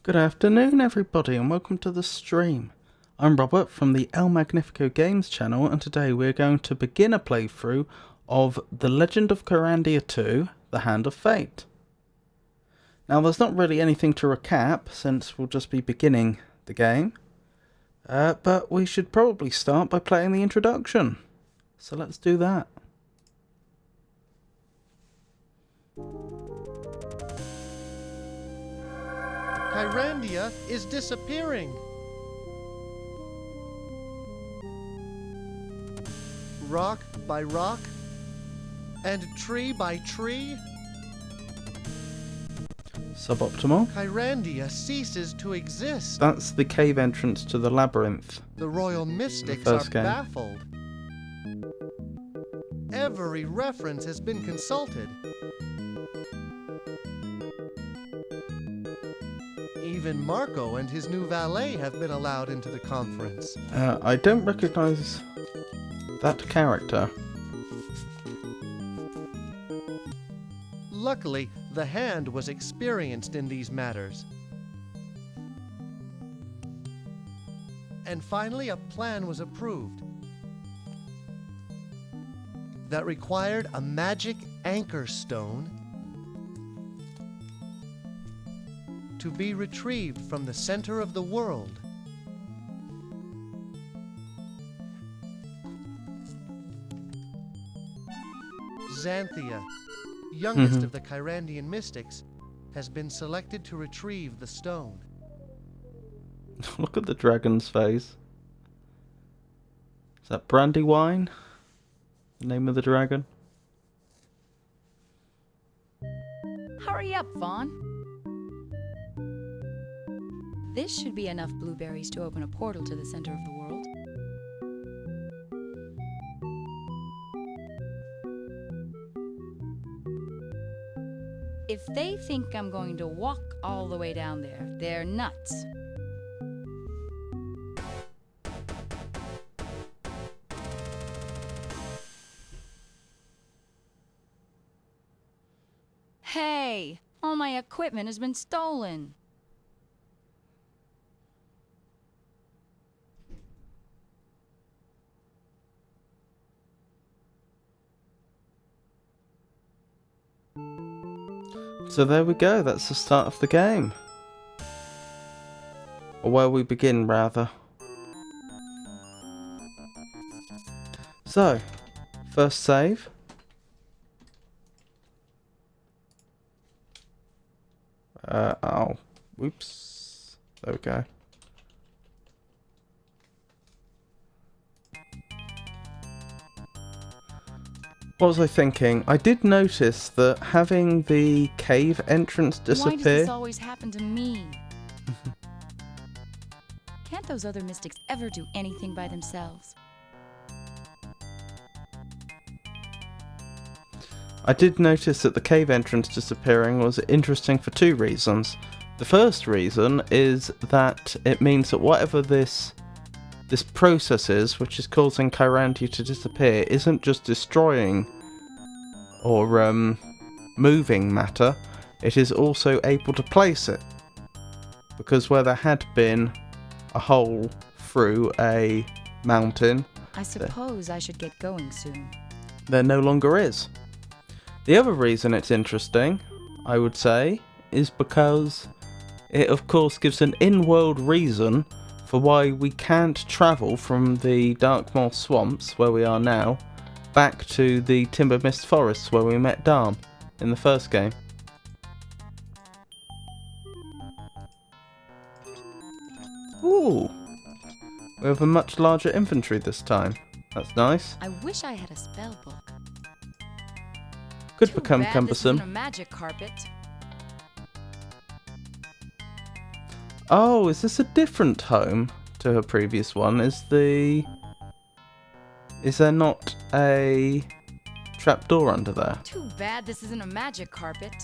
Good afternoon everybody and welcome to the stream. I'm Robert from the El Magnifico Games channel, and today we're going to begin a playthrough of The Legend of Kyrandia 2, The Hand of Fate. Now there's not really anything to recap since we'll just be beginning the game, but we should probably start by playing the introduction. So let's do that. Kyrandia is disappearing. Rock by rock, and tree by tree, Suboptimal. Kyrandia ceases to exist. That's the cave entrance to the labyrinth. The royal mystics are baffled. Every reference has been consulted. Even Marco and his new valet have been allowed into the conference. I don't recognize that character. Luckily, the Hand was experienced in these matters. And finally, a plan was approved that required a magic anchor stone to be retrieved from the center of the world. Xanthia, youngest of the Kyrandian mystics, has been selected to retrieve the stone. Look at the dragon's face. Is that Brandywine? The name of the dragon? Hurry up, Vaughn. This should be enough blueberries to open a portal to the center of the world. If they think I'm going to walk all the way down there, they're nuts. Hey, all my equipment has been stolen. So there we go, that's the start of the game. Or where we begin, rather. So, first save. Oh, whoops. There we go. What was I thinking? I did notice that having the cave entrance disappear... Why does this always happen to me? Can't those other mystics ever do anything by themselves? I did notice that the cave entrance disappearing was interesting for two reasons. The first reason is that it means that whatever this process is, which is causing Kyrandia to disappear, isn't just destroying or moving matter, it is also able to place it. Because where there had been a hole through a mountain, I suppose I should get going soon. there no longer is. The other reason it's interesting, I would say, is because it of course gives an in-world reason for why we can't travel from the Darkmoor swamps, where we are now, back to the Timber Mist forests where we met Darm in the first game. Ooh! We have a much larger inventory this time. That's nice. I wish I had a spell book. Could Too become bad cumbersome. This isn't a magic carpet. Oh, is this a different home to her previous one? Is there not a trapdoor under there? Too bad this isn't a magic carpet.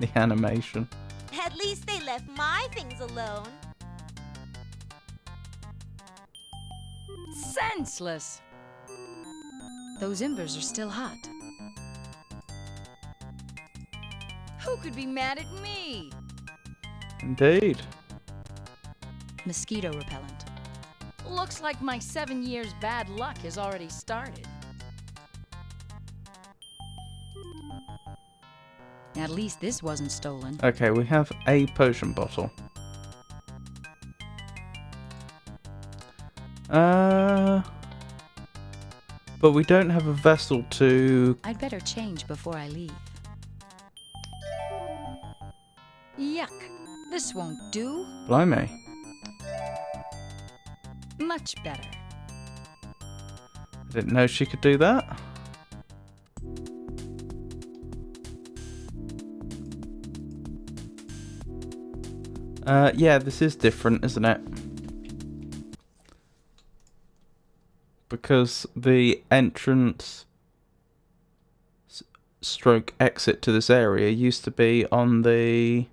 The animation. At least they left my things alone. Senseless. Those embers are still hot. Who could be mad at me? Indeed. Mosquito repellent. Looks like my 7 years bad luck has already started. At least this wasn't stolen. Okay, we have a potion bottle. But we don't have a vessel to... I'd better change before I leave. Yuck. This won't do. Blimey. Much better. I didn't know she could do that. Yeah, this is different, isn't it? Because the entrance stroke exit to this area used to be on the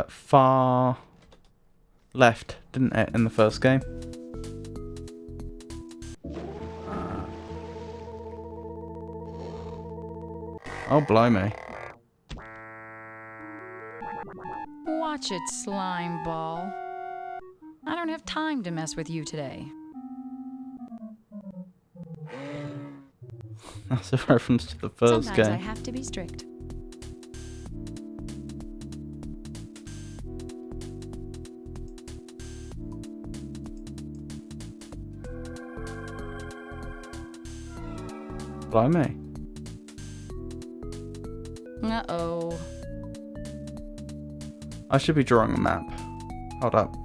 far left, didn't it, in the first game? Oh, blimey. Watch it, slime ball. I don't have time to mess with you today. That's a reference to the first Sometimes I game. have to be strict. Blimey. Uh-oh. I should be drawing a map. Hold up.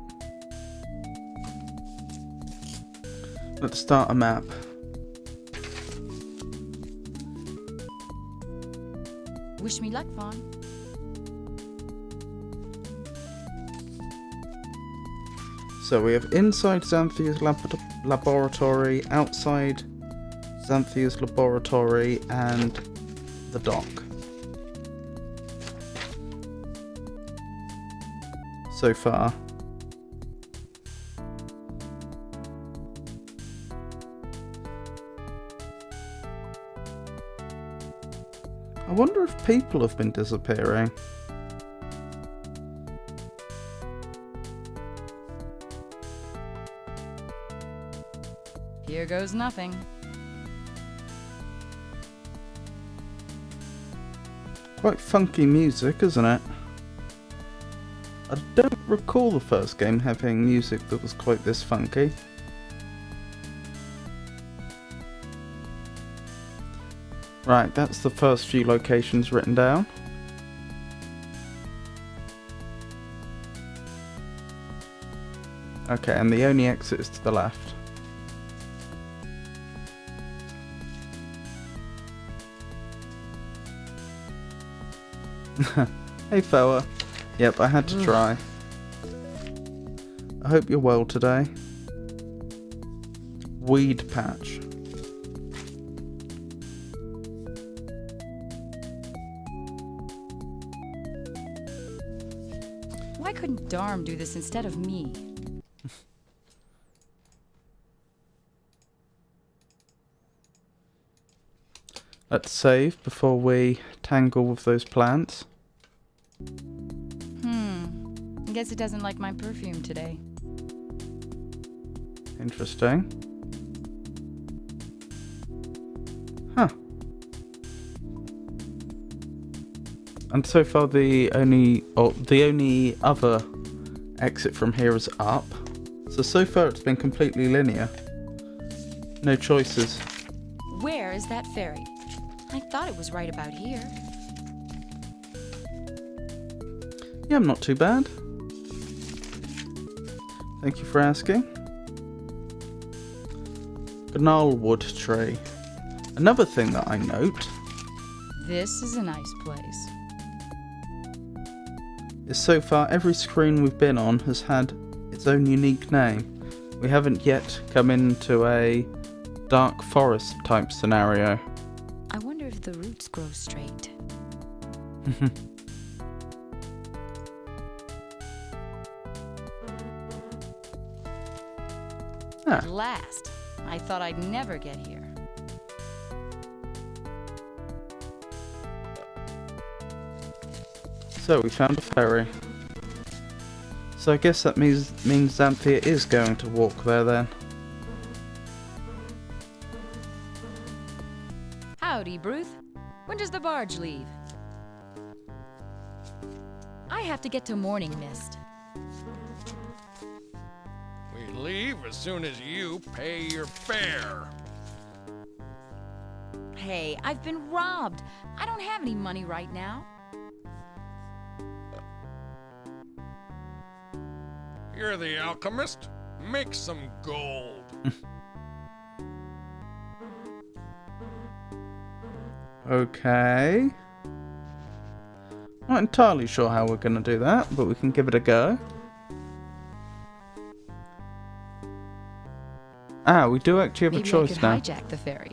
Let's start a map. Wish me luck, Fawn. So we have inside Xanthia's laboratory, outside Xanthia's laboratory, and the dock. So far. I wonder if people have been disappearing. Here goes nothing. Quite funky music, isn't it? I don't recall the first game having music that was quite this funky. Right, that's the first few locations written down. Okay, and the only exit is to the left. Hey fella. Yep, I had to try. I hope you're well today. Weed patch. Why couldn't Darm do this instead of me? Let's save before we tangle with those plants. Guess it doesn't like my perfume today. Interesting. Huh. And so far the only other exit from here is up. So far it's been completely linear. No choices. Where is that ferry? I thought it was right about here. Yeah, I'm not too bad. Thank you for asking. Gnarlwood tree. Another thing that I note This is a nice place. is so far every screen we've been on has had its own unique name. We haven't yet come into a dark forest type scenario. I wonder if the roots grow straight. Ah, At last. I thought I'd never get here. So we found a ferry. So I guess that means Xanthia is going to walk there then. Howdy, Bruth. When does the barge leave? I have to get to Morning Mist. We leave as soon as you pay your fare. Hey, I've been robbed. I don't have any money right now. You're the alchemist. Make some gold. Okay. Not entirely sure how we're going to do that, but we can give it a go. Ah, we do actually have Maybe a choice I could now. hijack the ferry.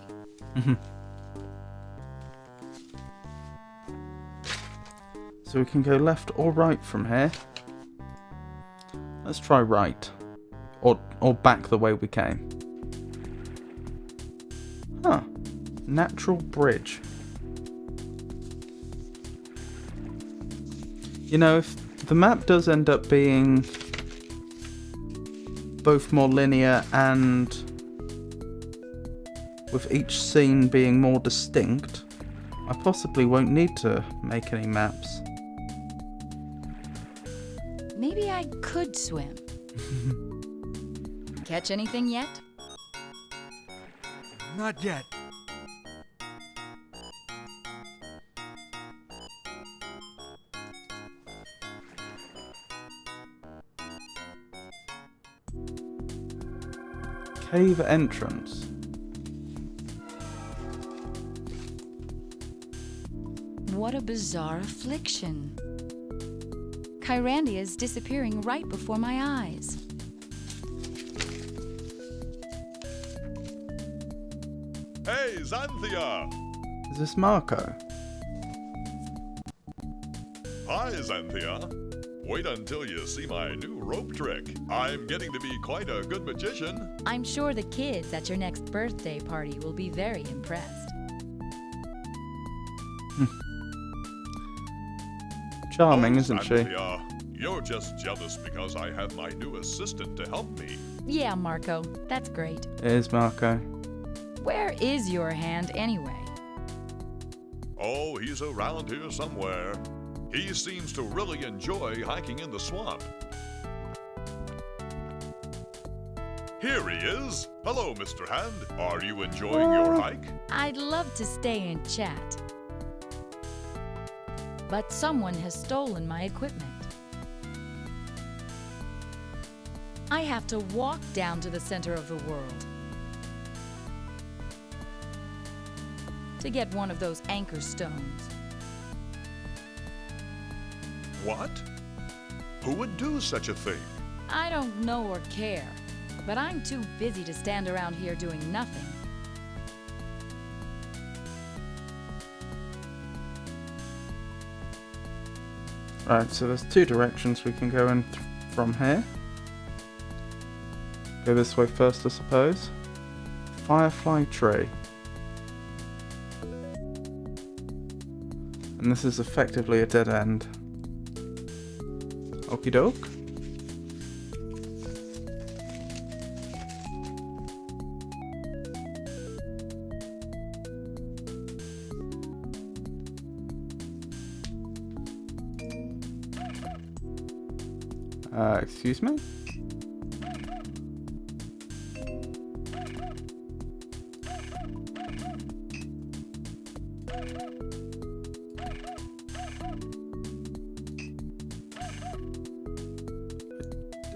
So we can go left or right from here. Let's try right. Or back the way we came. Huh. Natural bridge. You know, if the map does end up being both more linear and with each scene being more distinct, I possibly won't need to make any maps. Maybe I could swim. Catch anything yet? Not yet. Cave entrance. What a bizarre affliction. Kyrandia is disappearing right before my eyes. Hey, Xanthia! Is this Marco? Hi, Xanthia. Wait until you see my new rope trick. I'm getting to be quite a good magician. I'm sure the kids at your next birthday party will be very impressed. Charming, Oh, isn't she? Xanthia, you're just jealous because I have my new assistant to help me. Yeah, Marco, that's great. It is Marco. Where is your hand anyway? Oh, he's around here somewhere. He seems to really enjoy hiking in the swamp. Here he is. Hello, Mr. Hand. Are you enjoying your hike? I'd love to stay and chat. But someone has stolen my equipment. I have to walk down to the center of the world to get one of those anchor stones. What? Who would do such a thing? I don't know or care, but I'm too busy to stand around here doing nothing. Right, so there's two directions we can go in from here. Go this way first, I suppose. Firefly tree. And this is effectively a dead end. Okie doke. Excuse me?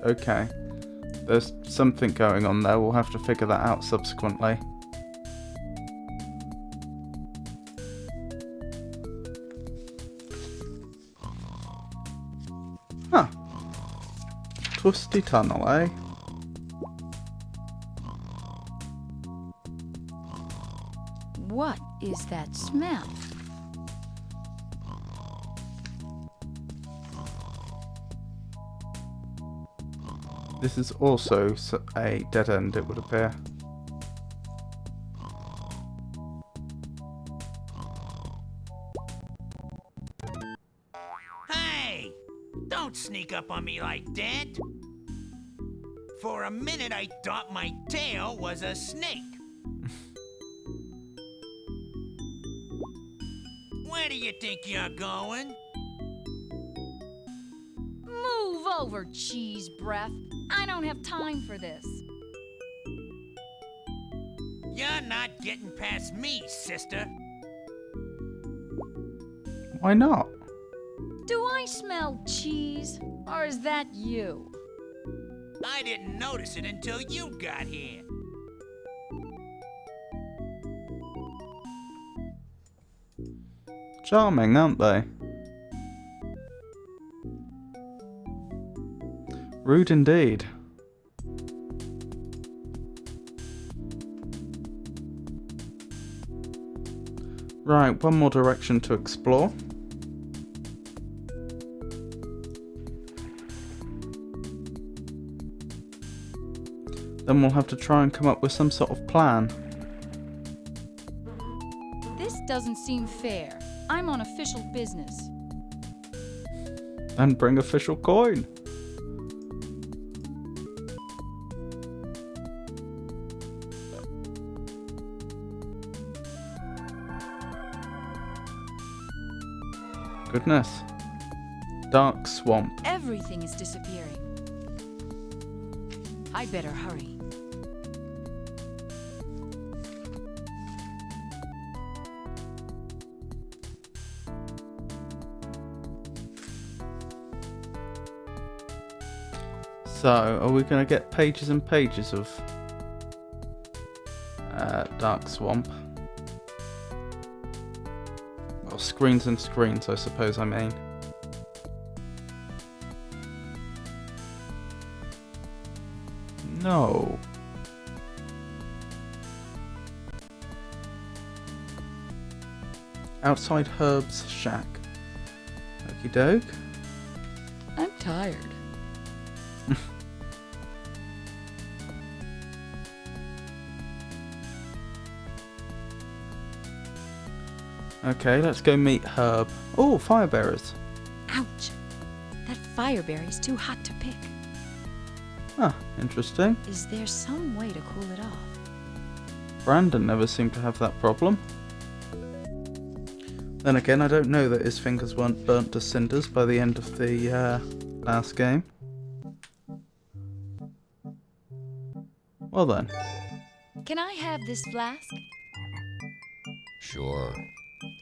Okay. There's something going on there. We'll have to figure that out subsequently. Huh. Twisty tunnel, eh? What is that smell? This is also a dead end, it would appear. Hey! Don't sneak up on me like that. For a minute, I thought my tail was a snake. Where do you think you're going? Move over, cheese breath. I don't have time for this. You're not getting past me, sister. Why not? Do I smell cheese, or is that you? I didn't notice it until you got here. Charming, aren't they? Rude indeed. Right, one more direction to explore. Then we'll have to try and come up with some sort of plan. This doesn't seem fair. I'm on official business. And bring official coin. Goodness. Dark swamp. Everything is disappearing. I'd better hurry. So, are we going to get pages and pages of Dark Swamp? Well, screens and screens, I suppose I mean. No. Outside Herb's shack. Okie doke. I'm tired. Okay, let's go meet Herb. Oh, firebearers. Ouch! That fireberry's too hot to pick. Huh, interesting. Is there some way to cool it off? Brandon never seemed to have that problem. Then again, I don't know that his fingers weren't burnt to cinders by the end of the last game. Well then. Can I have this flask? Sure.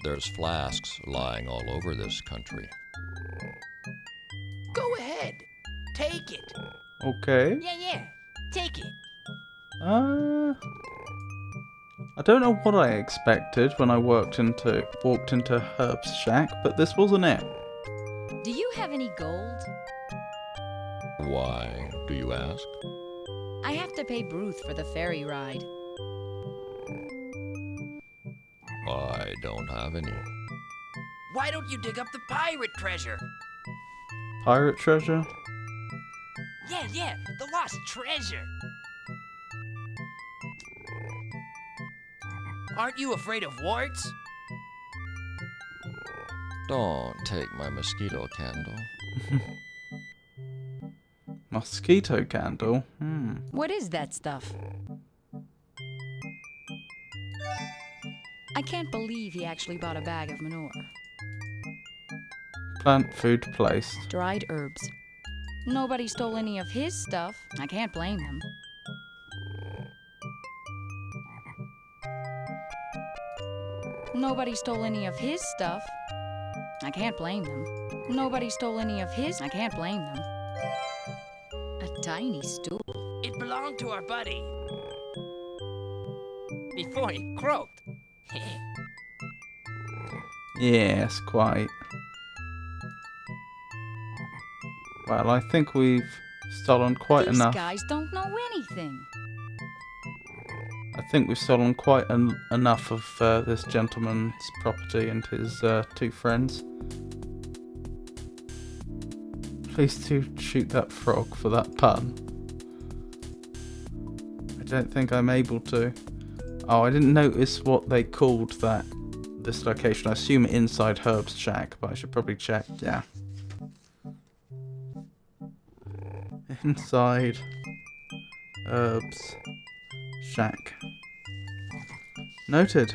There's flasks lying all over this country. Go ahead. Take it. Okay. Yeah. Take it. I don't know what I expected when I walked into Herb's shack, but this wasn't it. Do you have any gold? Why, do you ask? I have to pay Bruce for the ferry ride. I don't have any. Why don't you dig up the pirate treasure? Pirate treasure? Yeah, the lost treasure. Aren't you afraid of warts? Don't take my mosquito candle. Mosquito candle? What is that stuff? I can't believe he actually bought a bag of manure. Plant food placed. Dried herbs. Nobody stole any of his stuff. I can't blame them. Nobody stole any of his stuff. I can't blame them. Nobody stole any of his. I can't blame them. A tiny stool. It belonged to our buddy. Before he croaked. Yes, quite. Well, I think we've stolen quite These enough. guys don't know anything. I think we've stolen quite enough of this gentleman's property and his two friends. Please do shoot that frog for that pun. I don't think I'm able to. Oh, I didn't notice what they called this location. I assume inside Herb's shack, but I should probably check. Yeah. inside Herb's shack. Noted.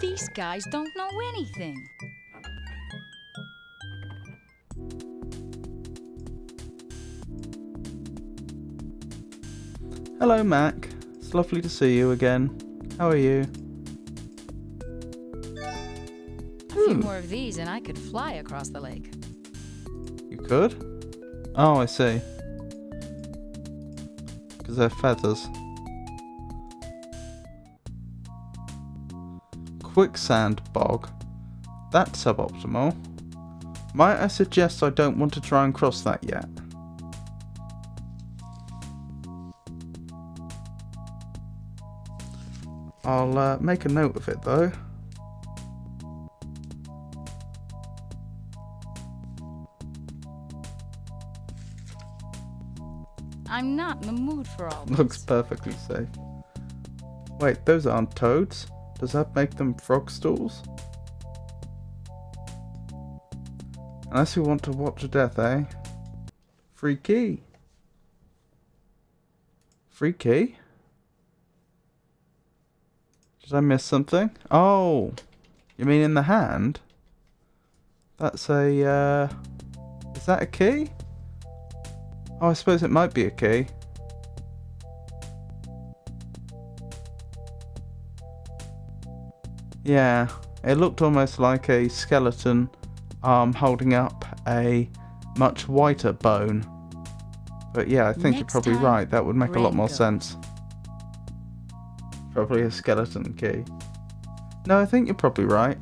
These guys don't know anything. Hello, Mac. It's lovely to see you again. How are you? A few more of these and I could fly across the lake. You could? Oh, I see. Because they're feathers. Quicksand bog. That's suboptimal. Might I suggest I don't want to try and cross that yet? I'll make a note of it though. I'm not in the mood for all this. Looks perfectly safe. Wait, those aren't toads. Does that make them frog stools? Unless you want to watch to death, eh? Free key. Free key? Did I miss something? Oh! You mean in the hand? That's a, is that a key? Oh, I suppose it might be a key. Yeah, it looked almost like a skeleton arm holding up a much whiter bone. But yeah, I think you're Next probably time, right. That would make a lot more Ringo. sense. Probably a skeleton key. No, I think you're probably right.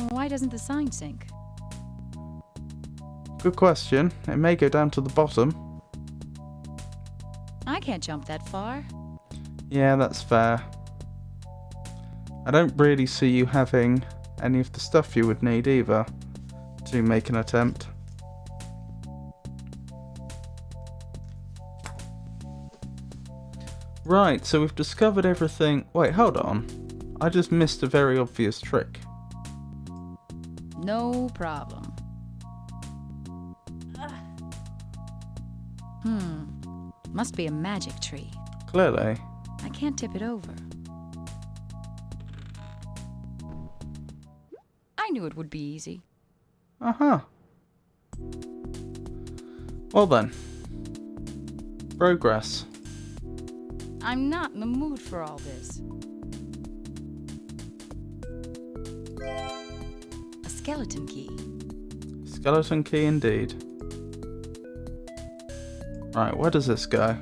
Why doesn't the sign sink? Good question. It may go down to the bottom. I can't jump that far. Yeah, that's fair. I don't really see you having any of the stuff you would need either to make an attempt. Right, so we've discovered everything. Wait, hold on. I just missed a very obvious trick. No problem. Must be a magic tree. Clearly. I can't tip it over. I knew it would be easy. Uh-huh. Well then. Progress. I'm not in the mood for all this. A skeleton key. Skeleton key indeed. Right, where does this go?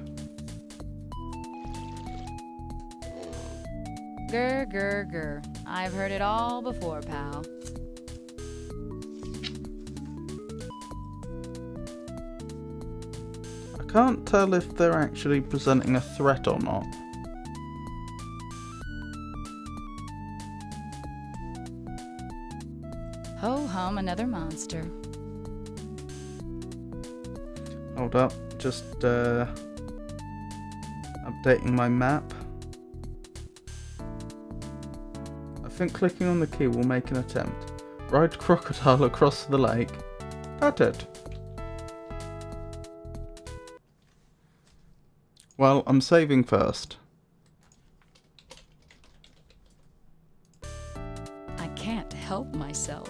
Grr, grr, grr. I've heard it all before, pal. I can't tell if they're actually presenting a threat or not. Ho-hum, another monster. Hold up, just updating my map. I think clicking on the key will make an attempt. Ride crocodile across the lake. Pat it. Well, I'm saving first. I can't help myself.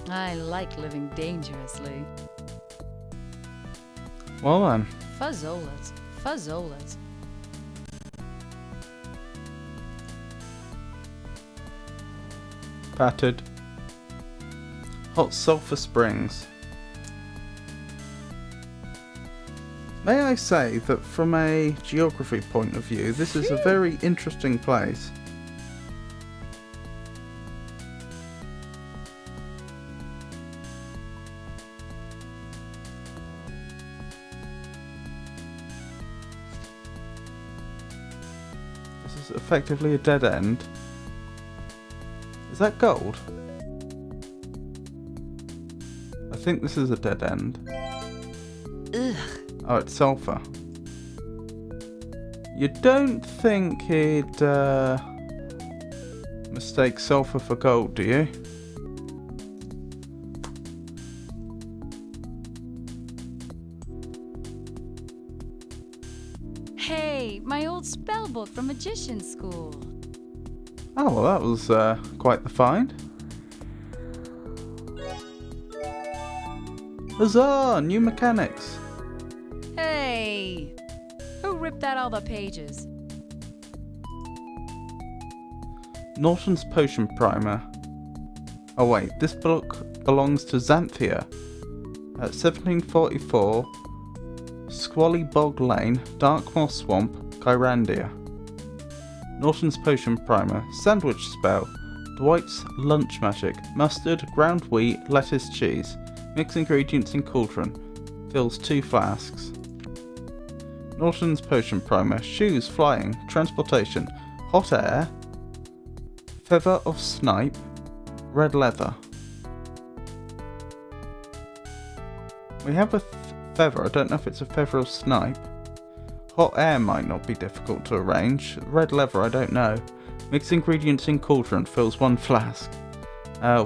I like living dangerously. Well then. Fuzzolas. Fuzzolas. Patted. Hot sulfur springs. May I say that from a geography point of view, this is a very interesting place. This is effectively a dead end. Is that gold? I think this is a dead end. Ugh. Oh, it's sulfur. You don't think he'd mistake sulfur for gold, do you? old spell book from magician school. Oh, well, that was quite the find. Huzzah! New mechanics! Hey! Who ripped out all the pages? Norton's Potion Primer. Oh wait, this book belongs to Xanthia. At 1744, Squally Bog Lane, Darkmoor Swamp, Kyrandia. Norton's Potion Primer. Sandwich Spell. Dwight's Lunch Magic. Mustard, ground wheat, lettuce, cheese. Mix ingredients in cauldron. Fills 2 flasks. Norton's Potion Primer. Shoes, flying, transportation, hot air, feather of snipe, red leather. We have a feather, I don't know if it's a feather of snipe. Hot air might not be difficult to arrange. Red leather, I don't know. Mix ingredients in cauldron, fills 1 flask.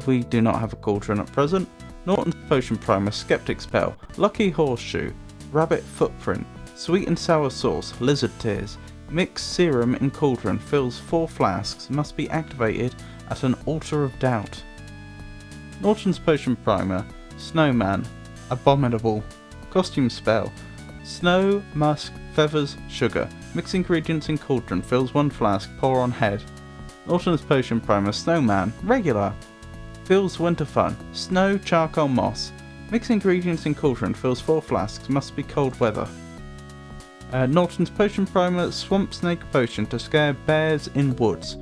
We do not have a cauldron at present. Norton's Potion Primer, Skeptic Spell, Lucky Horseshoe, Rabbit Footprint, Sweet and Sour Sauce, Lizard Tears. Mix serum in cauldron, fills 4 flasks, must be activated at an Altar of Doubt. Norton's Potion Primer, Snowman, Abominable, Costume Spell, Snow, Musk, Feathers, Sugar. Mix ingredients in cauldron, fills 1 flask, pour on head. Norton's Potion Primer, Snowman, Regular, fills Winter Fun, Snow, Charcoal, Moss. Mix ingredients in cauldron, fills 4 flasks, must be cold weather. Norton's Potion Primer, Swamp Snake Potion to scare bears in woods.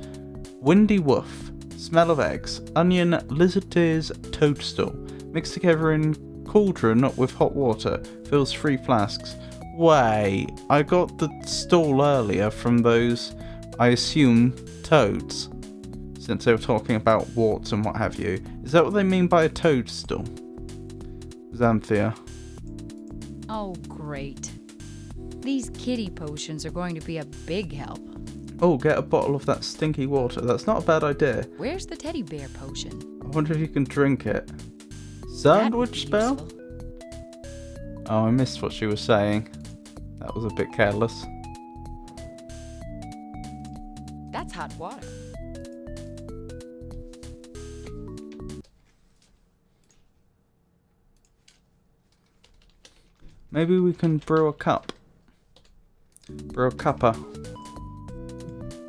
Windy Woof, Smell of Eggs, Onion, Lizard Tears, Toadstool. Mix together in cauldron with hot water, fills 3 flasks. Wait, I got the stool earlier from those, I assume, toads. Since they were talking about warts and what have you. Is that what they mean by a toadstool? Xanthia. Oh, great. These kitty potions are going to be a big help. Oh, get a bottle of that stinky water. That's not a bad idea. Where's the teddy bear potion? I wonder if you can drink it. Sandwich spell? Useful. Oh, I missed what she was saying. That was a bit careless. That's hot water. Maybe we can brew a cup. Brew a cuppa.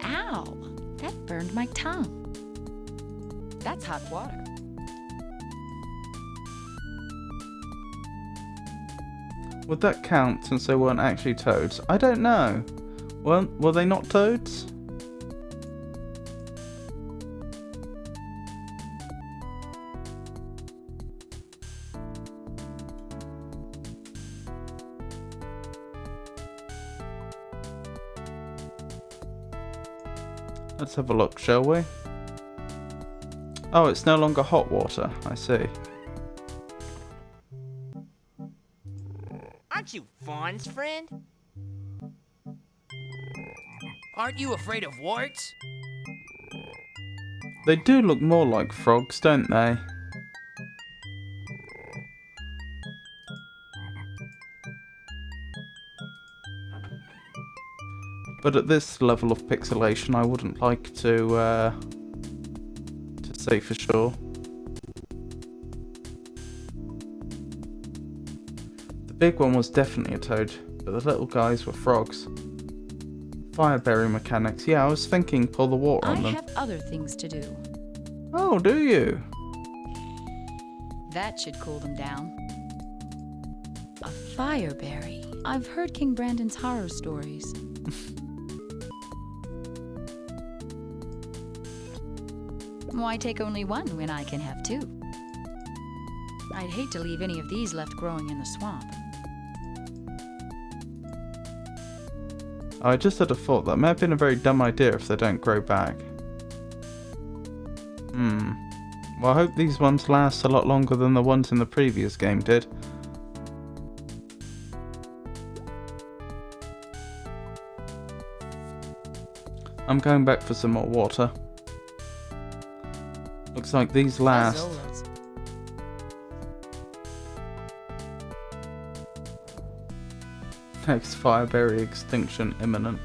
Ow! That burned my tongue. That's hot water. Would that count since they weren't actually toads? I don't know. Were they not toads? Let's have a look, shall we? Oh, it's no longer hot water. I see. Aren't you Fawn's friend? Aren't you afraid of warts? They do look more like frogs, don't they? But at this level of pixelation, I wouldn't like to say for sure. The big one was definitely a toad, but the little guys were frogs. Fireberry mechanics. Yeah, I was thinking pour the water on I them. have other things to do. Oh, do you? That should cool them down. A fireberry. I've heard King Brandon's horror stories. Why take only one when I can have 2? I'd hate to leave any of these left growing in the swamp. I just had a thought that may have been a very dumb idea if they don't grow back. Well, I hope these ones last a lot longer than the ones in the previous game did. I'm going back for some more water. Looks like these last. Zolas. Next fireberry extinction imminent.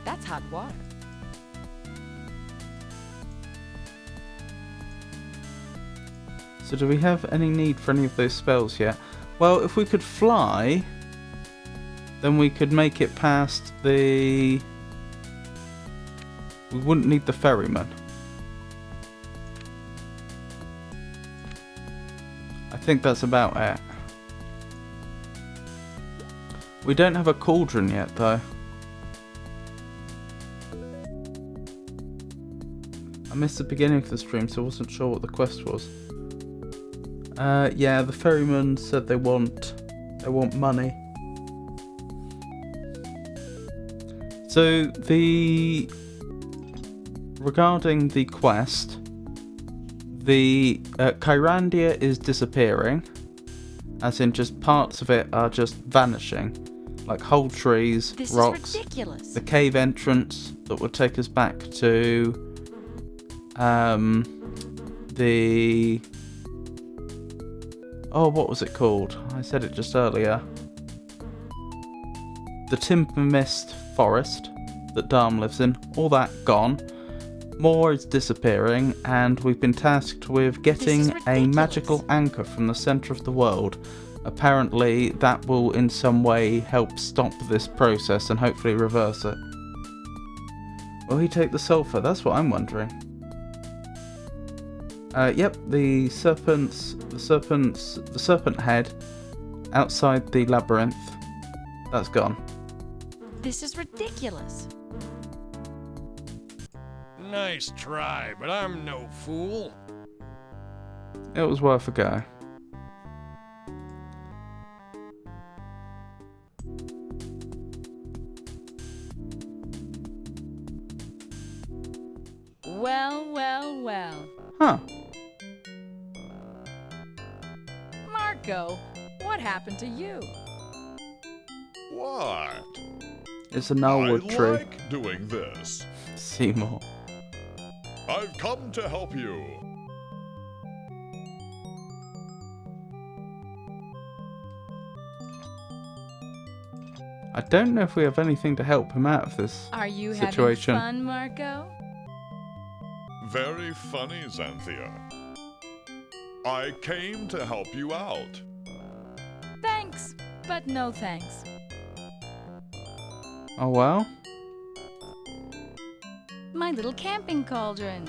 That's hot water. So do we have any need for any of those spells yet? Well, if we could fly, then we could make it past the... We wouldn't need the ferryman. I think that's about it. We don't have a cauldron yet, though. I missed the beginning of the stream, so I wasn't sure what the quest was. Yeah, the ferryman said they want money. So regarding the quest, the Kyrandia is disappearing, as in just parts of it are just vanishing, like whole trees, This rocks, is ridiculous. the cave entrance that would take us back to the... Oh, what was it called? I said it just earlier. The Timber Mist Forest that Darm lives in. All that gone. More is disappearing, and we've been tasked with getting a magical anchor from the centre of the world. Apparently, that will in some way help stop this process and hopefully reverse it. Will he take the sulphur? That's what I'm wondering. Yep, the serpent head outside the labyrinth. That's gone. This is ridiculous. Nice try, but I'm no fool. It was worth a go. Well, well, well. Huh. Marco, what happened to you? What? It's a gnarlwood I tree. like doing this. Seymour. I've come to help you. I don't know if we have anything to help him out of this Are you situation. having fun, Marco? Very funny, Xanthia. I came to help you out. Thanks, but no thanks. Oh well. My little camping cauldron.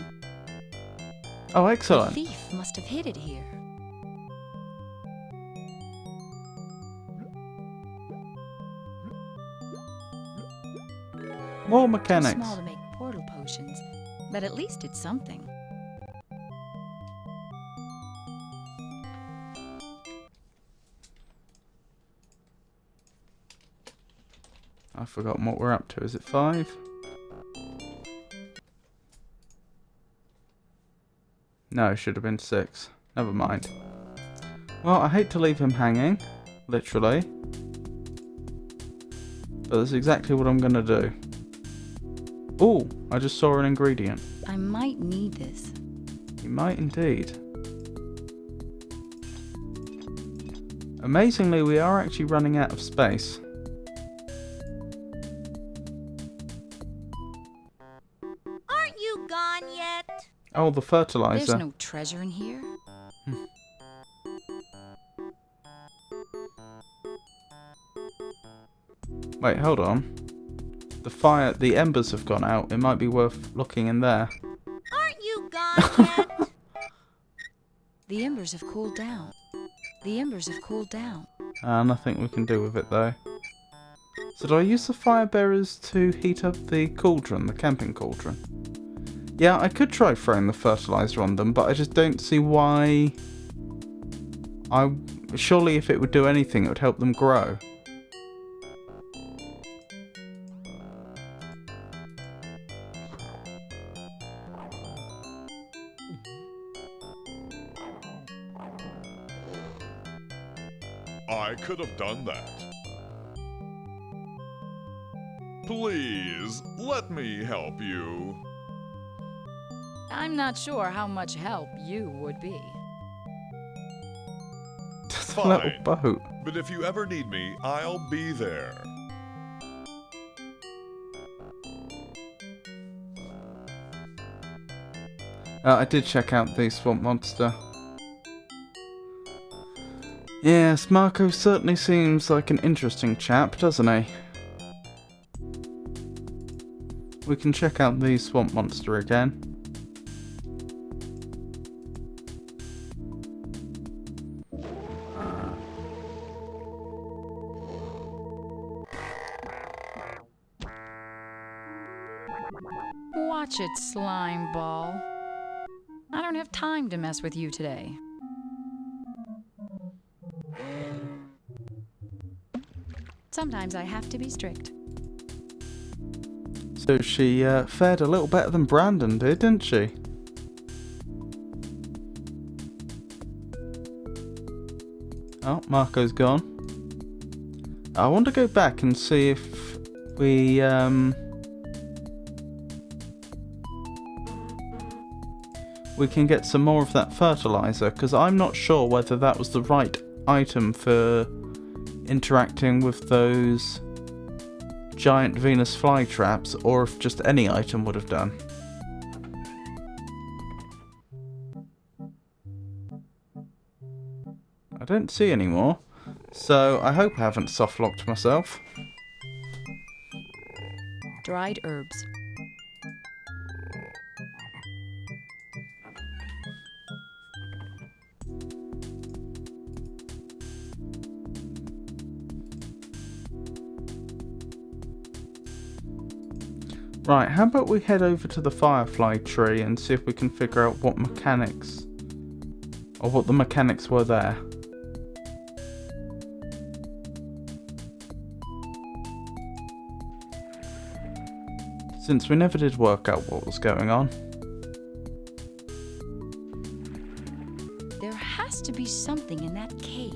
Oh, The excellent. thief must have hid it here. More Too mechanics. small to make portal potions, but at least it's something. I've forgotten what we're up to. Is it 5? No, it should have been 6. Never mind. Well, I hate to leave him hanging, literally. But that's exactly what I'm gonna do. Ooh, I just saw an ingredient. I might need this. You might indeed. Amazingly, we are actually running out of space. Aren't you gone yet? Oh, the fertilizer. There's no treasure in here. Wait, hold on. The embers have gone out. It might be worth looking in there. Aren't you gone yet? The embers have cooled down. The embers have cooled down. Nothing we can do with it though. So do I use the fire bearers to heat up the cauldron, the camping cauldron? Yeah, I could try throwing the fertilizer on them, but I just don't see why. Surely if it would do anything, it would help them grow. I could have done that. Please, let me help you. I'm not sure how much help you would be. Just a little Fine. boat. But if you ever need me, I'll be there. I did check out the swamp monster. Yes, Marco certainly seems like an interesting chap, doesn't he? We can check out the swamp monster again. Watch it, slime ball. I don't have time to mess with you today. Sometimes I have to be strict. So she fared a little better than Brandon did, didn't she? Oh, Marco's gone. I want to go back and see if we can get some more of that fertilizer, because I'm not sure whether that was the right item for interacting with those giant Venus flytraps, or if just any item would have done. I don't see any more, so I hope I haven't soft-locked myself. Dried herbs. Right, how about we head over to the Firefly tree and see if we can figure out what mechanics, or what the mechanics were there. Since we never did work out what was going on. There has to be something in that cave.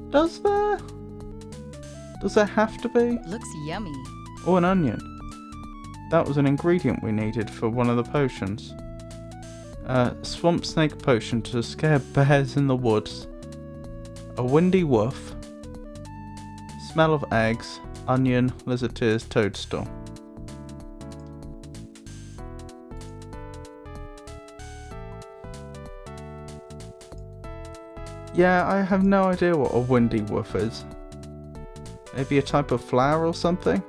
Does there? Does there have to be? Looks yummy. Oh, an onion. That was an ingredient we needed for one of the potions. Swamp snake potion to scare bears in the woods. A windy woof. Smell of eggs. Onion, lizard tears, toadstool. Yeah, I have no idea what a windy woof is. Maybe a type of flower or something?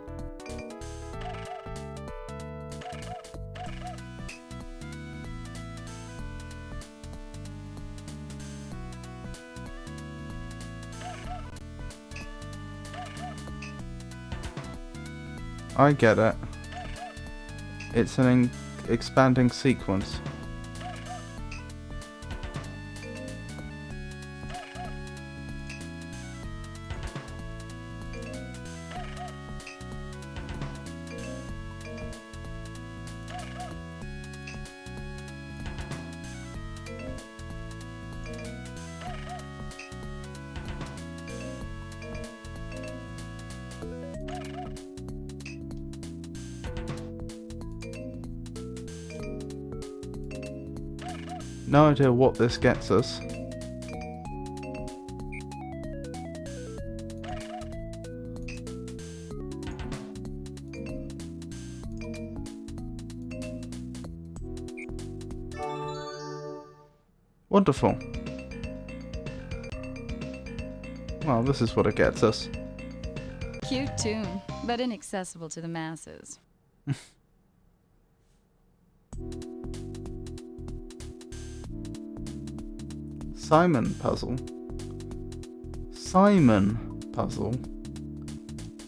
I get it. It's an expanding sequence. No idea what this gets us. Wonderful. Well, this is what it gets us. Cute tune, but inaccessible to the masses. Simon puzzle. Simon puzzle.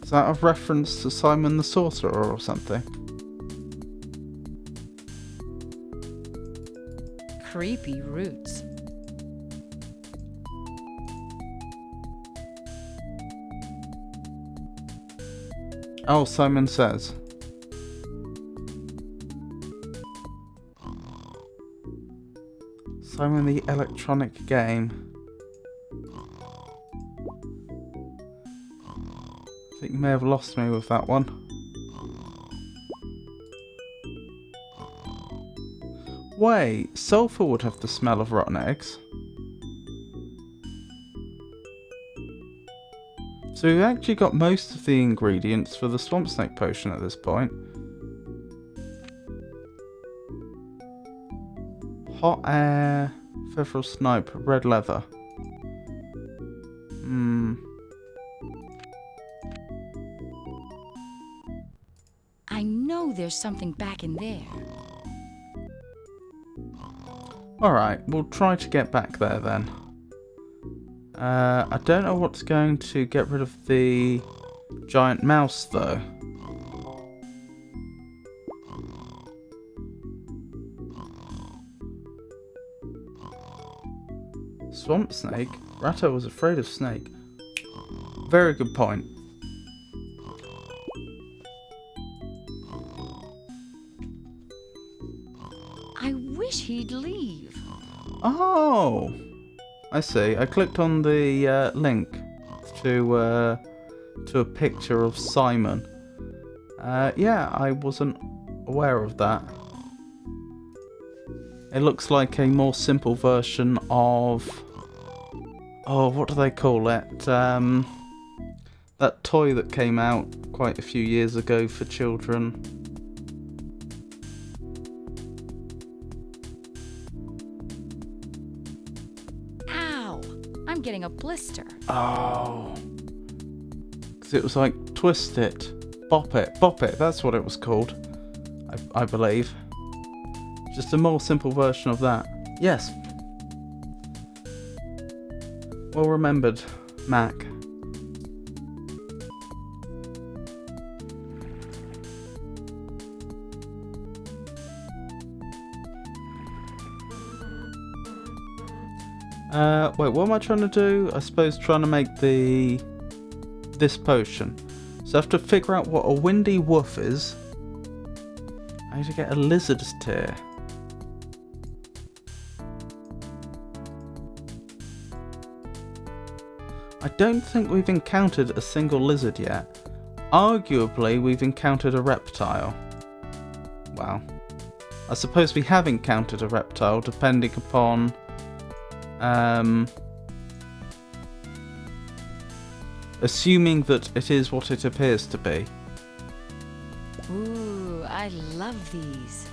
Is that a reference to Simon the Sorcerer or something? Creepy roots. Oh, Simon Says. Simon the electronic game. I think you may have lost me with that one. Wait, sulfur would have the smell of rotten eggs. So we've actually got most of the ingredients for the swamp snake potion at this point. hot air, featheral snipe, red leather. I know there's something back in there. Alright, we'll try to get back there then. I don't know what's going to get rid of the giant mouse though. Swamp snake? Ratto was afraid of snake. Very good point. I wish he'd leave. Oh! I see. I clicked on the link to a picture of Simon. Yeah, I wasn't aware of that. It looks like a more simple version of... Oh, what do they call it? That toy that came out quite a few years ago for children. Ow! I'm getting a blister. Oh. Because it was like Twist It, Bop It, that's what it was called. I believe. Just a more simple version of that. Yes. Well remembered, Mac. Wait, what am I trying to do? I suppose trying to make this potion. So I have to figure out what a windy woof is. I need to get a lizard's tear. I don't think we've encountered a single lizard yet. Arguably, we've encountered a reptile. Wow. I suppose we have encountered a reptile, depending upon... assuming that it is what it appears to be. Ooh, I love these.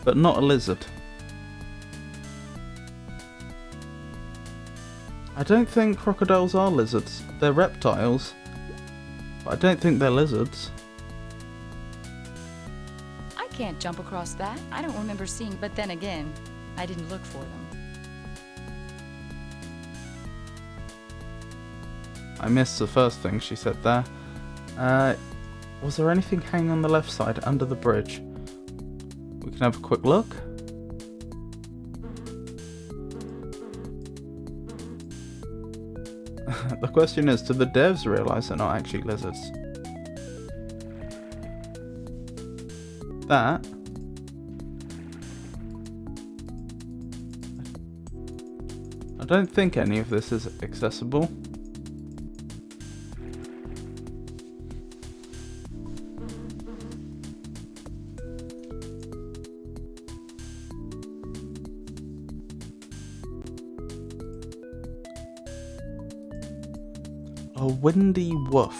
But not a lizard. I don't think crocodiles are lizards. They're reptiles. But I don't think they're lizards. I can't jump across that. I don't remember seeing, but then again, I didn't look for them. I missed the first thing she said there. Was there anything hanging on the left side under the bridge? We can have a quick look. The question is, do the devs realise they're not actually lizards? That... I don't think any of this is accessible. A windy woof.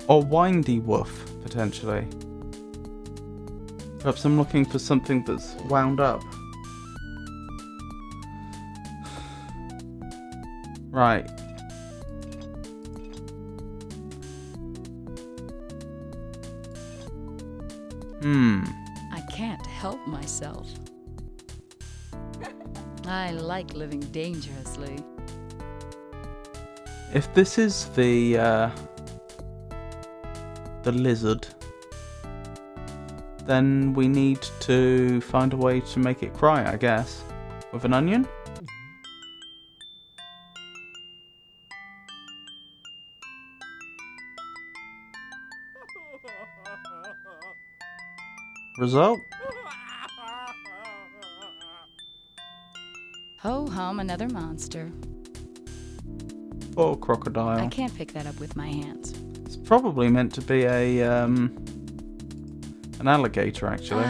Or windy woof, potentially. Perhaps I'm looking for something that's wound up. Right. I can't help myself. I like living dangerously. If this is the lizard, then we need to find a way to make it cry, I guess. With an onion? Result? Ho-hum, another monster. Or crocodile. I can't pick that up with my hands. It's probably meant to be a an alligator, actually.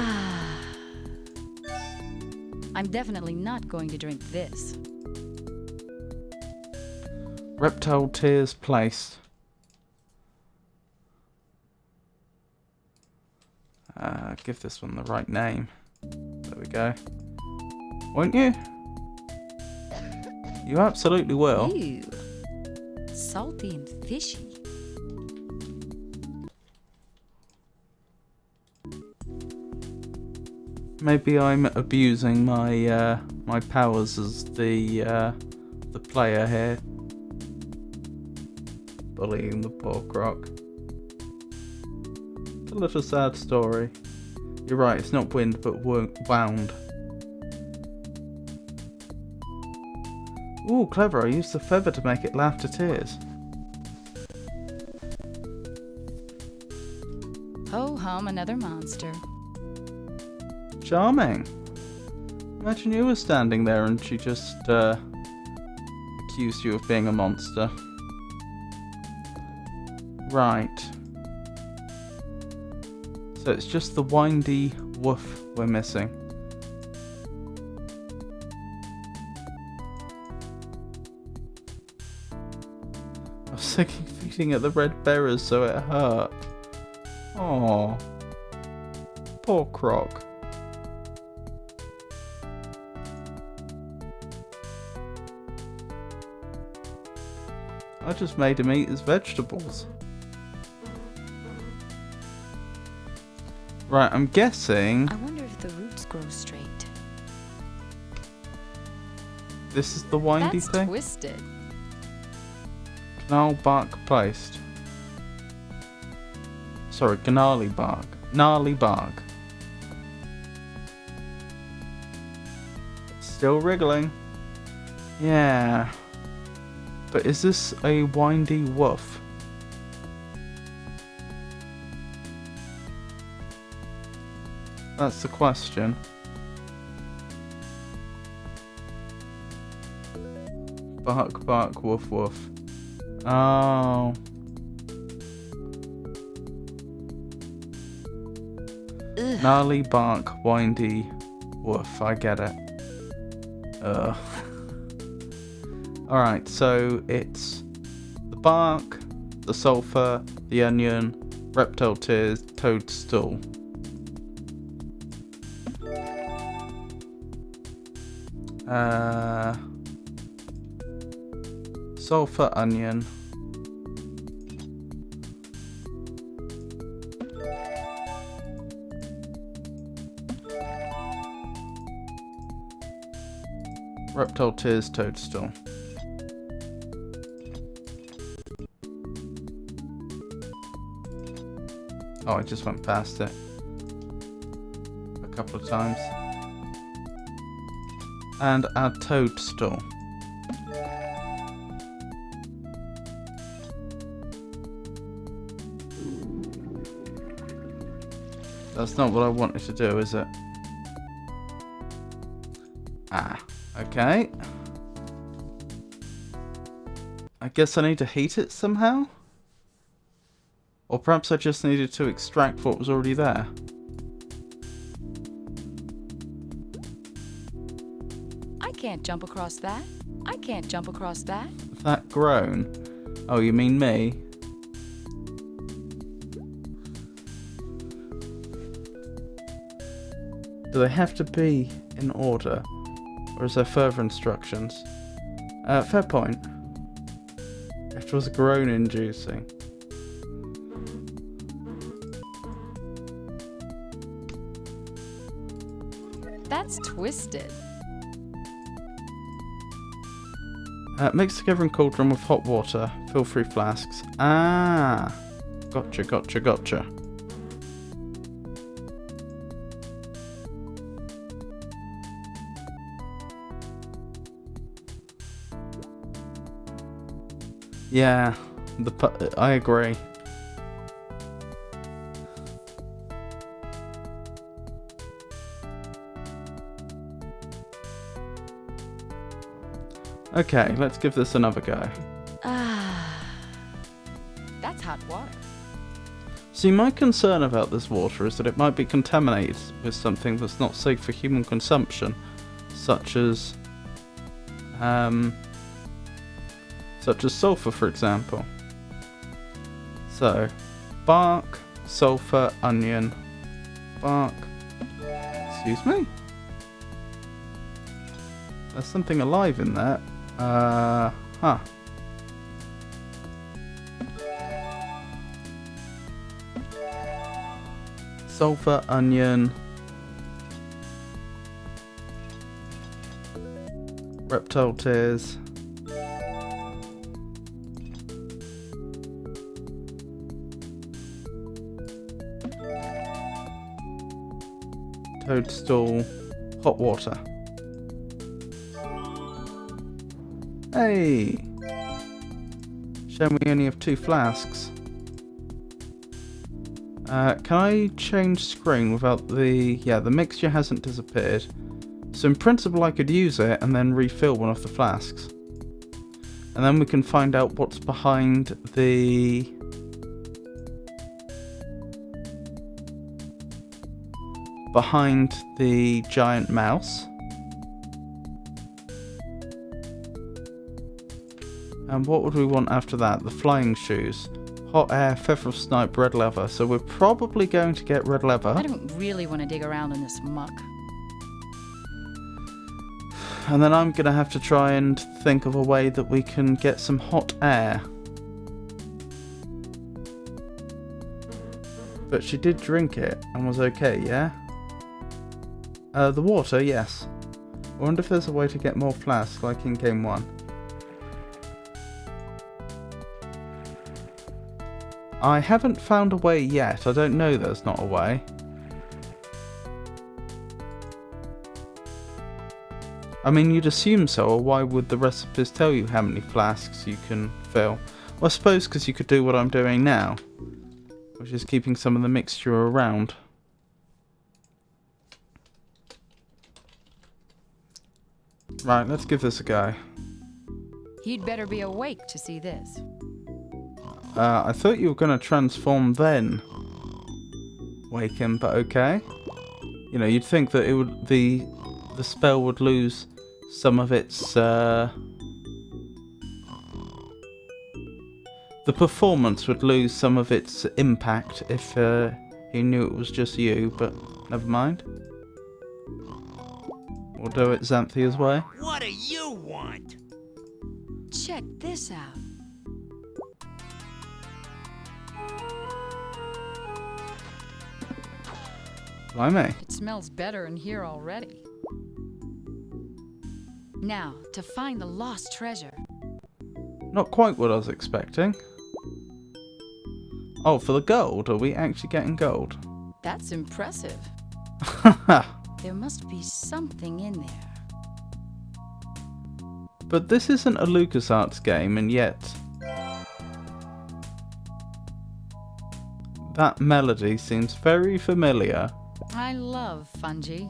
I'm definitely not going to drink this. Reptile tears placed. Give this one the right name. There we go. Won't you? You absolutely will. Ew. Salty and fishy. Maybe I'm abusing my my powers as the player here. Bullying the poor croc. It's a little sad story. You're right, it's not wind but wound. Ooh, clever, I used the feather to make it laugh to tears. Ho hum, another monster. Charming. Imagine you were standing there and she just accused you of being a monster. Right. So it's just the windy woof we're missing. I was thinking feeding at the red berries so it hurt. Aww. Poor croc. I just made him eat his vegetables. Right, I'm guessing I wonder if the roots grow straight. this is the windy That's thing. twisted. Gnarl bark placed. Sorry, gnarly bark. Gnarly bark. Still wriggling. Yeah. But is this a windy woof? That's the question. Bark, bark, woof, woof. Oh. Ugh. Gnarly bark, windy woof. I get it. Ugh. Alright, so it's the bark, the sulphur, the onion, reptile tears, toadstool. Sulphur, onion. Reptile tears, toadstool. Oh, I just went past it a couple of times. And our toadstool. That's not what I wanted to do, is it? Ah, okay. I guess I need to heat it somehow? Or perhaps I just needed to extract what was already there. I can't jump across that. I can't jump across that. That grown? Oh, you mean me? Do they have to be in order? Or is there further instructions? Fair point. It was grown inducing. That's twisted. Mix together in cauldron with hot water. Fill 3 flasks. Ah! Gotcha, gotcha, gotcha. Yeah, I agree. Okay, let's give this another go. That's hot water. See, my concern about this water is that it might be contaminated with something that's not safe for human consumption, such as such as sulfur, for example. So, bark, sulfur, onion, bark. Excuse me? There's something alive in there. Huh. Sulfur, onion, reptile tears, toadstool, hot water. Hey! Show me only have 2 flasks. Can I change screen without the... Yeah, the mixture hasn't disappeared. So in principle I could use it and then refill one of the flasks. And then we can find out what's behind the... behind the giant mouse. And what would we want after that? The flying shoes. Hot air, feather of snipe, red leather. So we're probably going to get red leather. I don't really want to dig around in this muck. And then I'm going to have to try and think of a way that we can get some hot air. But she did drink it and was okay, yeah? The water, yes. I wonder if there's a way to get more flasks like in game 1. I haven't found a way yet. I don't know there's not a way. I mean, you'd assume so, or why would the recipes tell you how many flasks you can fill? Well, I suppose because you could do what I'm doing now, which is keeping some of the mixture around. Right, let's give this a go. He'd better be awake to see this. I thought you were going to transform then wake him, but okay. You know, you'd think that it would the spell would lose some of its the performance would lose some of its impact if he knew it was just you, but never mind. We'll do it Xanthia's way. What do you want? Check this out. Blimey. It smells better in here already. Now, to find the lost treasure. Not quite what I was expecting. Oh, for the gold? Are we actually getting gold? That's impressive. There must be something in there. But this isn't a LucasArts game, and yet that melody seems very familiar. I love fungi.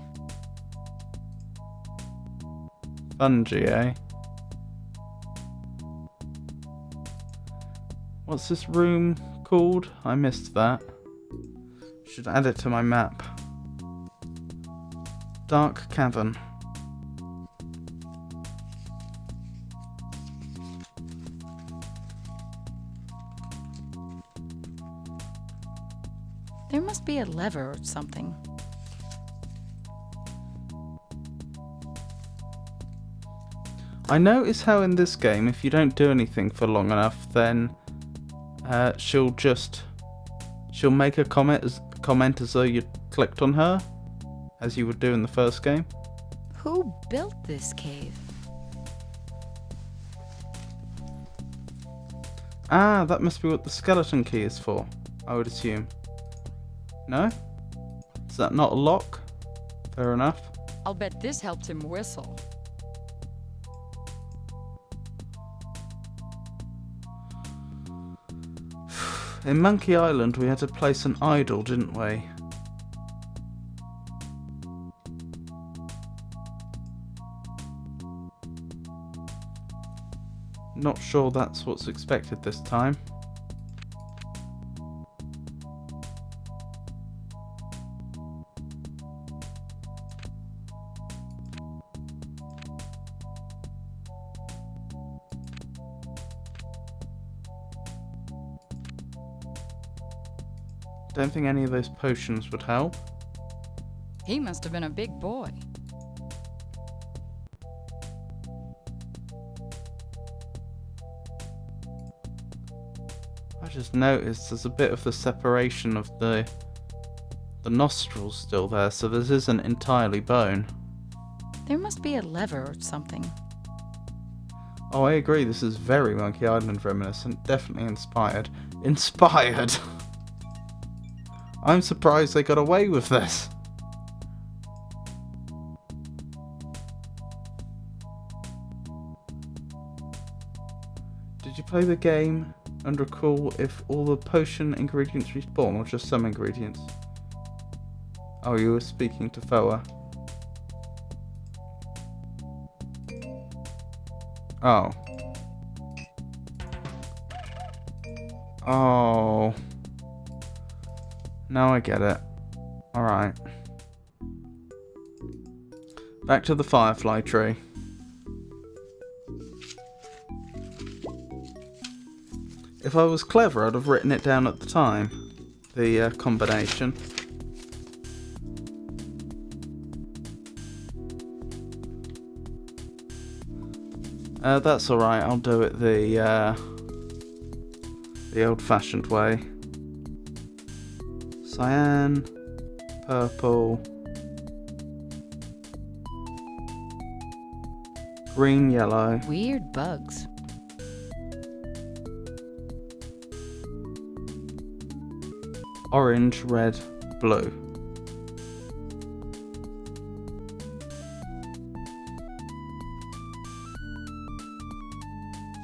Fungi, eh? What's this room called? I missed that. Should add it to my map. Dark Cavern. There must be a lever or something. I notice how in this game, if you don't do anything for long enough, then she'll make a comment as though you clicked on her, as you would do in the first game. Who built this cave? Ah, that must be what the skeleton key is for, I would assume. No? Is that not a lock? Fair enough. I'll bet this helped him whistle. In Monkey Island we had to place an idol, didn't we? Not sure that's what's expected this time. don't think any of those potions would help. He must have been a big boy. I just noticed there's a bit of the separation of the nostrils still there, so this isn't entirely bone. There must be a lever or something. Oh, I agree, this is very Monkey Island reminiscent, definitely inspired. Inspired! I'm surprised they got away with this. Did you play the game and recall if all the potion ingredients respawn or just some ingredients? Oh, you were speaking to Foa. Oh. Oh. Now I get it. Alright. Back to the firefly tree. If I was clever, I'd have written it down at the time. The combination. That's alright, I'll do it the old-fashioned way. Cyan, purple, green, yellow. Weird bugs. Orange, red, blue.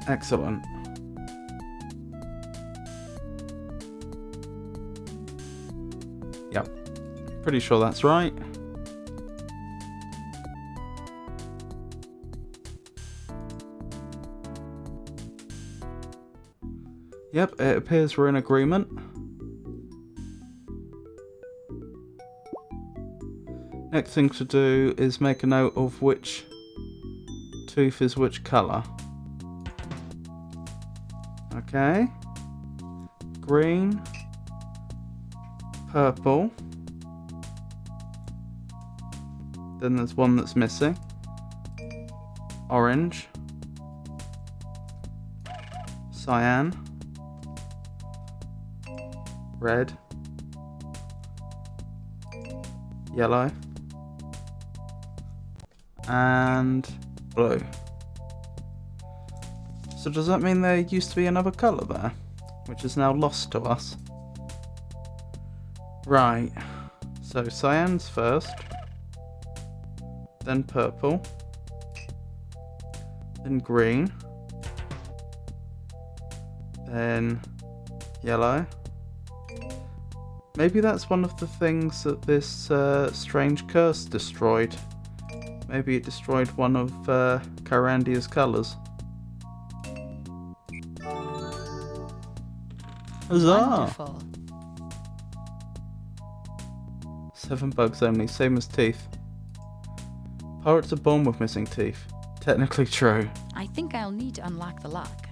Excellent. Yep. Pretty sure that's right. Yep, it appears we're in agreement. Next thing to do is make a note of which tooth is which colour. Okay. Green. Purple. Then there's one that's missing. Orange. Cyan. Red. Yellow. And blue. So does that mean there used to be another colour there? Which is now lost to us. Right. So cyan's first. Then purple. Then green. Then yellow. Maybe that's one of the things that this strange curse destroyed. Maybe it destroyed one of Kyrandia's colours. Huzzah! Wonderful. 7 bugs only, same as teeth. Pirates are born with missing teeth. Technically true. I think I'll need to unlock the lock.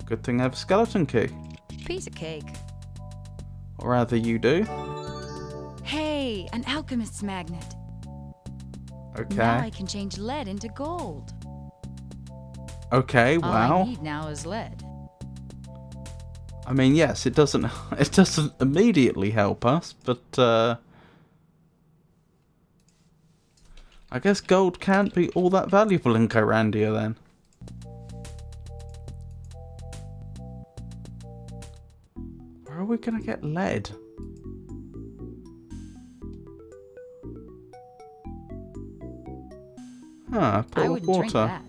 Good thing I have a skeleton key. Piece of cake. Or rather you do. Hey, an alchemist's magnet. Okay. Now I can change lead into gold. Okay, All wow. I need now is lead. I mean, yes, it doesn't immediately help us, but I guess gold can't be all that valuable in Kyrandia then. Where are we gonna get lead? Huh, I pool of wouldn't drink water. that.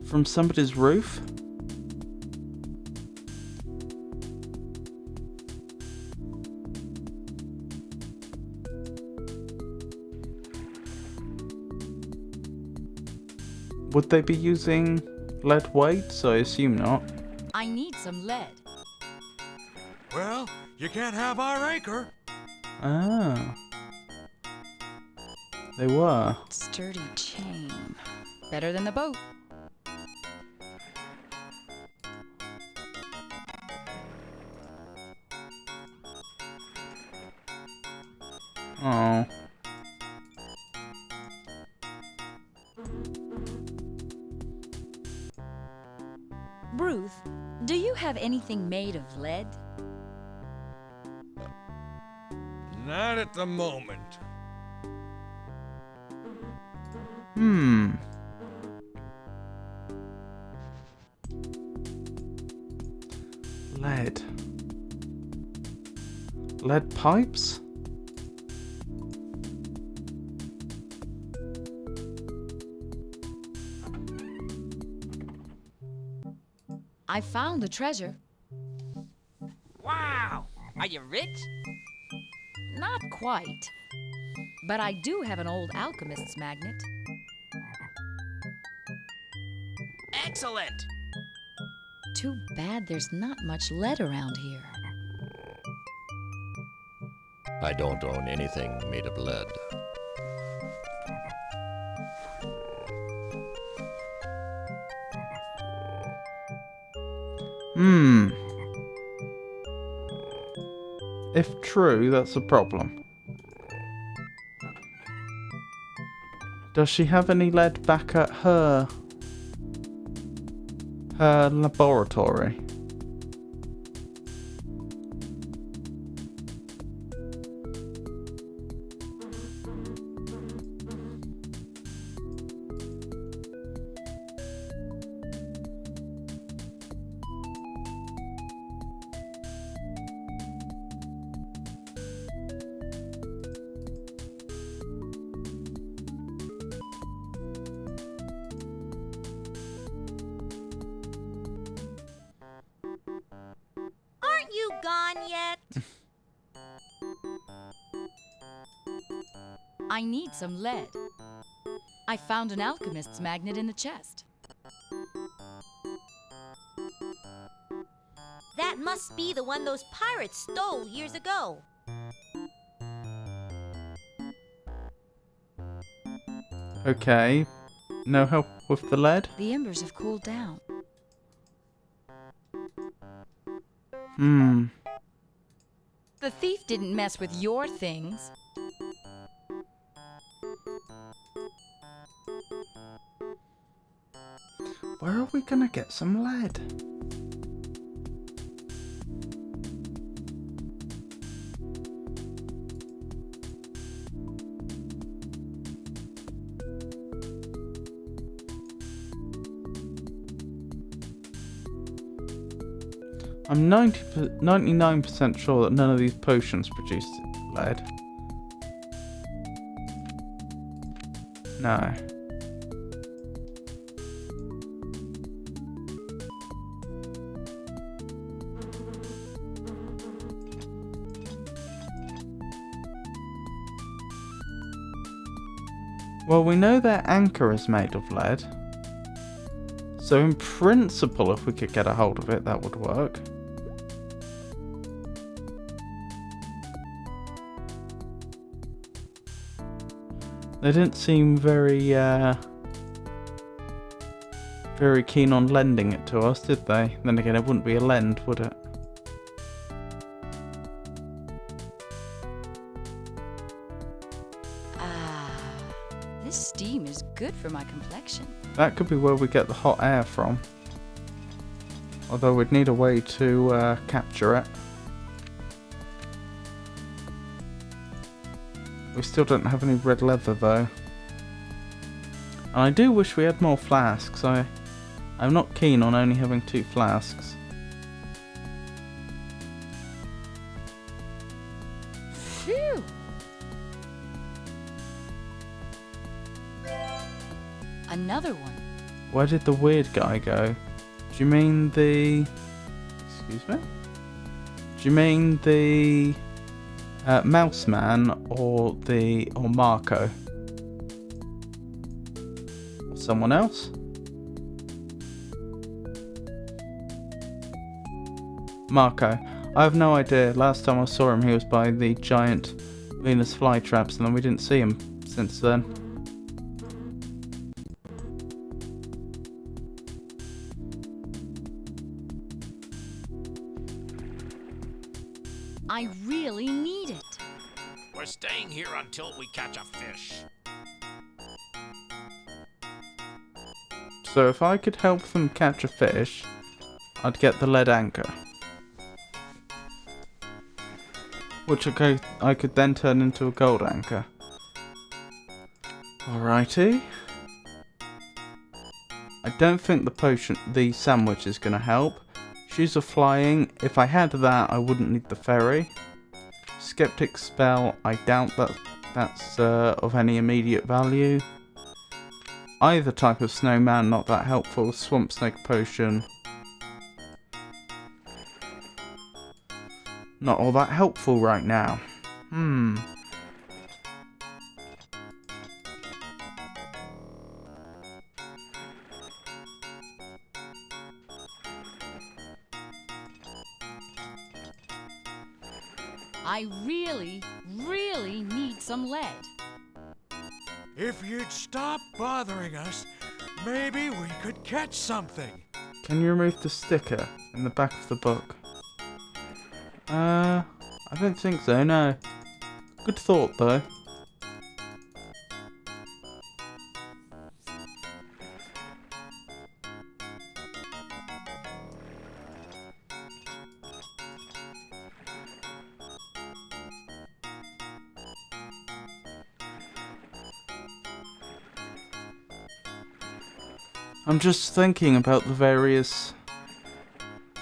From somebody's roof? Would they be using lead weights? I assume not. I need some lead. Well, you can't have our anchor. Ah. They were. Sturdy chain. Better than the boat. Oh. Ruth, do you have anything made of lead? Not at the moment. Lead. Lead pipes? I found the treasure. Wow! Are you rich? Not quite. But I do have an old alchemist's magnet. Excellent! Too bad there's not much lead around here. I don't own anything made of lead. If true, that's a problem. Does she have any lead back at her laboratory? Aren't you gone yet? I need some lead. I found an alchemist's magnet in the chest. That must be the one those pirates stole years ago. Okay. No help with the lead? The embers have cooled down. The thief didn't mess with your things. Where are we gonna get some lead? I'm 99% sure that none of these potions produce lead. No. Well, we know their anchor is made of lead. So in principle, if we could get a hold of it, that would work. They didn't seem very keen on lending it to us, did they? Then again, it wouldn't be a lend, would it? This steam is good for my complexion. That could be where we get the hot air from. Although we'd need a way to capture it. We still don't have any red leather though. And I do wish we had more flasks. I'm not keen on only having 2 flasks. Phew! Another one. Where did the weird guy go? Do you mean the... Excuse me? Do you mean the... Mouse Man or Marco? Or someone else? Marco. I have no idea. Last time I saw him he was by the giant Venus flytraps and then we didn't see him since then. I really need it. we're staying here until we catch a fish. So if I could help them catch a fish, I'd get the lead anchor. Which I could then turn into a gold anchor. Alrighty. I don't think the sandwich is going to help. Shoes of flying, if I had that, I wouldn't need the ferry. Skeptic spell, I doubt that's of any immediate value. Either type of snowman, not that helpful. Swamp snake potion, not all that helpful right now. I really, really need some lead. If you'd stop bothering us, maybe we could catch something. Can you remove the sticker in the back of the book? I don't think so, no. Good thought, though. I'm just thinking about the various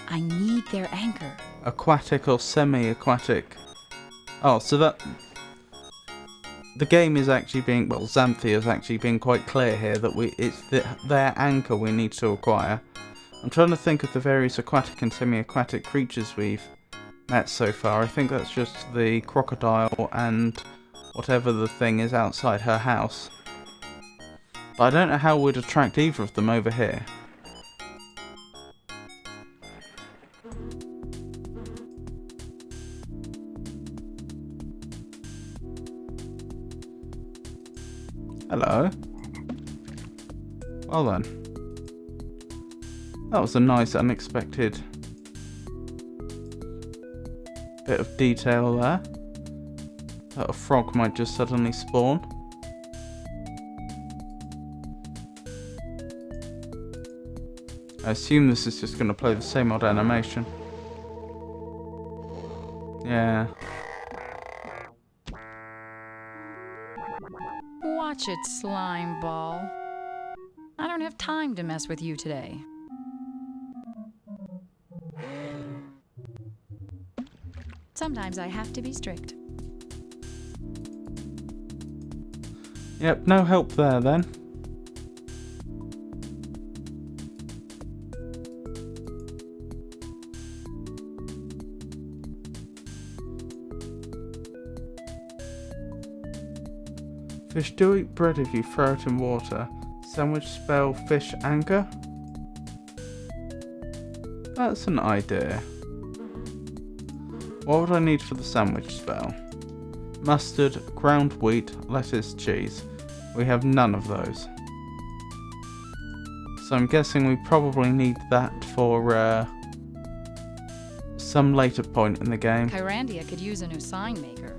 I need their anchor. aquatic or semi-aquatic. Oh, so that the game is actually being, well, Xanthia is actually being quite clear here that it's their anchor we need to acquire. I'm trying to think of the various aquatic and semi-aquatic creatures we've met so far. I think that's just the crocodile and whatever the thing is outside her house. But I don't know how we'd attract either of them over here. Hello. Well then. That was a nice unexpected bit of detail there. That a frog might just suddenly spawn. I assume this is just going to play the same old animation. Yeah. Watch it, slime ball. I don't have time to mess with you today. Sometimes I have to be strict. Yep, no help there then. Fish do eat bread if you throw it in water. Sandwich spell fish anchor? That's an idea. What would I need for the sandwich spell? Mustard, ground wheat, lettuce, cheese. We have none of those. So I'm guessing we probably need that for some later point in the game. Kyrandia could use a new sign maker.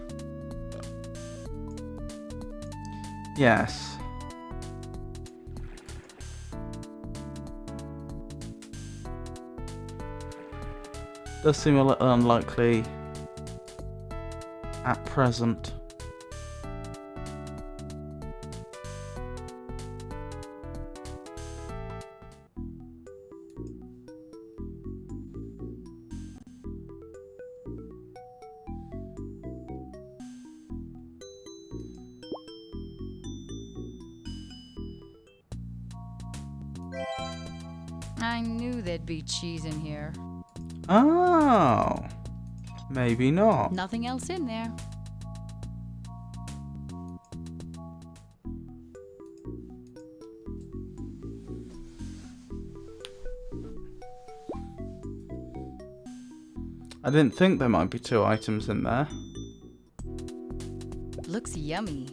Yes. Does seem a little unlikely at present. I knew there'd be cheese in here. Oh, maybe not. Nothing else in there. I didn't think there might be 2 items in there. Looks yummy.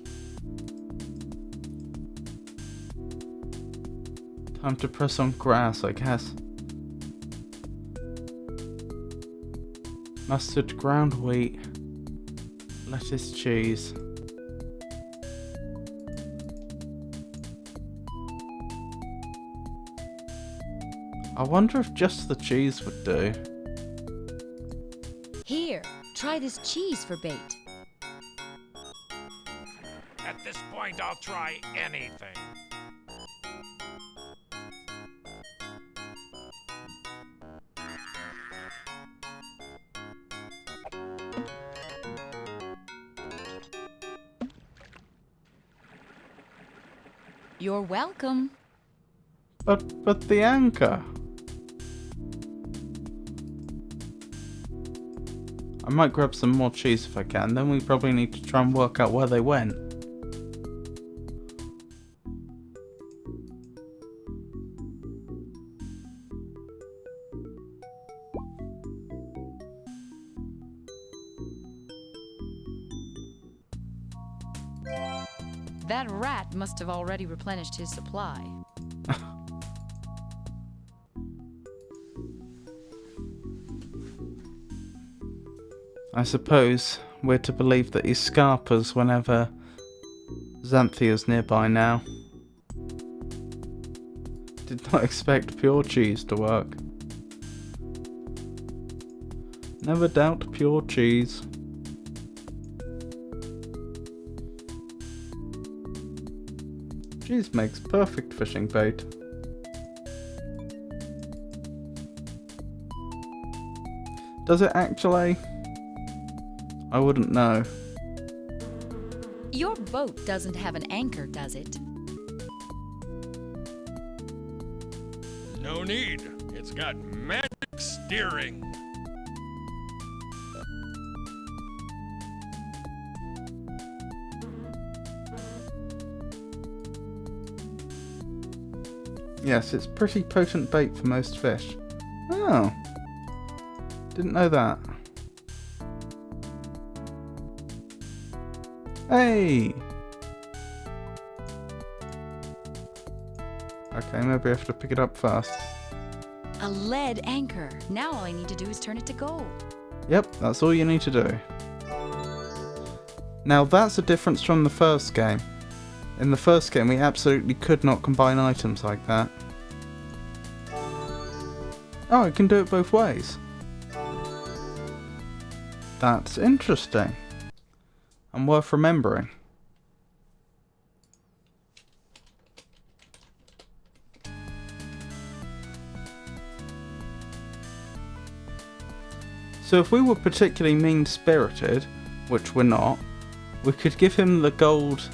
Time to press on grass, I guess. Mustard, ground wheat, Lettuce, cheese. I wonder if just the cheese would do. Here, try this cheese for bait. At this point, I'll try anything. You're welcome. But the anchor. I might grab some more cheese if I can, then we probably need to try and work out where they went. That rat must have already replenished his supply. I suppose we're to believe that he scarpers whenever Xanthia's nearby now. Did not expect pure cheese to work. Never doubt pure cheese. Cheese makes perfect fishing bait. Does it actually? I wouldn't know. Your boat doesn't have an anchor, does it? No need. It's got magic steering. Yes, it's pretty potent bait for most fish. Oh. Didn't know that. Hey! Okay, maybe I have to pick it up first. A lead anchor. Now all I need to do is turn it to gold. Yep, that's all you need to do. Now that's a difference from the first game. In the first game we absolutely could not combine items like that. Oh, I can do it both ways. That's interesting. And worth remembering. So if we were particularly mean-spirited, which we're not, we could give him the gold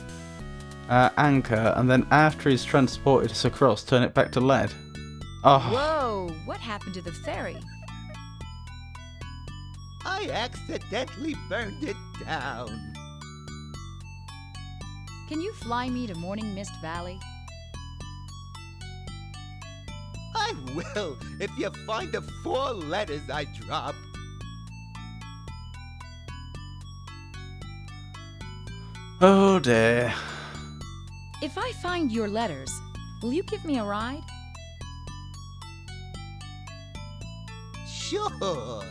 anchor and then after he's transported us across, turn it back to lead. Oh. Whoa, what happened to the ferry? I accidentally burned it down. Can you fly me to Morning Mist Valley? I will, if you find the 4 letters I dropped. Oh dear. If I find your letters, will you give me a ride? Sure.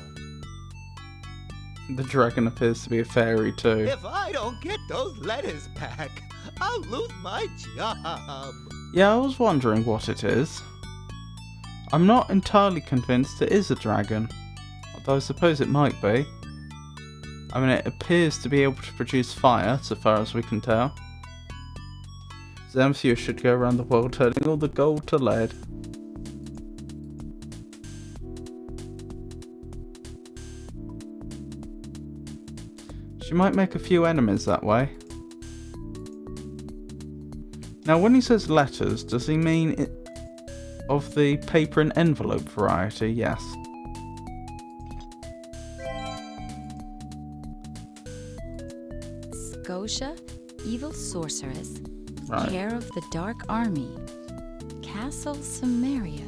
The dragon appears to be a fairy too. If I don't get those letters back, I'll lose my job. Yeah, I was wondering what it is. I'm not entirely convinced it is a dragon, although I suppose it might be. I mean, it appears to be able to produce fire, so far as we can tell. Xanthia should go around the world turning all the gold to lead. She might make a few enemies that way. Now, when he says letters, does he mean it of the paper and envelope variety? Yes. Scotia, evil sorceress. Right. Care of the Dark Army. Castle Samaria.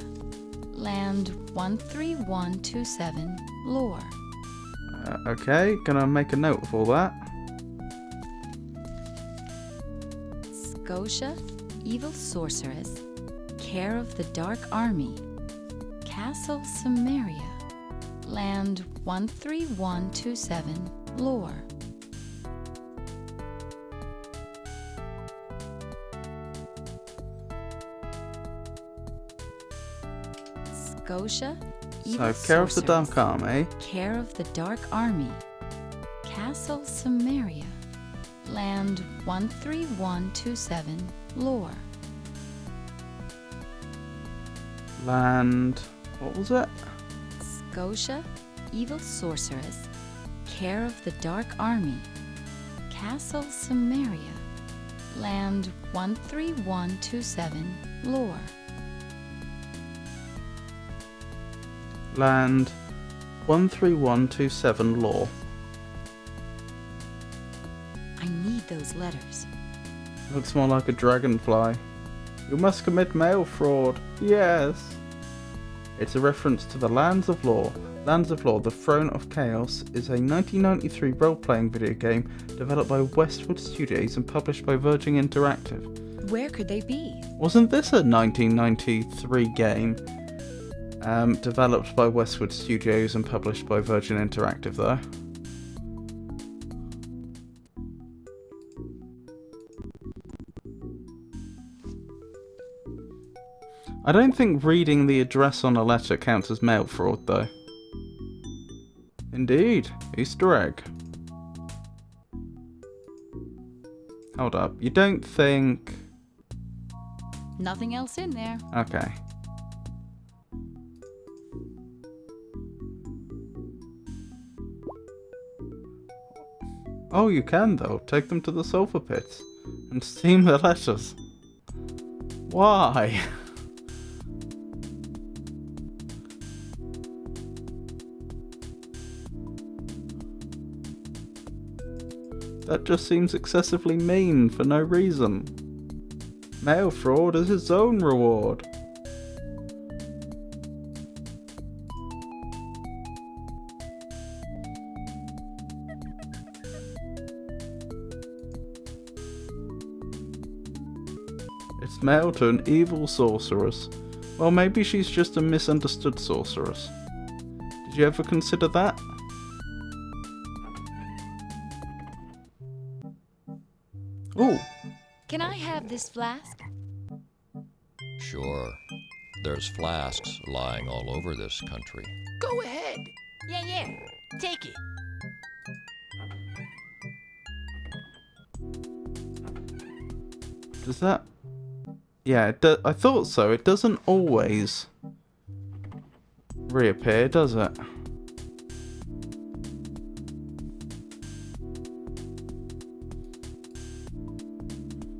Land 13127. Lore. Okay, gonna make a note of all that. Scotia, evil sorceress. Care of the Dark Army. Castle Samaria. Land 13127. Lore. Scotia, So, evil care of the sorceress. Dark Army. Care of the Dark Army. Castle Samaria. Land 13127. Lore. Land. What was it? Scotia, evil sorceress. Care of the Dark Army. Castle Samaria. Land 13127. Lore. Land 13127 Law. I need those letters. Looks more like a dragonfly. You must commit mail fraud. Yes. It's a reference to the Lands of Law. Lands of Law, The Throne of Chaos is a 1993 role-playing video game developed by Westwood Studios and published by Virgin Interactive. Where could they be? Wasn't this a 1993 game developed by Westwood Studios and published by Virgin Interactive though? I don't think reading the address on a letter counts as mail fraud though. Indeed, Easter egg. Hold up, you don't think... Nothing else in there. Okay. Oh, you can though. Take them to the sulfur pits and steam the letters. Why? That just seems excessively mean for no reason. Mail fraud is its own reward. It's mail to an evil sorceress. Well, maybe she's just a misunderstood sorceress. Did you ever consider that? Ooh. Can I have this flask? Sure. There's flasks lying all over this country. Go ahead. Yeah, take it. Does that... Yeah, I thought so. It doesn't always reappear, does it?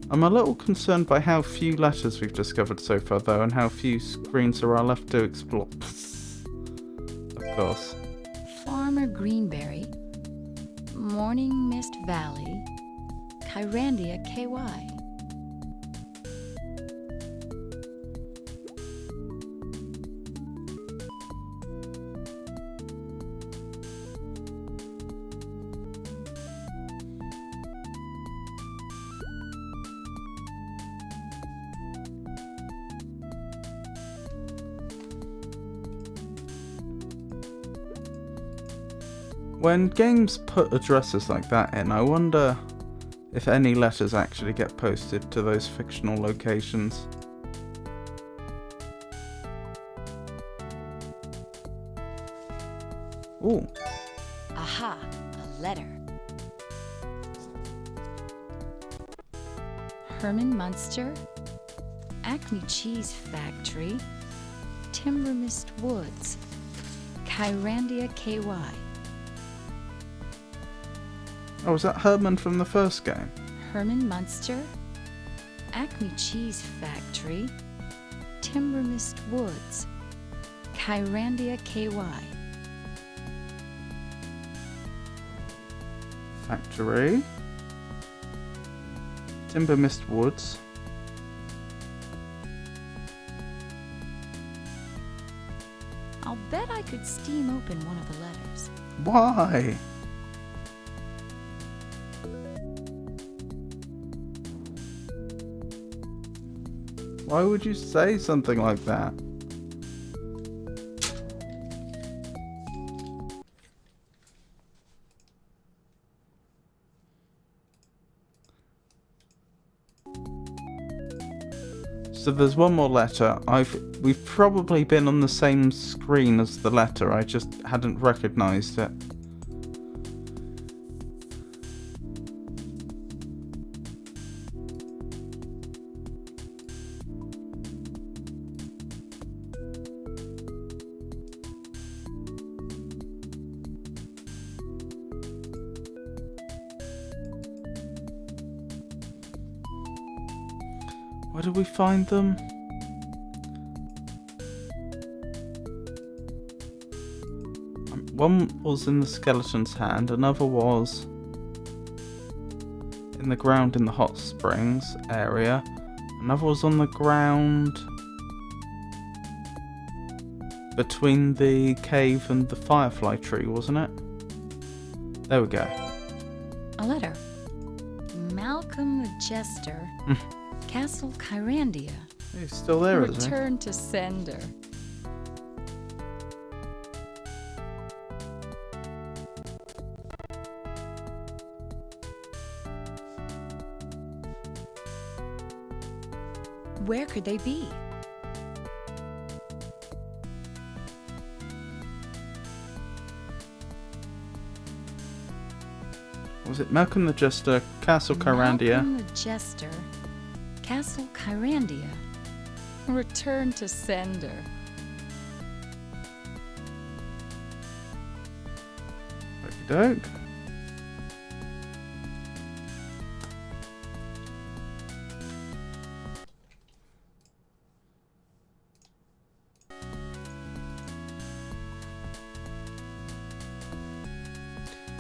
I'm a little concerned by how few letters we've discovered so far, though, and how few screens there are left to explore. Of course. Farmer Greenberry. Morning Mist Valley. Kyrandia, KY. When games put addresses like that in, I wonder if any letters actually get posted to those fictional locations. Ooh. Aha, a letter. Herman Munster. Acme Cheese Factory. Timber Mist Woods. Kyrandia, KY. Oh, was that Herman from the first game? Herman Munster. Acme Cheese Factory. Timber Mist Woods. Kyrandia, KY. Factory. Timber Mist Woods. I'll bet I could steam open one of the letters. Why? Why would you say something like that? So there's one more letter. We've probably been on the same screen as the letter. I just hadn't recognised it. Where did we find them? One was in the skeleton's hand, another was in the ground in the hot springs area, another was on the ground between the cave and the firefly tree, wasn't it? There we go. A letter. Malcolm the Jester. Castle Kyrandia. He's still there, isn't he? Return to sender. Where could they be? Was it Malcolm the Jester, Castle Kyrandia? Malcolm the Jester. Castle Kyrandia. Return to sender. Okey-doke.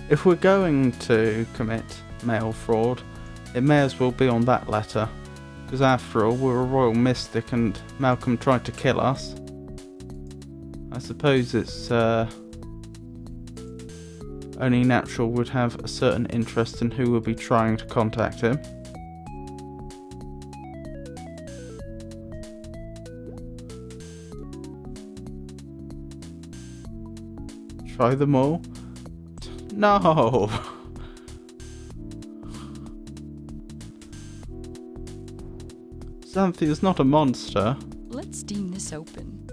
If we're going to commit mail fraud, it may as well be on that letter. Because after all, we're a royal mystic and Malcolm tried to kill us. I suppose it's only natural we'd have a certain interest in who will be trying to contact him. Try them all? No! Xanthia's not a monster. Let's steam this open.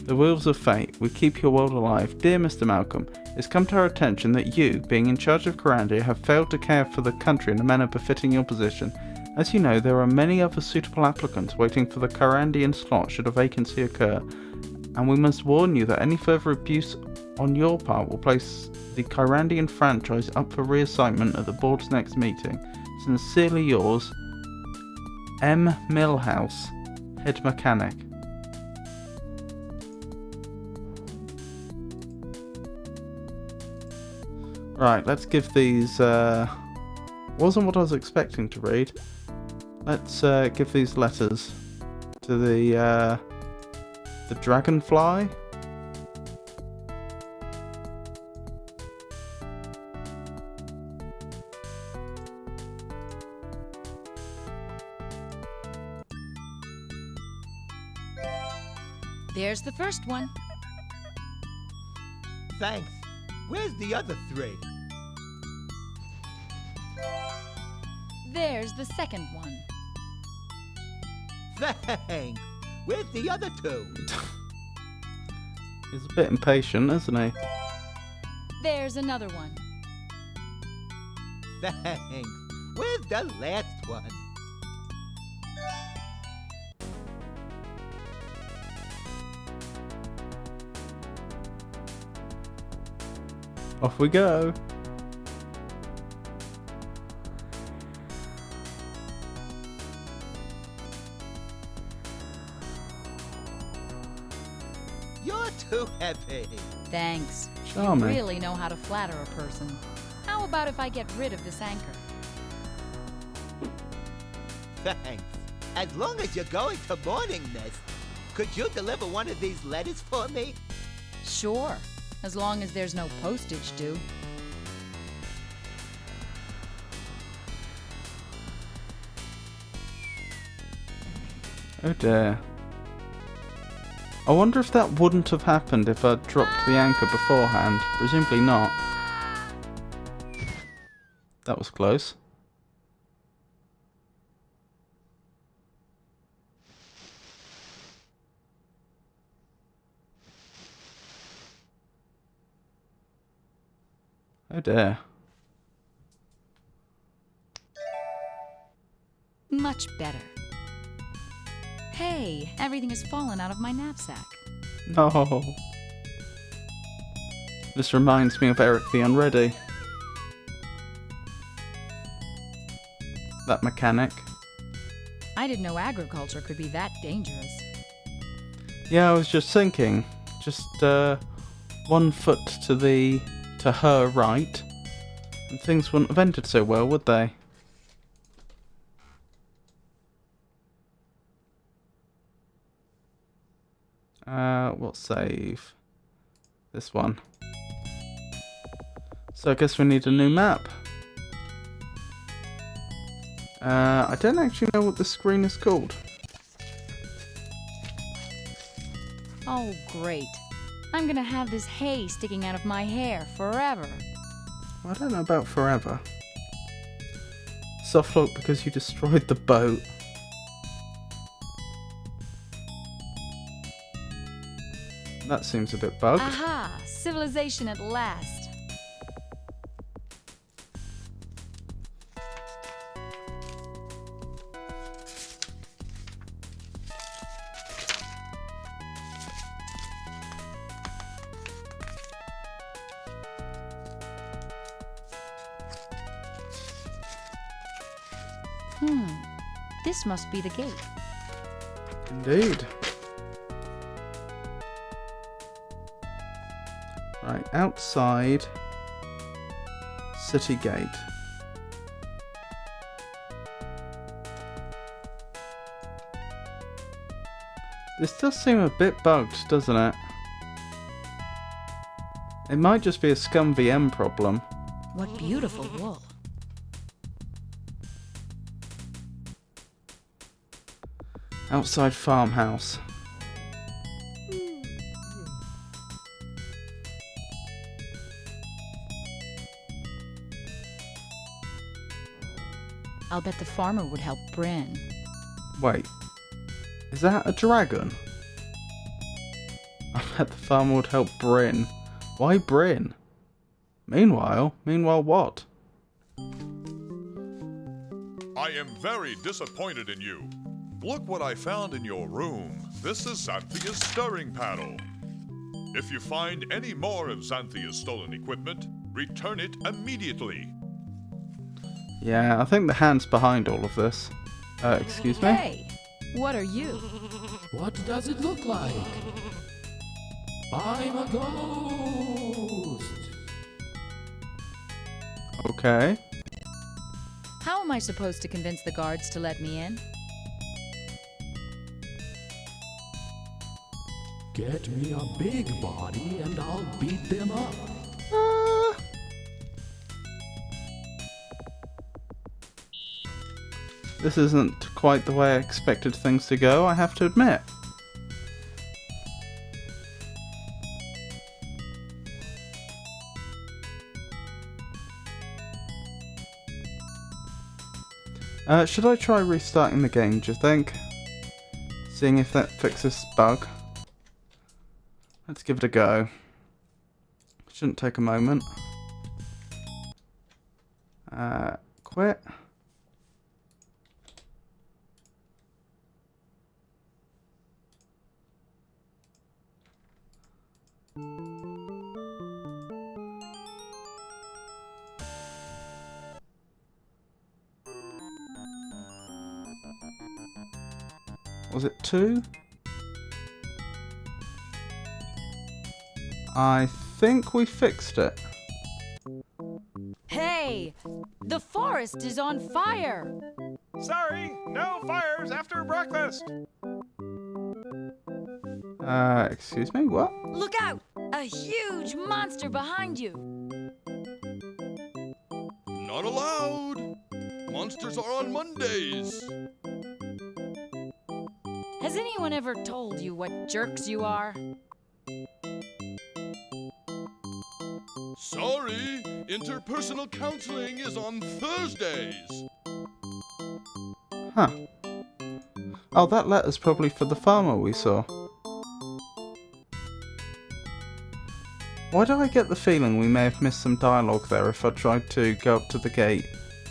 The wheels of fate, we keep your world alive. Dear Mr. Malcolm, it's come to our attention that you, being in charge of Kyrandia, have failed to care for the country in a manner befitting your position. As you know, there are many other suitable applicants waiting for the Kyrandian slot should a vacancy occur, and we must warn you that any further abuse on your part will place the Kyrandian franchise up for reassignment at the board's next meeting. Sincerely yours, M. Millhouse, Head Mechanic. Right, let's give these, wasn't what I was expecting to read. Let's give these letters to the dragonfly. There's the first one. Thanks. Where's the other three? There's the second one. Thanks. Where's the other two? He's a bit impatient, isn't he? There's another one. Thanks. Where's the last one? Off we go. You're too heavy. Thanks. Charming. You really know how to flatter a person. How about if I get rid of this anchor? Thanks. As long as you're going to Morning Mist, could you deliver one of these letters for me? Sure, as long as there's no postage due. Oh dear. I wonder if that wouldn't have happened if I'd dropped the anchor beforehand. Presumably not. That was close. Oh dear. Much better. Hey, everything has fallen out of my knapsack. No. This reminds me of Eric the Unready. That mechanic. I didn't know agriculture could be that dangerous. Yeah, I was just thinking. Just 1 foot to her right, and things wouldn't have ended so well, would they? What save? This one. So I guess we need a new map. I don't actually know what the screen is called. Oh, great. I'm gonna have this hay sticking out of my hair forever. I don't know about forever. Soft lock because you destroyed the boat. That seems a bit bugged. Aha! Civilization at last. This must be the gate. Indeed. Right, outside City Gate. This does seem a bit bugged, doesn't it? It might just be a Scum VM problem. What beautiful wool. Outside farmhouse. I'll bet the farmer would help Bryn. Wait, is that a dragon? I bet the farmer would help Bryn. Why Bryn? Meanwhile what? I am very disappointed in you. Look what I found in your room. This is Xanthia's stirring paddle. If you find any more of Xanthia's stolen equipment, return it immediately. Yeah, I think the hand's behind all of this. Excuse me? Hey, what are you? What does it look like? I'm a ghost! Okay. How am I supposed to convince the guards to let me in? Get me a big body and I'll beat them up. This isn't quite the way I expected things to go, I have to admit. Should I try restarting the game, do you think? Seeing if that fixes this bug. Let's give it a go. Shouldn't take a moment. Quit. Was it 2? I think we fixed it. Hey! The forest is on fire! Sorry, no fires after breakfast. Excuse me, what? Look out! A huge monster behind you! Not allowed. Monsters are on Mondays. Has anyone ever told you what jerks you are? Sorry, interpersonal counseling is on Thursdays. Huh. Oh, that letter's probably for the farmer we saw. Why do I get the feeling we may have missed some dialogue there if I tried to go up to the gate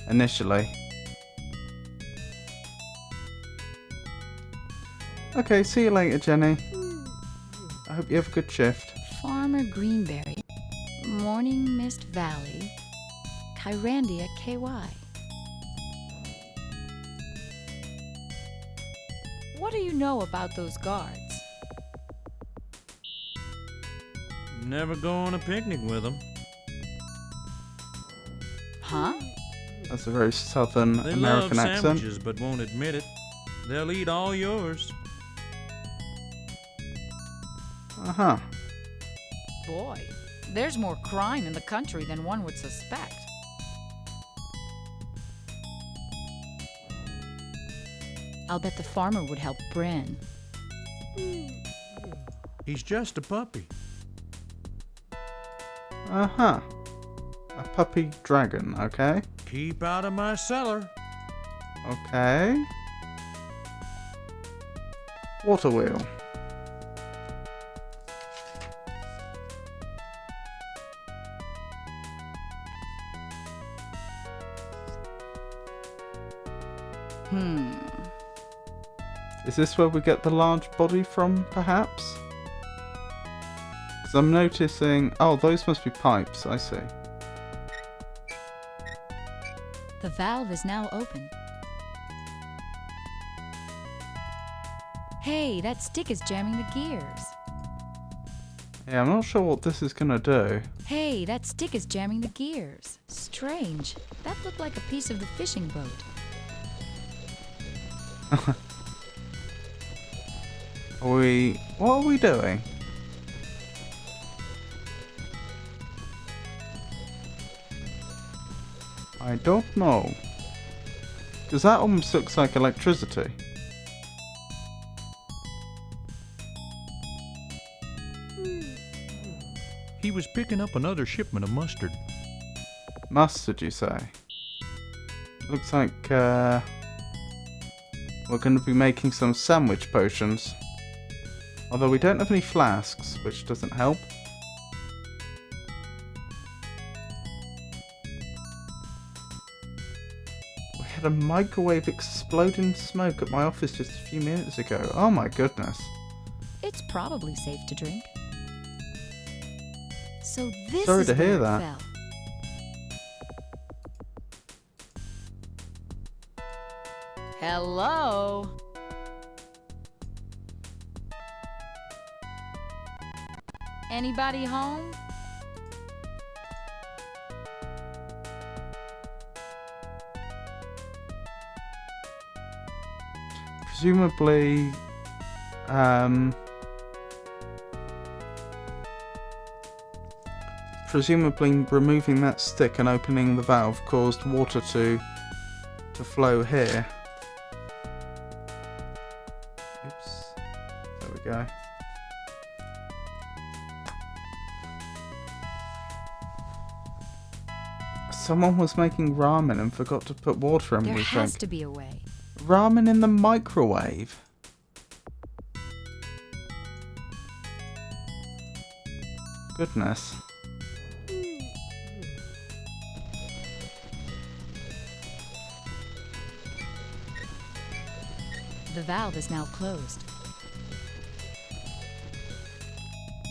initially? Okay, see you later, Jenny. I hope you have a good shift. Farmer Greenberry, Morning Mist Valley, Kyrandia, KY. What do you know about those guards? Never go on a picnic with them. Huh? That's a very southern They American love accent. sandwiches but won't admit it. They'll eat all yours. Uh-huh. Boy, there's more crime in the country than one would suspect. I'll bet the farmer would help Bryn. He's just a puppy. Uh-huh. A puppy dragon, okay? Keep out of my cellar. Okay. Water wheel. Is this where we get the large body from, perhaps? Because I'm noticing... Oh, those must be pipes, I see. The valve is now open. Hey, that stick is jamming the gears. Yeah, I'm not sure what this is gonna do. Hey, that stick is jamming the gears. Strange. That looked like a piece of the fishing boat. What are we doing? I don't know. Because that almost looks like electricity. He was picking up another shipment of mustard. Mustard, you say? Looks like, we're going to be making some sandwich potions. Although we don't have any flasks, which doesn't help. We had a microwave explode in smoke at my office just a few minutes ago. Oh my goodness. It's probably safe to drink. So this Sorry is to hear where it that. fell. Hello? Anybody home? Presumably, removing that stick and opening the valve caused water to flow here. Oops. There we go. Someone was making ramen and forgot to put water in, There we has think. to be a way. Ramen in the microwave? Goodness. The valve is now closed.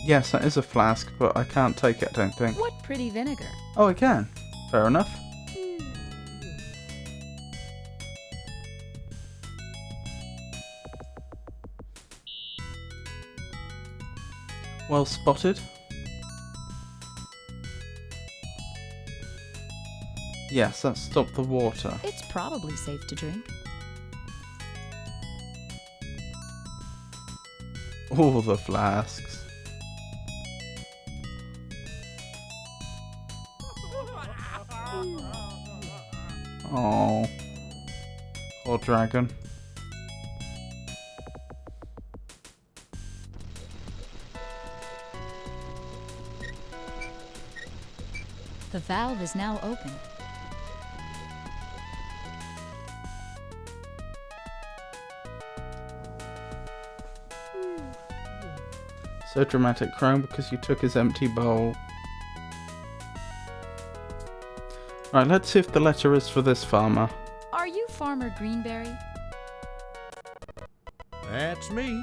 Yes, that is a flask, but I can't take it, I don't think. What pretty vinegar. Oh, I can. Fair enough. Well spotted. Yes, that stopped the water. It's probably safe to drink. All the flasks. Oh, poor dragon. The valve is now open. So dramatic, crying because you took his empty bowl. Right, let's see if the letter is for this farmer. Are you Farmer Greenberry? That's me.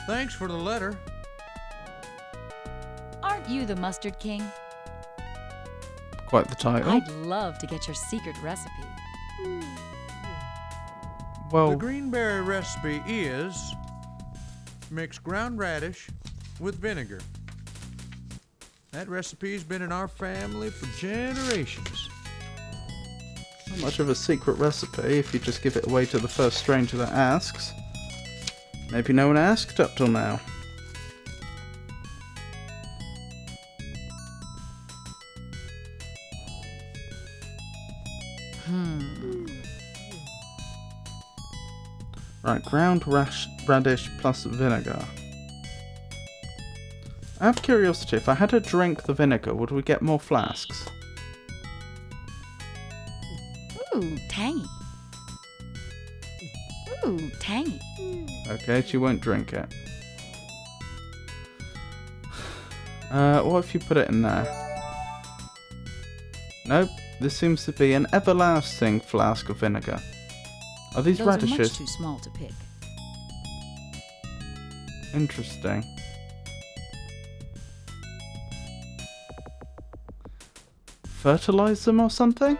Thanks for the letter. Aren't you the Mustard King? Quite the title. I'd love to get your secret recipe. Well, The Greenberry recipe is mix ground radish with vinegar. That recipe's been in our family for generations. not much of a secret recipe if you just give it away to the first stranger that asks. Maybe no one asked up till now. Right, ground radish plus vinegar. Out of curiosity, if I had to drink the vinegar, would we get more flasks? Ooh, tangy. Ooh, tangy. Okay, she won't drink it. What if you put it in there? Nope, this seems to be an everlasting flask of vinegar. Are these Those radishes? are much too small to pick. Interesting. Fertilize them or something?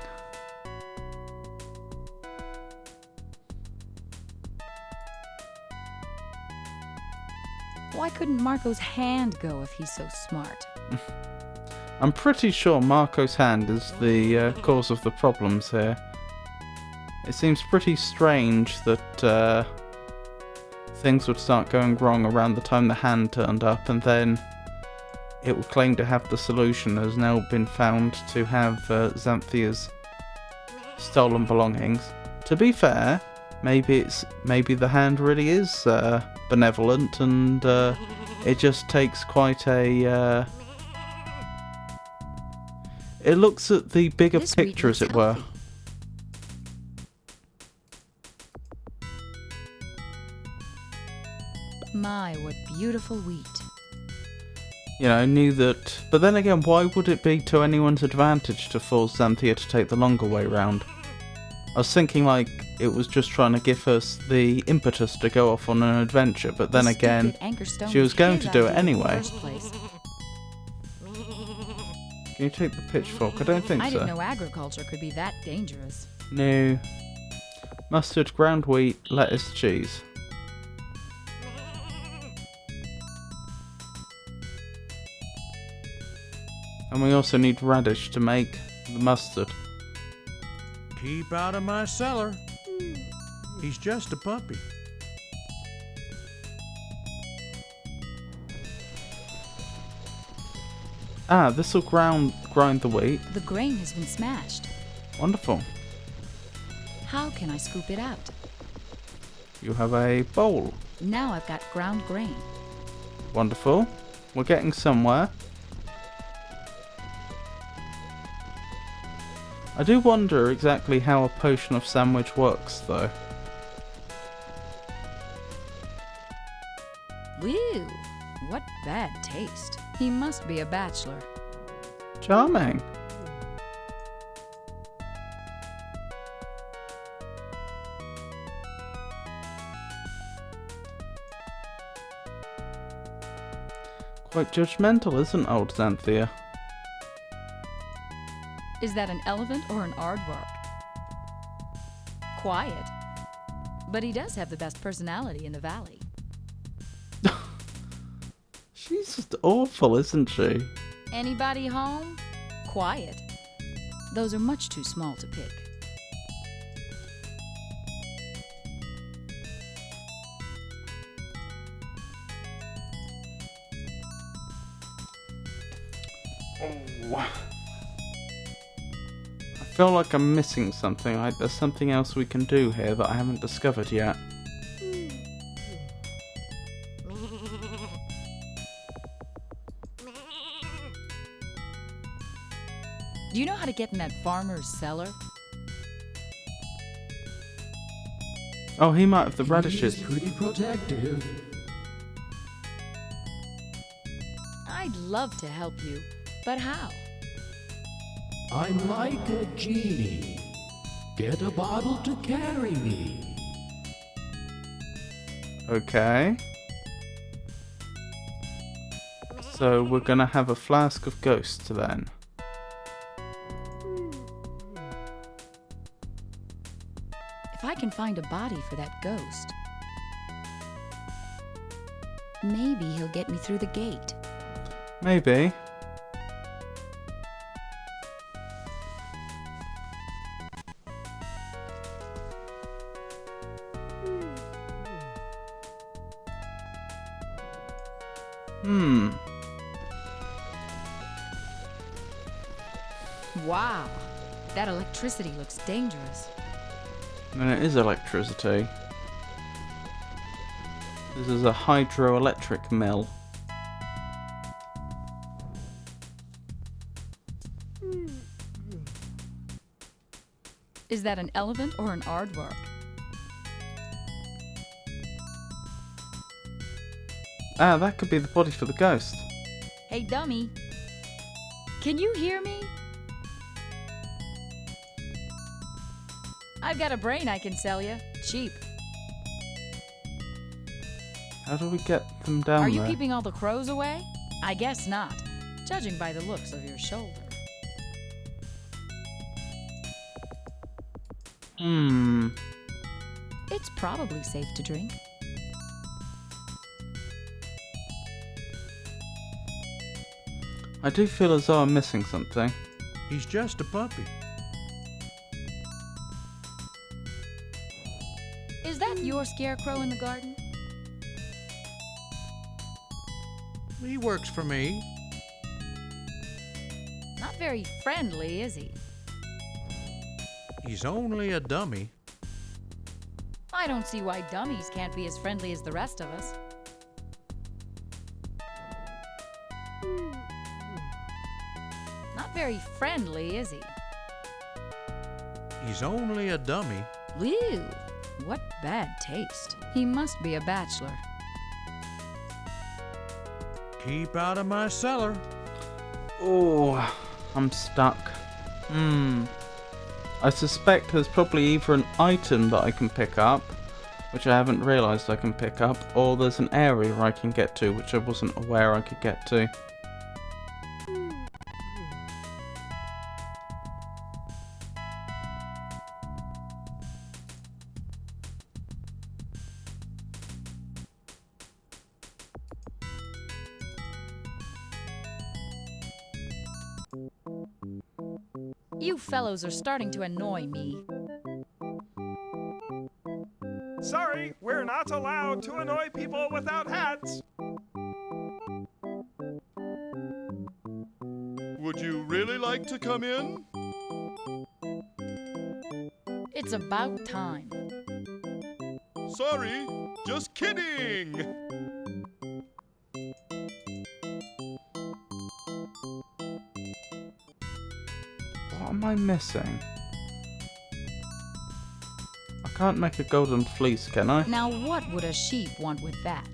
Why couldn't Marco's hand go if he's so smart? I'm pretty sure Marco's hand is the cause of the problems here. It seems pretty strange that things would start going wrong around the time the hand turned up, and then it would claim to have the solution has now been found to have Xanthia's stolen belongings. To be fair, maybe the hand really is benevolent, and it just takes quite a. It looks at the bigger This wheat picture, as looks it were. healthy. My, what beautiful wheat. You know, knew that. But then again, why would it be to anyone's advantage to force Xanthia to take the longer way round? I was thinking like it was just trying to give us the impetus to go off on an adventure, but then The again, stupid anchor stone she was going his to do it idea in the anyway. first place. Can you take the pitchfork? I don't think I so. didn't know agriculture could be that dangerous. No. Mustard, ground wheat, lettuce, cheese. And we also need radish to make the mustard. Keep out of my cellar. He's just a puppy. Ah, this will grind the wheat. The grain has been smashed. Wonderful. How can I scoop it out? You have a bowl. Now I've got ground grain. Wonderful. We're getting somewhere. I do wonder exactly how a potion of sandwich works, though. Whew, what bad taste. He must be a bachelor. Charming. Quite judgmental, isn't old Xanthia? Is that an elephant or an aardvark? Quiet. But he does have the best personality in the valley. She's just awful, isn't she? Anybody home? Quiet. Those are much too small to pick. Oh. I feel like I'm missing something. Like there's something else we can do here that I haven't discovered yet. Do you know how to get in that farmer's cellar? Oh, he might have the He's radishes. pretty protective. love to help you, but how? I'm like a genie. Get a bottle to carry me. Okay. So we're gonna have a flask of ghosts then. If I can find a body for that ghost, maybe he'll get me through the gate. Maybe. Wow, that electricity looks dangerous. And it is electricity. This is a hydroelectric mill. Is that an elephant or an aardvark? Ah, that could be the body for the ghost. Hey, dummy. Can you hear me? I've got a brain I can sell you. Cheap. How do we get them down Are you there? keeping all the crows away? I guess not, judging by the looks of your shoulder. It's probably safe to drink. I do feel as though I'm missing something. He's just a puppy. Is that your scarecrow in the garden? He works for me. Not very friendly, is he? He's only a dummy. I don't see why dummies can't be as friendly as the rest of us. Not very friendly, is he? He's only a dummy. Ew, what bad taste. He must be a bachelor. Keep out of my cellar. Oh, I'm stuck. I suspect there's probably either an item that I can pick up, which I haven't realised I can pick up, or there's an area I can get to, which I wasn't aware I could get to. You fellows are starting to annoy me. Sorry, we're not allowed to annoy people without hats. Would you really like to come in? It's about time. Sorry, just kidding! What am I missing? I can't make a golden fleece, can I? Now what would a sheep want with that?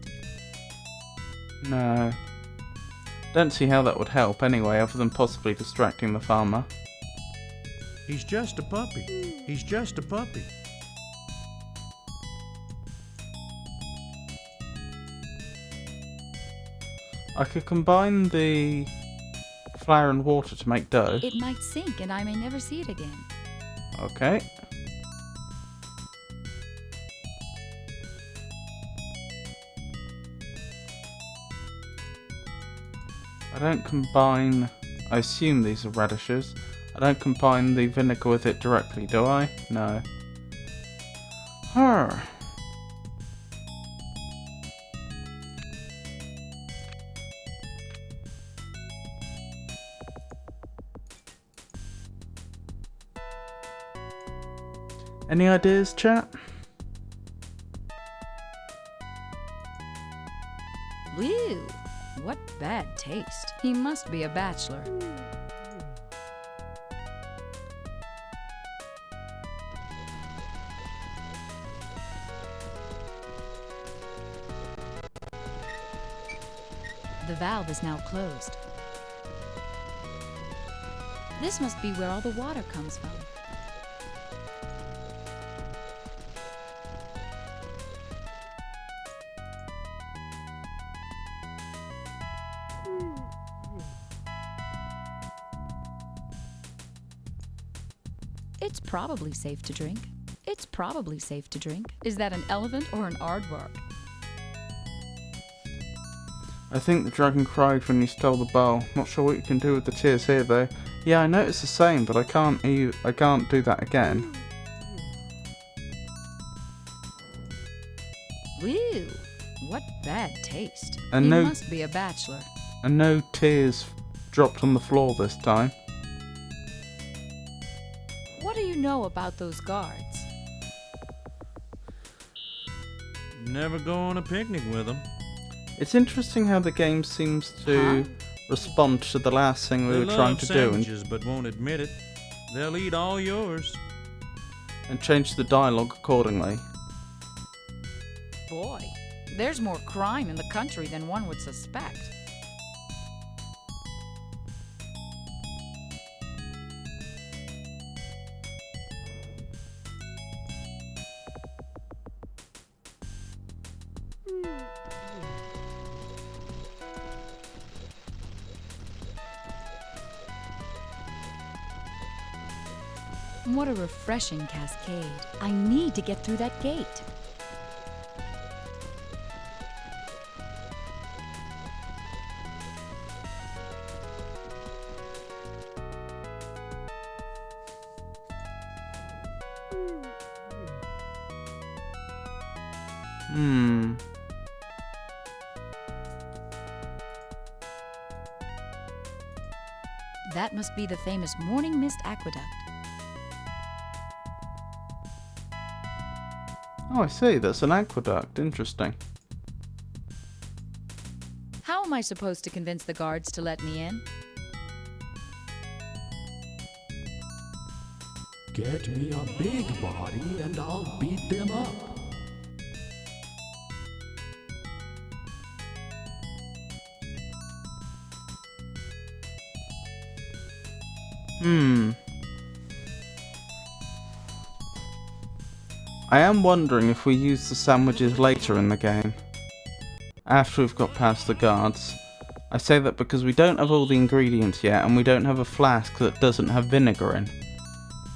No. Don't see how that would help anyway, other than possibly distracting the farmer. He's just a puppy. He's just a puppy. I could combine the flour and water to make dough. It might sink and I may never see it again. Okay. I don't combine... I assume these are radishes. I don't combine the vinegar with it directly, do I? No. Huh. Any ideas, chat? Ew, what bad taste. He must be a bachelor. The valve is now closed. This must be where all the water comes from. It's probably safe to drink. It's probably safe to drink. Is that an elephant or an aardvark? I think the dragon cried when you stole the bowl. Not sure what you can do with the tears here though. Yeah, I noticed the same, but I can't do that again. Ew, what bad taste. And He no- must be a bachelor. And no tears dropped on the floor this time. What do you know about those guards? Never go on a picnic with them. It's interesting how the game seems to respond to the last thing we They were trying love to do sandwiches, but won't admit it. They'll eat all yours. and change the dialogue accordingly. Boy, there's more crime in the country than one would suspect. What a refreshing cascade. I need to get through that gate. That must be the famous Morning Mist Aqueduct. Oh, I see. That's an aqueduct. Interesting. How am I supposed to convince the guards to let me in? Get me a big body and I'll beat them up. I am wondering if we use the sandwiches later in the game, after we've got past the guards. I say that because we don't have all the ingredients yet, and we don't have a flask that doesn't have vinegar in.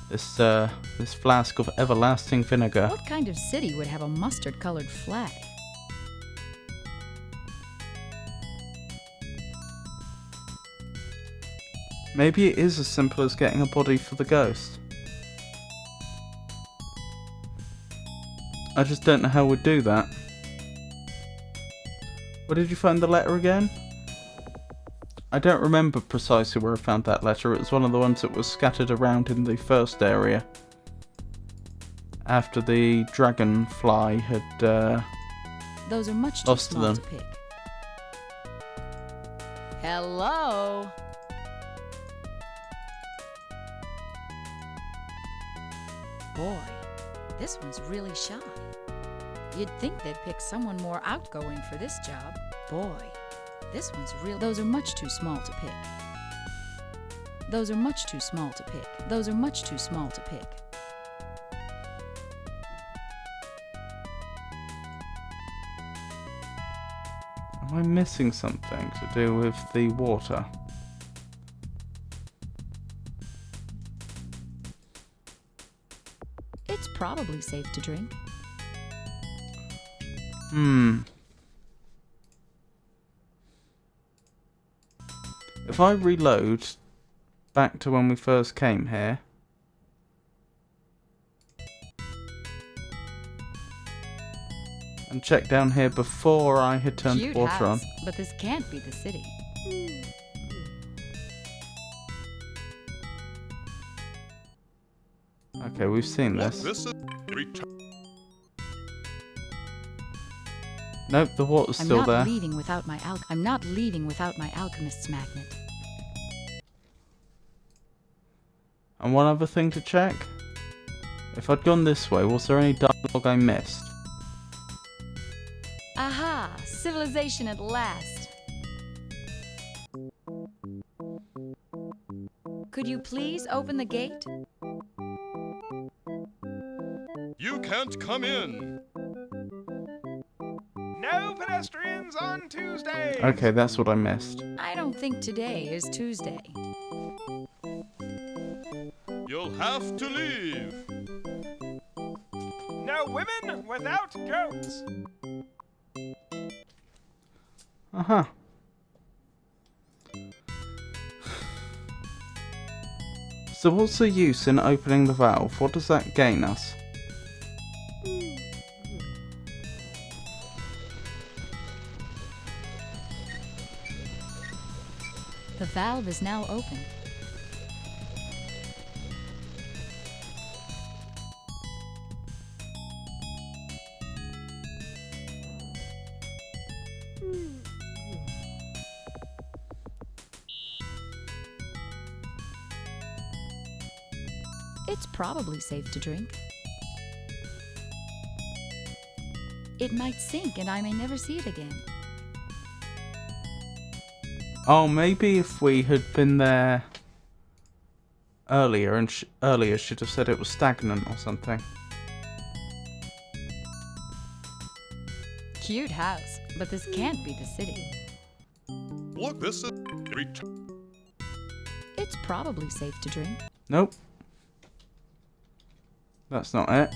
This flask of everlasting vinegar. What kind of city would have a mustard-colored flag? Maybe it is as simple as getting a body for the ghost. I just don't know how we'd do that. Where did you find the letter again? I don't remember precisely where I found that letter. It was one of the ones that was scattered around in the first area. After the dragonfly had Those are much too lost small them. to pick. Hello? Boy, this one's really shy. You'd think they'd pick someone more outgoing for this job. Boy, this one's real. Those are much too small to pick. Those are much too small to pick. Those are much too small to pick. Am I missing something to do with the water? It's probably safe to drink. If I reload back to when we first came here, and check down here before I had turned Cute the water house, on. but this can't be the city. Okay, we've seen this. This is return. Nope, the water's I'm still not there. leaving without my I'm not leaving without my alchemist's magnet. And one other thing to check. If I'd gone this way, was there any dialogue I missed? Aha! Civilization at last. Could you please open the gate? You can't come in. No pedestrians on Tuesday. Okay, that's what I missed. I don't think today is Tuesday. You'll have to leave. No women without goats. Uh-huh. So what's the use in opening the valve? What does that gain us? The valve is now open. It's probably safe to drink. It might sink and I may never see it again. Oh, maybe if we had been there earlier and earlier should have said it was stagnant or something. Cute house, but this can't be the city. Look, this is... It's probably safe to drink. Nope. That's not it.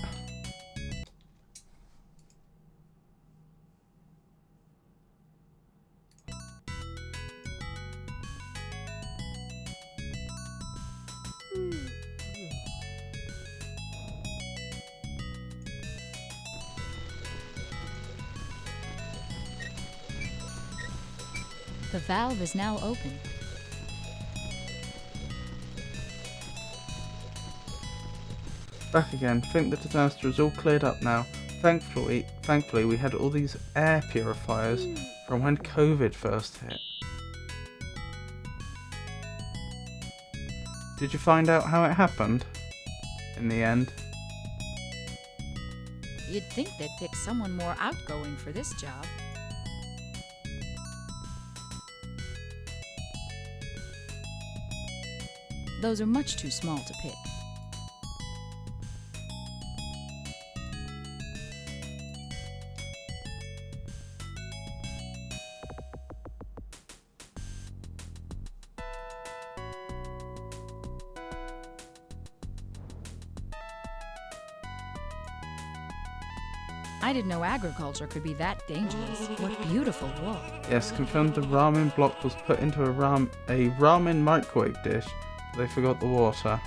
The valve is now open. Back again. Think the disaster is all cleared up now. Thankfully we had all these air purifiers from when COVID first hit. Did you find out how it happened? In the end? You'd think they'd pick someone more outgoing for this job. Those are much too small to pick. I didn't know agriculture could be that dangerous. What beautiful wool. Yes, confirmed the ramen block was put into a ramen microwave dish. They forgot the water.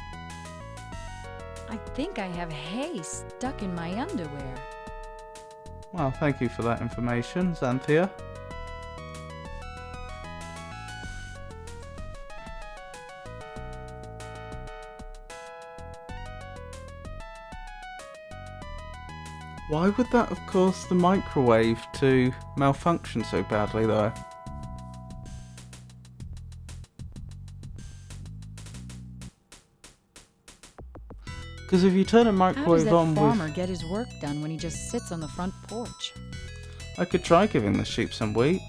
I think I have hay stuck in my underwear. Well, thank you for that information, Xanthia. Why would that have caused the microwave to malfunction so badly, though? Because if you turn a microwave on with... How does that farmer get his work done when he just sits on the front porch? I could try giving the sheep some wheat.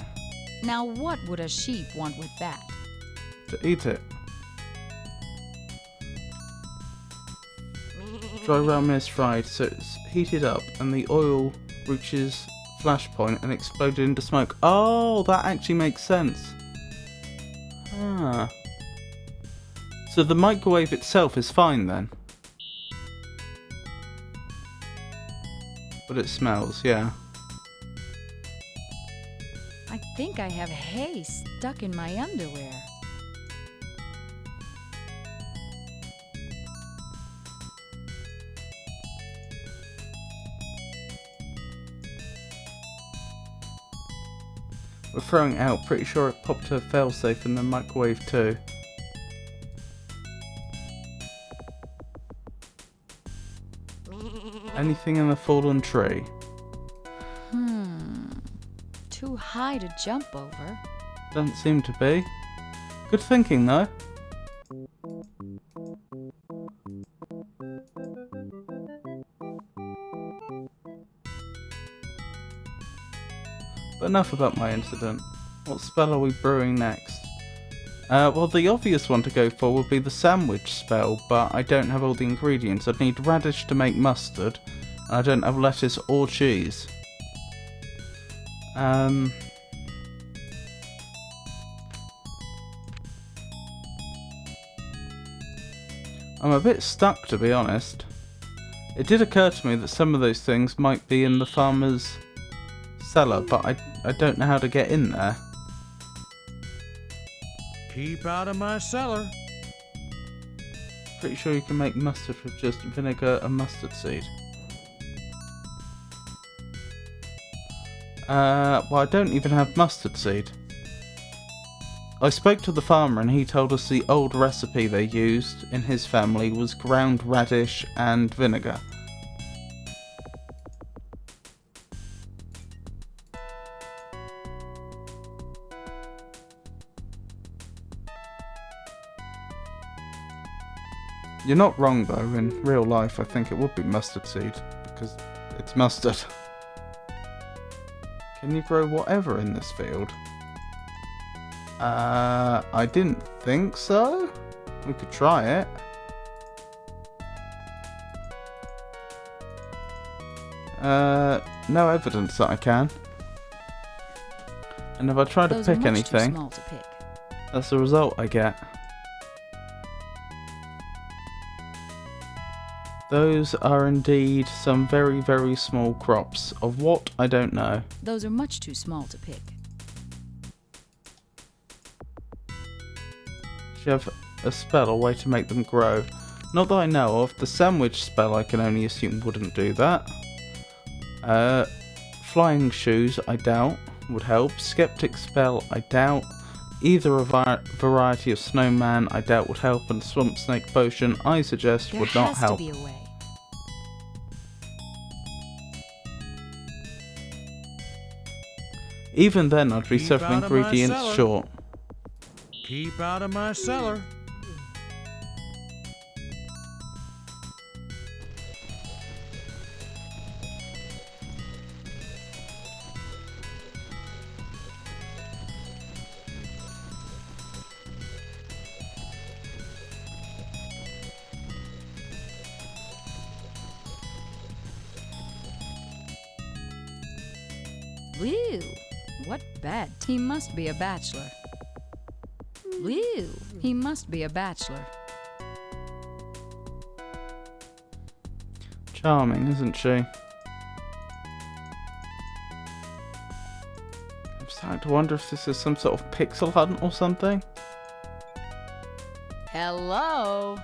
Now what would a sheep want with that? To eat it. Dry ramen is fried, so it's heated up and the oil reaches flash point and exploded into smoke. Oh, that actually makes sense. Ah. So the microwave itself is fine then? But it smells, yeah. I think I have hay stuck in my underwear. We're throwing it out. Pretty sure it popped a failsafe in the microwave too. Anything in the fallen tree? Too high to jump over. Doesn't seem to be. Good thinking though. But enough about my incident. What spell are we brewing next? Well, the obvious one to go for would be the sandwich spell, but I don't have all the ingredients. I'd need radish to make mustard, and I don't have lettuce or cheese. I'm a bit stuck, to be honest. It did occur to me that some of those things might be in the farmer's cellar, but I don't know how to get in there. Keep out of my cellar. Pretty sure you can make mustard with just vinegar and mustard seed. Well, I don't even have mustard seed. I spoke to the farmer and he told us the old recipe they used in his family was ground radish and vinegar. You're not wrong though, in real life I think it would be mustard seed, because it's mustard. Can you grow whatever in this field? I didn't think so. We could try it. No evidence that I can. And if I try to pick anything, that's the result I get. Those are indeed some very, very small crops. Of what, I don't know. Those are much too small to pick. Do you have a spell or way to make them grow? Not that I know of. The sandwich spell I can only assume wouldn't do that. Flying shoes, I doubt, would help. Skeptic spell, I doubt. Either a variety of snowman, I doubt would help, and swamp snake potion, I suggest, would not help. There has to be a way. Even then, I'd be several ingredients short. Keep out of my cellar. Whew, what bad. He must be a bachelor. Whew, he must be a bachelor. Charming, isn't she? I'm starting to wonder if this is some sort of pixel hunt or something. Hello?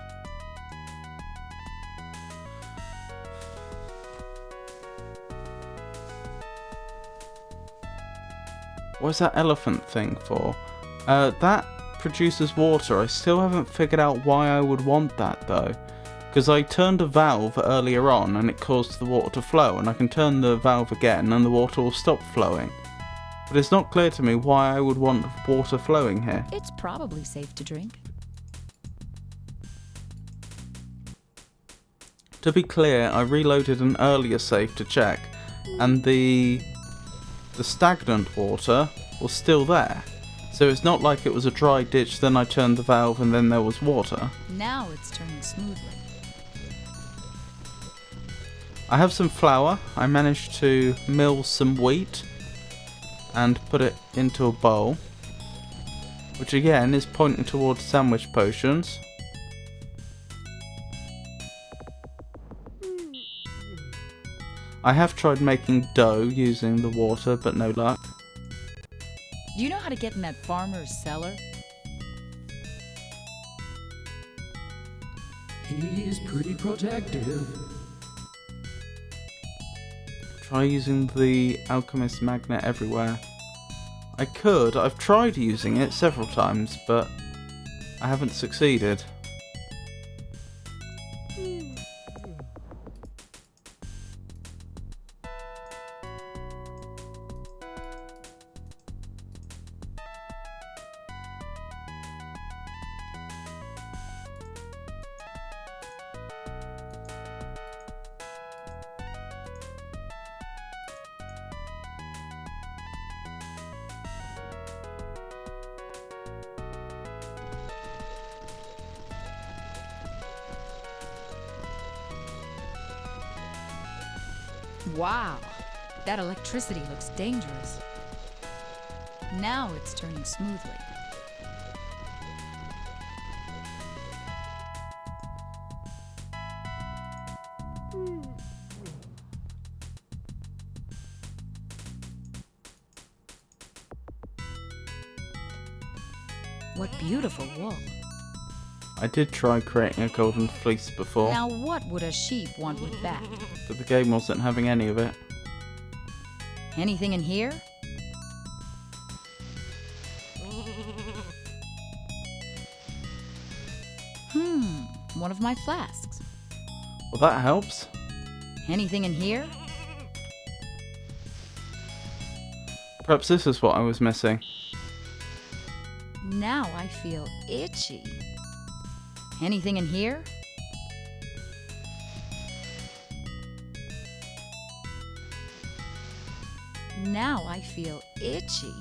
What's that elephant thing for? That produces water. I still haven't figured out why I would want that though. Because I turned a valve earlier on and it caused the water to flow, and I can turn the valve again and the water will stop flowing. But it's not clear to me why I would want water flowing here. It's probably safe to drink. To be clear, I reloaded an earlier save to check, and the stagnant water was still there. So it's not like it was a dry ditch, then I turned the valve and then there was water. Now it's turning smoothly. I have some flour. I managed to mill some wheat and put it into a bowl, which again is pointing towards sandwich potions. I have tried making dough using the water, but no luck. Do you know how to get in that farmer's cellar? He is pretty protective. Try using the alchemist magnet everywhere. I've tried using it several times, but I haven't succeeded. Wow, that electricity looks dangerous. Now it's turning smoothly. What beautiful wool. I did try creating a golden fleece before, Now what would a sheep want with that? but the game wasn't having any of it. Anything in here? One of my flasks. Well, that helps. Anything in here? Perhaps this is what I was missing. Now I feel itchy. Anything in here? Now I feel itchy.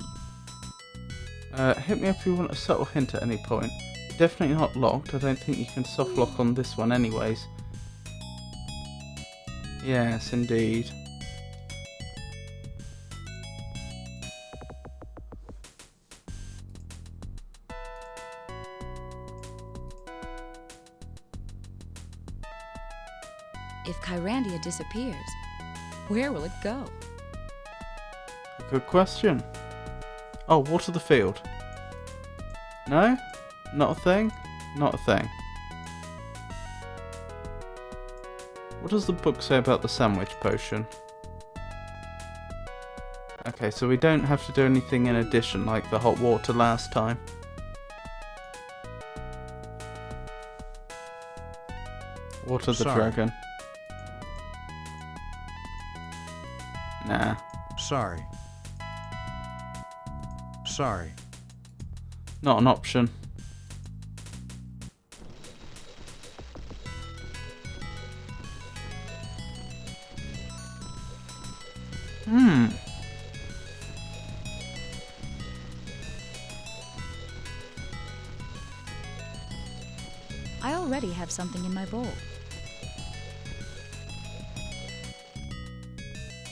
Hit me up if you want a subtle hint at any point. Definitely not locked. I don't think you can soft lock on this one anyways. Yes, indeed. If Kyrandia disappears, where will it go? Good question. Oh, water the field. No? Not a thing? Not a thing. What does the book say about the sandwich potion? Okay, so we don't have to do anything in addition like the hot water last time. Water the dragon. Nah. Sorry. Sorry. Not an option. I already have something in my bowl.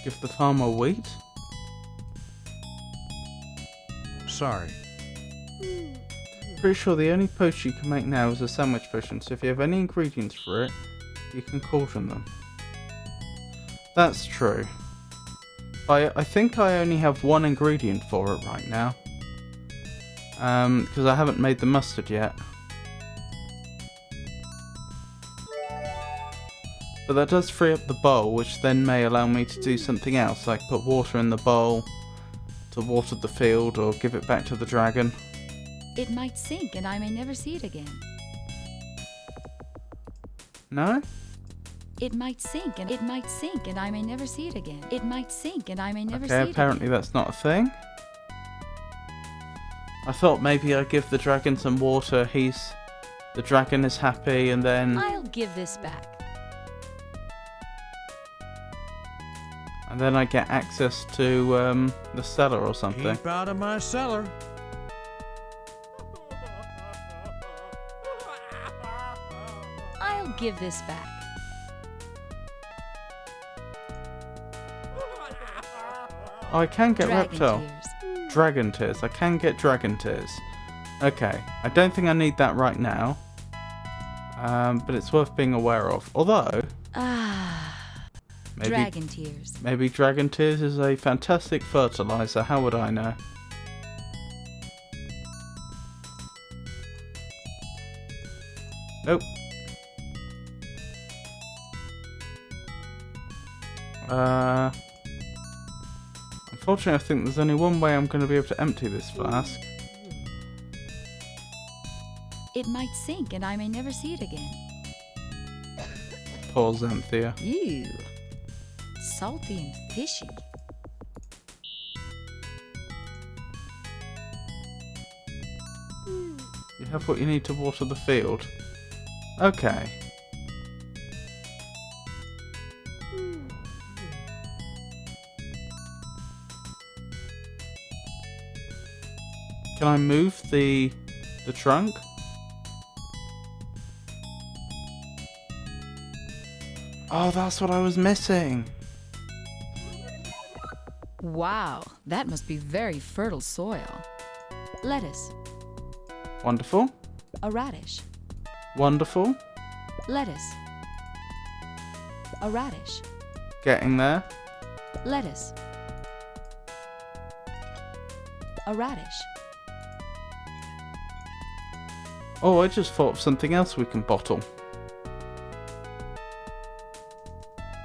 Give the farmer wheat? Sorry. Pretty sure the only potion you can make now is a sandwich potion, so if you have any ingredients for it, you can caution them. That's true. I think I only have one ingredient for it right now. Because I haven't made the mustard yet. But that does free up the bowl, which then may allow me to do something else, like put water in the bowl to water the field or give it back to the dragon. It might sink and I may never see it again. No? It might sink and I may never see it again. It might sink and I may never see it Okay, again. apparently that's not a thing. I thought maybe I'd give the dragon some water, the dragon is happy, and then... I'll give this back. And then I get access to the cellar or something. Keep out of my cellar. I'll give this back. Oh, I can get Dragon reptile. tears. Dragon tears. I can get dragon tears. Okay, I don't think I need that right now. But it's worth being aware of. Although... Maybe, Dragon tears. Maybe dragon tears is a fantastic fertilizer. How would I know? Nope. Unfortunately, I think there's only one way I'm going to be able to empty this flask. It might sink and I may never see it again. Poor Xanthia. Ew. Salty and fishy. You have what you need to water the field. Okay. Can I move the trunk? Oh, that's what I was missing. Wow, that must be very fertile soil. Lettuce. Wonderful. A radish. Wonderful. Lettuce. A radish. Getting there. Lettuce. A radish. Oh, I just thought of something else we can bottle.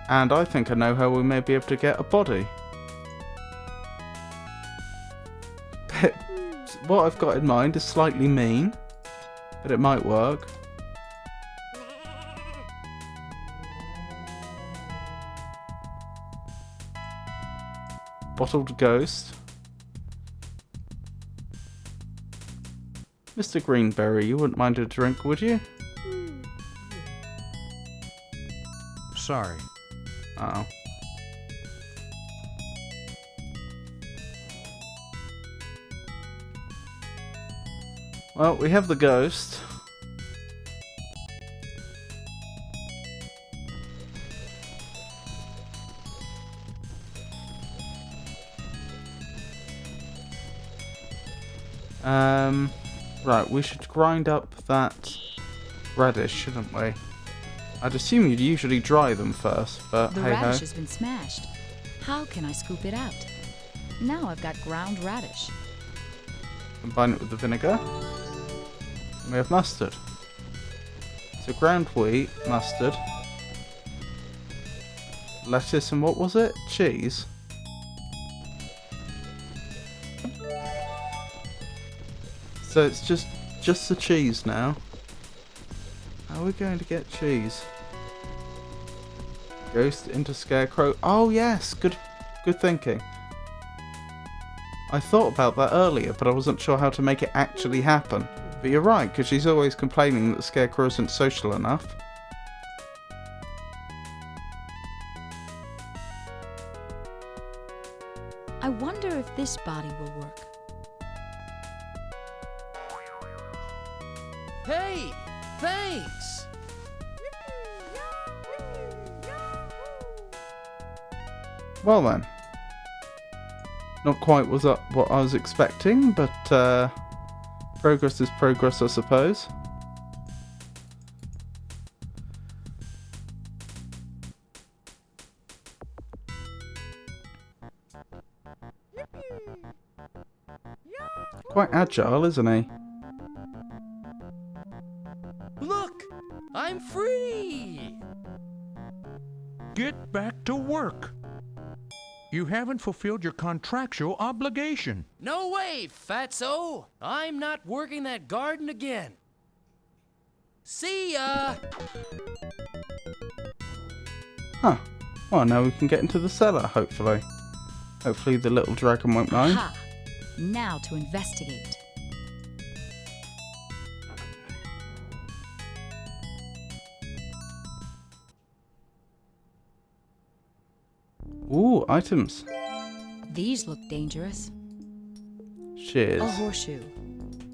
And I think I know how we may be able to get a body. What I've got in mind is slightly mean, but it might work. Bottled ghost. Mr. Greenberry, you wouldn't mind a drink, would you? Sorry. Oh. Well, we have the ghost. Right, we should grind up that radish, shouldn't we? I'd assume you'd usually dry them first, but The hey ho. radish has been smashed. How can I scoop it out? Now I've got ground radish. Combine it with the vinegar. And we have mustard. So ground wheat, mustard, lettuce, and what was it? Cheese. So it's just the cheese now. How are we going to get cheese? Ghost into scarecrow. Oh yes, good thinking. I thought about that earlier, but I wasn't sure how to make it actually happen. But you're right, because she's always complaining that the scarecrow isn't social enough. I wonder if this body will work. Hey, thanks. Well then. Not quite what I was expecting, but progress is progress, I suppose. Quite agile, isn't he? Look, I'm free. Get back to work. You haven't fulfilled your contractual obligation. No way, fatso. I'm not working that garden again. See ya. Huh. Well, now we can get into the cellar, hopefully. Hopefully the little dragon won't mind. Ha! Now to investigate. Ooh, items. These look dangerous. Shears. A horseshoe.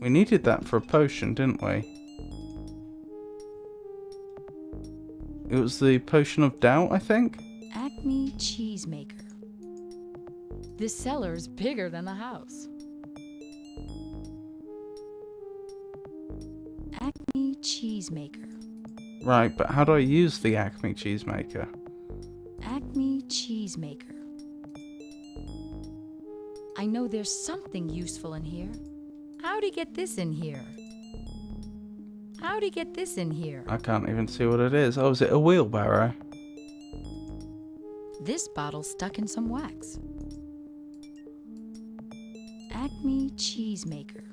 We needed that for a potion, didn't we? It was the potion of doubt, I think? Acme cheesemaker. This cellar's bigger than the house. Acme cheesemaker. Right, but how do I use the Acme cheesemaker? Acme cheesemaker. I know there's something useful in here. How'd he get this in here? How'd he get this in here? I can't even see what it is. Oh, is it a wheelbarrow? This bottle's stuck in some wax. Acme cheesemaker.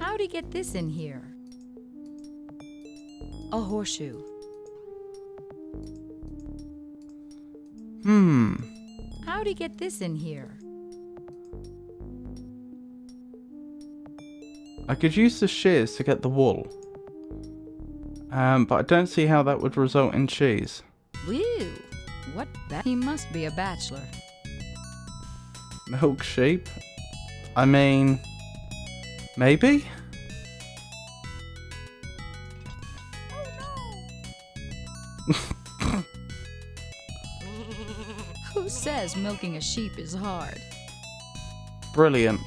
How'd he get this in here? A horseshoe. How'd he get this in here? I could use the shears to get the wool. But I don't see how that would result in cheese. Woo! What he must be a bachelor. Milk sheep? I mean... maybe? Who says milking a sheep is hard? Brilliant.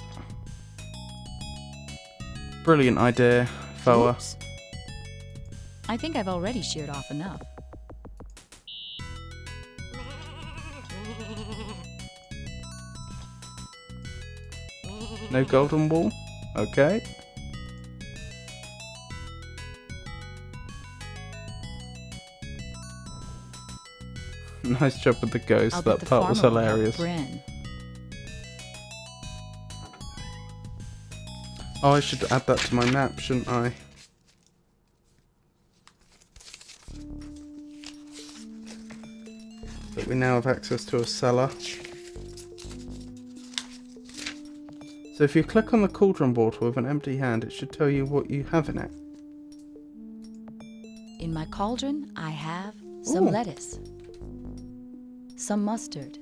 Brilliant idea, Foa. Oops. I think I've already sheared off enough. No golden wool? Okay. Nice job with the ghost. I'll That bet the part was farmer will help hilarious. Bryn. Oh, I should add that to my map, shouldn't I? But we now have access to a cellar. So if you click on the cauldron bottle with an empty hand, it should tell you what you have in it. In my cauldron, I have some Ooh. lettuce, some mustard,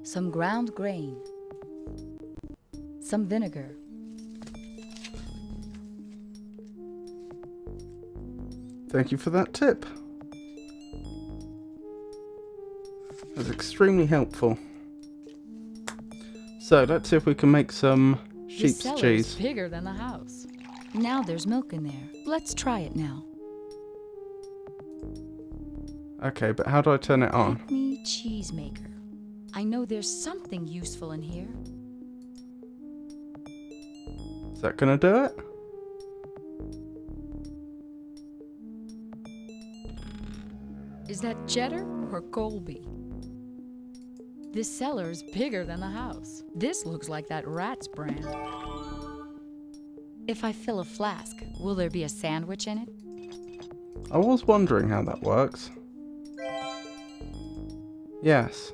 some ground grain, some vinegar, Thank you for that tip. That's extremely helpful. So let's see if we can make some the sheep's cellar cheese. is bigger than the house. Now there's milk in there. Let's try it now. Okay, but how do I turn it on? Acme cheesemaker. I know there's something useful in here. Is that gonna do it? Is that cheddar or Colby? This cellar is bigger than the house. This looks like that rat's brand. If I fill a flask, will there be a sandwich in it? I was wondering how that works. Yes.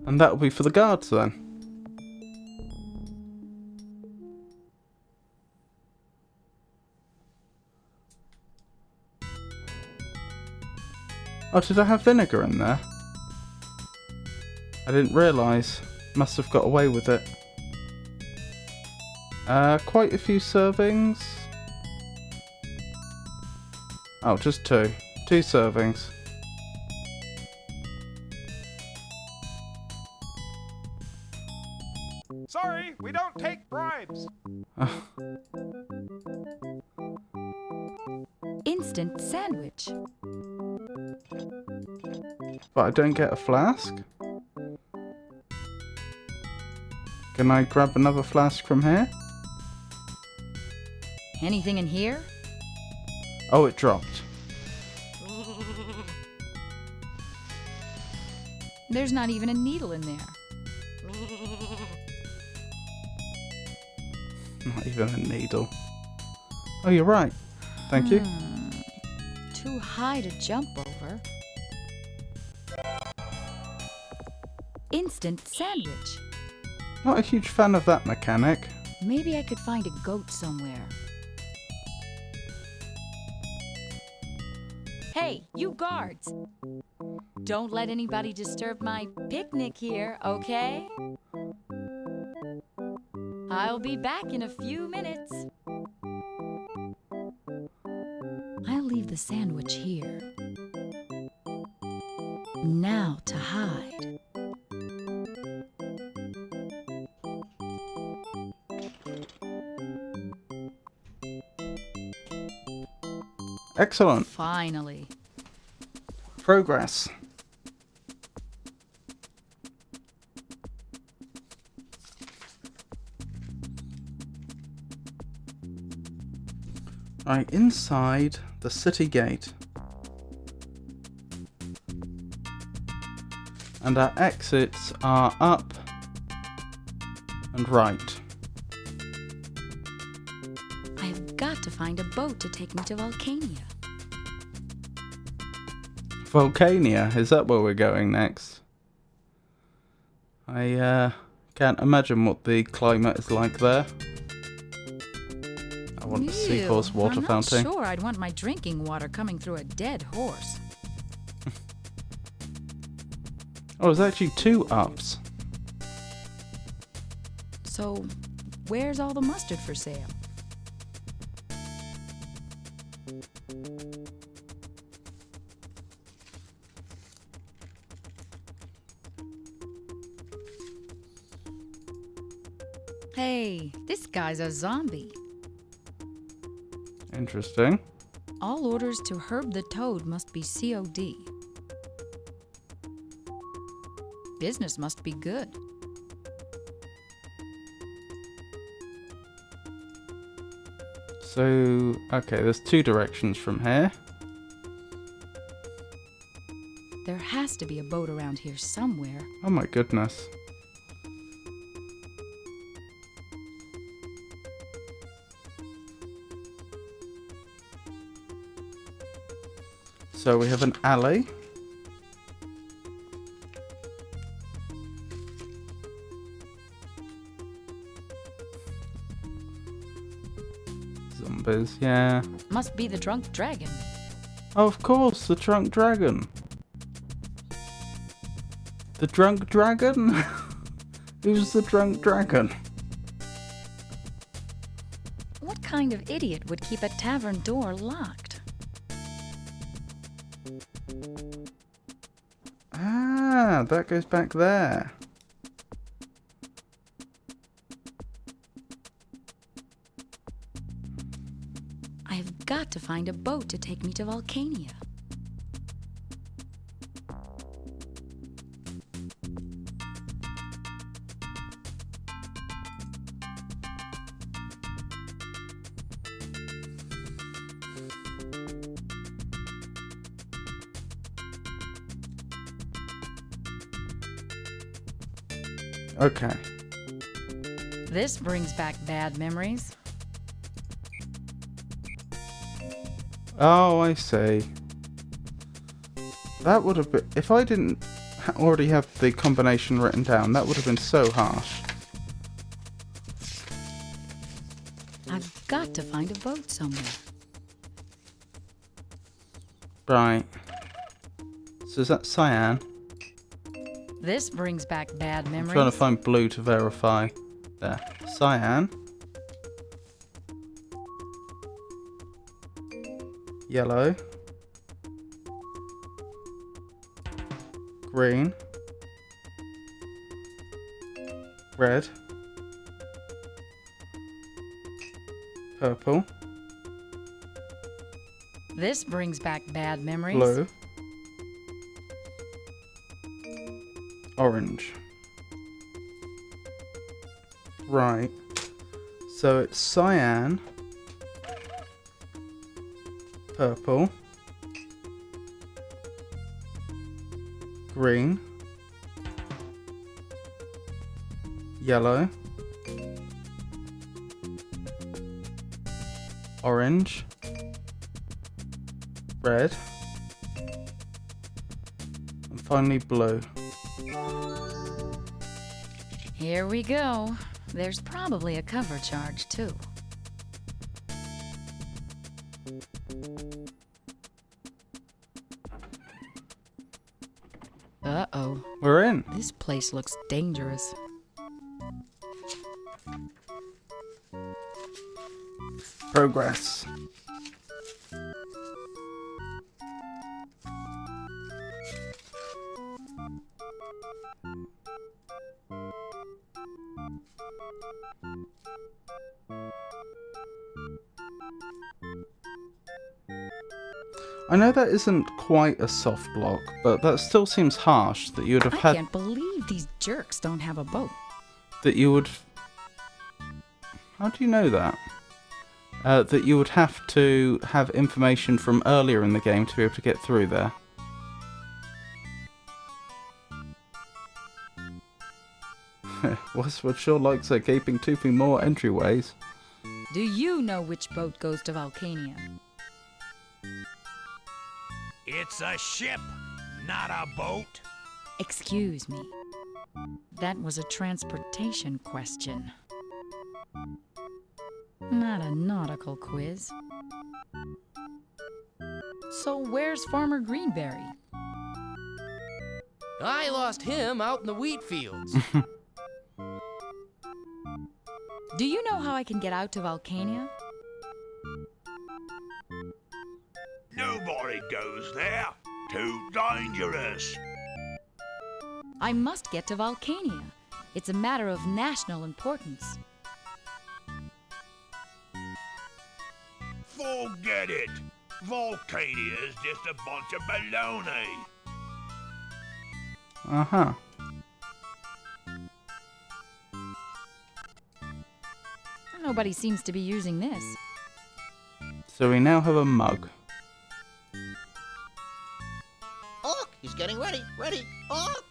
And that'll be for the guards then. Oh, did I have vinegar in there? I didn't realise. Must have got away with it. Quite a few servings. Oh, just two. 2 servings. Sorry, we don't take bribes. Instant sandwich. But I don't get a flask? Can I grab another flask from here? Anything in here? Oh, it dropped. There's not even a needle in there. Not even a needle. Oh, you're right. Thank you. Too high to jump over. Instant sandwich. Not a huge fan of that mechanic. Maybe I could find a goat somewhere. Hey, you guards! Don't let anybody disturb my picnic here, okay? I'll be back in a few minutes. I'll leave the sandwich here. Now to hide. Excellent. Finally. Progress. Right, inside the city gate. And our exits are up and right. I have got to find a boat to take me to Volcania. Volcania, is that where we're going next? I can't imagine what the climate is like there. I want a seahorse water fountain. I'm not sure I'd want my drinking water coming through a dead horse. Oh, there's actually 2 ups. So, where's all the mustard for sale? Hey, this guy's a zombie. Interesting. All orders to Herb the Toad must be COD. Business must be good. So, okay, there's 2 directions from here. There has to be a boat around here somewhere. Oh my goodness. So we have an alley. Zombies, yeah. Must be the drunk dragon. Oh, of course, the drunk dragon. The drunk dragon? Who's the drunk dragon? What kind of idiot would keep a tavern door locked? Ah, that goes back there. I have got to find a boat to take me to Volcania. Okay. This brings back bad memories. Oh, I see. That would have been... If I didn't already have the combination written down, that would have been so harsh. I've got to find a boat somewhere. Right. So is that cyan? This brings back bad memories. I'm trying to find blue to verify. There. Cyan. Yellow. Green. Red. Purple. This brings back bad memories. Blue. Orange. Right. So it's cyan. Purple. Green. Yellow. Orange. Red. And finally blue. Here we go. There's probably a cover charge, too. Uh-oh. We're in. This place looks dangerous. Progress. I know that isn't quite a soft block, but that still seems harsh that you would have I had... can't believe these jerks don't have a boat. That you would... How do you know that? That you would have to have information from earlier in the game to be able to get through there. Westwood sure likes their gaping toothy more entryways. Do you know which boat goes to Volcania? It's a ship, not a boat. Excuse me. That was a transportation question. Not a nautical quiz. So where's Farmer Greenberry? I lost him out in the wheat fields. Do you know how I can get out to Volcania? Nobody goes there. Too dangerous. I must get to Volcania. It's a matter of national importance. Forget it. Volcania is just a bunch of baloney. Uh-huh. Nobody seems to be using this. So we now have a mug. Orc, he's getting ready. Ready. Orc.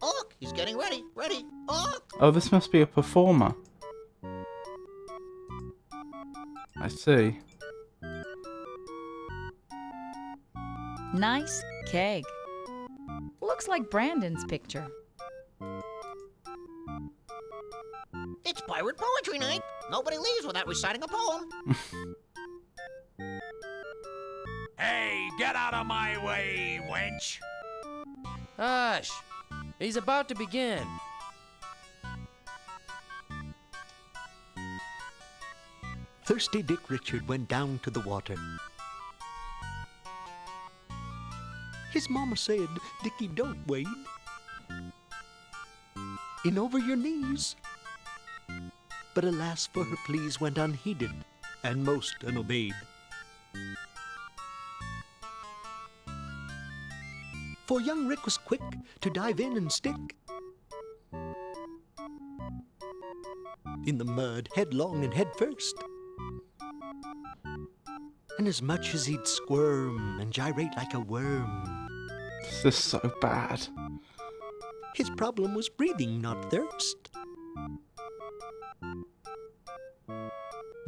Orc, he's getting ready. Ready. Orc. Oh, this must be a performer. I see. Nice keg. Looks like Brandon's picture. It's pirate poetry night. Nobody leaves without reciting a poem. Hey, get out of my way, wench. Hush! He's about to begin. Thirsty Dick Richard went down to the water. His mama said, "Dickie, don't wade. In over your knees." But alas, for her pleas went unheeded and most unobeyed. For young Rick was quick to dive in and stick in the mud, headlong and head first. And as much as he'd squirm and gyrate like a worm, This is so bad. his problem was breathing, not thirst.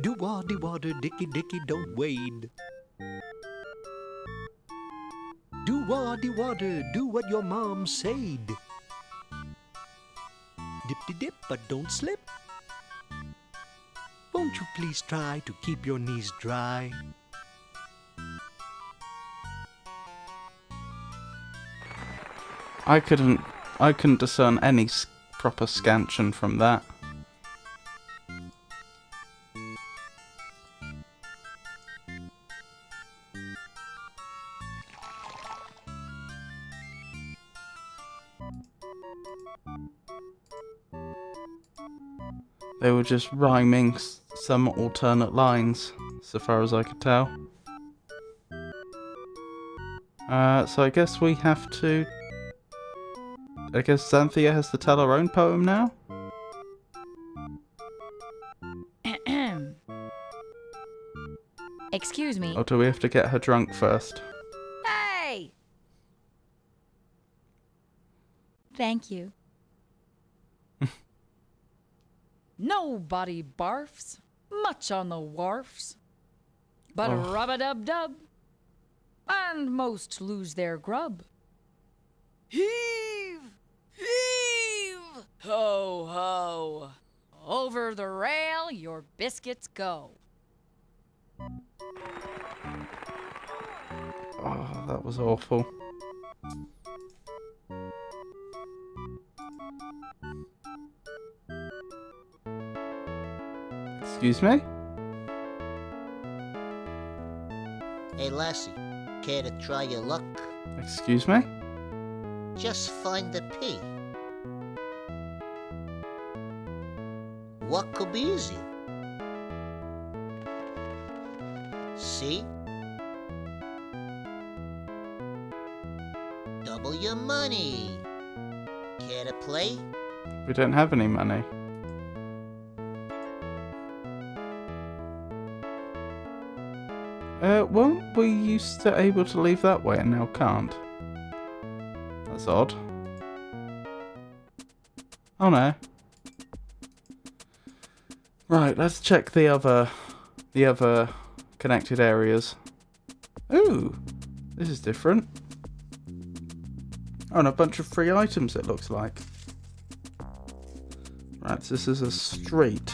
Do-waddy water, Dickie, Dickie, don't wade. Do-waddy water, do what your mom said. Dip-de-dip, but don't slip. Won't you please try to keep your knees dry? I couldn't discern any proper scansion from that. They were just rhyming some alternate lines, so far as I could tell. So I guess we have to... I guess Xanthia has to tell her own poem now? Excuse me. Or do we have to get her drunk first? Hey! Thank you. Nobody barfs much on the wharfs, but Oh. rub-a-dub-dub, and most lose their grub. Heave! Heave! Ho, ho! Over the rail your biscuits go. Oh, that was awful. Excuse me? Hey, lassie, care to try your luck? Excuse me? Just find the P. What could be easy? C. Double your money. Care to play? We don't have any money. Weren't we used to able to leave that way and now can't? That's odd. Oh no. Right, let's check the other connected areas. Ooh, this is different. Oh, and a bunch of free items it looks like. Right, so this is a street.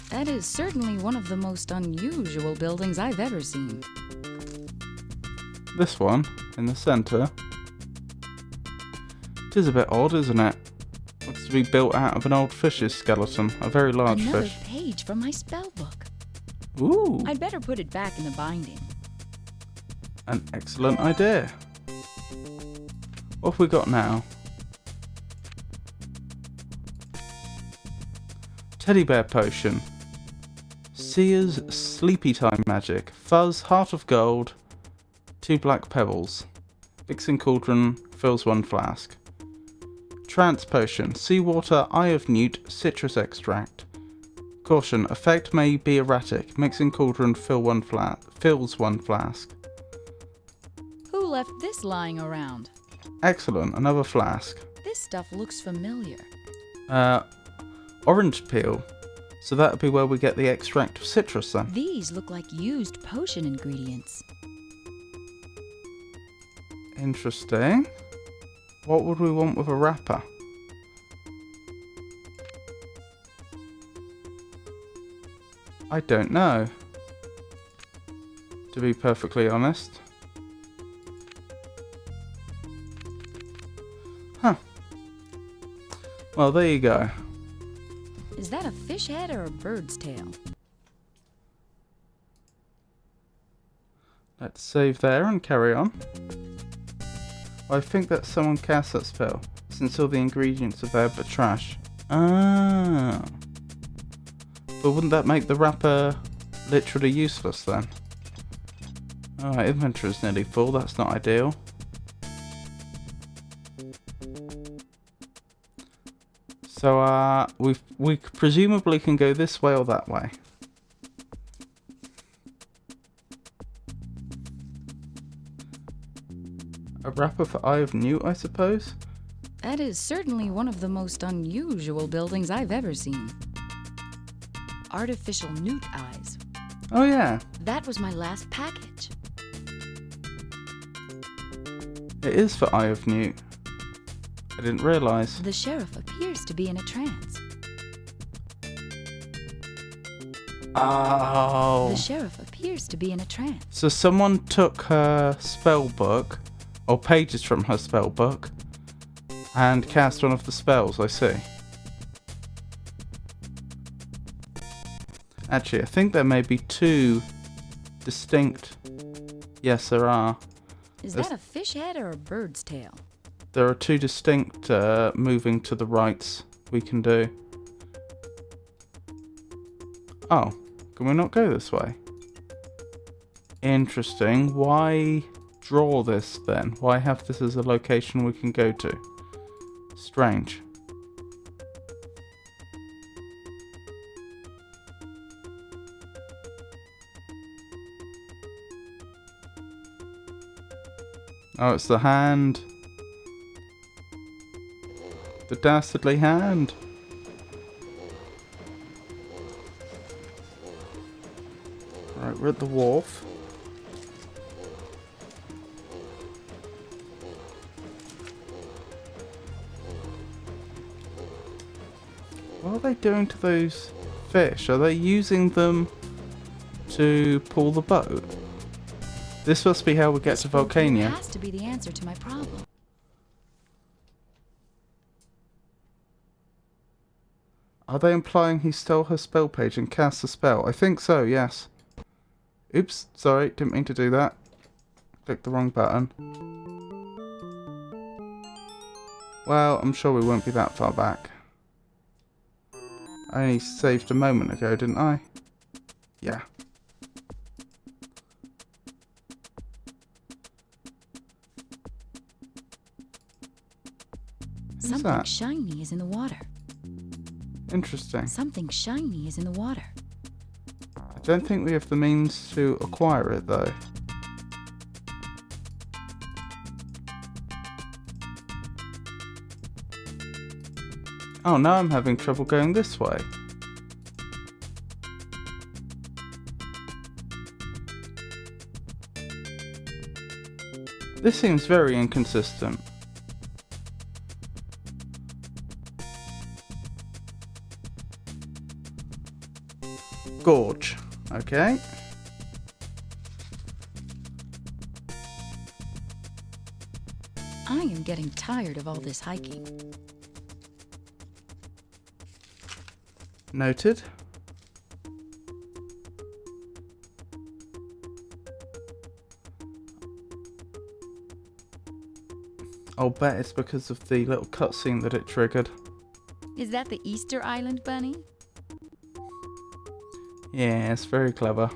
That is certainly one of the most unusual buildings I've ever seen. This one, in the centre. It is a bit odd, isn't it? Looks to be built out of an old fish's skeleton. A very large Another fish. page from my spell book. Ooh, I'd better put it back in the binding. an excellent idea. What have we got now? Teddy bear potion. Seer's sleepy time magic. Fuzz, heart of gold, 2 black pebbles. Mixing cauldron fills 1 flask. Trance potion. Seawater, eye of newt, citrus extract. Caution, effect may be erratic. Mixing cauldron fills 1 flask. Who left this lying around? Excellent, another flask. This stuff looks familiar. Orange peel. So that would be where we get the extract of citrus then. These look like used potion ingredients. Interesting. What would we want with a wrapper? I don't know, to be perfectly honest. Huh. Well, there you go. Is that a fish head or a bird's tail? Let's save there and carry on. I think that someone cast that spell, since all the ingredients are there but trash. Ah. But wouldn't that make the wrapper literally useless then? Alright, inventory is nearly full, that's not ideal. So, we presumably can go this way or that way. A wrapper for Eye of Newt, I suppose? That is certainly one of the most unusual buildings I've ever seen. Artificial newt eyes. Oh yeah. That was my last package. It is for Eye of Newt. I didn't realise. The sheriff appears to be in a trance. Oh. The sheriff appears to be in a trance. So someone took her spell book, or pages from her spell book, and cast one of the spells, I see. Actually, I think there may be 2 distinct... Yes, there are. Is that a fish head or a bird's tail? There are 2 distinct moving to the rights we can do. Oh, can we not go this way? Interesting. Why draw this then? Why have this as a location we can go to? Strange. Oh, it's the hand. The dastardly hand. Right, we're at the wharf. What are they doing to those fish? Are they using them to pull the boat? This must be how we get to Volcania. It has to be the answer to my problem. Are they implying he stole her spell page and cast a spell? I think so, yes. Oops, sorry, didn't mean to do that. Clicked the wrong button. Well, I'm sure we won't be that far back. I only saved a moment ago, didn't I? Yeah. Something shiny is in the water. Interesting. Something shiny is in the water. I don't think we have the means to acquire it, though. Oh, now I'm having trouble going this way. This seems very inconsistent. Gorge. Okay. I am getting tired of all this hiking. Noted. I'll bet it's because of the little cutscene that it triggered. Is that the Easter Island bunny? Yeah, it's very clever.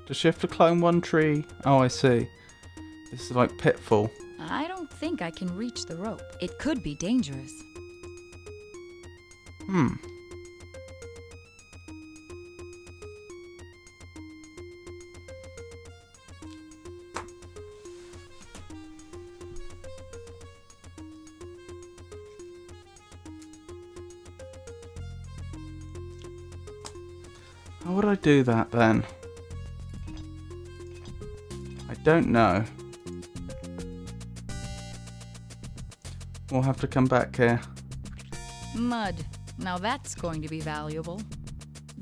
Does she have to climb one tree? Oh, I see. This is like Pitfall. I don't think I can reach the rope. It could be dangerous. How would I do that then? I don't know. We'll have to come back here. Mud. Now that's going to be valuable.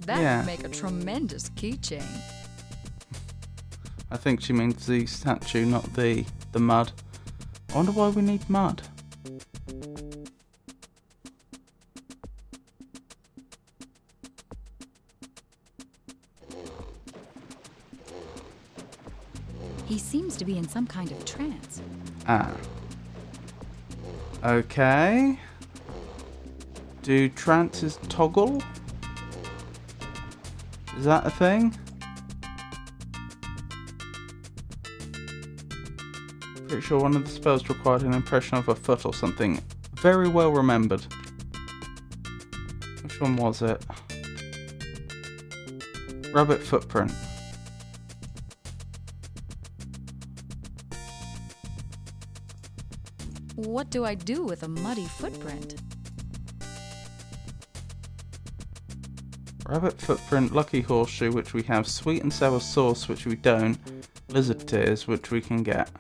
That would make a tremendous keychain. I think she means the statue, not the mud. I wonder why we need mud. He seems to be in some kind of trance. Ah. Okay. Do trances toggle? Is that a thing? Pretty sure one of the spells required an impression of a foot or something. Very well remembered. Which one was it? Rabbit footprint. What do I do with a muddy footprint? Rabbit footprint, lucky horseshoe, which we have, sweet and sour sauce, which we don't, lizard tears, which we can get.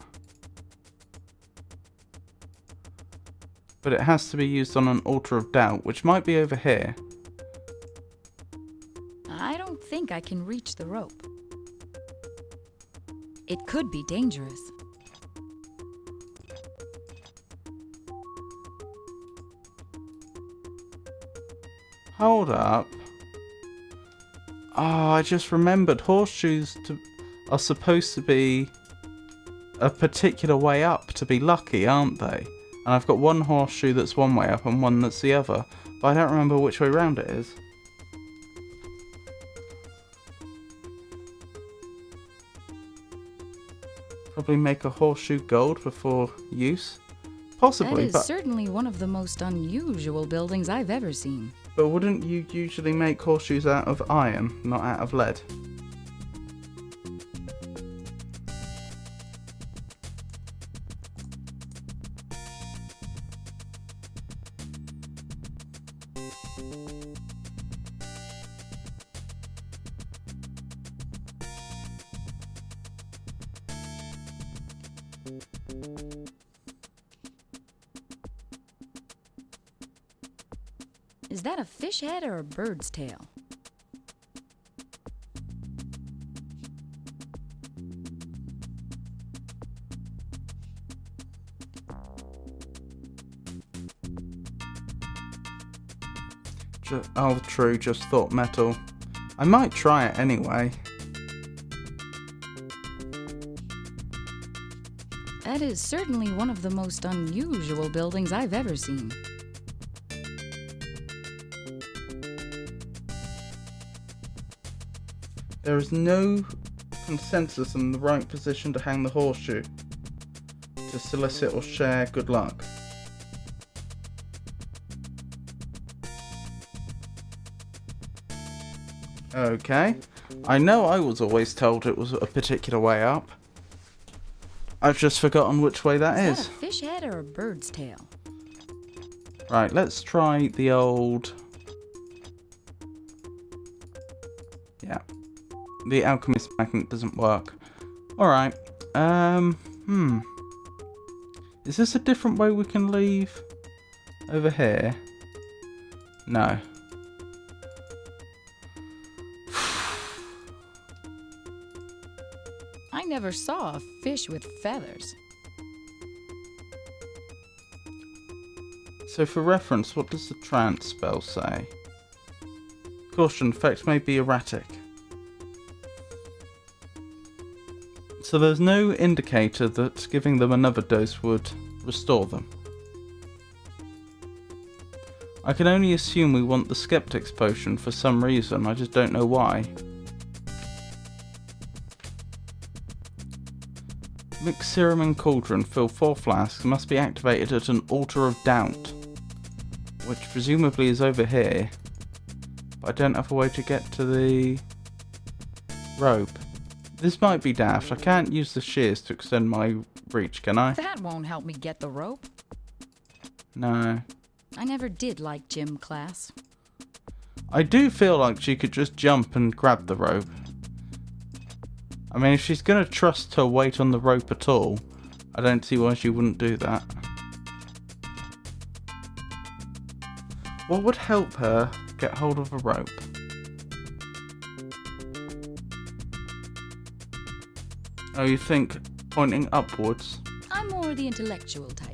But it has to be used on an altar of doubt, which might be over here. I don't think I can reach the rope. It could be dangerous. Hold up. Oh, I just remembered horseshoes are supposed to be a particular way up to be lucky, aren't they? And I've got one horseshoe that's one way up and one that's the other, but I don't remember which way round it is. Probably make a horseshoe gold before use? Possibly, That is certainly one of the most unusual buildings I've ever seen. But wouldn't you usually make horseshoes out of iron, not out of lead? Is that a fish head or a bird's tail? Oh, true, just thought metal. I might try it anyway. That is certainly one of the most unusual buildings I've ever seen. There is no consensus on the right position to hang the horseshoe to solicit or share good luck. Okay. I know I was always told it was a particular way up. I've just forgotten which way that is. Is that a fish head or a bird's tail? Right, let's try the old... Yeah. The alchemist magnet doesn't work. Alright. Is this a different way we can leave? Over here? No. I never saw a fish with feathers. So for reference, what does the trance spell say? Caution, effects may be erratic. So there's no indicator that giving them another dose would restore them. I can only assume we want the Skeptic's Potion for some reason, I just don't know why. Mix serum and cauldron, fill 4 flasks, must be activated at an altar of doubt, which presumably is over here, but I don't have a way to get to the rope. This might be daft, I can't use the shears to extend my reach, can I? That won't help me get the rope. No. I never did like gym class. I do feel like she could just jump and grab the rope. I mean, if she's going to trust her weight on the rope at all, I don't see why she wouldn't do that. What would help her get hold of a rope? Oh, you think pointing upwards? I'm more the intellectual type.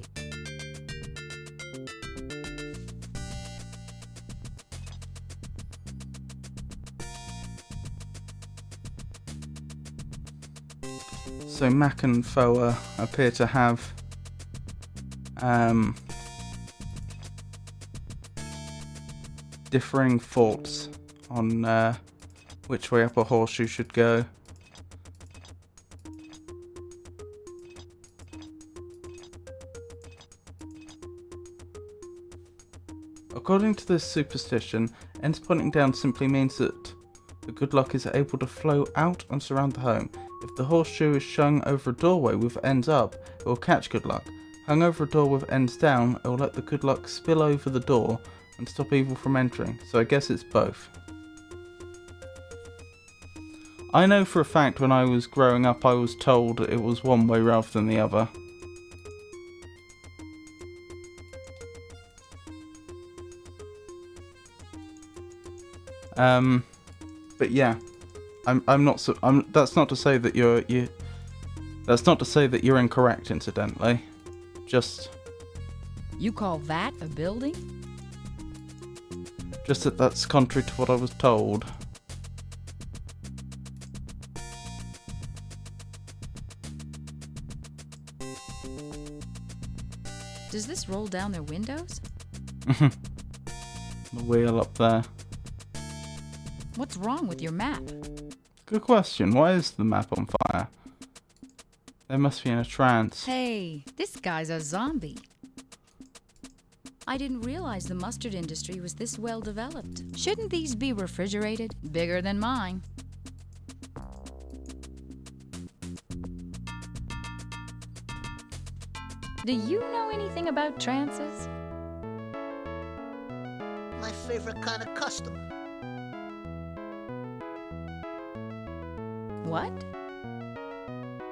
So Mac and Foa appear to have differing thoughts on which way up a horseshoe should go. According to this superstition, ends pointing down simply means that the good luck is able to flow out and surround the home. If the horseshoe is hung over a doorway with ends up, it will catch good luck. Hung over a door with ends down, it will let the good luck spill over the door and stop evil from entering. So I guess it's both. I know for a fact when I was growing up I was told it was one way rather than the other. But yeah, I'm not so. That's not to say that that's not to say that you're incorrect. Incidentally, just. You call that a building? Just that that's contrary to what I was told. Does this roll down their windows? The wheel up there. What's wrong with your map? Good question. Why is the map on fire? They must be in a trance. Hey, this guy's a zombie. I didn't realize the mustard industry was this well developed. Shouldn't these be refrigerated? Bigger than mine. Do you know anything about trances? My favorite kind of customer. What?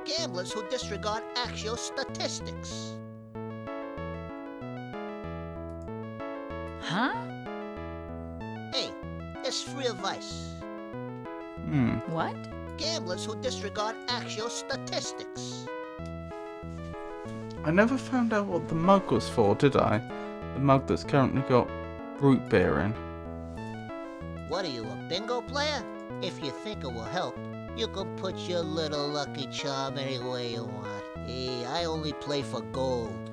Gamblers who disregard actual statistics. Huh? Hey, it's free advice. What? Gamblers who disregard actual statistics. I never found out what the mug was for, did I? The mug that's currently got root beer in. What are you, a bingo player? If you think it will help, you can put your little lucky charm anywhere you want. Hey, I only play for gold.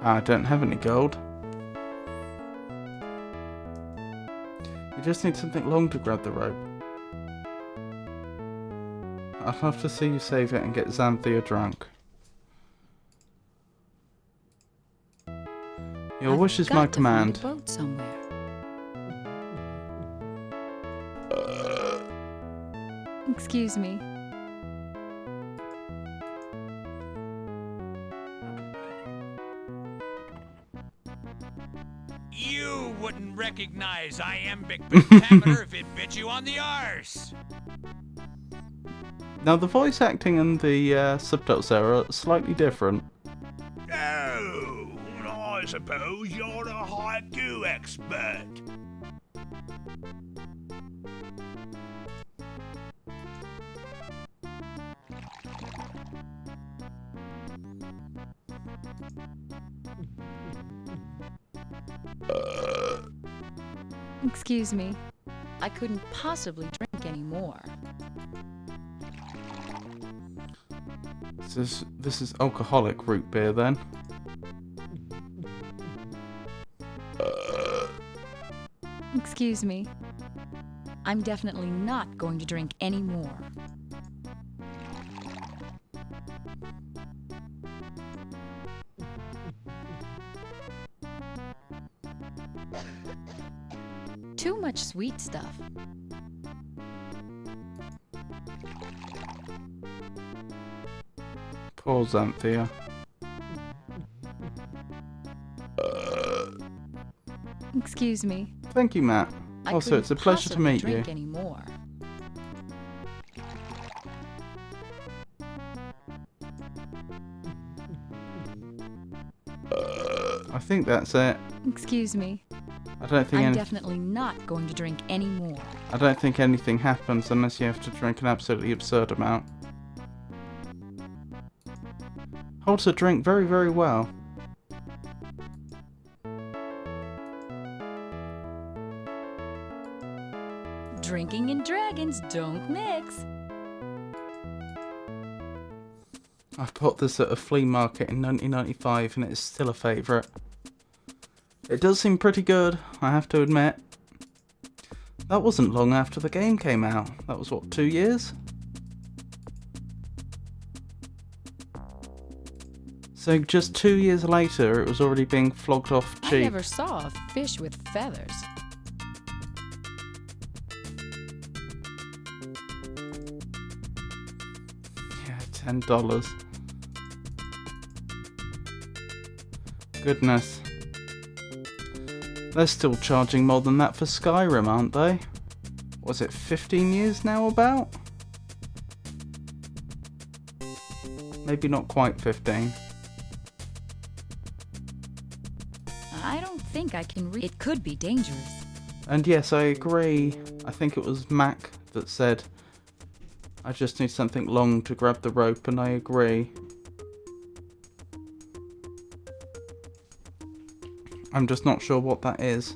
I don't have any gold. You just need something long to grab the rope. I'd love to see you save it and get Xanthia drunk. Your wish is my command. Find a boat somewhere. Excuse me. You wouldn't recognize Iambic Pentameter if it bit you on the arse. Now the voice acting and the subtitles there are slightly different. Oh, I suppose you're a haiku expert. Excuse me. I couldn't possibly drink anymore. This is alcoholic root beer then. Excuse me. I'm definitely not going to drink any more. Too much sweet stuff. Poor Xanthia. Excuse me. Thank you, Matt. I Also, couldn't it's a pleasure to possibly meet you. drink anymore. I think that's it. Excuse me. I don't think I'm definitely not going to drink any more. I don't think anything happens unless you have to drink an absolutely absurd amount. Holds a drink very, very well. Drinking and dragons don't mix. I bought this at a flea market in 1995 and it's still a favourite. It does seem pretty good, I have to admit. That wasn't long after the game came out. That was what, 2 years? So just 2 years later it was already being flogged off cheap. I never saw a fish with feathers. Yeah, $10. Goodness. They're still charging more than that for Skyrim, aren't they? Was it 15 years now about? Maybe not quite 15. I don't think I can read. It could be dangerous. And yes, I agree. I think it was Mac that said, I just need something long to grab the rope, and I agree. I'm just not sure what that is.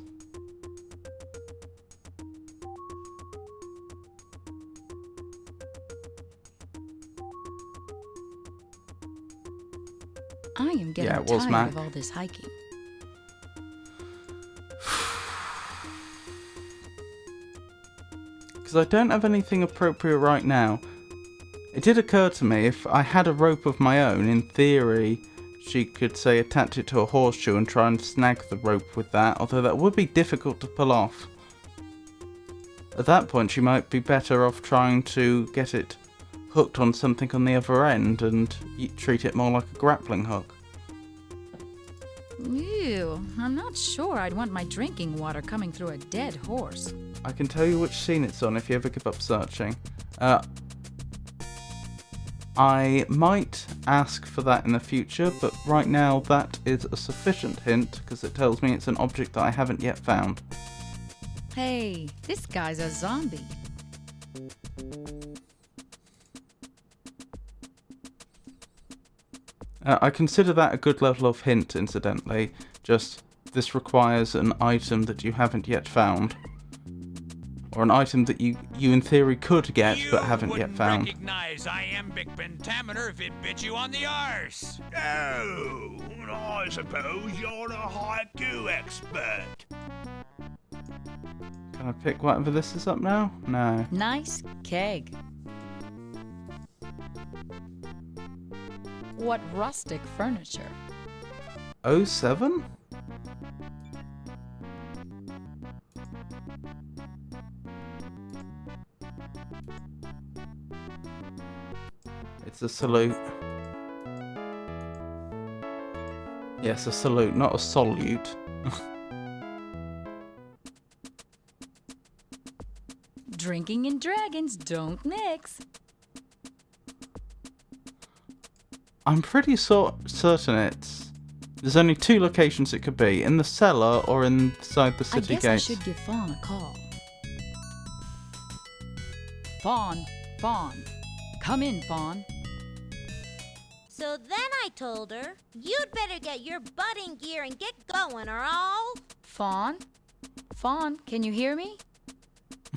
I am getting it was tired Mac. of all this hiking. Because I don't have anything appropriate right now. It did occur to me, if I had a rope of my own, in theory, she could, say, attach it to a horseshoe and try and snag the rope with that, although that would be difficult to pull off. At that point, she might be better off trying to get it hooked on something on the other end and treat it more like a grappling hook. Ew, I'm not sure I'd want my drinking water coming through a dead horse. I can tell you which scene it's on if you ever give up searching. I might ask for that in the future, but right now that is a sufficient hint because it tells me it's an object that I haven't yet found. Hey, this guy's a zombie. I consider that a good level of hint, incidentally. Just, this requires an item that you haven't yet found. Or an item that you in theory could get, but haven't yet found. Recognize iambic pentameter if it bit you on the arse. Oh, I suppose you're a haiku expert. Can I pick whatever this is up now? No. Nice keg. What rustic furniture. 07? It's a salute. Yes, a salute, not a solute. Drinking and dragons don't mix. I'm pretty certain there's only 2 locations it could be, in the cellar or inside the city gates. I guess I should give Fawn a call. Fawn, come in, Fawn. So then I told her, you'd better get your butt in gear and get going or I'll... Fawn, can you hear me?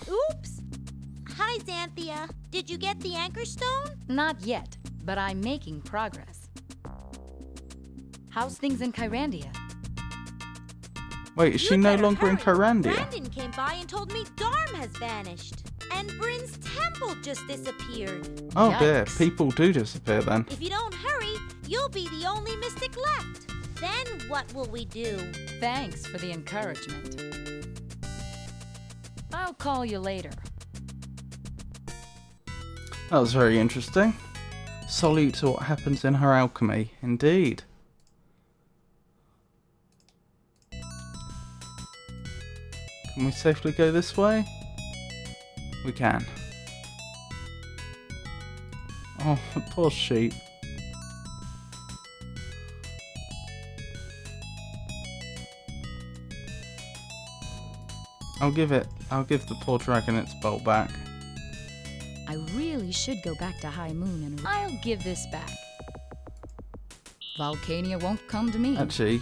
Oops. Hi, Xanthia. Did you get the anchor stone? Not yet, but I'm making progress. How's things in Kyrandia? Wait, is she no longer in Kyrandia? Brandon came by and told me Darm has vanished. And Bryn's temple just disappeared. Oh dear, people do disappear then. If you don't hurry, you'll be the only mystic left. Then what will we do? Thanks for the encouragement. I'll call you later. That was very interesting. Salute to what happens in her alchemy, indeed. Can we safely go this way? We can. Oh, poor sheep. I'll give the poor dragon its bolt back. I really should go back to High Moon and I'll give this back. Volcania won't come to me. Actually,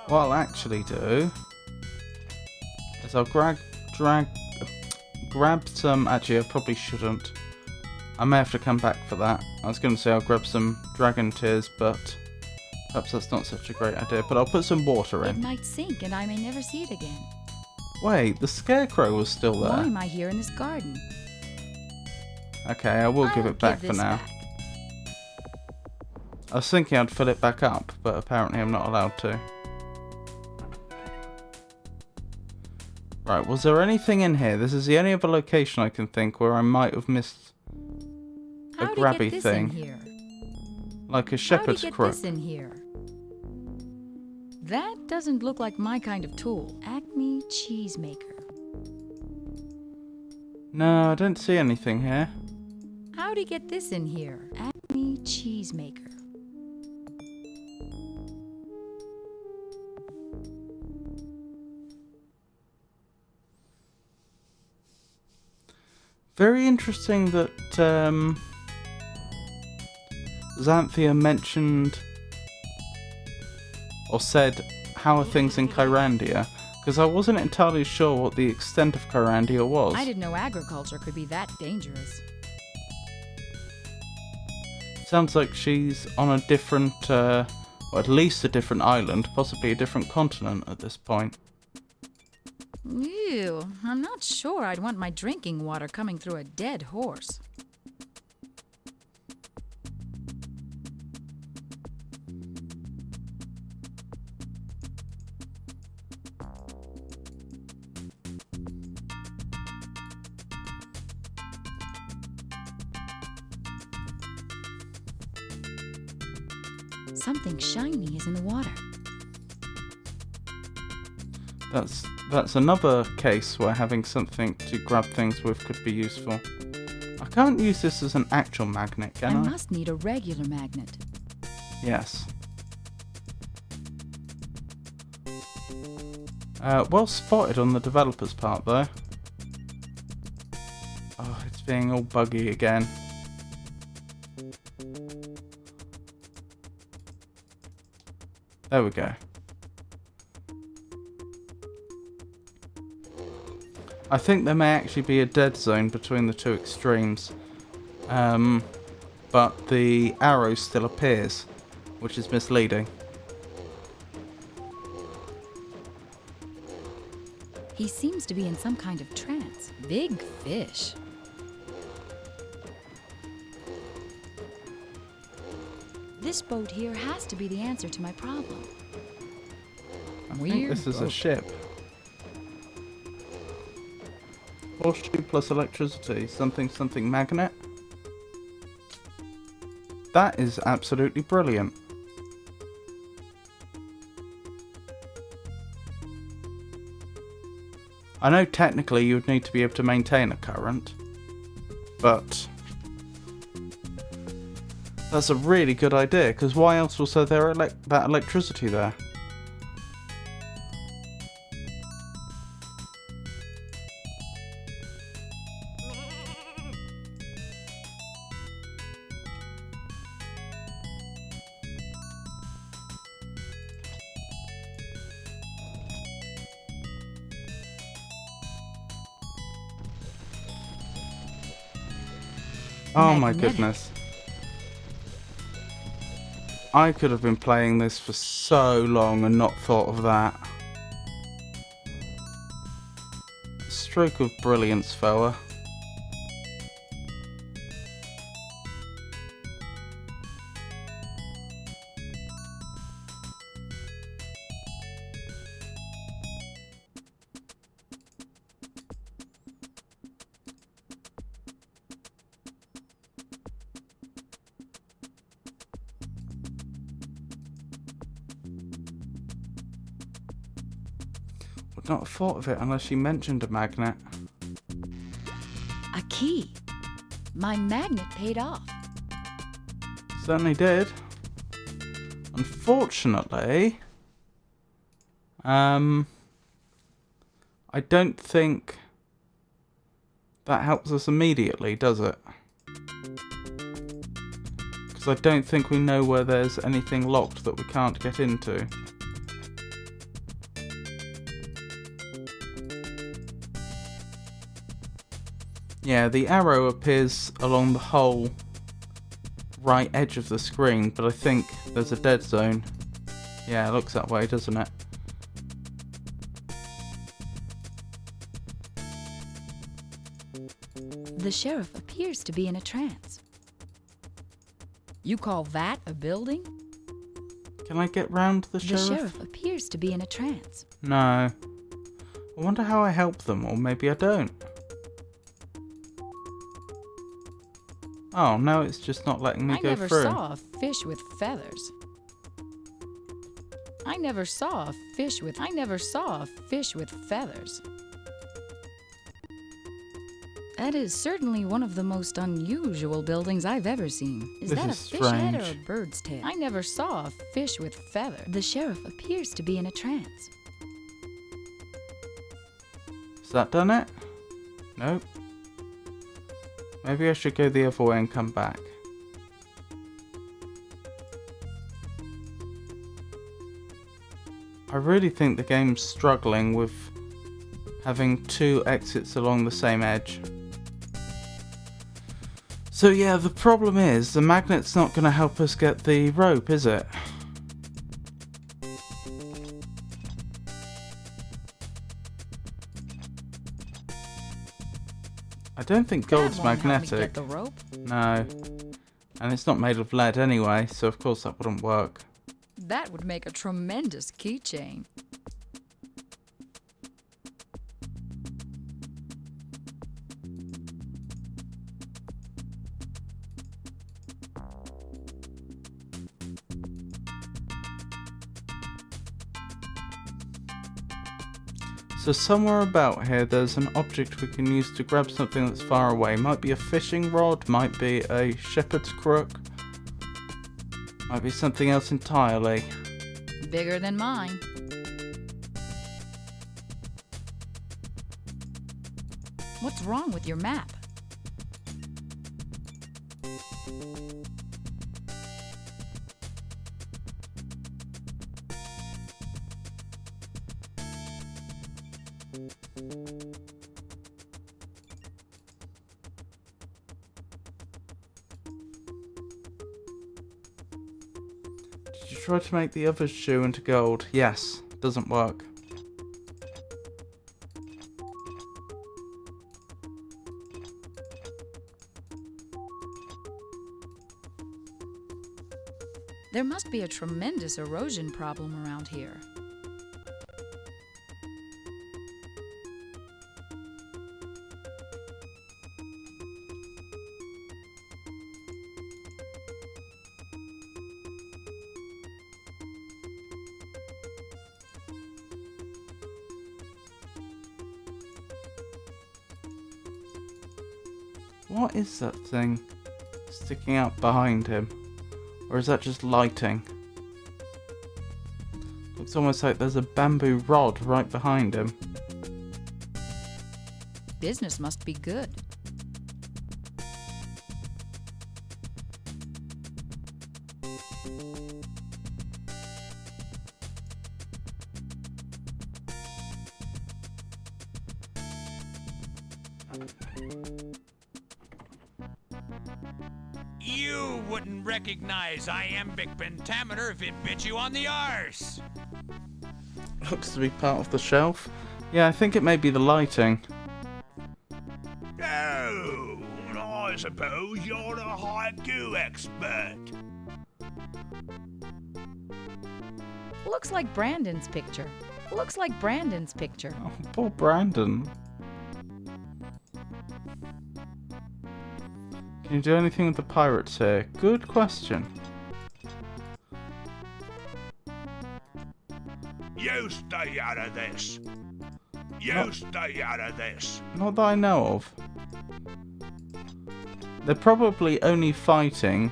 what I'll actually do is I'll grab some. Actually, I probably shouldn't. I may have to come back for that. I was going to say I'll grab some dragon tears, but perhaps that's not such a great idea. But I'll put some water It in. might sink and I may never see it again. Wait, the scarecrow was still there. Why am I here in this garden? Okay, I will give it back for now. I was thinking I'd fill it back up, but apparently I'm not allowed to. Right, was there anything in here? This is the only other location I can think where I might have missed a grabby thing. Like a shepherd's crook. This in here? That doesn't look like my kind of tool. Acme Cheesemaker. No, I don't see anything here. How'd he get this in here? Acme Cheesemaker. Very interesting that Xanthia mentioned or said, how are things in Kyrandia? Because I wasn't entirely sure what the extent of Kyrandia was. I didn't know agriculture could be that dangerous. Sounds like she's on a different, or at least a different island, possibly a different continent at this point. Ew, I'm not sure I'd want my drinking water coming through a dead horse. Something shiny is in the water. That's another case where having something to grab things with could be useful. I can't use this as an actual magnet, can I? I must need a regular magnet. Yes. Well spotted on the developer's part, though. Oh, it's being all buggy again. There we go. I think there may actually be a dead zone between the two extremes. But the arrow still appears, which is misleading. He seems to be in some kind of trance. Big fish. This boat here has to be the answer to my problem. I think this is a ship. Horseshoe plus electricity, something magnet. That is absolutely brilliant. I know technically you would need to be able to maintain a current, but that's a really good idea, because why else was there that electricity there? Oh my goodness. I could have been playing this for so long and not thought of that. Stroke of brilliance, fella. Would not have thought of it unless you mentioned a magnet. A key. My magnet paid off. Certainly did. Unfortunately, I don't think that helps us immediately, does it? Because I don't think we know where there's anything locked that we can't get into. Yeah, the arrow appears along the whole right edge of the screen, but I think there's a dead zone. Yeah, it looks that way, doesn't it? The sheriff appears to be in a trance. You call that a building? Can I get round the sheriff? The sheriff appears to be in a trance. No. I wonder how I help them, or maybe I don't. Oh, now it's just not letting me go through. I never saw a fish with feathers. I never saw a fish with feathers. That is certainly one of the most unusual buildings I've ever seen. Is that a fish head or a bird's tail? I never saw a fish with feathers. The sheriff appears to be in a trance. Has that done it? Nope. Maybe I should go the other way and come back. I really think the game's struggling with having two exits along the same edge. So yeah, the problem is the magnet's not going to help us get the rope, is it? I don't think gold's magnetic. Get the rope? No. And it's not made of lead anyway, so of course that wouldn't work. That would make a tremendous keychain. So somewhere about here there's an object we can use to grab something that's far away. Might be a fishing rod, might be a shepherd's crook, might be something else entirely. Bigger than mine. What's wrong with your map? Did you try to make the other shoe into gold? Yes, doesn't work. There must be a tremendous erosion problem around here. What is that thing sticking out behind him? Or is that just lighting? Looks almost like there's a bamboo rod right behind him. Business must be good. You wouldn't recognize iambic pentameter if it bit you on the arse. Looks to be part of the shelf. Yeah, I think it may be the lighting. suppose you're a haiku expert. Looks like Brandon's picture. Looks like Brandon's picture. Oh, poor Brandon. Can you do anything with the pirates here? Good question. You stay out of this. You stay out of this. Not that I know of. They're probably only fighting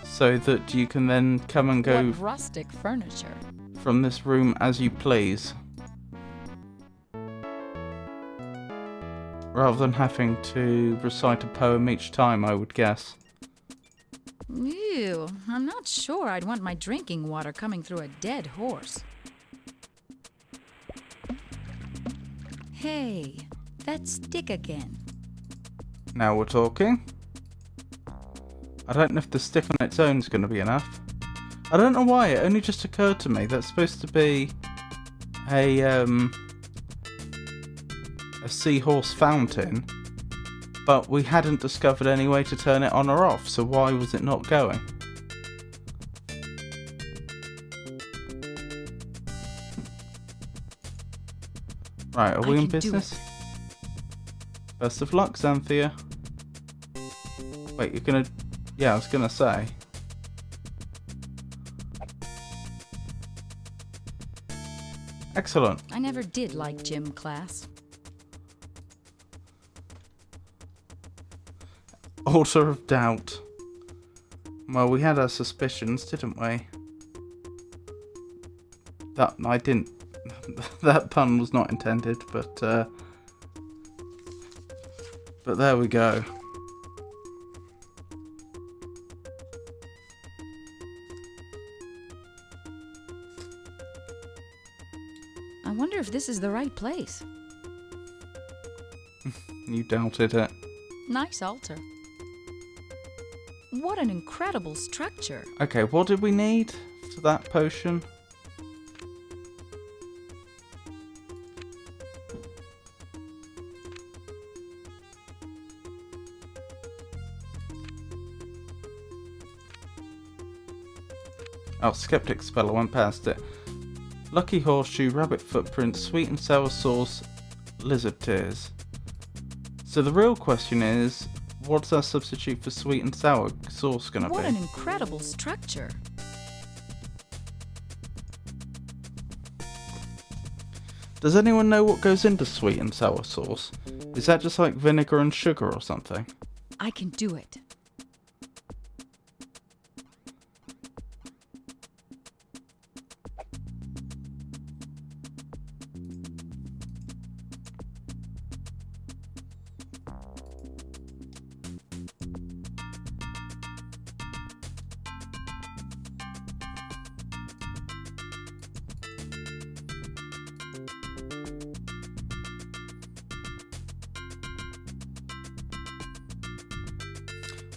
so that you can then come and go What rustic furniture. from this room as you please. Rather than having to recite a poem each time, I would guess. Ew, I'm not sure I'd want my drinking water coming through a dead horse. Hey, that stick again. Now we're talking. I don't know if the stick on its own is going to be enough. I don't know why, it only just occurred to me that's supposed to be a seahorse fountain, but we hadn't discovered any way to turn it on or off, so why was it not going? Right, are we in business? Best of luck, Xanthia. Wait, you're gonna... Yeah, I was gonna say. Excellent. I never did like gym class. Altar of doubt. Well, we had our suspicions, didn't we? That I didn't. That pun was not intended, but there we go. I wonder if this is the right place. You doubted it. Nice altar. What an incredible structure. Okay, what did we need for that potion? Oh, Skeptic Spell, I went past it. Lucky Horseshoe, Rabbit Footprint, Sweet and Sour Sauce, Lizard Tears. So the real question is, what's our substitute for sweet and sour sauce gonna be? What an incredible structure. Does anyone know what goes into sweet and sour sauce? Is that just like vinegar and sugar or something? I can do it.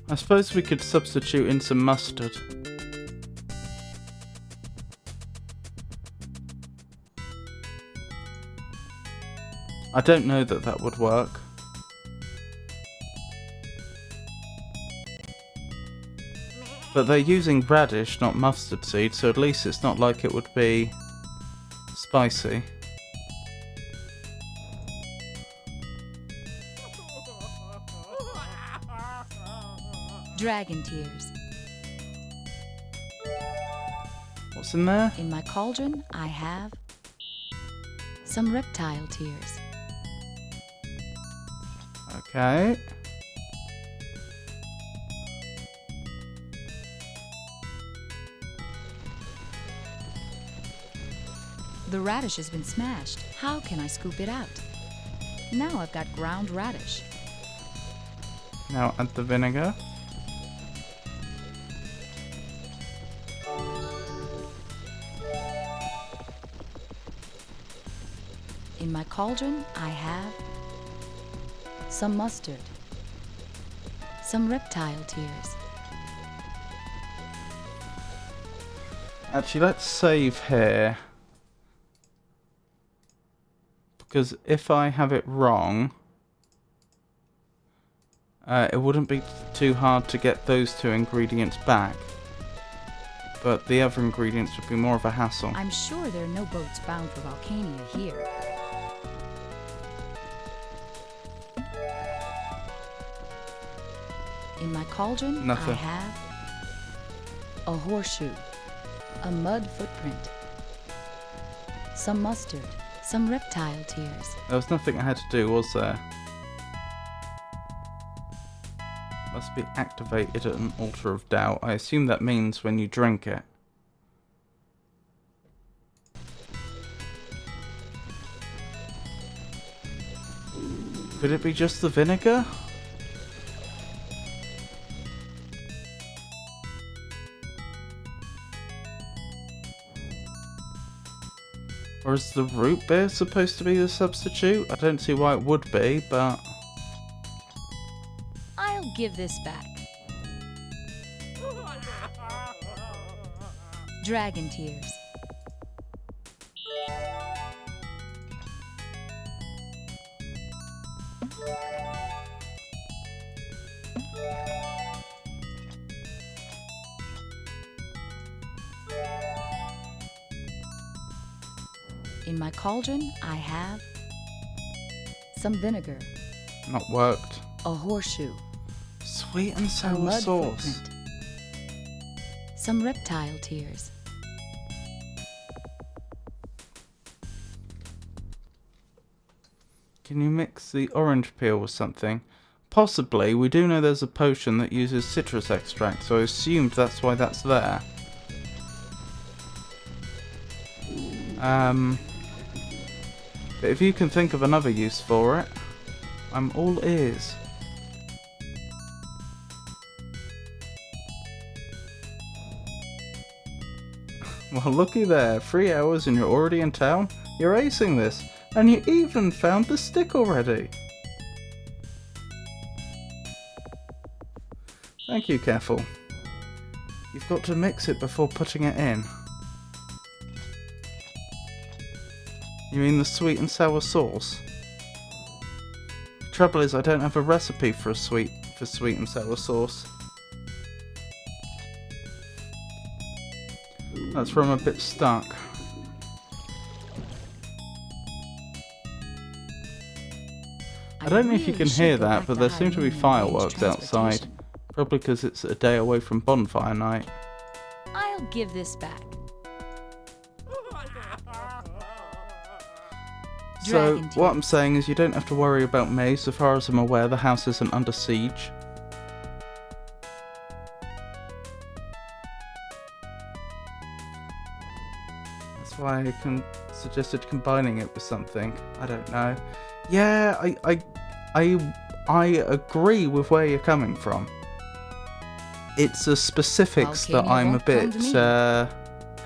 I suppose we could substitute in some mustard. I don't know that that would work. But they're using radish, not mustard seed, so at least it's not like it would be spicy. Dragon tears. What's in there? In my cauldron, I have some reptile tears. Okay. The radish has been smashed. How can I scoop it out? Now I've got ground radish. Now add the vinegar. In my cauldron, I have some mustard, some reptile tears. Actually, let's save here. Because if I have it wrong, It wouldn't be too hard to get those 2 ingredients back. But the other ingredients would be more of a hassle. I'm sure there are no boats bound for Volcania here. In my cauldron, Nothing. I have a horseshoe, a mud footprint, some mustard, some reptile tears. There was nothing I had to do, was there? Must be activated at an altar of doubt. I assume that means when you drink it. Could it be just the vinegar? Or is the root beer supposed to be the substitute? I don't see why it would be, but... I'll give this back. Dragon tears. In my cauldron, I have some vinegar, Not worked. a horseshoe, Sweet and a sour mud sauce. footprint, some reptile tears. Can you mix the orange peel with something? Possibly. We do know there's a potion that uses citrus extract, so I assumed that's why that's there. But if you can think of another use for it, I'm all ears. Well, looky there. 3 hours and you're already in town? You're acing this. And you even found the stick already. Thank you, Careful. You've got to mix it before putting it in. You mean the sweet and sour sauce? Trouble is, I don't have a recipe for sweet and sour sauce. That's where I'm a bit stuck. I don't know if you can hear that, but there seem to be fireworks outside. Probably because it's a day away from bonfire night. I'll give this back. So, what I'm saying is you don't have to worry about me. So far as I'm aware, the house isn't under siege. That's why I suggested combining it with something. I don't know. Yeah, I agree with where you're coming from. It's the specifics that I'm a bit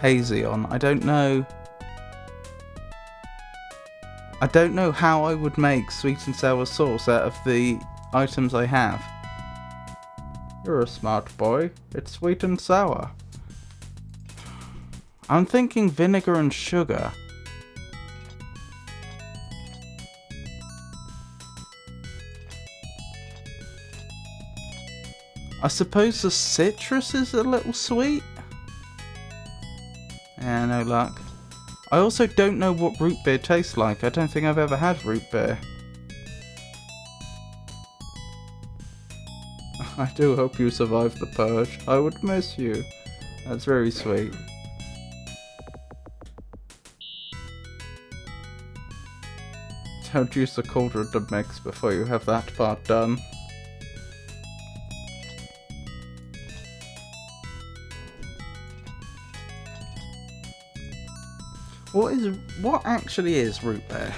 hazy on. I don't know how I would make sweet and sour sauce out of the items I have. You're a smart boy. It's sweet and sour. I'm thinking vinegar and sugar. I suppose the citrus is a little sweet. Yeah, no luck. I also don't know what root beer tastes like. I don't think I've ever had root beer. I do hope you survived the purge. I would miss you. That's very sweet. Don't use the cauldron to mix before you have that part done. What actually is root beer?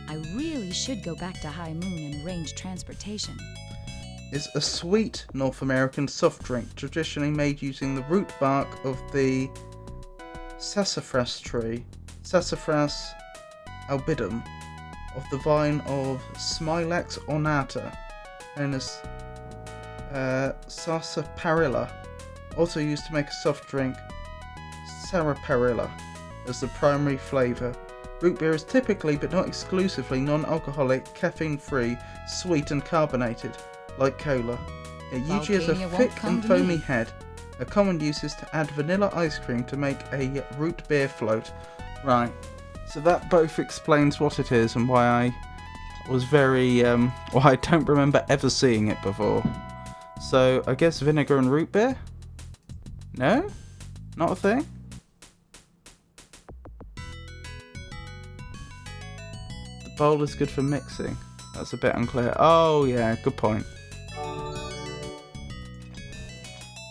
I really should go back to High Moon and arrange transportation. Is a sweet North American soft drink traditionally made using the root bark of the sassafras tree, Sassafras albidum, of the vine of Smilax ornata, known as sarsaparilla, also used to make a soft drink, Saraparilla. as the primary flavour. Root beer is typically, but not exclusively, non-alcoholic, caffeine-free, sweet and carbonated, like cola. It usually has a thick and foamy head. A common use is to add vanilla ice cream to make a root beer float. Right, so that both explains what it is and why I was very, why I don't remember ever seeing it before. So, I guess vinegar and root beer? No? Not a thing? The bowl is good for mixing. That's a bit unclear. Oh yeah, good point.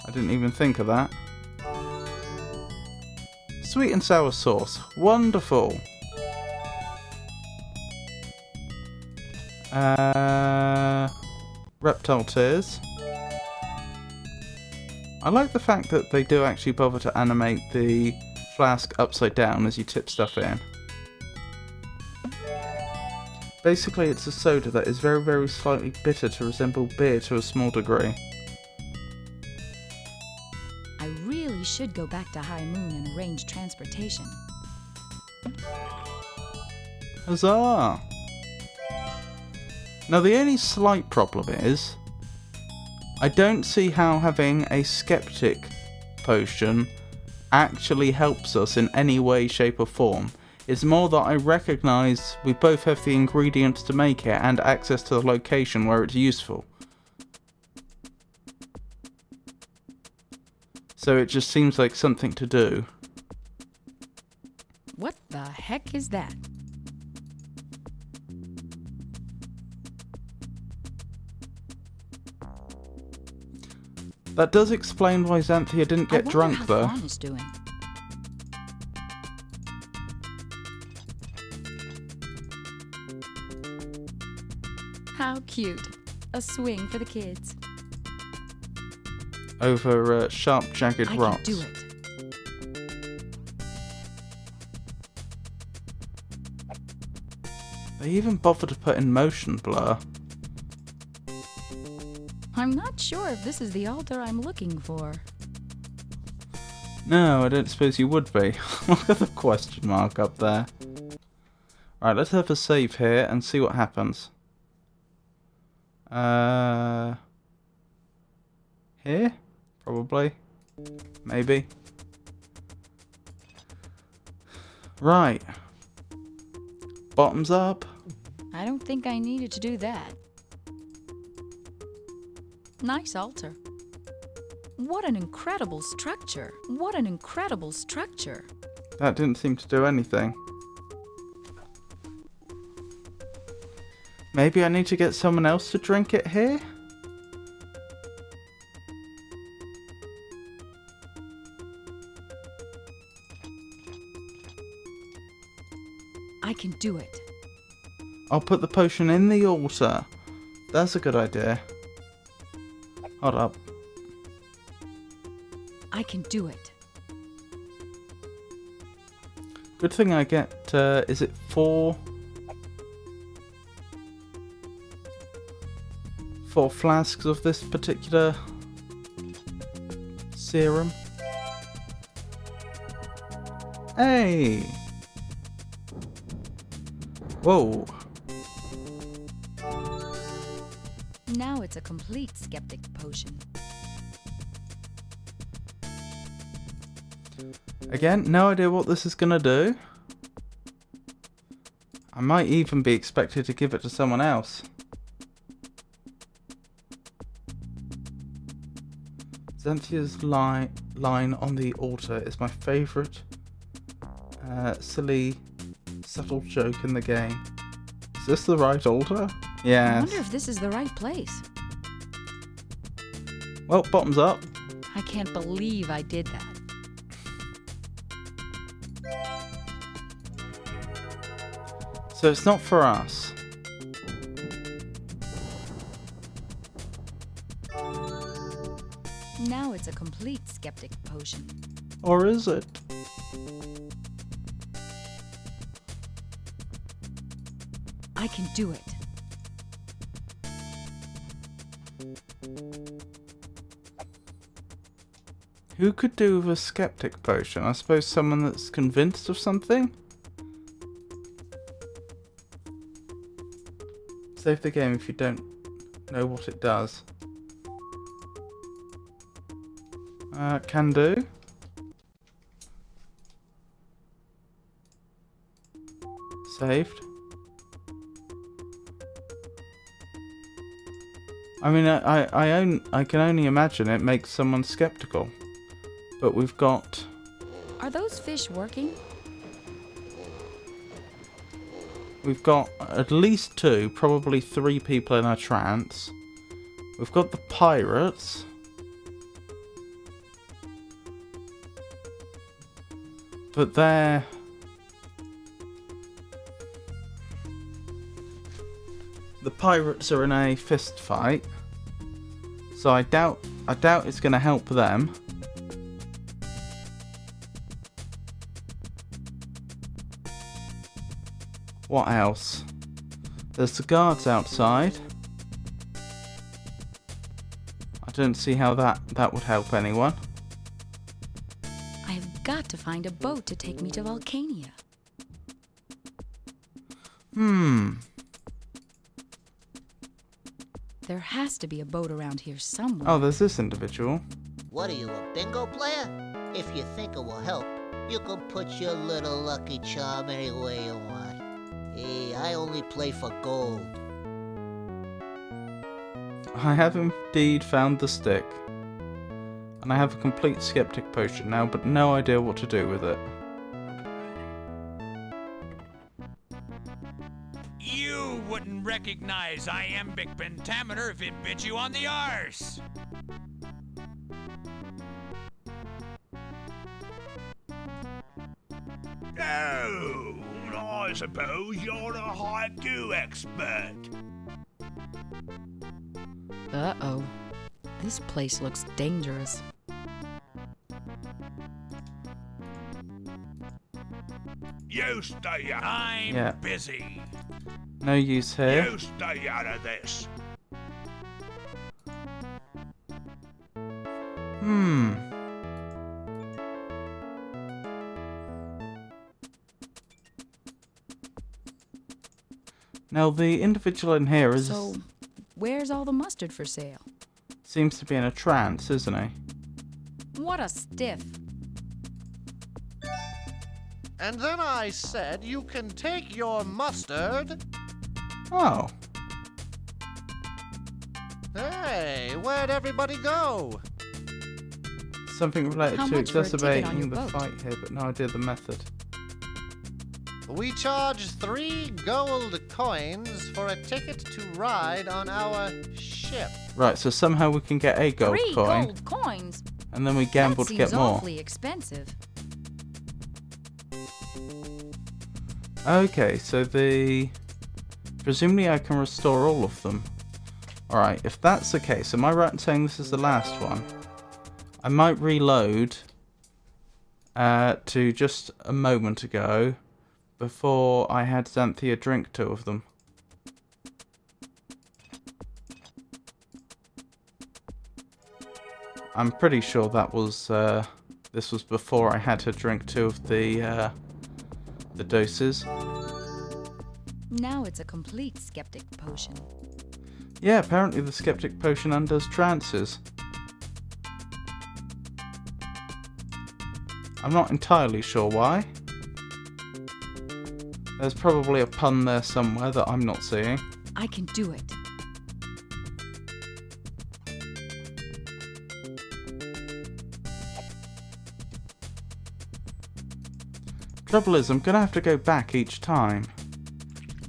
I didn't even think of that. Sweet and sour sauce. Wonderful. Reptile tears. I like the fact that they do actually bother to animate the flask upside down as you tip stuff in. Basically, it's a soda that is very, very slightly bitter to resemble beer to a small degree. I really should go back to High Moon and arrange transportation. Huzzah! Now the only slight problem is, I don't see how having a skeptic potion actually helps us in any way, shape or form. It's more that I recognise we both have the ingredients to make it and access to the location where it's useful. So it just seems like something to do. What the heck is that? That does explain why Xanthia didn't get drunk, though. Fawn is doing. How cute. A swing for the kids. Over sharp, jagged rocks. I can do it. They even bother to put in motion blur. I'm not sure if this is the altar I'm looking for. No, I don't suppose you would be. Look at the question mark up there. Right, let's have a save here and see what happens. Here? Probably. Maybe. Right. Bottoms up. I don't think I needed to do that. Nice altar. What an incredible structure. What an incredible structure. That didn't seem to do anything. Maybe I need to get someone else to drink it here? I can do it. I'll put the potion in the altar. That's a good idea. Hold up. I can do it. Good thing I get, is it 4 flasks of this particular serum? Hey! Whoa. Now it's a complete skeptic potion. Again, no idea what this is gonna do. I might even be expected to give it to someone else. Xanthia's line on the altar is my favourite silly, subtle joke in the game. Is this the right altar? Yes. I wonder if this is the right place. Well, bottoms up. I can't believe I did that. So it's not for us. Now it's a complete skeptic potion. Or is it? I can do it. Who could do with a skeptic potion? I suppose someone that's convinced of something? Save the game if you don't know what it does. Can do. Saved. I mean, I can only imagine it makes someone skeptical. But we've got... Are those fish working? We've got at least 2, probably 3 people in a trance. We've got the pirates. But they're... The pirates are in a fist fight. So I doubt it's going to help them. What else? There's the guards outside. I don't see how that would help anyone. I've got to find a boat to take me to Volcania. There has to be a boat around here somewhere. Oh, there's this individual. What are you, a bingo player? If you think it will help, you can put your little lucky charm any way you want. Hey, I only play for gold. I have indeed found the stick. And I have a complete skeptic potion now, but no idea what to do with it. You wouldn't recognize iambic pentameter if it bit you on the arse. Oh, I suppose you're a haiku expert. Uh-oh. This place looks dangerous. You stay out. I'm busy. No use here. You stay out of this. Now the individual in here is... So, where's all the mustard for sale? Seems to be in a trance, isn't he? What a stiff. And then I said you can take your mustard. Oh. Hey, where'd everybody go? Something related How to much for a ticket on exacerbating your the boat? fight here, but no idea the method. We charge 3 gold coins for a ticket to ride on our ship. Right, so somehow we can get a gold 3 coin, gold coins? and then we gamble That to get seems more. awfully expensive. Okay, so presumably I can restore all of them. Alright, if that's the case, am I right in saying this is the last one? I might reload to just a moment ago before I had Xanthia drink 2 of them. I'm pretty sure that was this was before I had her drink 2 of the doses. Now it's a complete skeptic potion. Yeah, apparently the skeptic potion undoes trances. I'm not entirely sure why. There's probably a pun there somewhere that I'm not seeing. I can do it. Trouble is, I'm gonna have to go back each time.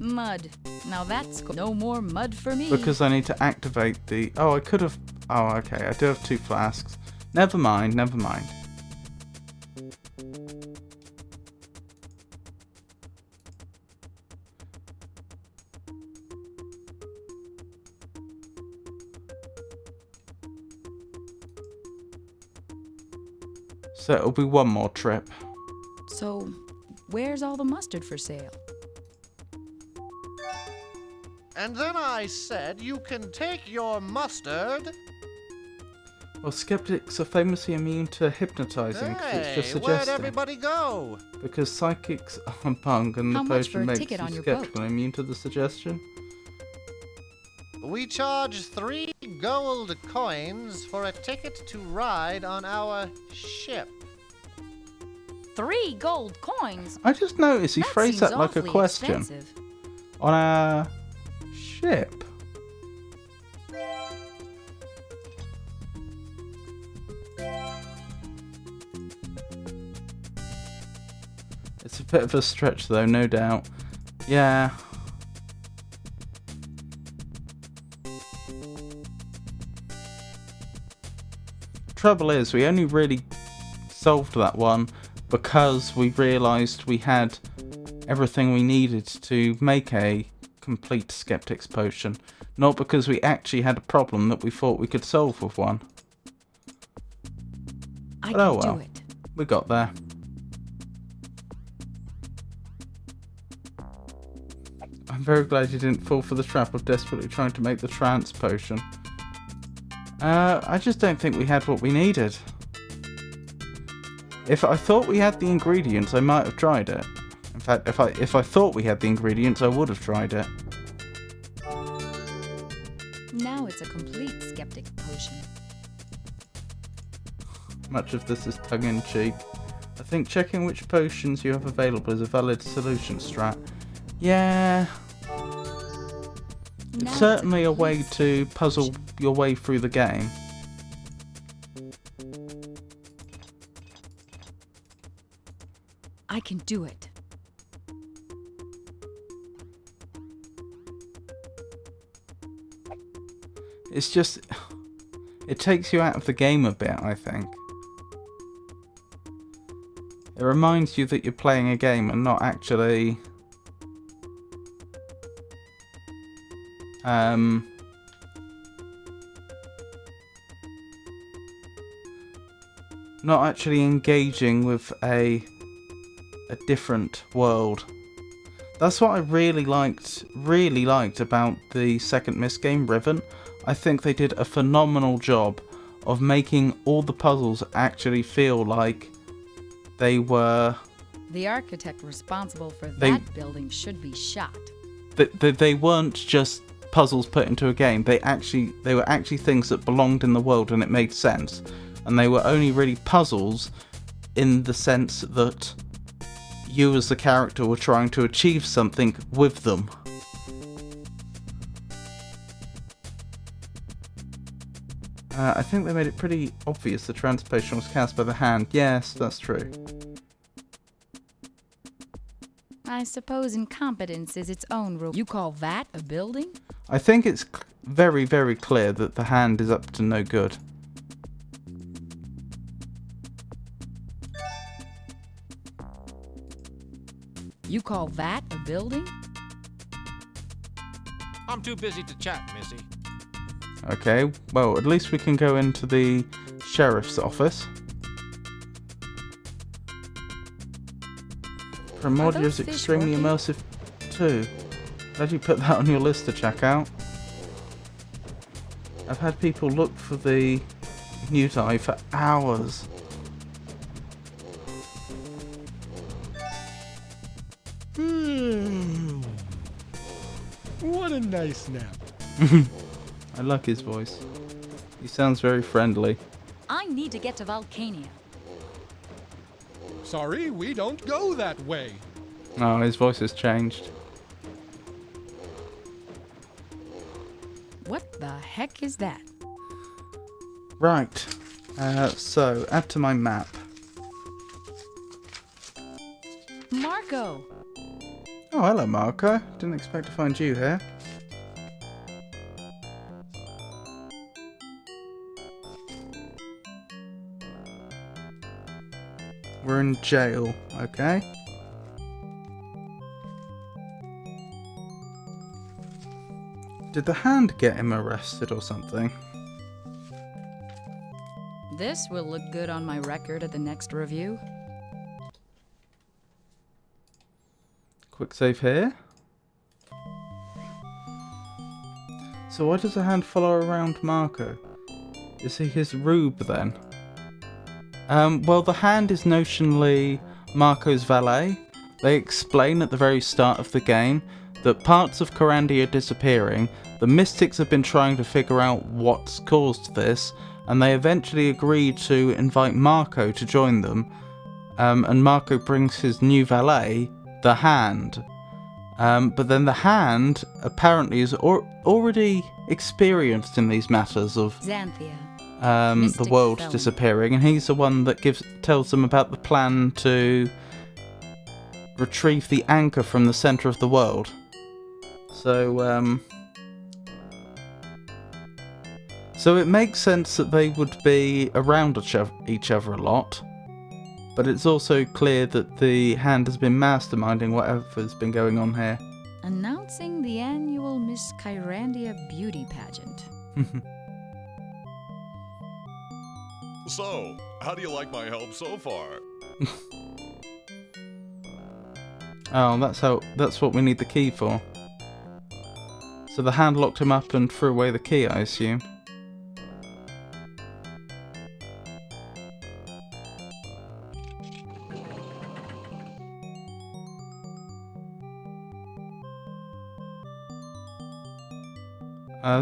Mud. Now that's no more mud for me. Because I need to activate the... Oh, I could have... Oh, okay, I do have 2 flasks. Never mind, never mind. So it'll be one more trip. So, where's all the mustard for sale? And then I said you can take your mustard. Well, skeptics are famously immune to hypnotizing because it's just Hey, suggesting. where'd everybody go? Because psychics are punk and How the much for potion a makes ticket you on your skeptical and immune to the suggestion. We charge 3 gold coins for a ticket to ride on our ship. 3 gold coins? I just noticed he That phrased seems that like a awfully question. expensive. On our ship. It's a bit of a stretch though, no doubt. Yeah. Trouble is, we only really solved that one because we realised we had everything we needed to make a complete skeptic's potion, not because we actually had a problem that we thought we could solve with one. But oh well, we got there. I'm very glad you didn't fall for the trap of desperately trying to make the trance potion. I just don't think we had what we needed. If I thought we had the ingredients, I might have tried it. In fact, if I thought we had the ingredients, I would have tried it. Now it's a complete skeptic potion. Much of this is tongue-in-cheek. I think checking which potions you have available is a valid solution strat. Yeah. It's certainly a way to puzzle your way through the game. I can do it. It's just... it takes you out of the game a bit, I think. It reminds you that you're playing a game and not actually... not actually engaging with a different world. That's what I really liked about the second Myst game, Riven. I think they did a phenomenal job of making all the puzzles actually feel like they were... The architect responsible for that building should be shot. They weren't just puzzles put into a game. They were actually things that belonged in the world and it made sense. And they were only really puzzles in the sense that you as the character were trying to achieve something with them. I think they made it pretty obvious the trance potion was cast by the hand. Yes, that's true. I suppose incompetence is its own rule. You call that a building? I think it's very, very clear that the hand is up to no good. You call that a building? I'm too busy to chat, Missy. Okay, well, at least we can go into the sheriff's office. Primordia is extremely immersive too. Glad you put that on your list to check out. I've had people look for the new die for hours. What a nice nap. I like his voice. He sounds very friendly. I need to get to Volcania. Sorry, we don't go that way. Oh, his voice has changed. What the heck is that? Right. So, add to my map. Marco! Oh, hello, Marco. Didn't expect to find you here. We're in jail, okay? Did the hand get him arrested or something? This will look good on my record at the next review. Quick save here. So why does the hand follow around Marco? Is he his rube then? Well, the hand is notionally Marco's valet. They explain at the very start of the game that parts of Kyrandia are disappearing. The Mystics have been trying to figure out what's caused this, and they eventually agree to invite Marco to join them. And Marco brings his new valet, the Hand. But then the Hand apparently is already experienced in these matters of Xanthia. the world felon. disappearing, and he's the one that tells them about the plan to retrieve the anchor from the center of the world. So it makes sense that they would be around each other a lot, but it's also clear that the Hand has been masterminding whatever's been going on here. Announcing the annual Miss Kyrandia beauty pageant. So, how do you like my help so far? Oh, that's what we need the key for. So the Hand locked him up and threw away the key, I assume.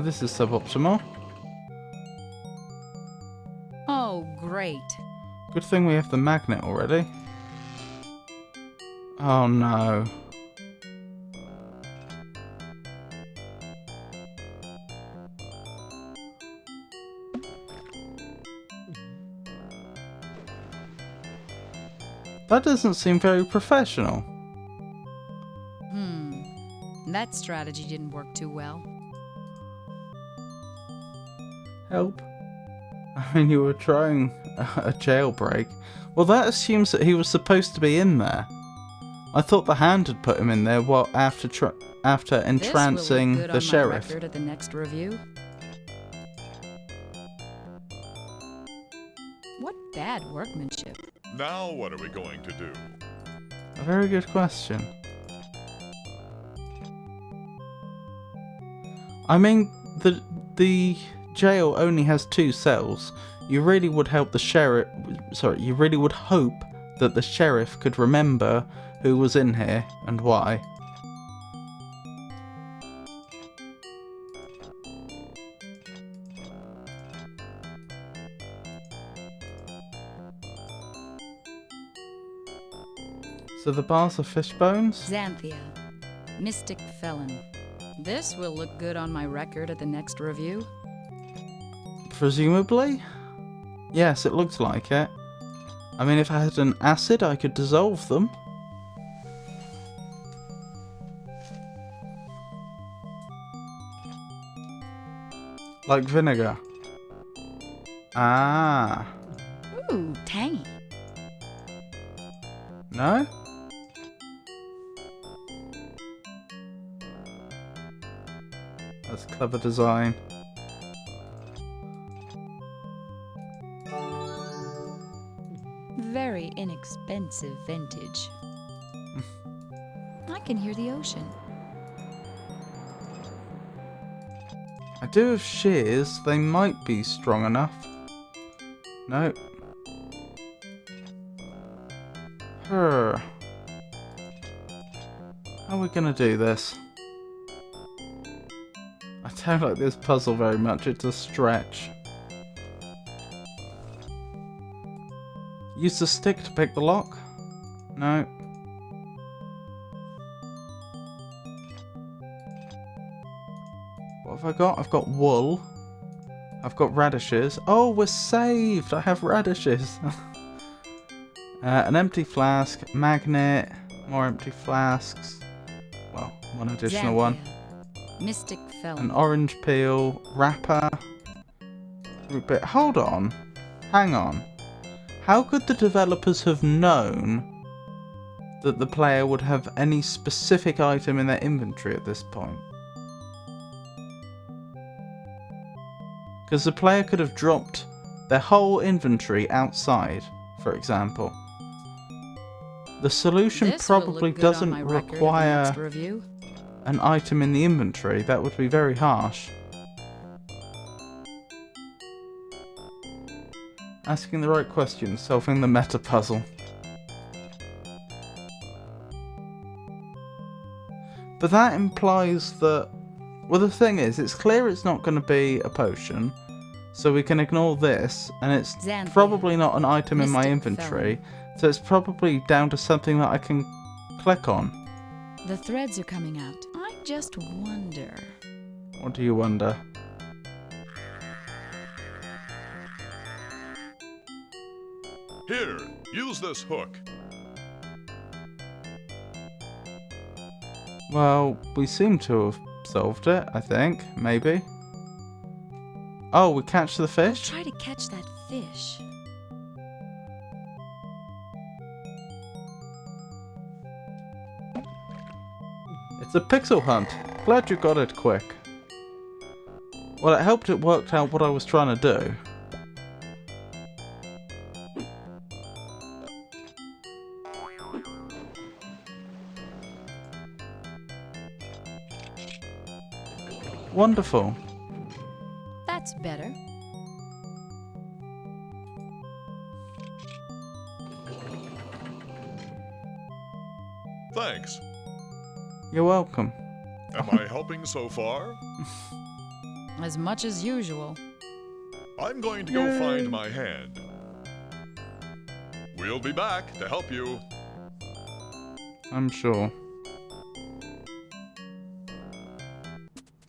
This is suboptimal. Oh, great. Good thing we have the magnet already. Oh no. That doesn't seem very professional. That strategy didn't work too well. Help. I mean, you were trying a jailbreak. Well, that assumes that he was supposed to be in there. I thought the Hand had put him in there after entrancing this will look good the on sheriff. My record at the next review. What bad workmanship. Now what are we going to do? A very good question. I mean, the jail only has 2 cells. You really would help the sheriff. Sorry, you really would hope that the sheriff could remember who was in here and why. So the bars are fish bones? Xanthia. Mystic felon. This will look good on my record at the next review. Presumably? Yes, it looks like it. I mean, if I had an acid, I could dissolve them. Like vinegar. Ah. Ooh, tangy. No? That's clever design. Very inexpensive vintage. I can hear the ocean. I do have shears. They might be strong enough. No. How are we gonna do this? I don't like this puzzle very much. It's a stretch. Use the stick to pick the lock? No. What have I got? I've got wool. I've got radishes. Oh, we're saved! I have radishes. An empty flask, magnet, more empty flasks. Well, one additional one. Mystic felon. An orange peel, wrapper. Root beer. Hold on. Hang on. How could the developers have known that the player would have any specific item in their inventory at this point? Because the player could have dropped their whole inventory outside, for example. The solution probably doesn't require an item in the inventory. That would be very harsh. Asking the right questions, solving the meta puzzle. But that implies that... Well, the thing is, it's clear it's not going to be a potion, so we can ignore this, and it's Xanthia, probably not an item in my mystic inventory, felon. so it's probably down to something that I can click on. The threads are coming out. I just wonder... What do you wonder? Here, use this hook. Well, we seem to have solved it, I think. Maybe. Oh, we catch the fish? Try to catch that fish. It's a pixel hunt. Glad you got it quick. Well, it helped it worked out what I was trying to do. Wonderful. That's better. Thanks. You're welcome. Am I helping so far? As much as usual. I'm going to go find my hand. We'll be back to help you. I'm sure.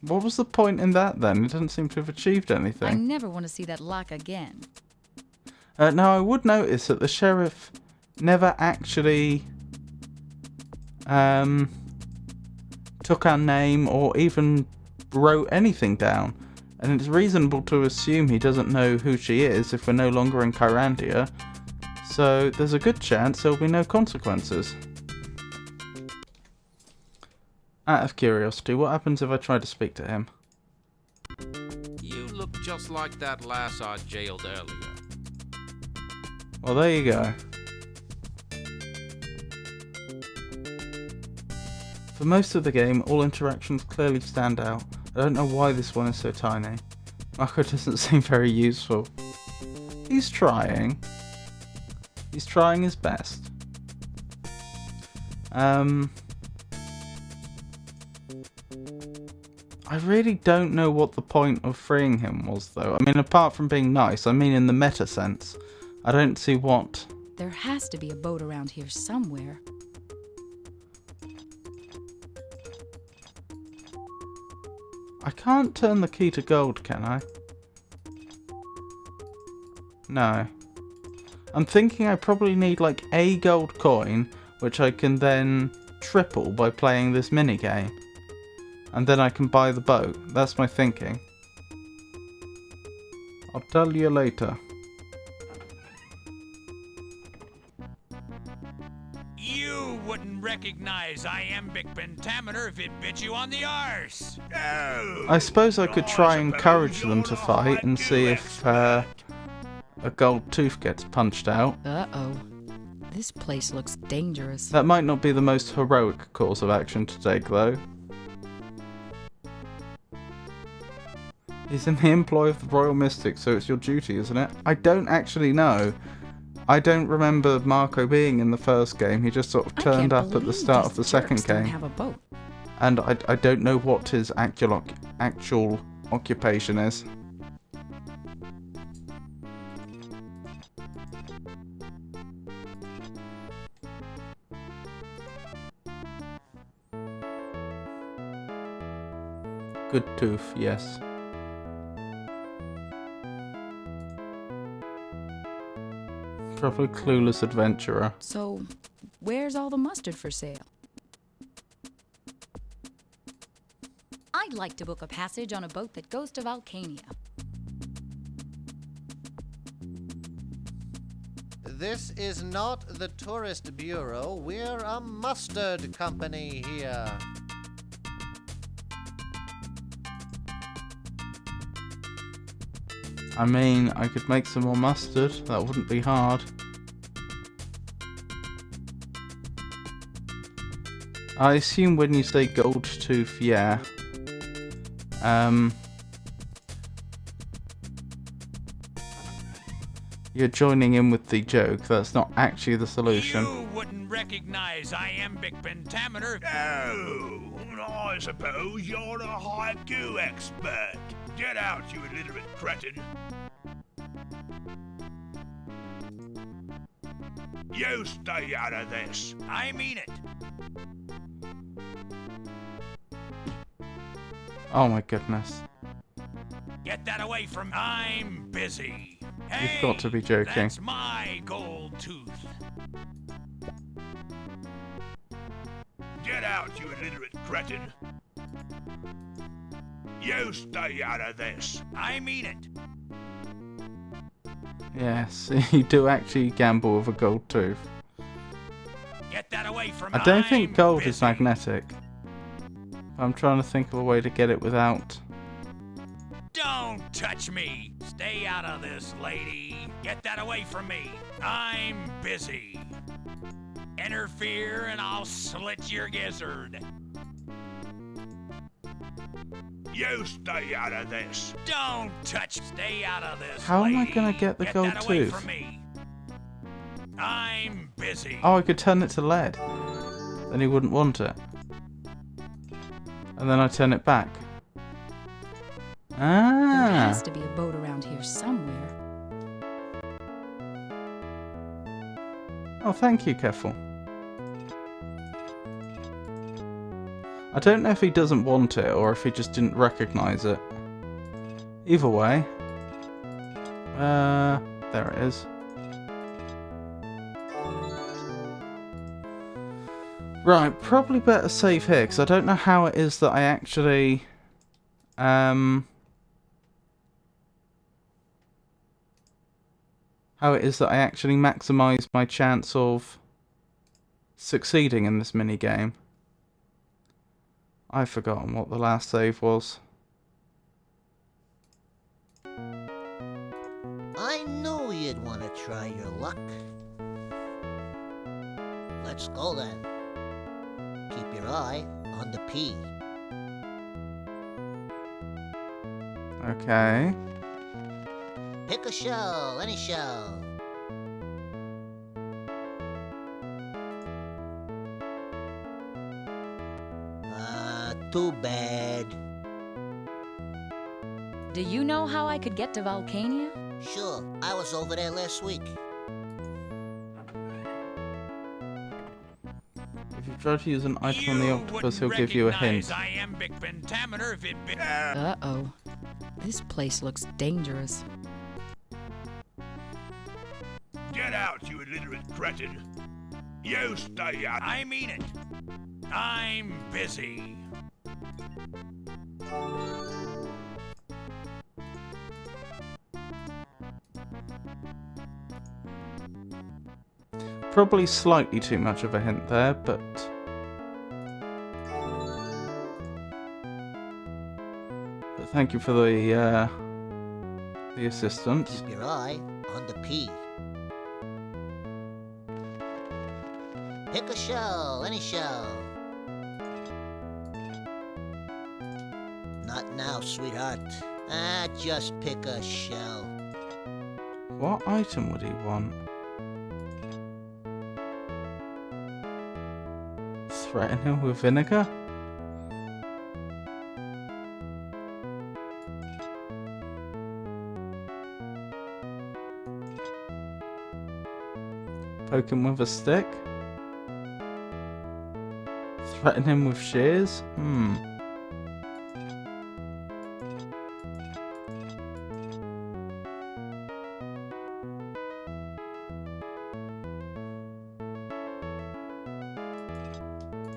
What was the point in that then? It doesn't seem to have achieved I anything. never want to see that lock again. Now, I would notice that the sheriff never actually took our name or even wrote anything down. And it's reasonable to assume he doesn't know who she is if we're no longer in Kyrandia. So there's a good chance there'll be no consequences. Out of curiosity, what happens if I try to speak to him? You look just like that lass I jailed earlier. Well, there you go. For most of the game, all interactions clearly stand out. I don't know why this one is so tiny. Marco doesn't seem very useful. He's trying. He's trying his best. I really don't know what the point of freeing him was, though. I mean, apart from being nice, I mean in the meta sense. I don't see what... There has to be a boat around here somewhere. I can't turn the key to gold, can I? No. I'm thinking I probably need like a gold coin, which I can then triple by playing this minigame. And then I can buy the boat. That's my thinking. I'll tell you later. You wouldn't recognize iambic pentameter if it bit you on the arse. I suppose I could try and encourage them to fight and see if a gold tooth gets punched out. Uh-oh. This place looks dangerous. That might not be the most heroic course of action to take, though. He's in the employ of the Royal Mystics, so it's your duty, isn't it? I don't actually know. I don't remember Marco being in the first game. He just sort of turned up at the start of the second game. Have a boat. And I don't know what his actual occupation is. Good tooth, yes. Probably clueless adventurer. So, where's all the mustard for sale? I'd like to book a passage on a boat that goes to Volcania. This is not the tourist bureau. We're a mustard company here. I mean, I could make some more mustard. That wouldn't be hard. I assume when you say gold tooth, yeah. You're joining in with the joke. That's not actually the solution. You wouldn't recognize iambic pentameter. Oh, I suppose you're a haiku expert. Get out, you illiterate cretin. You stay out of this. I mean it. Oh my goodness. Get that away from. I'm busy. Hey, You've got to be joking. That's my gold tooth. Get out, you illiterate cretin. You stay out of this. I mean it. Yes, you do actually gamble with a gold tooth. Get that away from. I don't think gold busy. is magnetic. I'm trying to think of a way to get it without. Don't touch me. Stay out of this, lady. Get that away from me. I'm busy. Interfere and I'll slit your gizzard. You stay out of this. Don't touch. Stay out of this. How am I lady. gonna get the gold that away tooth? From me. I'm busy. Oh, I could turn it to lead. Then he wouldn't want it. And then I turn it back. There Ah. has to be a boat around here somewhere. Oh, thank you, Keffel. I don't know if he doesn't want it or if he just didn't recognise it. Either way. There it is. Right, probably better save here, because I don't know how it is that I actually... how it is that I actually maximise my chance of succeeding in this minigame. I've forgotten what the last save was. I knew you'd want to try your luck. Let's go then. Keep your eye on the P. Okay. Pick a shell, any shell. Too bad. Do you know how I could get to Volcania? Sure, I was over there last week. If you try to use an item on the octopus, he'll give you a hint. Iambic pentameter if it been... Uh-oh. This place looks dangerous. Get out, you illiterate cretin. You stay out. I mean it. I'm busy. Probably slightly too much of a hint there, but... thank you for the assistance. Keep your eye on the P. Pick a shell, any shell. Not now, sweetheart. Just pick a shell. What item would he want? Threaten him with vinegar? Poke him with a stick? Threaten him with shears?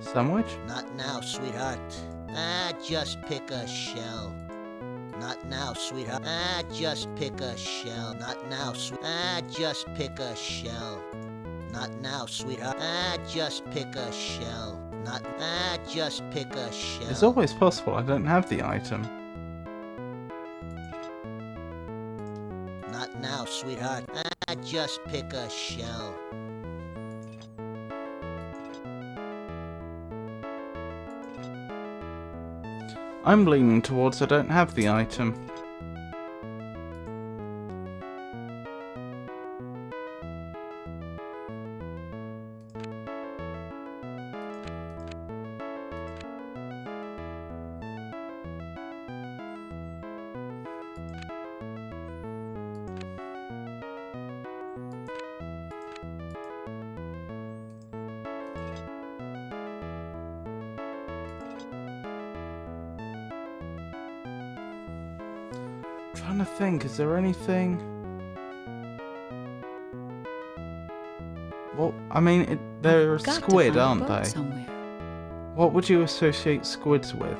Sandwich? Not now, sweetheart. Just pick a shell. Not now, sweetheart. Just pick a shell. Not now, just pick a shell. Not now, sweetheart. Just pick a shell. Not. Just pick a shell. It's always possible I don't have the item. Not now, sweetheart. Just pick a shell. I'm leaning towards I don't have the item. trying to think, is there anything... Well, I mean, they're squid, aren't they? Somewhere. What would you associate squids with?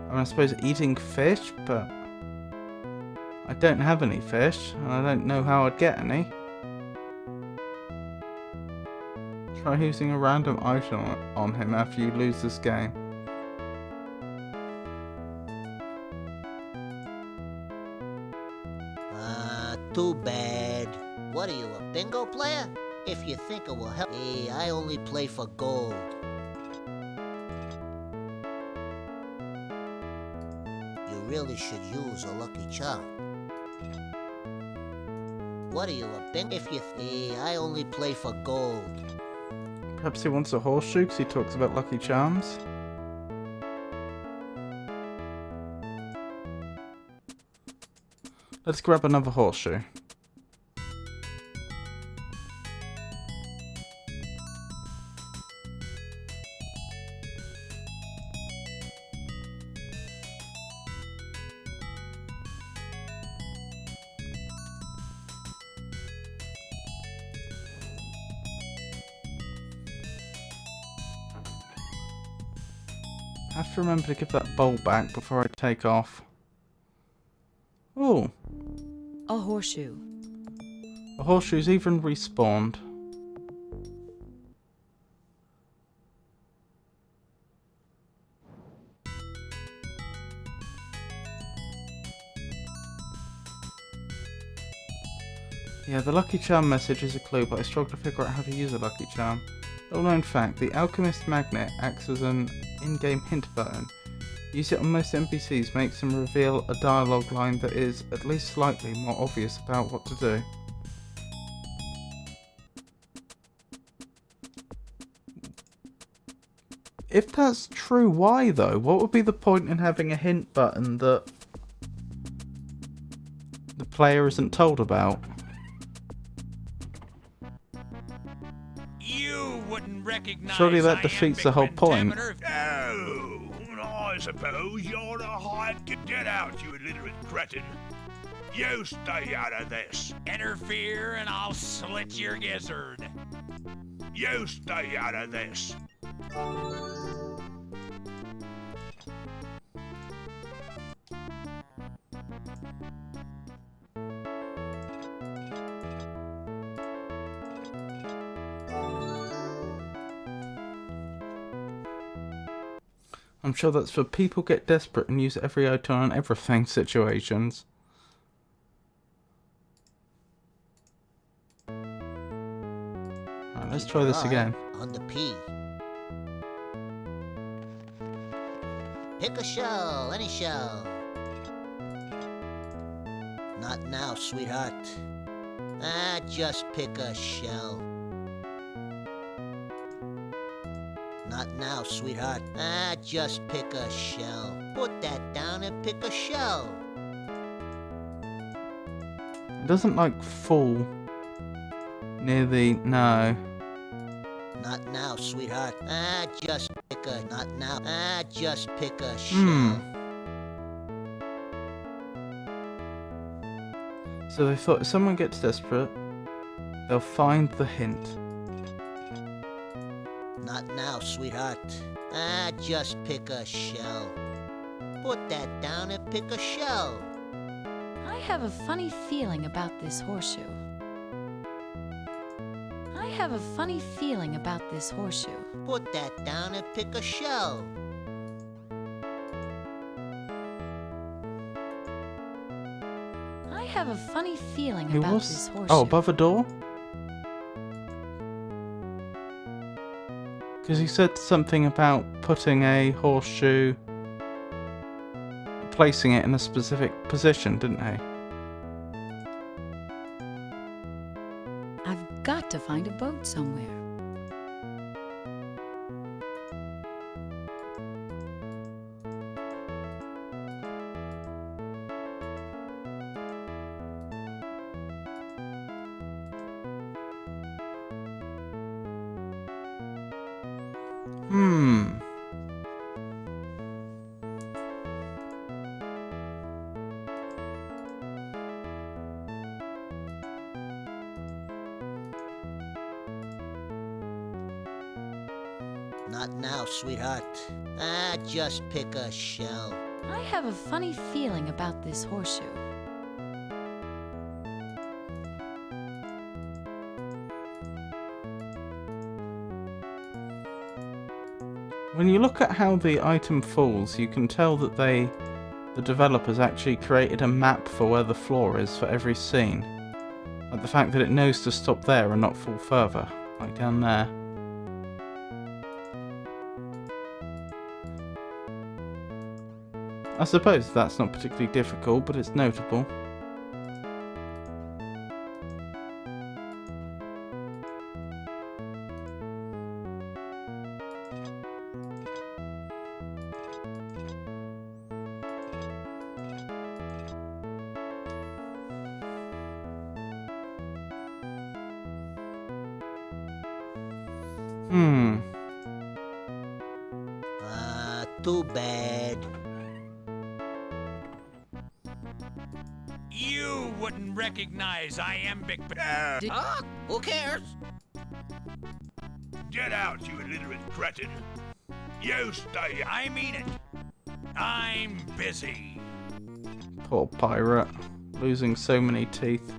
I mean, I suppose eating fish, but... I don't have any fish, and I don't know how I'd get any. Try using a random item on him after you lose this game. Too bad. What are you, a bingo player? If you think it will help... Hey, I only play for gold. You really should use a lucky charm. What are you, a bingo? If you... Hey, I only play for gold. Perhaps he wants a horseshoe because he talks about lucky charms. Let's grab another horseshoe. I have to remember to give that bowl back before I take off. Oh. A horseshoe. The horseshoe's even respawned. Yeah, the lucky charm message is a clue, but I struggle to figure out how to use a lucky charm. Little known fact, the alchemist magnet acts as an in-game hint button. Use it on most NPCs makes them reveal a dialogue line that is at least slightly more obvious about what to do. If that's true, why though? What would be the point in having a hint button that the player isn't told about? You wouldn't recognize Surely that defeats the whole point. Oh, I suppose you're the hired... Get out, you illiterate cretin. You stay out of this. Interfere and I'll slit your gizzard. You stay out of this. I'm sure that's for people get desperate and use every item on everything situations. Alright, let's try this again. On the P. Pick a shell, any shell. Not now, sweetheart. Just pick a shell. Not now, sweetheart. Just pick a shell. Put that down and pick a shell. It doesn't like fall near the... no. Not now, sweetheart. Just pick a... Not now. Just pick a shell. So they thought if someone gets desperate, they'll find the hint. Not now, sweetheart. Just pick a shell. Put that down and pick a shell. I have a funny feeling about this horseshoe. I have a funny feeling about this horseshoe. Put that down and pick a shell. I have a funny feeling He about was... this horseshoe. oh, above a door? Because he said something about putting a horseshoe... placing it in a specific position, didn't he? I've got to find a boat somewhere. Not now, sweetheart. Just pick a shell. I have a funny feeling about this horseshoe. When you look at how the item falls, you can tell that the developers actually created a map for where the floor is for every scene. Like the fact that it knows to stop there and not fall further, like down there. I suppose that's not particularly difficult, but it's notable. Too bad. You wouldn't recognize I am Big Who cares? Get out, you illiterate cretin. You stay. I mean it. I'm busy. Poor pirate, losing so many teeth.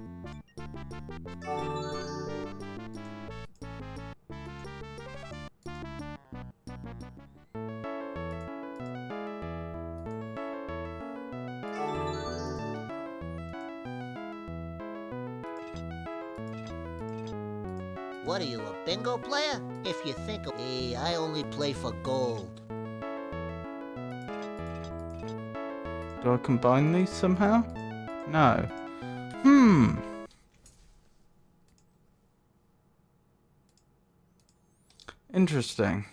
What are you, a bingo player? If you think of... Hey, I only play for gold. Do I combine these somehow? No. Interesting.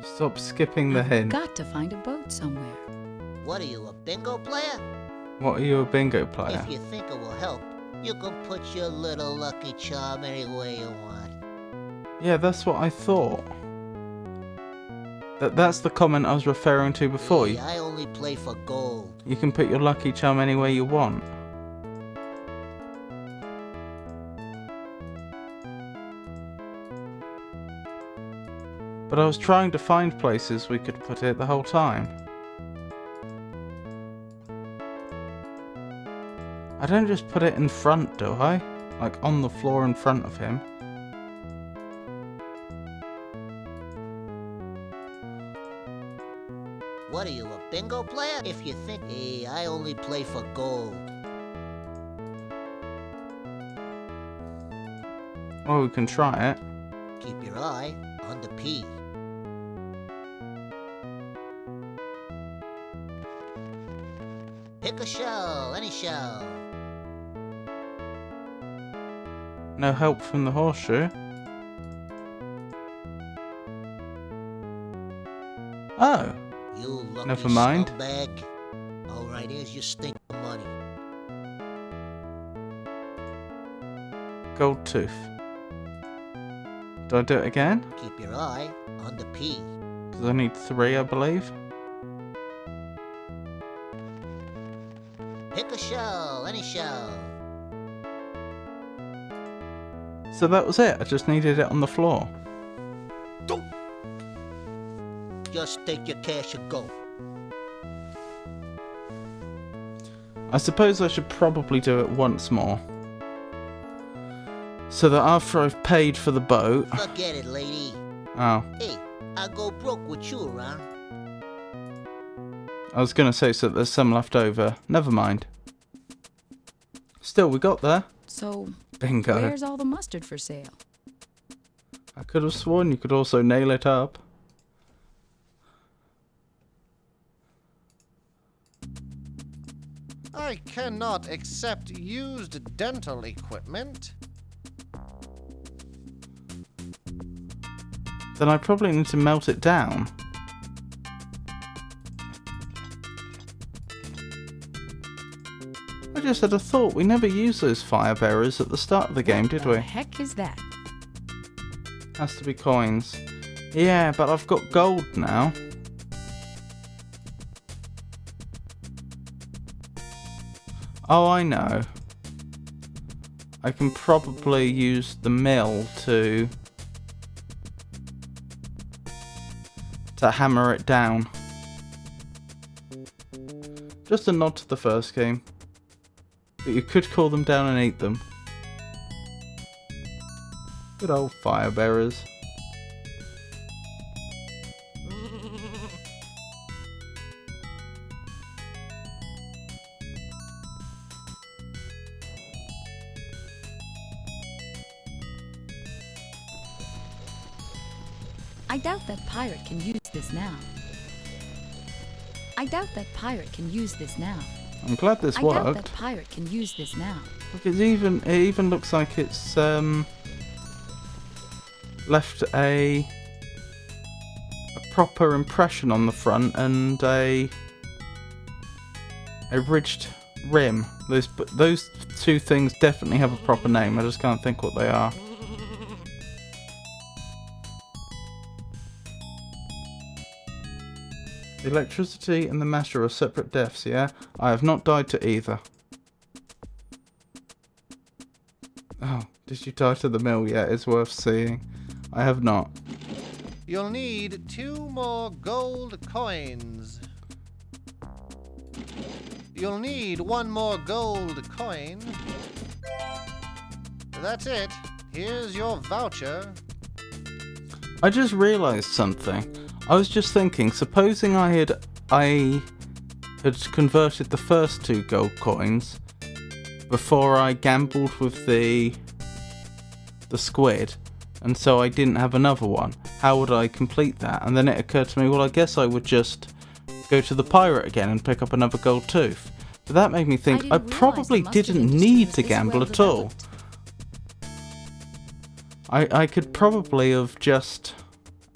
Stop skipping the hint. Got to find a boat somewhere. What are you, a bingo player? What are you, a bingo player? If you think it will help, you can put your little lucky charm anywhere you want. Yeah, that's what I thought. That's the comment I was referring to before. Hey, I only play for gold. You can put your lucky charm anywhere you want. But I was trying to find places we could put it the whole time. I don't just put it in front, do I? Like on the floor in front of him. What are you, a bingo player? If you think... Hey, I only play for gold. Well, we can try it. Keep your eye on the P. Pick a shell, any shell. No help from the horseshoe. Oh. You lucky Never mind. scumbag. Alright, here's your stink of money. Gold tooth. Do I do it again? Keep your eye on the P. Because I need 3, I believe. Pick a shell, any shell. So that was it. I just needed it on the floor. Just take your cash and go. I suppose I should probably do it once more. So that after I've paid for the boat... Forget it, lady. Oh. Hey, I'll go broke with you around. I was going to say so that there's some left over. Never mind. Still, we got there. So, Bingo. where's all the mustard for sale? I could have sworn you could also nail it up. I cannot accept used dental equipment. Then I probably need to melt it down. I just had a thought. We never used those fire bearers at the start of the game, did we? What the heck is that? Has to be coins. Yeah, but I've got gold now. Oh, I know. I can probably use the mill to to hammer it down. Just a nod to the first game. But you could call them down and eat them. Good old fire bearers. I doubt that pirate can use this now. I doubt that pirate can use this now. I'm glad this I worked. doubt that pirate can use this now. Look, it even looks like it's left a proper impression on the front and a ridged rim. Those two things definitely have a proper name. I just can't think what they are. The electricity and the master are separate deaths, yeah? I have not died to either. Oh, did you die to the mill yet? It's worth seeing. I have not. You'll need 2 more gold coins. You'll need 1 more gold coin. That's it. Here's your voucher. I just realised something. I was just thinking, supposing I had converted the first 2 gold coins before I gambled with the squid, and so I didn't have another one. How would I complete that? And then it occurred to me, well, I guess I would just go to the pirate again and pick up another gold tooth. But that made me think I probably didn't need to gamble at all. I could probably have just...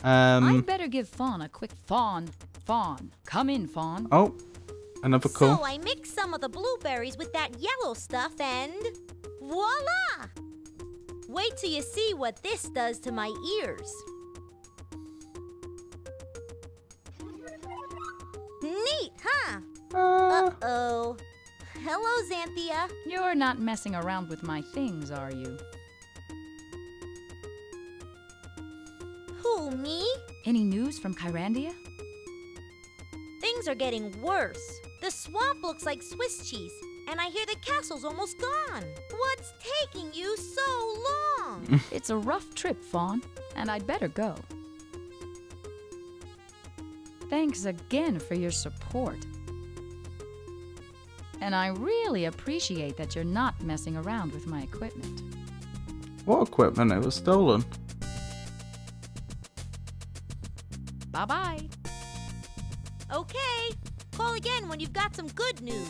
I'd better give Fawn a quick Fawn. Come in, Fawn. Oh, another call. So I mixed some of the blueberries with that yellow stuff and voila! Wait till you see what this does to my ears. Neat, huh? Uh-oh. Hello, Xanthia. You're not messing around with my things, are you? Who, me? Any news from Kyrandia? Things are getting worse. The swamp looks like Swiss cheese, and I hear the castle's almost gone. What's taking you so long? It's a rough trip, Fawn, and I'd better go. Thanks again for your support. And I really appreciate that you're not messing around with my equipment. What equipment? It was stolen. Bye-bye. Okay. Call again when you've got some good news.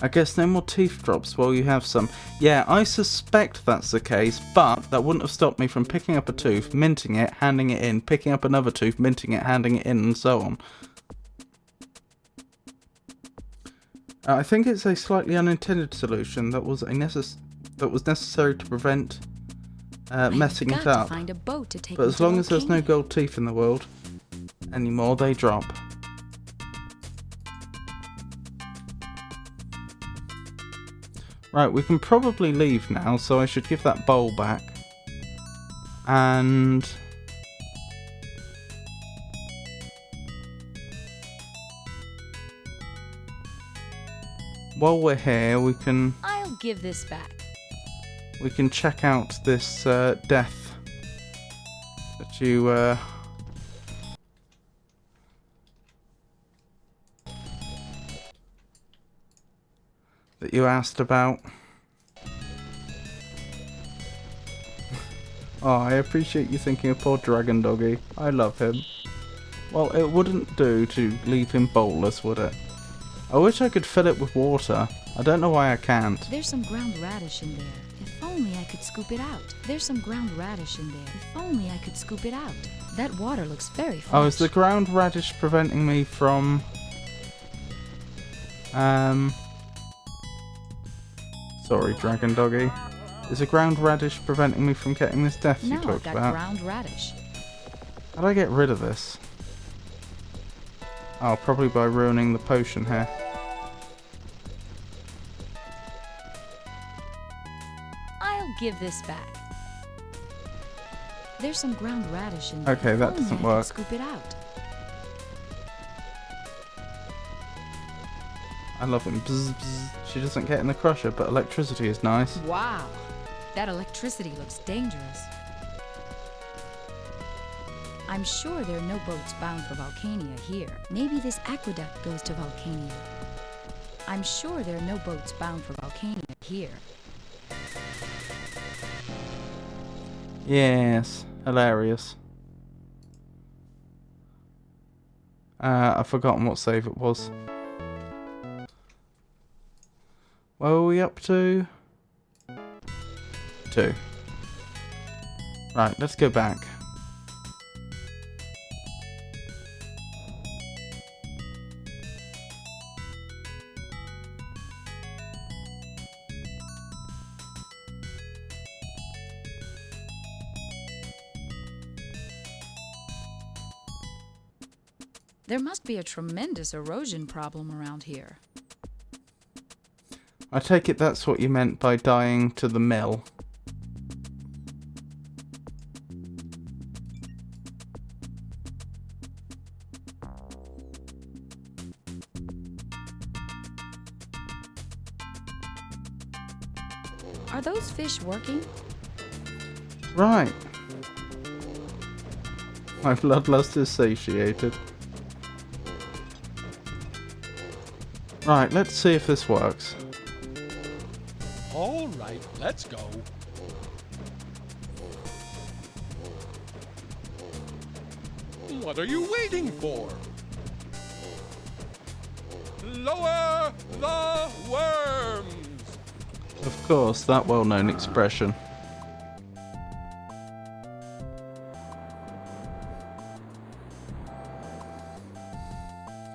I guess no more teeth drops while you have some. Yeah, I suspect that's the case, but that wouldn't have stopped me from picking up a tooth, minting it, handing it in, picking up another tooth, minting it, handing it in, and so on. I think it's a slightly unintended solution that was necessary to prevent messing it up. Find a boat to take But as long as there's no gold teeth in the world anymore, they drop. Right, we can probably leave now, so I should give that bowl back. And... while we're here, we can... I'll give this back. We can check out this death that you... that you asked about. Oh, I appreciate you thinking of poor Dragon Doggy. I love him. Well, it wouldn't do to leave him bowlless, would it? I wish I could fill it with water. I don't know why I can't. There's some ground radish in there. If only I could scoop it out. There's some ground radish in there. If only I could scoop it out. That water looks very fresh. Oh, is the ground radish preventing me from... Sorry, Dragon Doggy. Is a ground radish preventing me from getting this death you Now I've talked got about? ground radish. How do I get rid of this? Oh, probably by ruining the potion here. I'll give this back. There's some ground radish in Okay, there. that Only doesn't I work. can scoop it out. I love him. Bzz, bzz. She doesn't get in the crusher, but electricity is nice. Wow, that electricity looks dangerous. I'm sure there are no boats bound for Volcania here. Maybe this aqueduct goes to Volcania. I'm sure there are no boats bound for Volcania here. Yes, hilarious. I've forgotten what save it was. What are we up to? 2. Right, let's go back. There must be a tremendous erosion problem around here. I take it that's what you meant by dying to the mill. Are those fish working? Right. My bloodlust is satiated. Right, let's see if this works. All right, let's go. What are you waiting for? Lower the worms! Of course, that well-known expression.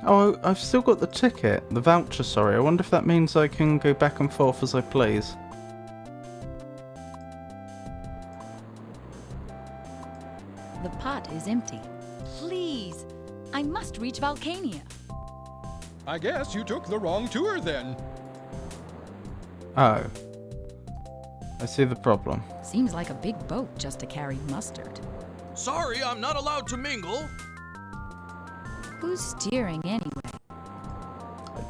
Oh, I've still got the ticket, the voucher, sorry. I wonder if that means I can go back and forth as I please. The pot is empty. Please, I must reach Volcania. I guess you took the wrong tour then. Oh. I see the problem. Seems like a big boat just to carry mustard. Sorry, I'm not allowed to mingle. Who's steering anyway?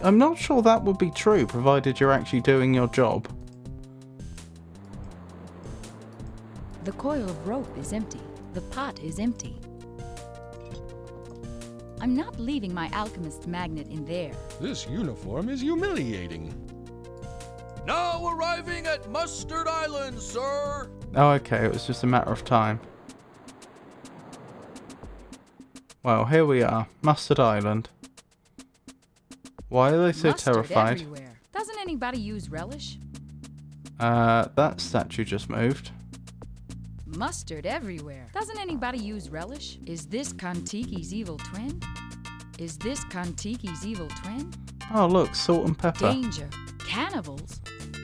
I'm not sure that would be true, provided you're actually doing your job. The coil of rope is empty. The pot is empty. I'm not leaving my alchemist magnet in there. This uniform is humiliating. Now arriving at Mustard Island, sir. Oh, okay, it was just a matter of time. Well, here we are, Mustard Island. Why are they so Mustard terrified? Everywhere. Doesn't anybody use relish? That statue just moved. Mustard everywhere. Doesn't anybody use relish? Is this Kontiki's evil twin? Is this Kontiki's evil twin? Oh, look, salt and pepper. Danger. Cannibals?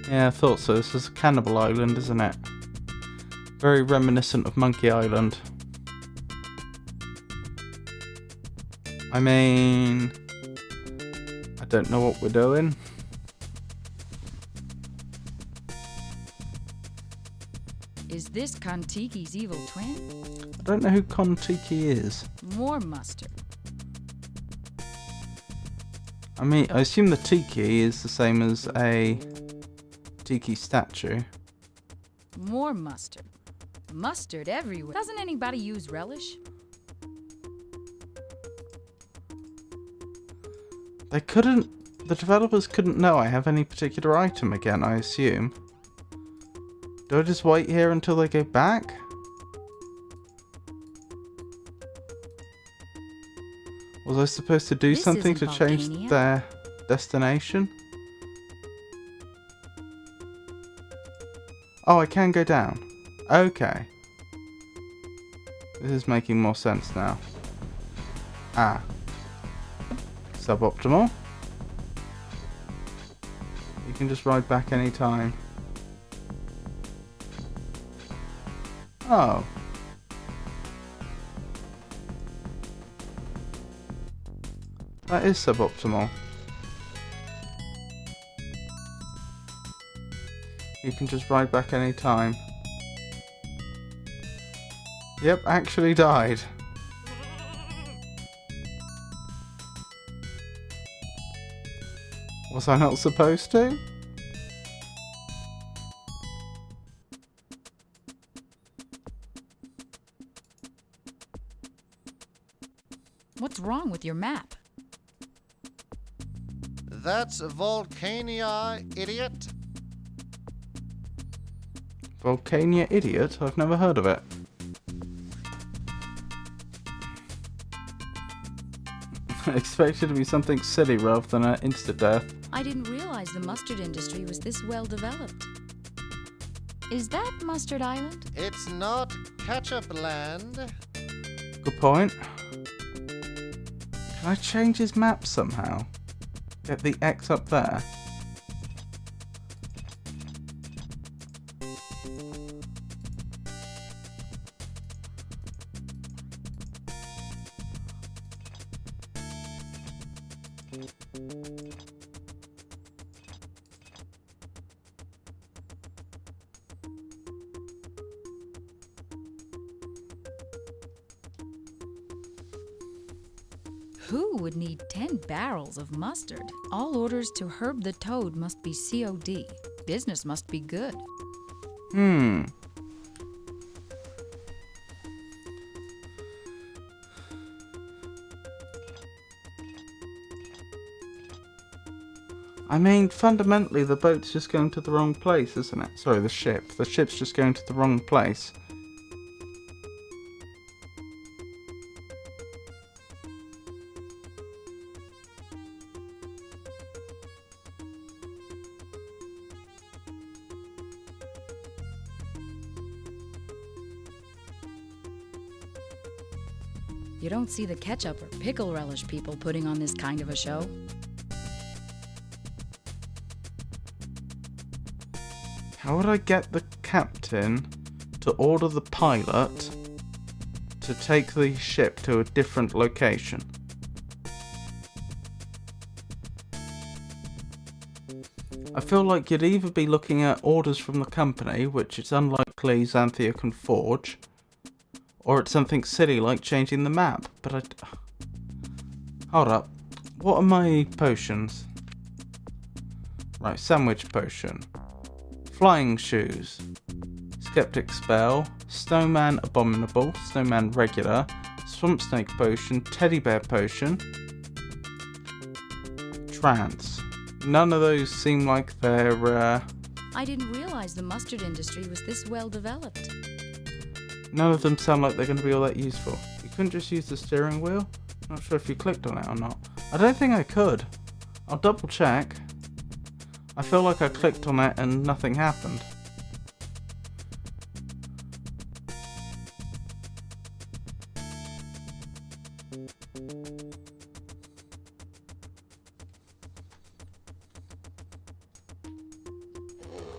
Yeah, I thought so. This is a cannibal island, isn't it? Very reminiscent of Monkey Island. I mean, I don't know what we're doing. Is this Kontiki's evil twin? I don't know who Kontiki is. More mustard. I mean, I assume the tiki is the same as a tiki statue. More mustard. Mustard everywhere. Doesn't anybody use relish? They couldn't... The developers couldn't know I have any particular item again, I assume. Do I just wait here until they go back? Was I supposed to do This something to isn't change Volcania. their destination? Oh, I can go down. Okay. This is making more sense now. Ah. Suboptimal. You can just ride back anytime. Oh. That is suboptimal. You can just ride back anytime. Yep, actually died. Was I not supposed to? What's wrong with your map? That's Volcania, idiot. Volcania Idiot? I've never heard of it. I expected it to be something silly rather than an insta-death. I didn't realize the mustard industry was this well developed. Is that Mustard Island? It's not Ketchup Land. Good point. Can I change his map somehow? Get the X up there? Who would need 10 barrels of mustard? All orders to Herb the Toad must be COD. Business must be good. I mean, fundamentally, the boat's just going to the wrong place, isn't it? Sorry, the ship. The ship's just going to the wrong place. You don't see the ketchup or pickle relish people putting on this kind of a show. How would I get the captain to order the pilot to take the ship to a different location? I feel like you'd either be looking at orders from the company, which it's unlikely Xanthia can forge, or it's something silly like changing the map, but hold up. What are my potions? Right, sandwich potion. Flying shoes. Skeptic spell. Snowman abominable. Snowman regular. Swamp snake potion. Teddy bear potion. Trance. None of those seem like they're I didn't realize the mustard industry was this well developed. none of them sound like they're going to be all that useful. You couldn't just use the steering wheel? Not sure if you clicked on it or not. I don't think I could. I'll double check. I feel like I clicked on it and nothing happened.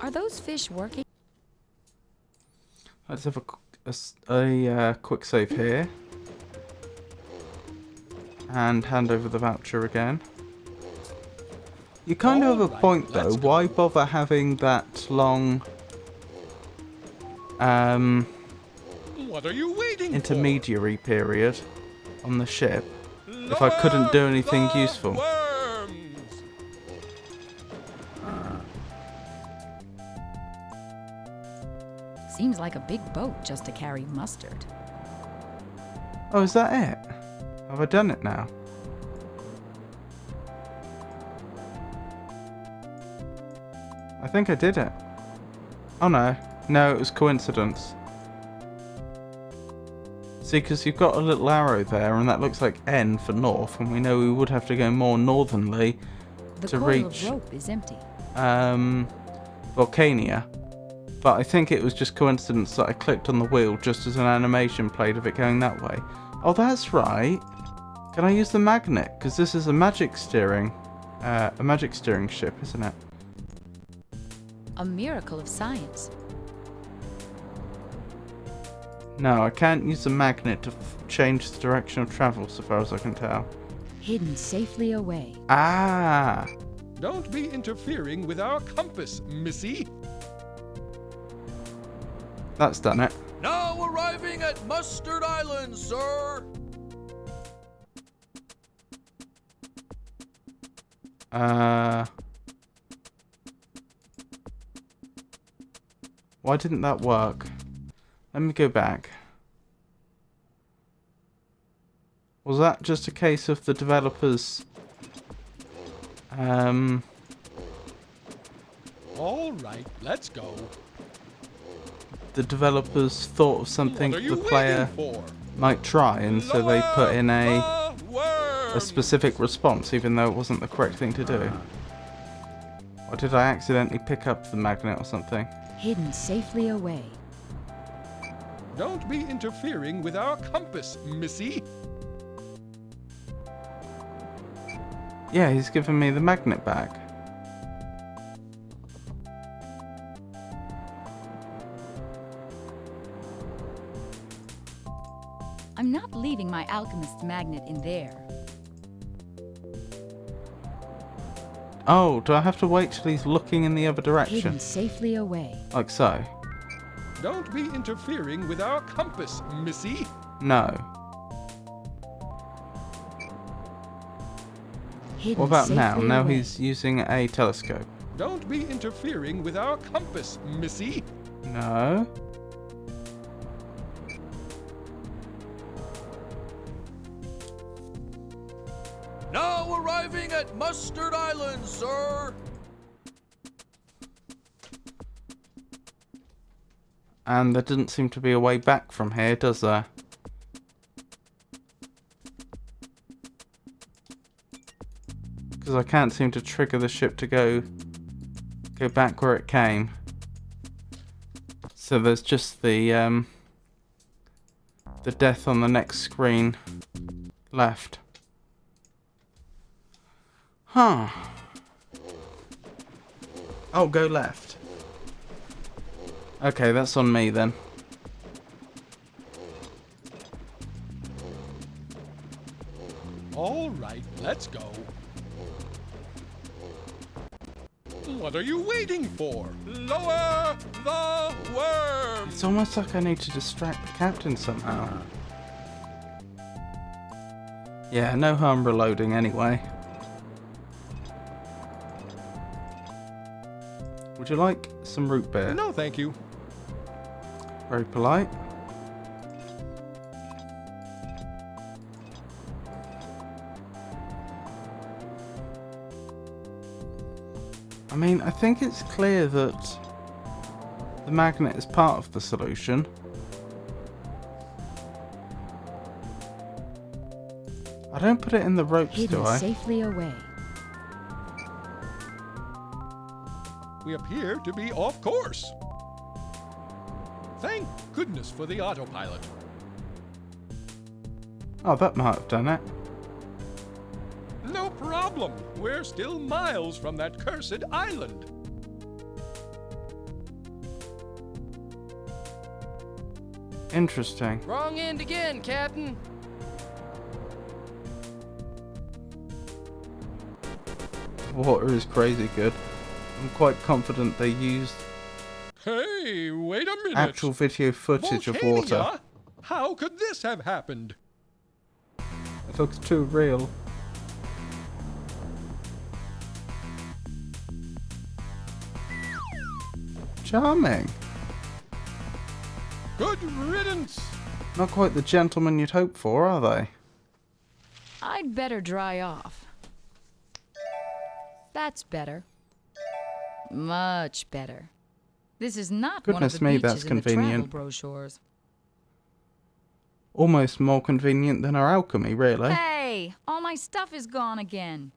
Are those fish working? Let's have a quick save here. And hand over the voucher again. You kind of have a point though. Why bother having that long What are you waiting intermediary period on the ship if I couldn't do anything useful? Seems like a big boat just to carry mustard. Oh, is that it? Have I done it now? I think I did it. Oh no. No, it was coincidence. See, because you've got a little arrow there, and that looks like N for north, and we know we would have to go more northernly to reach The coil of rope is empty. Volcania. But I think it was just coincidence that I clicked on the wheel just as an animation played of it going that way. Oh, that's right. Can I use the magnet? Because this is a magic steering ship, isn't it? A miracle of science. No, I can't use the magnet to change the direction of travel, so far as I can tell. Hidden safely away. Ah! Don't be interfering with our compass, missy. That's done it. Now arriving arriving at Mustard Island, sir. Why didn't that work? Let me go back. Was that just a case of the developers... All right, let's go. The developers thought of something the player might try, and so they put in a specific response, even though it wasn't the correct thing to do. Or did I accidentally pick up the magnet or something? Hidden safely away. Don't be interfering with our compass, missy. Yeah, he's given me the magnet back. I'm not leaving my alchemist's magnet in there. Oh, do I have to wait till he's looking in the other direction? Hidden safely away. Like so? Don't be interfering with our compass, missy. No. Hidden What about now? safely Now away. he's using a telescope. Don't be interfering with our compass, missy. No. Now arriving at Mustard Island, sir. And there doesn't seem to be a way back from here, does there? Because I can't seem to trigger the ship to go back where it came. So there's just the death on the next screen left. Huh. Oh, go left. Okay, that's on me then. All right, let's go. What are you waiting for? Lower the worm! It's almost like I need to distract the captain somehow. Yeah, no harm reloading anyway. Would you like some root beer? No, thank you. Very polite. I mean, I think it's clear that the magnet is part of the solution. I don't put it in the ropes, Hidden do I? safely away. We appear to be off course. Thank goodness for the autopilot. Oh, that might have done it. No problem. We're still miles from that cursed island. Interesting. Wrong end again, Captain. Water is crazy good. I'm quite confident they used Hey, wait a minute. actual video footage of water. Volcania? How could this have happened? It looks too real. Charming. Good riddance. Not quite the gentleman you'd hope for, are they? I'd better dry off. That's better. Much better. This is not one of Goodness the me, beaches that's in the travel convenient. brochures. Almost more convenient than our alchemy, really. Hey, all my stuff is gone again.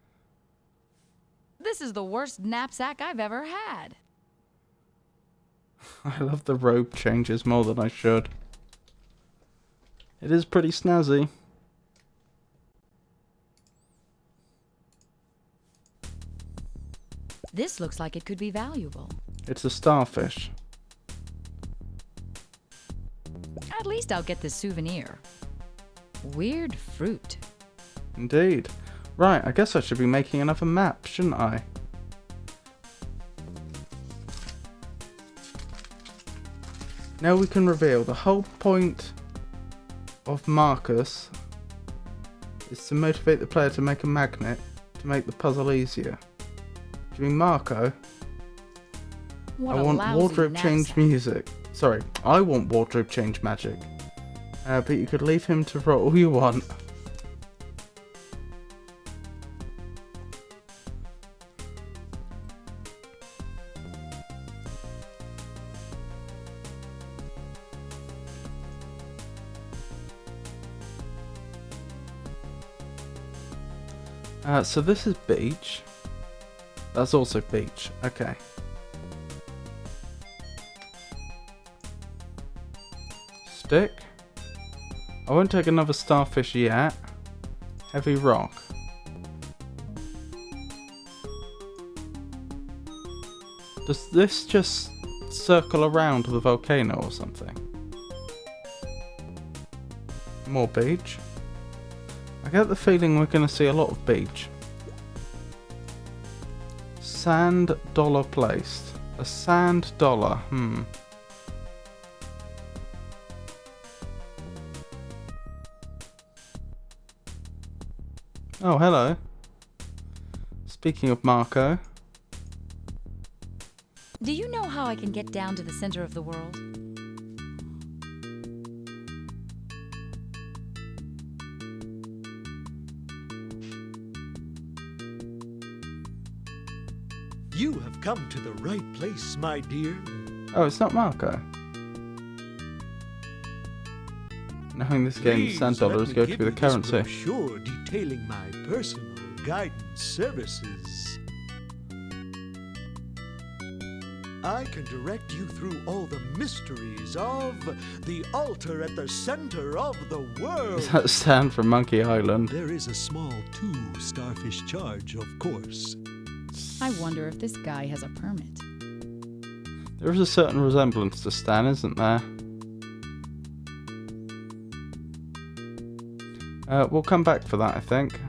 This is the worst knapsack I've ever had. I love the robe changes more than I should. It is pretty snazzy. This looks like it could be valuable. It's a starfish. At least I'll get this souvenir. Weird fruit. Indeed. Right, I guess I should be making another map, shouldn't I? Now we can reveal the whole point of Marcus is to motivate the player to make a magnet to make the puzzle easier. During Marco, What I a want lousy wardrobe change knapsack. music. Sorry, I want wardrobe change magic. But you could leave him to roll all you want. So this is beach. That's also beach. Okay. Stick. I won't take another starfish yet. Heavy rock. Does this just circle around the volcano or something? More beach. I get the feeling we're going to see a lot of beach. Sand dollar placed. A sand dollar. Oh, hello. Speaking of Marco. Do you know how I can get down to the center of the world? You have come to the right place, my dear. Oh, it's not Marco. Knowing this game, Please sand dollar let is me going to give be the you this currency. brochure detailing my personal guidance services. I can direct you through all the mysteries of the altar at the center of the world. Is that Stan from Monkey Island? There is a small 2 starfish charge, of course. I wonder if this guy has a permit. There is a certain resemblance to Stan, isn't there? We'll come back for that, I think.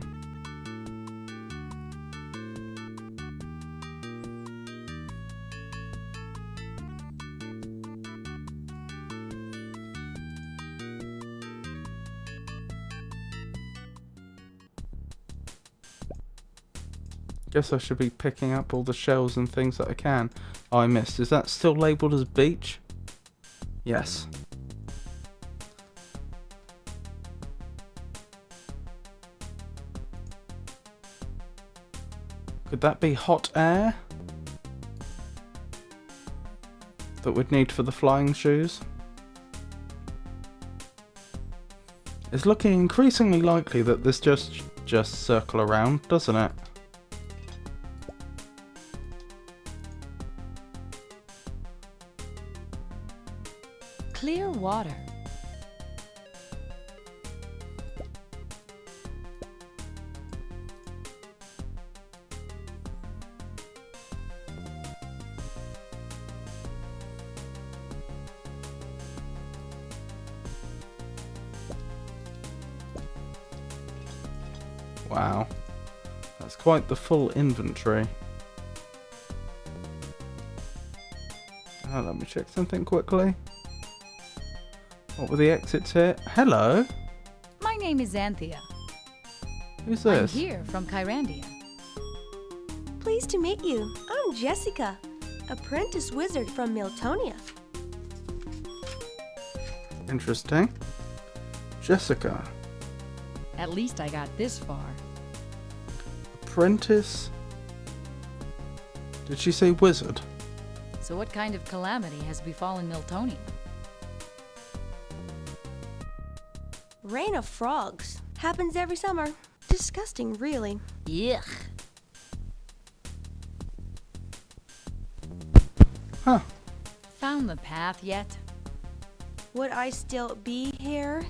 Guess I should be picking up all the shells and things that I can. Oh, I missed. Is that still labelled as beach? Yes. Could that be hot air? That we'd need for the flying shoes? It's looking increasingly likely that this just circle around, doesn't it? Clear water. Wow. That's quite the full inventory. Let me check something quickly. What were the exits here? Hello? My name is Xanthia. Who's I'm this? here from Kyrandia. Pleased to meet you. I'm Jessica, apprentice wizard from Miltonia. Interesting. Jessica. At least I got this far. Apprentice? Did she say wizard? So what kind of calamity has befallen Miltonia? Rain of frogs. Happens every summer. Disgusting, really. Yuck. Huh. Found the path yet? Would I still be here?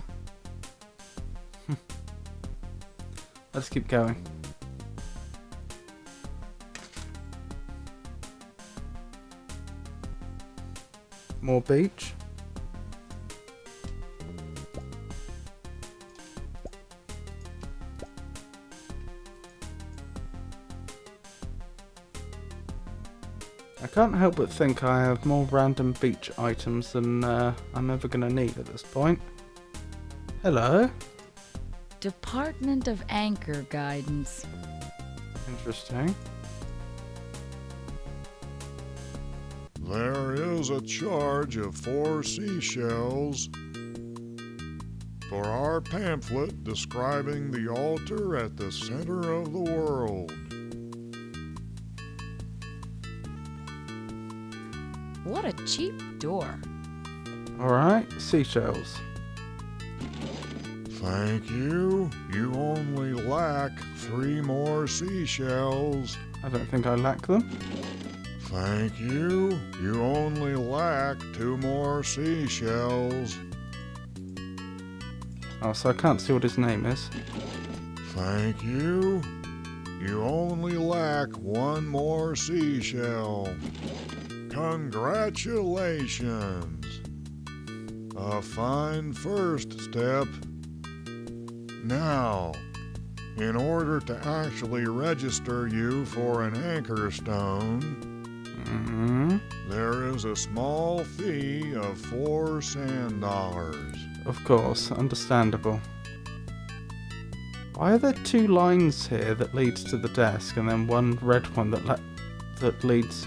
Let's keep going. More beach. I can't help but think I have more random beach items than I'm ever going to need at this point. Hello. Department of Anchor Guidance. Interesting. There is a charge of 4 seashells for our pamphlet describing the altar at the center of the world. What a cheap door. Alright, seashells. Thank you. You only lack 3 more seashells. I don't think I lack them. Thank you. You only lack 2 more seashells. Oh, so I can't see what his name is. Thank you. You only lack 1 more seashell. Congratulations. A fine first step. Now, in order to actually register you for an anchor stone, there is a small fee of 4 sand dollars. Of course, understandable. Why are there 2 lines here that leads to the desk and then one red one that leads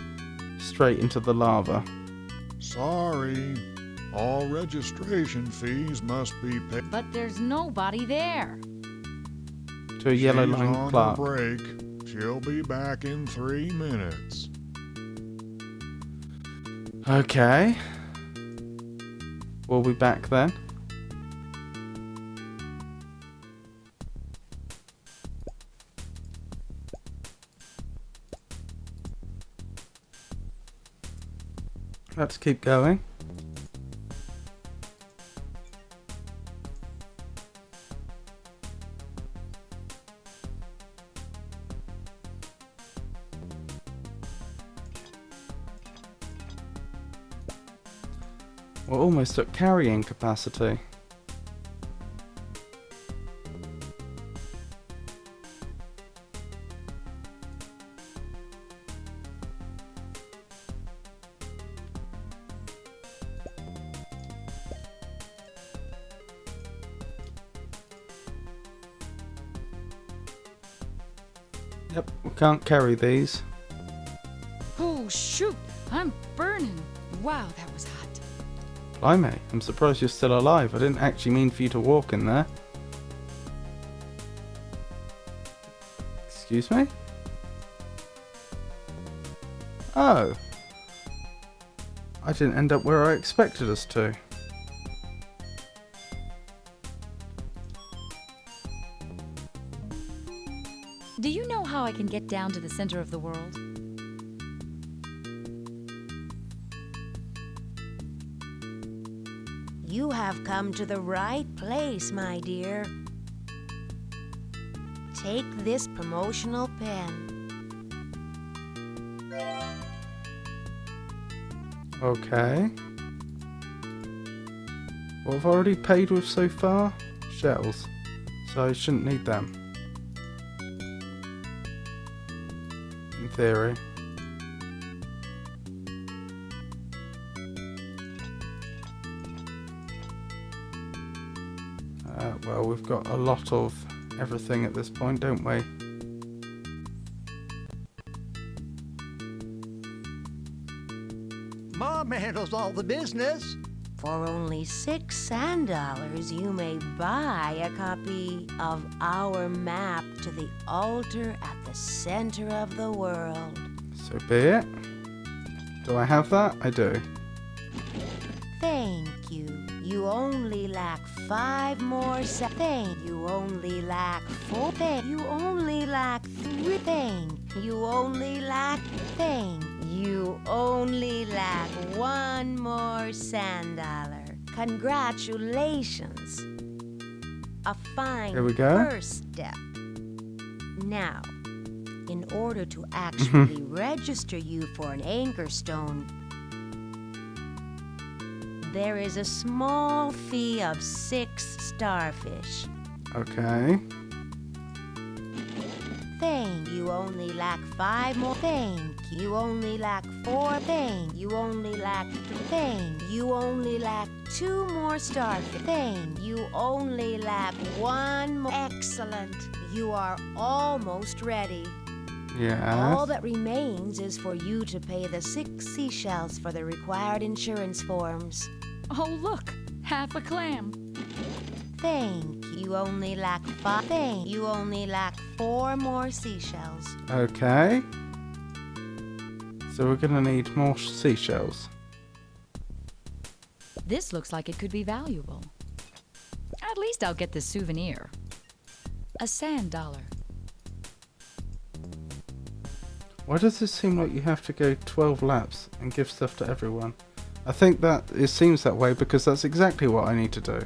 straight into the lava? Sorry, all registration fees must be paid. But there's nobody there. To a yellow She's line on clerk. a break. She'll be back in 3 minutes. Okay. We'll be back then. Let's keep going. We're almost at carrying capacity. Yep, we can't carry these. Oh, shoot! I'm burning. Wow, that was hot. Blimey, I'm surprised you're still alive. I didn't actually mean for you to walk in there. Excuse me? Oh. I didn't end up where I expected us to. Do you know how I can get down to the center of the world? You have come to the right place, my dear. Take this promotional pen. Okay. What I've already paid with so far? Shells. So I shouldn't need them. In theory. Well, we've got a lot of everything at this point, don't we? Mom handles all the business. For only $6 sand dollars, you may buy a copy of our map to the altar at the center of the world. So be it. Do I have that? I do. Thank you. You only lack 5 more Thank you. Only lack 4. You only lack 3. You only lack. You only lack 1 more sand dollar. Congratulations. A fine Here we go. first step. Now, in order to actually register you for an anchor stone, there is a small fee of 6 starfish. Okay. Thank Thing. You only lack 5 more. Thing. You only lack 4. Thing. You only lack 3. Thing. You only lack 2 more starfish. Thing. You only lack 1 more. Excellent. You are almost ready. Yeah. All that remains is for you to pay the 6 seashells for the required insurance forms. Oh, look, half a clam. Thing. You only lack 5. Thing. You only lack 4 more seashells. Okay. So we're gonna need more seashells. This looks like it could be valuable. At least I'll get the souvenir. A sand dollar. Why does it seem like you have to go 12 laps and give stuff to everyone? I think that it seems that way because that's exactly what I need to do.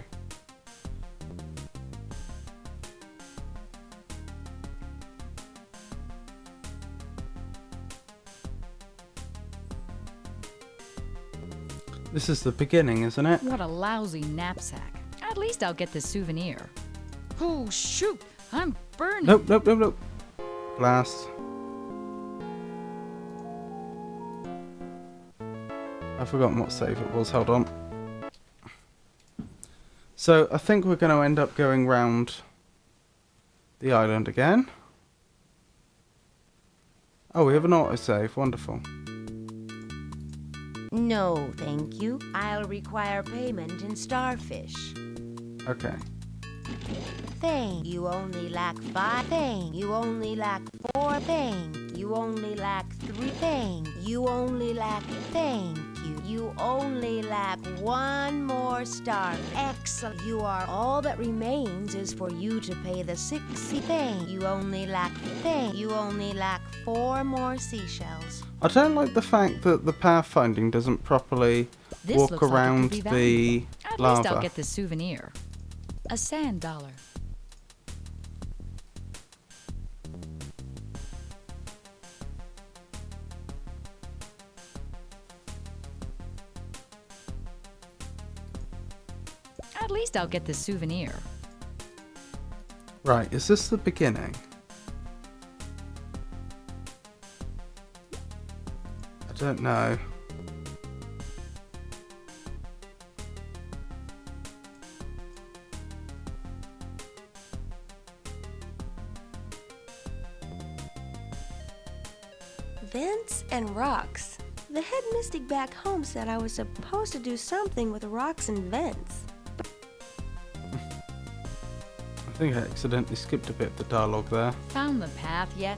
This is the beginning, isn't it? What a lousy knapsack. At least I'll get the souvenir. Oh, shoot! I'm burning. Nope, nope, nope, nope. Blast. I've forgotten what save it was, hold on. So, I think we're going to end up going round the island again. Oh, we have an autosave, wonderful. No, thank you. I'll require payment in starfish. Okay. Thing. You only lack 5. Thing. You only lack 4. Thing. You only lack 3. Thing. You only lack. Thank you. You only lack 1 more star. Excellent. You are. All that remains is for you to pay the 6 thing. You only lack. Thing. You only lack 4 more seashells. I don't like the fact that the pathfinding doesn't properly walk around the At lava. least I'll get the souvenir. A sand dollar. At least I'll get the souvenir. Right, is this the beginning? I don't know. Vents and rocks. The head mystic back home said I was supposed to do something with rocks and vents. I think I accidentally skipped a bit of the dialogue there. Found the path yet?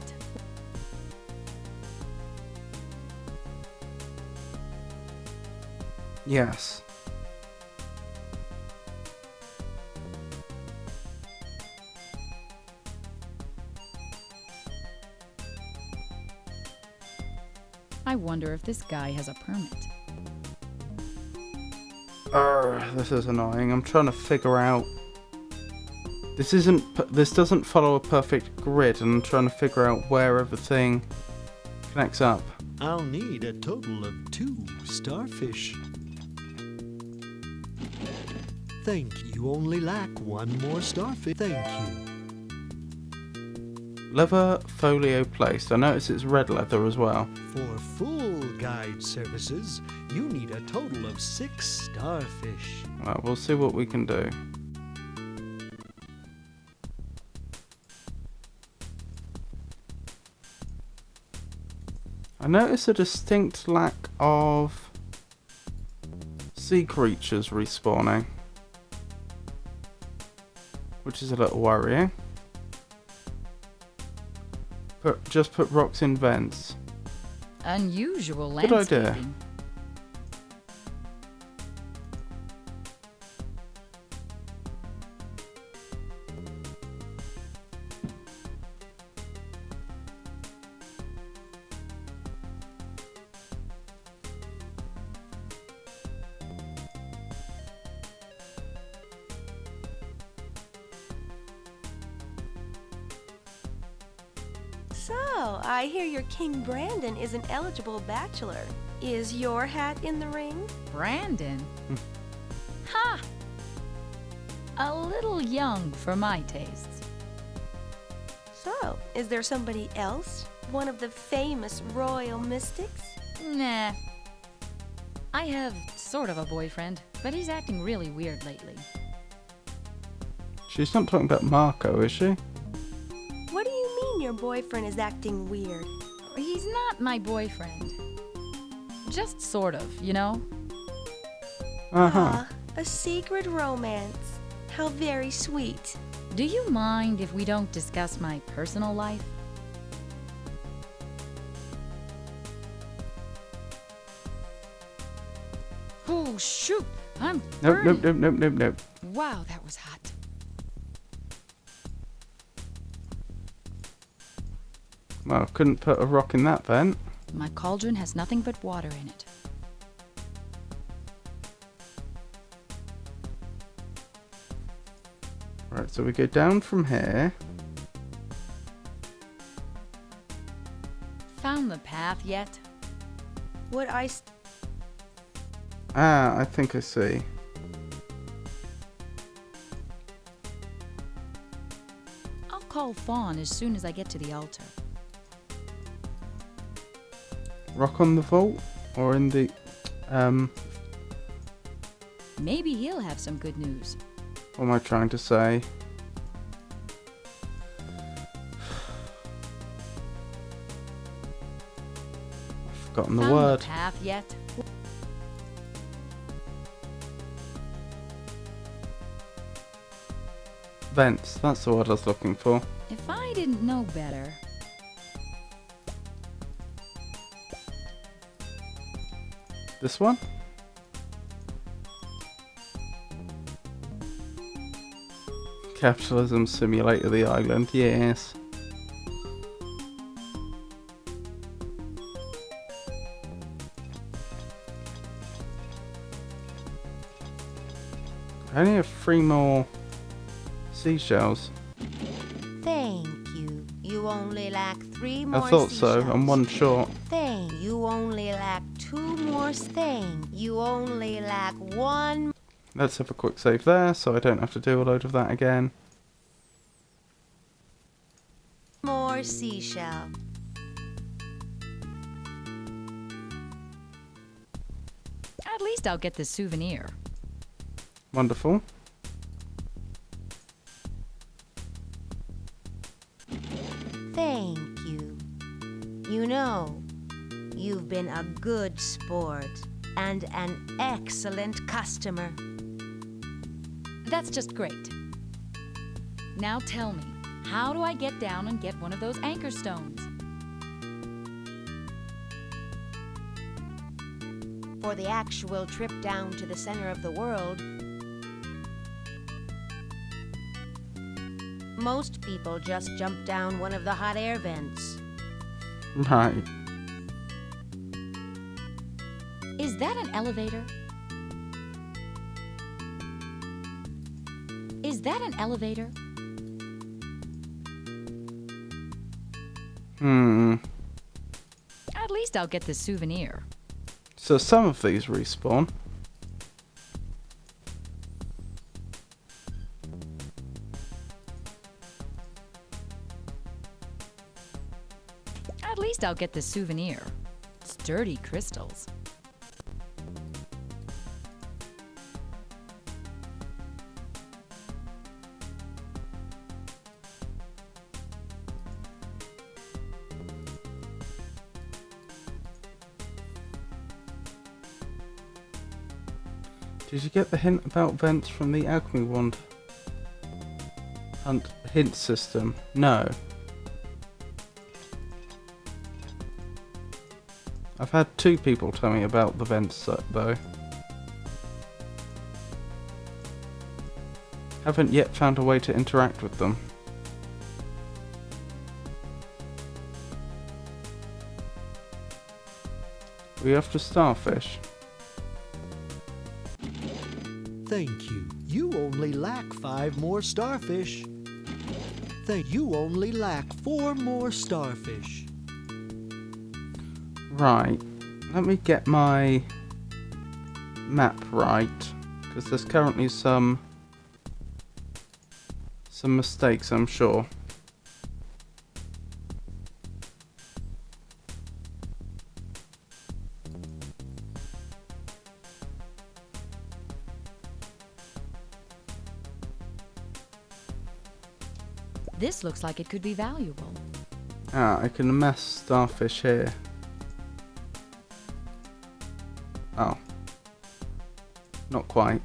Yes. I wonder if this guy has a permit. This is annoying. I'm trying to figure out. This doesn't follow a perfect grid, and I'm trying to figure out where everything connects up. I'll need a total of 2 starfish. Thank you. You only lack 1 more starfish. Thank you. Leather folio placed. I notice it's red leather as well. For full guide services, you need a total of 6 starfish. Well, we'll see what we can do. I notice a distinct lack of sea creatures respawning, which is a little worrying. Just put rocks in vents. Unusual Good landscaping. idea. So, I hear your King Brandon is an eligible bachelor. Is your hat in the ring? Brandon? Ha! A little young for my tastes. So, is there somebody else? One of the famous royal mystics? Nah. I have sort of a boyfriend, but he's acting really weird lately. She's not talking about Marco, is she? What do you mean your boyfriend is acting weird? He's not my boyfriend. Just sort of, you know? Ah, a secret romance. How very sweet. Do you mind if we don't discuss my personal life? Oh, shoot! I'm burning. Nope. Wow, that was hot. Well, couldn't put a rock in that vent. My cauldron has nothing but water in it. Right, so we go down from here. Found the path yet? Would I... Ah, I think I see. I'll call Fawn as soon as I get to the altar. Rock on the vault? Or in the... Maybe he'll have some good news. What am I trying to say? I've forgotten the word. The path yet? Vents, that's the word I was looking for. If I didn't know better... This one? Capitalism simulator the island, yes. I only have 3 more seashells. Thank you. You only lack 3 more I thought seashells. so, I'm 1 short. Thing. You only lack 2 more. Thing. You only lack 1. Let's have a quick save there, so I don't have to do a load of that again. More seashell. At least I'll get the souvenir. Wonderful. Thank you. You know, you've been a good sport and an excellent customer. That's just great. Now tell me, how do I get down and get one of those anchor stones? For the actual trip down to the center of the world, most people just jump down one of the hot air vents. Right. Is that an elevator? Is that an elevator? At least I'll get the souvenir. So some of these respawn. At least I'll get the souvenir. It's dirty crystals. Did you get the hint about vents from the alchemy wand hunt hint system? No. I've had 2 people tell me about the vents though. Haven't yet found a way to interact with them. We have to starfish. Thank you. You only lack 5 more starfish. You only lack 4 more starfish. Right. Let me get my map right, because there's currently some mistakes, I'm sure. This looks like it could be valuable. Ah, I can amass starfish here. Oh. Not quite.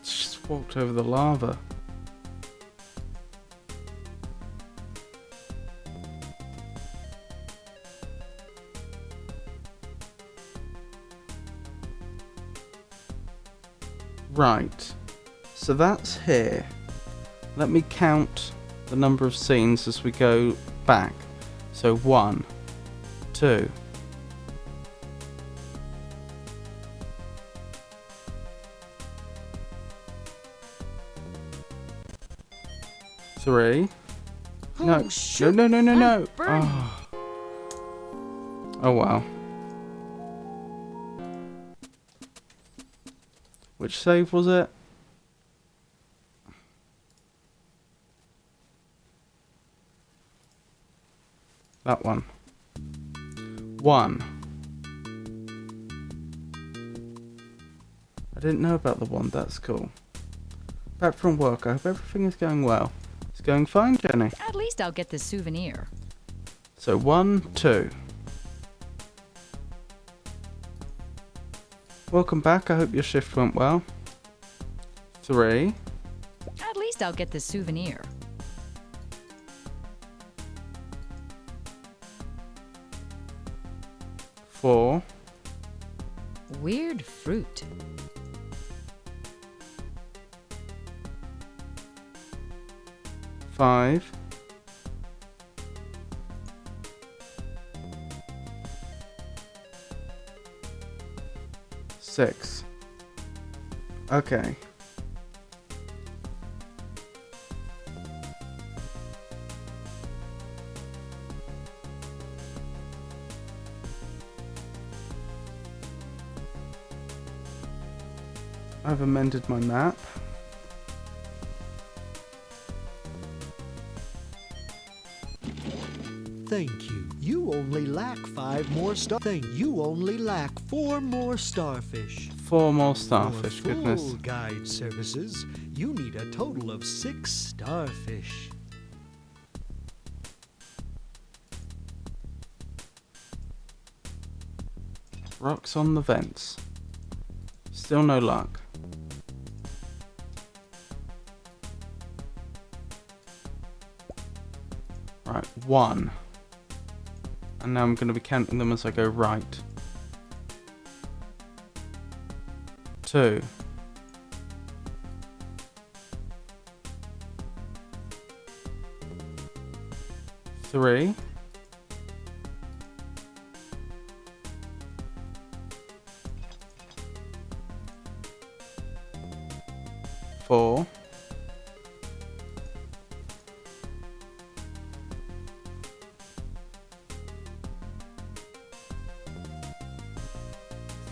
Just walked over the lava. Right. So that's here. Let me count the number of scenes as we go back. So 1, 2, 3. No, Oh, shoot. no. I'm burning. Oh. Oh wow. Which save was it? That one. 1. I didn't know about the 1, that's cool. Back from work, I hope everything is going well. It's going fine, Jenny. At least I'll get this souvenir. So 1, 2. Welcome back, I hope your shift went well. 3. At least I'll get this souvenir. 4. Weird fruit. 5. 6. Okay. I've amended my map. Thank you. You only lack 5 more star. You only lack 4 more starfish. 4 more starfish, For goodness. full guide services, you need a total of 6 starfish. Rocks on the vents. Still no luck. Right, 1. And now I'm going to be counting them as I go right. 2. 3. 4.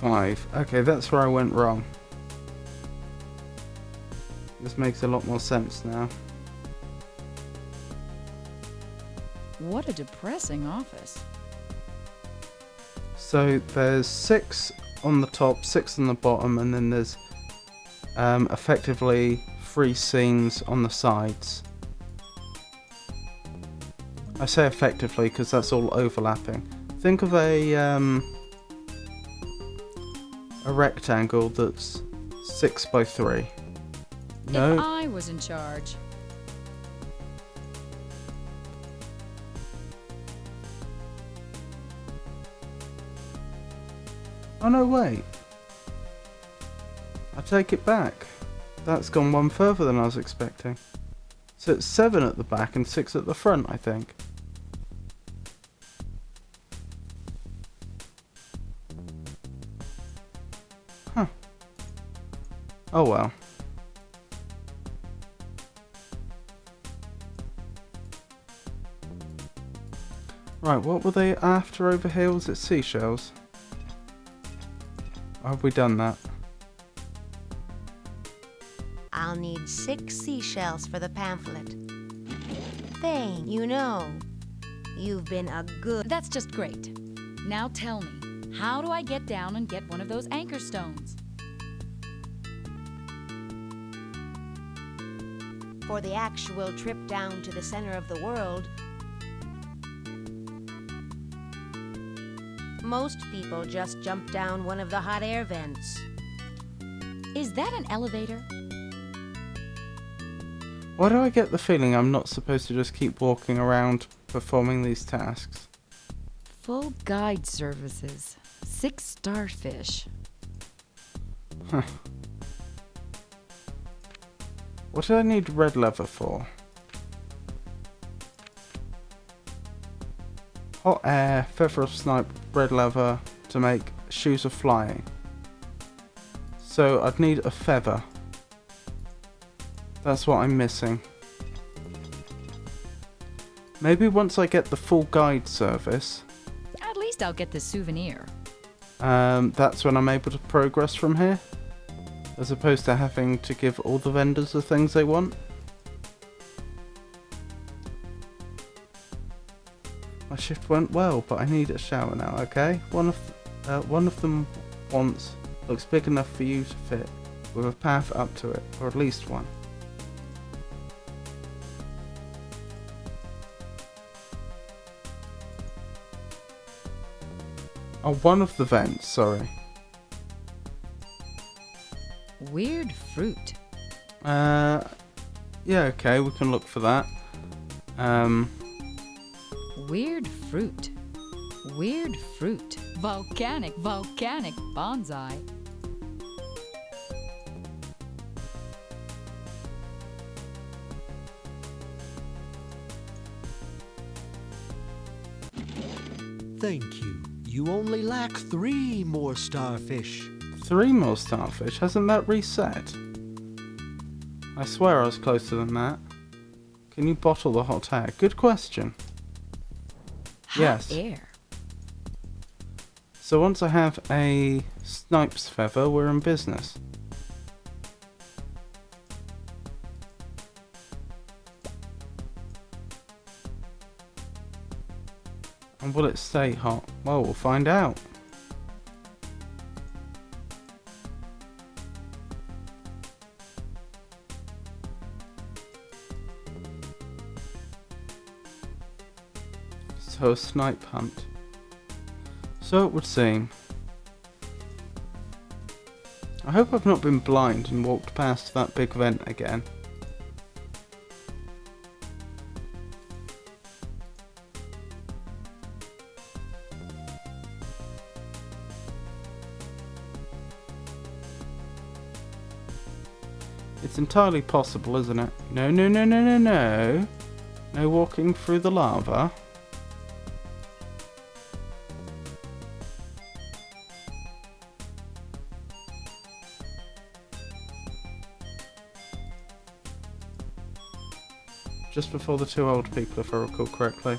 5. Okay, that's where I went wrong. This makes a lot more sense now. What a depressing office. So there's 6 on the top, 6 on the bottom, and then there's effectively 3 scenes on the sides. I say effectively because that's all overlapping. Think of a rectangle that's 6 by 3. No. If I was in charge. Oh no, wait. I take it back. That's gone one further than I was expecting. So it's 7 at the back and 6 at the front, I think. Huh. Oh well. Right, what were they after over here? Was it seashells? Or have we done that? I'll need 6 seashells for the pamphlet. Thing, you know, you've been a good... That's just great. Now tell me, how do I get down and get one of those anchor stones? for the actual trip down to the center of the world. Most people just jump down one of the hot air vents. Is that an elevator? Why do I get the feeling I'm not supposed to just keep walking around performing these tasks? Full guide services. 6 starfish. Huh. What do I need red leather for? Hot air, feather of snipe, red leather to make shoes of flying. So I'd need a feather. That's what I'm missing. Maybe once I get the full guide service, At least I'll get the souvenir. that's when I'm able to progress from here, as opposed to having to give all the vendors the things they want. My shift went well, but I need a shower now. Okay, one of them looks big enough for you to fit, with a path up to it, or at least one. Oh, one of the vents, sorry. Weird fruit. Yeah, okay, we can look for that. Weird fruit. Weird fruit. Volcanic bonsai. Thank you. You only lack 3 more starfish. 3 more starfish? Hasn't that reset? I swear I was closer than that. Can you bottle the hot air? Good question. Yes. Air. So once I have a snipe's feather, we're in business. And will it stay hot? Well, we'll find out. So a snipe hunt. So it would seem. I hope I've not been blind and walked past that big vent again. It's entirely possible, isn't it? No, no, no, no, no, no. No walking through the lava. Just before the 2 old people, if I recall correctly.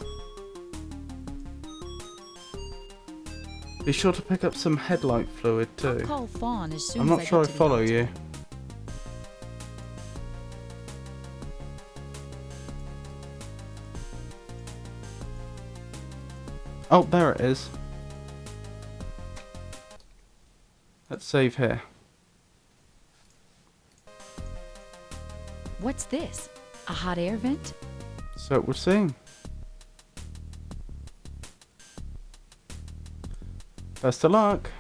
Be sure to pick up some headlight fluid too. I'll call Fawn as soon I'm as not sure I get to the follow altar. you. Oh, there it is. Let's save here. What's this? A hot air vent? So it would seem. Best of luck.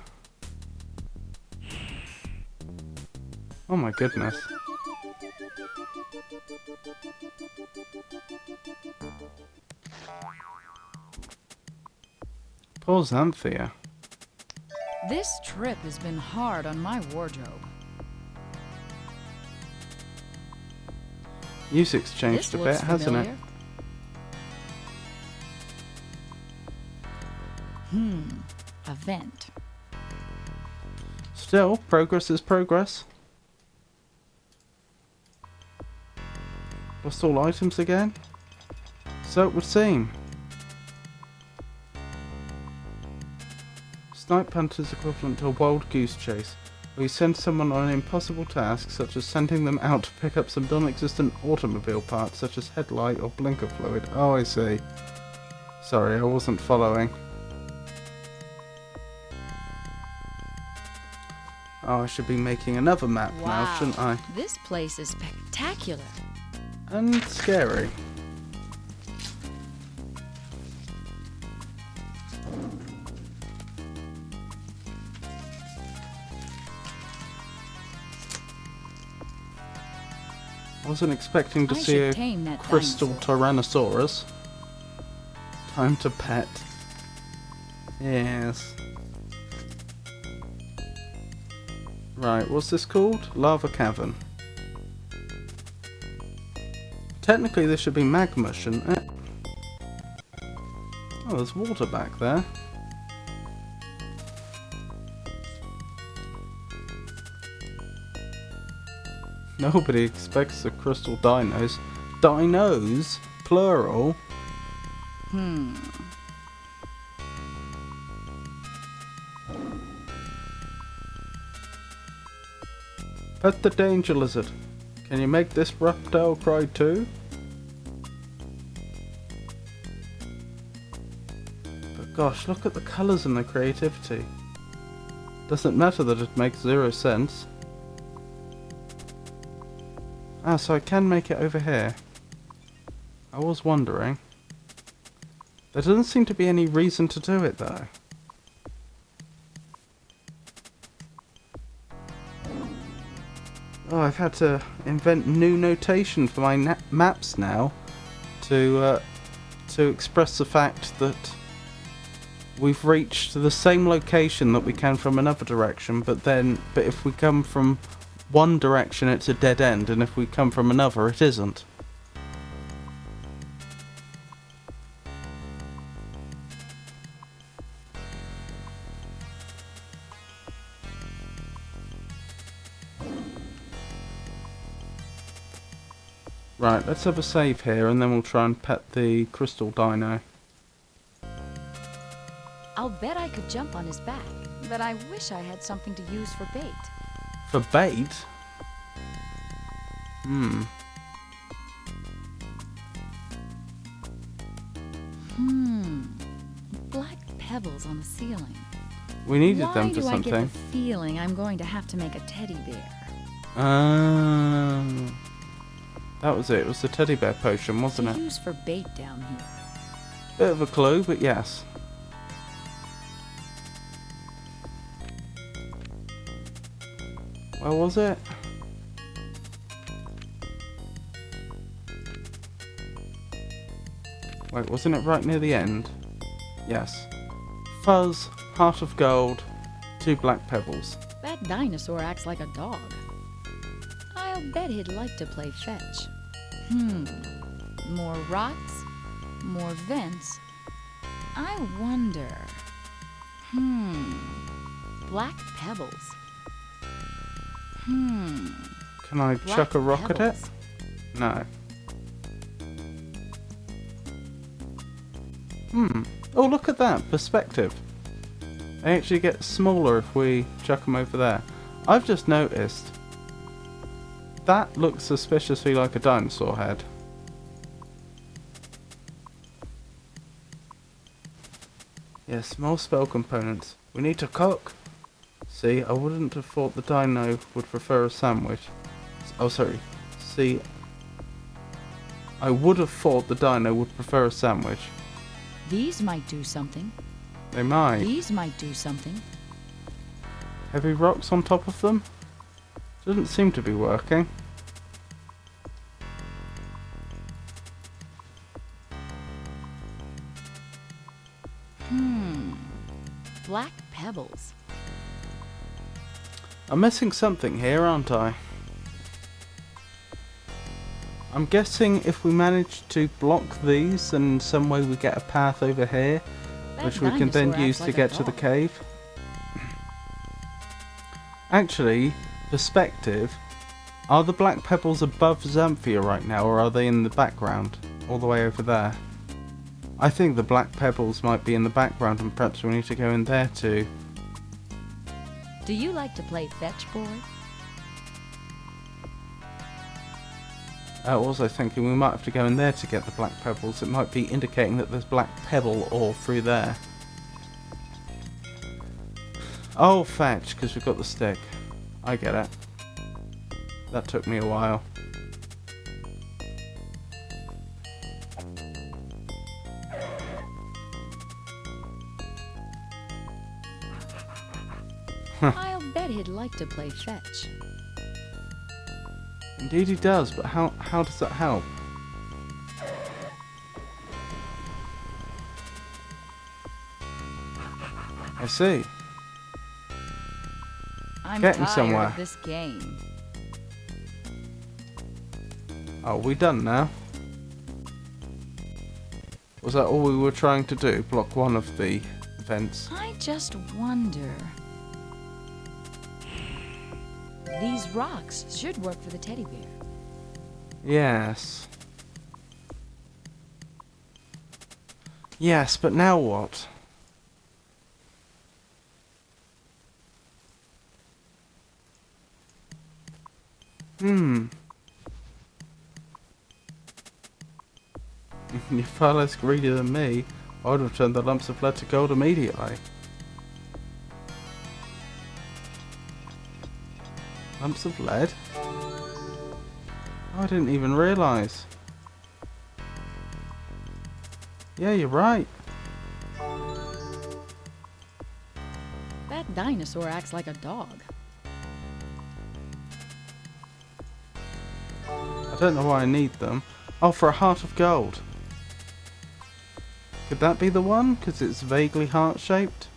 Oh my goodness. Poor Xanthia. This trip has been hard on my wardrobe. Music's changed This a looks bit, hasn't it? familiar. A vent. Still, progress is progress. Lost all items again? So it would seem. Snipe hunt is equivalent to a wild goose chase, where you send someone on an impossible task, such as sending them out to pick up some non-existent automobile parts, such as headlight or blinker fluid. Oh, I see. Sorry, I wasn't following. Oh, I should be making another map now, shouldn't I? This place is spectacular. And scary. I wasn't expecting to see a crystal Tyrannosaurus. Time to pet. Yes. Right, what's this called? Lava Cavern. Technically this should be magma, shouldn't it? Oh, there's water back there. Nobody expects the crystal dinos. Dinos? Plural? Pet the danger lizard. Can you make this reptile cry too? But gosh, look at the colours and the creativity. Doesn't matter that it makes 0 sense. Ah, so I can make it over here. I was wondering. There doesn't seem to be any reason to do it though. Oh, I've had to invent new notation for my maps now to express the fact that we've reached the same location that we can from another direction, but if we come from one direction it's a dead end, and if we come from another it isn't. Right, let's have a save here and then we'll try and pet the crystal dino. I'll bet I could jump on his back, but I wish I had something to use for bait. For bait? Black pebbles on the ceiling. We needed them for something. Why do I get the feeling I'm going to have to make a teddy bear? That was it. It was the teddy bear potion, wasn't it? Use for bait down here. Bit of a clue, but yes. Where was it? Wait, wasn't it right near the end? Yes. Fuzz, heart of gold, 2 black pebbles. That dinosaur acts like a dog. I'll bet he'd like to play fetch. More rocks, more vents. I wonder. Black pebbles. Can I chuck a rock at it? No. Oh, look at that perspective. They actually get smaller if we chuck them over there. I've just noticed that looks suspiciously like a dinosaur head. Yes, more spell components. We need to cook. See, I wouldn't have thought the dino would prefer a sandwich. Oh, sorry. See, I would have thought the dino would prefer a sandwich. These might do something. They might. These might do something. Heavy rocks on top of them? Doesn't seem to be working. Black pebbles. I'm missing something here, aren't I? I'm guessing if we manage to block these, then in some way we get a path over here, which we can then use to get to the cave. Actually, perspective, are the black pebbles above Xanthia right now, or are they in the background, all the way over there? I think the black pebbles might be in the background, and perhaps we need to go in there too. Do you like to play fetch, boy? I was thinking we might have to go in there to get the black pebbles. It might be indicating that there's black pebble ore through there. Oh, fetch, because we've got the stick. I get it. That took me a while. I'll bet he'd like to play fetch. Indeed he does, but how does that help? I see. I'm Getting tired somewhere. of this game. Oh, we done now? Was that all we were trying to do? Block one of the vents? I just wonder. These rocks should work for the teddy bear. Yes. Yes, but now what? You're far less greedy than me. I would have turned the lumps of lead to gold immediately. Lumps of lead? Oh, I didn't even realise. Yeah, you're right. That dinosaur acts like a dog. I don't know why I need them. Oh, for a heart of gold. Could that be the one? Because it's vaguely heart-shaped?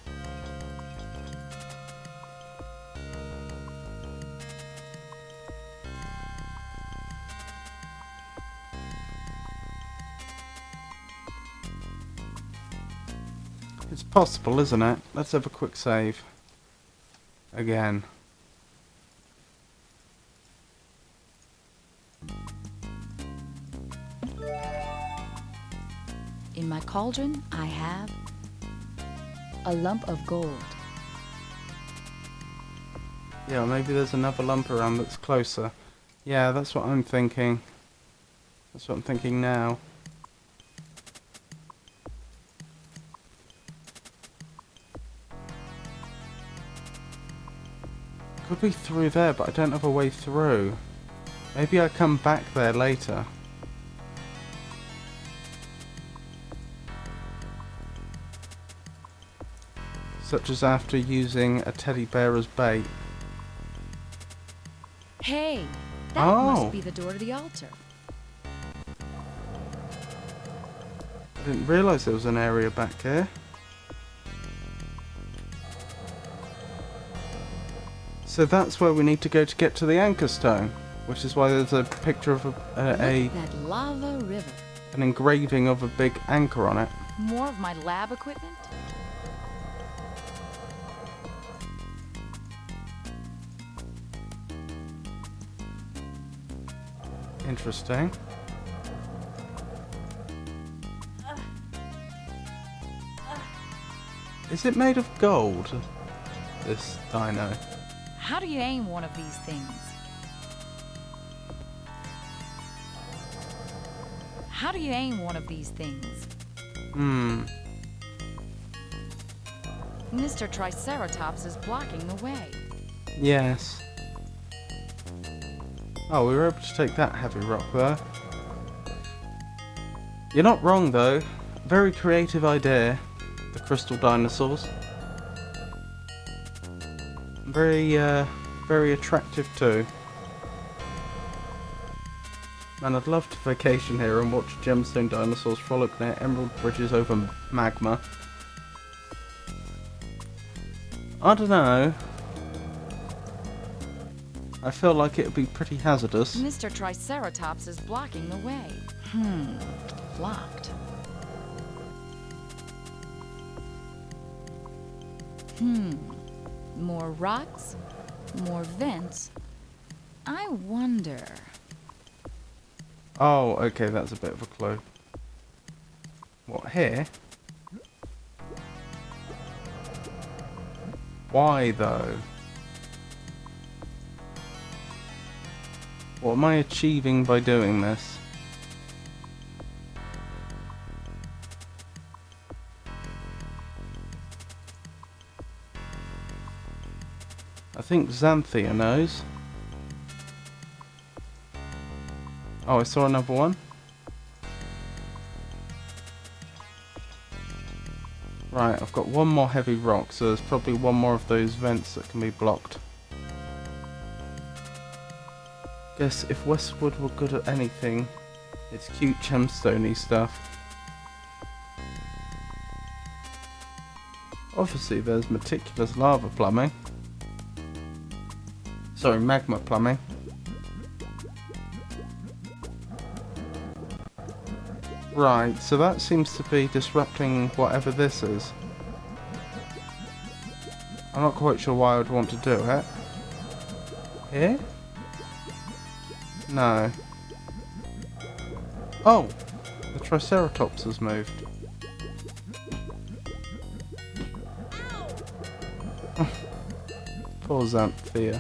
It's possible, isn't it? Let's have a quick save. Again. In my cauldron, I have a lump of gold. Yeah, maybe there's another lump around that's closer. Yeah, that's what I'm thinking. That's what I'm thinking now. Could be through there, but I don't have a way through. Maybe I come back there later. Such as after using a teddy bear as bait. Hey, that must be the door to the altar. I didn't realise there was an area back here. So that's where we need to go to get to the anchor stone, which is why there's a picture of That lava river. an engraving of a big anchor on it. More of my lab equipment? Interesting. Is it made of gold, this dino? How do you aim one of these things? How do you aim one of these things? Mr. Triceratops is blocking the way. Yes. Oh, we were able to take that heavy rock there. You're not wrong though. Very creative idea. The crystal dinosaurs. Very attractive too. Man, I'd love to vacation here and watch gemstone dinosaurs frolic near emerald bridges over magma. I don't know. I feel like it would be pretty hazardous. Mr. Triceratops is blocking the way. Blocked. More rocks, more vents. I wonder. Oh, okay, that's a bit of a clue. What, here? Why, though? What am I achieving by doing this? I think Xanthia knows. Oh, I saw another one. Right, I've got one more heavy rock, so there's probably one more of those vents that can be blocked. Guess if Westwood were good at anything, it's cute gemstone-y stuff. Obviously there's meticulous lava plumbing. Sorry, magma plumbing. Right, so that seems to be disrupting whatever this is. I'm not quite sure why I would want to do it. Here? No. Oh! The Triceratops has moved. Poor Xanthia.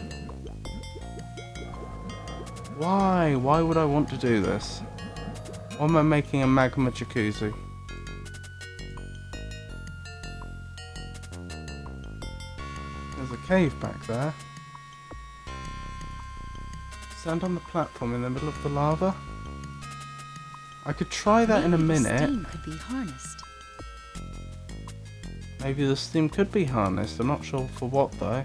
Why? Why would I want to do this? Why am I making a magma jacuzzi? There's a cave back there. Stand on the platform in the middle of the lava? I could try that in a minute. Steam could be harnessed. Maybe the steam could be harnessed. I'm not sure for what though.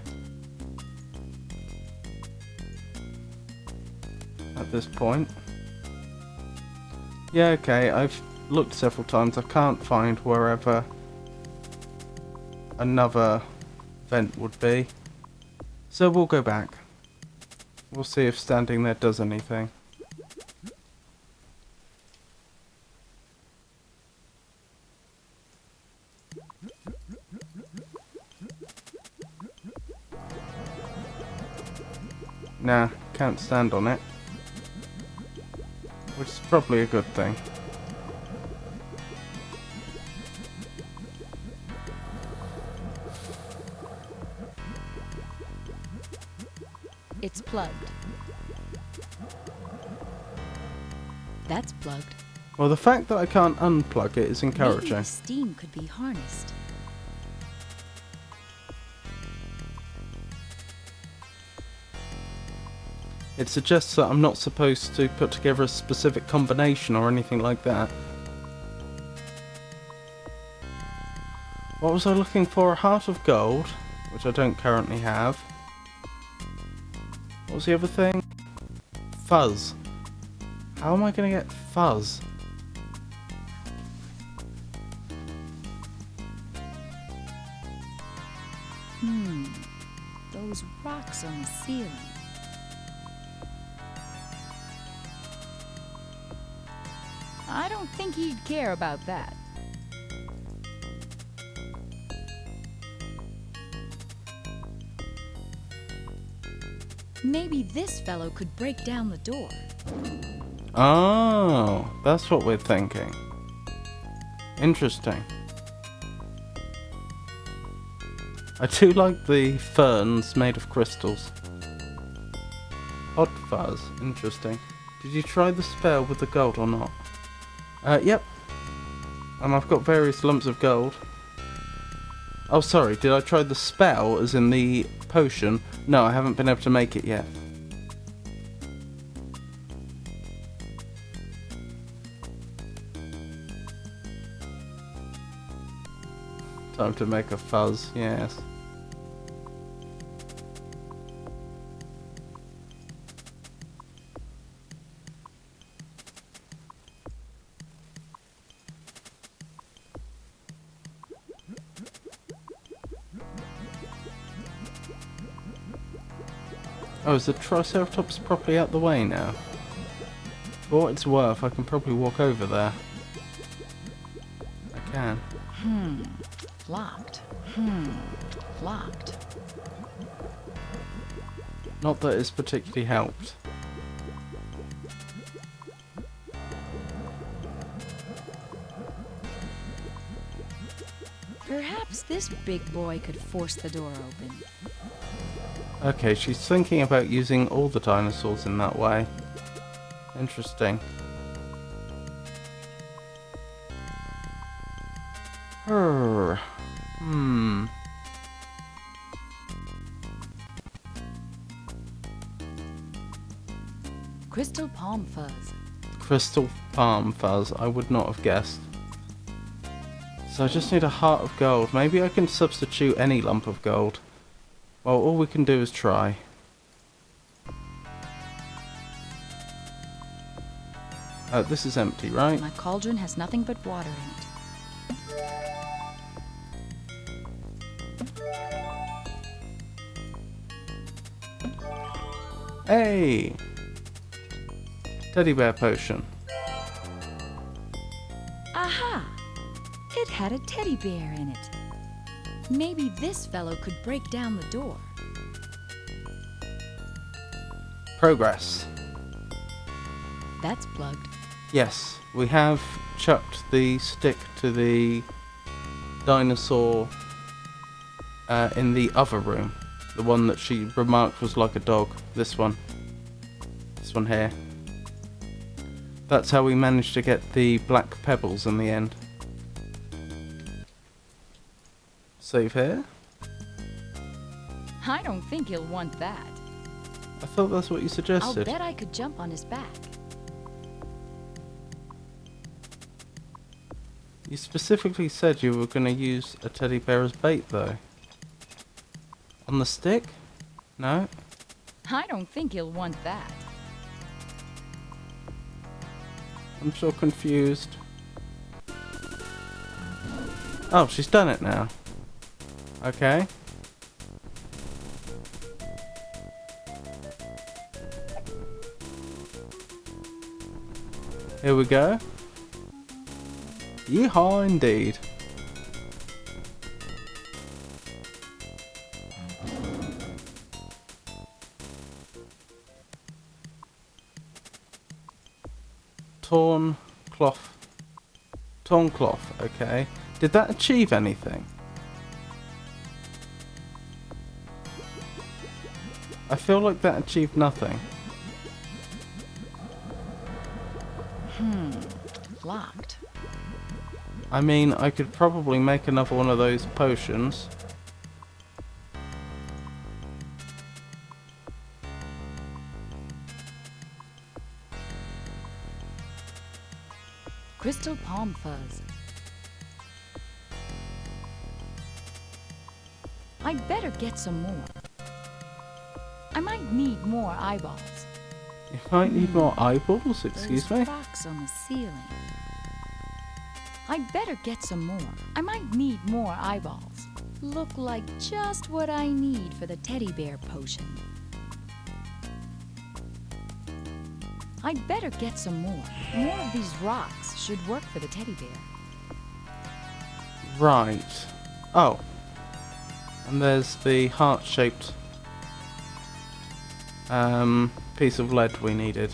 At this point. Yeah, okay, I've looked several times. I can't find wherever another vent would be. So we'll go back. We'll see if standing there does anything. Nah, can't stand on it. Which is probably a good thing. It's plugged. That's plugged. Well, the fact that I can't unplug it is Maybe encouraging. the steam could be harnessed. It suggests that I'm not supposed to put together a specific combination or anything like that. What was I looking for? A heart of gold, which I don't currently have. What was the other thing? Fuzz. How am I going to get fuzz? Those rocks on the ceiling. I don't think he'd care about that. Maybe this fellow could break down the door. Oh, that's what we're thinking. Interesting. I do like the ferns made of crystals. Odd fuzz, interesting. Did you try the spell with the gold or not? Yep. I've got various lumps of gold. Oh, sorry, did I try the spell as in the potion? No, I haven't been able to make it yet. Time to make a fuzz, yes. Oh, is the Triceratops properly out the way now? For what it's worth, I can probably walk over there. I can. Locked. Locked. Not that it's particularly helped. Perhaps this big boy could force the door open. Okay, she's thinking about using all the dinosaurs in that way. Interesting. Crystal palm fuzz. Crystal palm fuzz, I would not have guessed. So I just need a heart of gold. Maybe I can substitute any lump of gold. Well, all we can do is try. This is empty, right? My cauldron has nothing but water in it. Hey! Teddy bear potion. Aha! It had a teddy bear in it. Maybe this fellow could break down the door. Progress. That's plugged. Yes, we have chucked the stick to the dinosaur in the other room. The one that she remarked was like a dog. This one. This one here. That's how we managed to get the black pebbles in the end. Save here. I don't think he'll want that. I thought that's what you I'll suggested. bet I could jump on his back. You specifically said you were going to use a teddy bear as bait, though. On the stick? No? I don't think he'll want that. I'm so confused. Oh, she's done it now. Okay. Here we go. Yeehaw indeed. Torn cloth. Torn cloth, okay. Did that achieve anything? I feel like that achieved nothing. Locked. I mean, I could probably make another one of those potions. Crystal palm fuzz. I'd better get some more. I might need more eyeballs. You might need more eyeballs, excuse me? Those rocks on the ceiling. I'd better get some more. I might need more eyeballs. Look like just what I need for the teddy bear potion. I'd better get some more. More of these rocks should work for the teddy bear. Right. Oh. And there's the heart-shaped piece of lead we needed.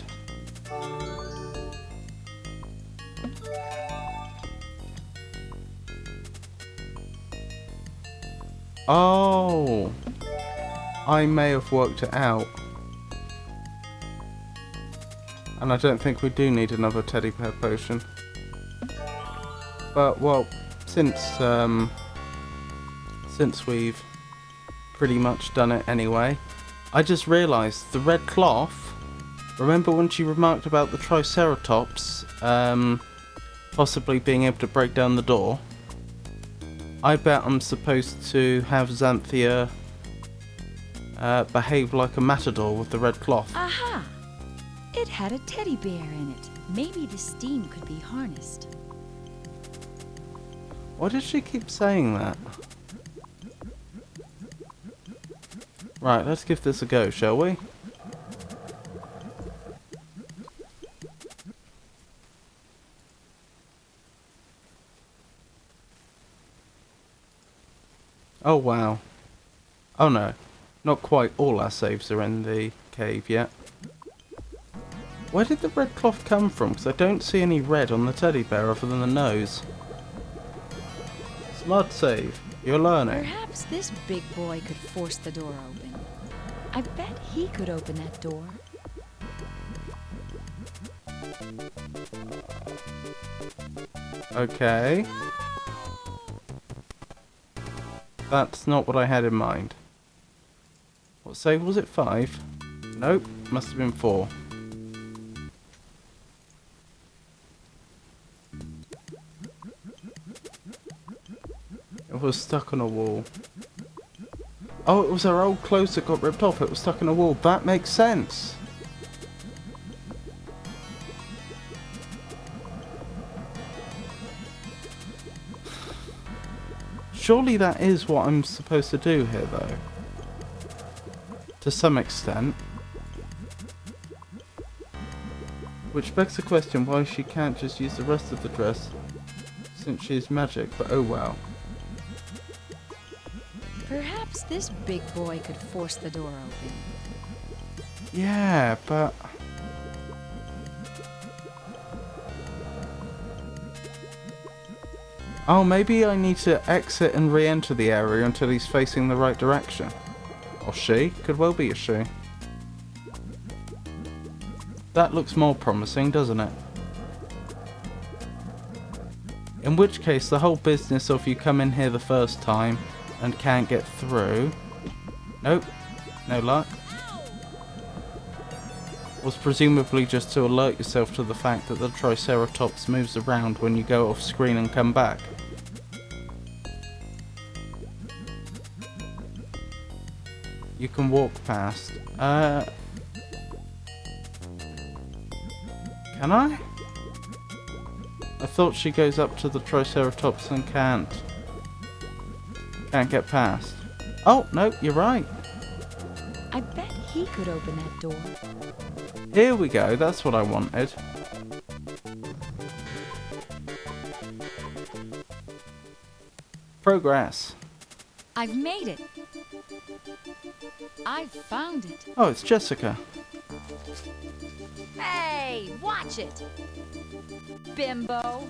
Oh, I may have worked it out. And I don't think we do need another teddy bear potion. But, well, since we've pretty much done it anyway, I just realised the red cloth. Remember when she remarked about the Triceratops possibly being able to break down the door? I bet I'm supposed to have Xanthia behave like a matador with the red cloth. Aha! It had a teddy bear in it. Maybe the steam could be harnessed. Why does she keep saying that? Right, let's give this a go, shall we? Oh wow. Oh no, not quite all our saves are in the cave yet. Where did the red cloth come from? Because I don't see any red on the teddy bear other than the nose. Smart save. You're learning. Perhaps this big boy could force the door open. I bet he could open that door. Okay. That's not what I had in mind. What save was it? 5? Nope, must have been 4. It was stuck on a wall. Oh, it was her old clothes that got ripped off. It was stuck on a wall. That makes sense. Surely that is what I'm supposed to do here, though. To some extent. Which begs the question why she can't just use the rest of the dress, since she is magic, but oh well. Perhaps this big boy could force the door open. Yeah, but... Oh, maybe I need to exit and re-enter the area until he's facing the right direction. Or she. Could well be a she. That looks more promising, doesn't it? In which case, the whole business of you come in here the first time and can't get through... Nope. No luck. Was presumably just to alert yourself to the fact that the Triceratops moves around when you go off screen and come back. You can walk past. Can I? I thought she goes up to the Triceratops and can't get past. Oh, no, you're right. I bet he could open that door. Here we go, that's what I wanted. Progress. I've made it. I've found it. Oh, it's Jessica. Hey, watch it. Bimbo.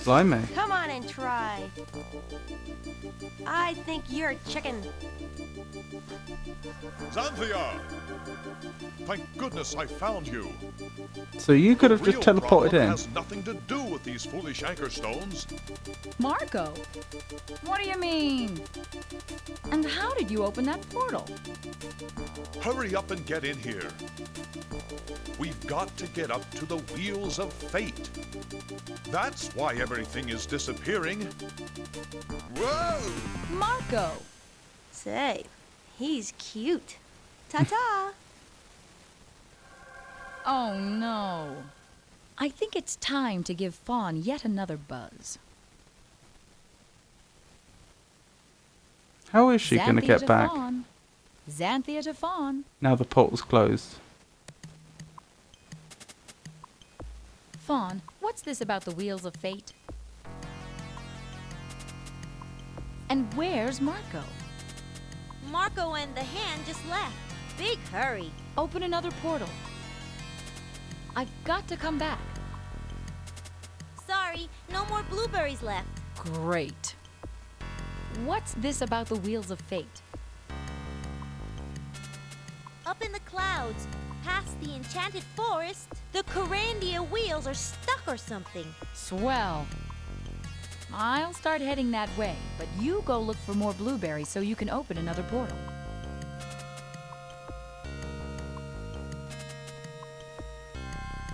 Blimey. Come on and try. I think you're a chicken. Xanthia! Thank goodness I found you. So you could have The just real teleported problem in. has nothing to do with these foolish anchor stones. Marco. What do you mean? And how did you open that portal? Hurry up and get in here. We've got to get up to the Wheels of Fate. That's why everything is disappearing. Whoa! Marco. Say, he's cute. Ta-ta. Oh no. I think it's time to give Fawn yet another buzz. How is she going to get back? Fawn. Xanthia to Fawn. Now the portal's closed. Fawn, what's this about the Wheels of Fate? And where's Marco? Marco and the hand just left. Big hurry. Open another portal. I've got to come back. Sorry, no more blueberries left. Great. What's this about the Wheels of Fate? Up in the clouds, past the enchanted forest, the Kyrandia wheels are stuck or something. Swell. I'll start heading that way, but you go look for more blueberries so you can open another portal.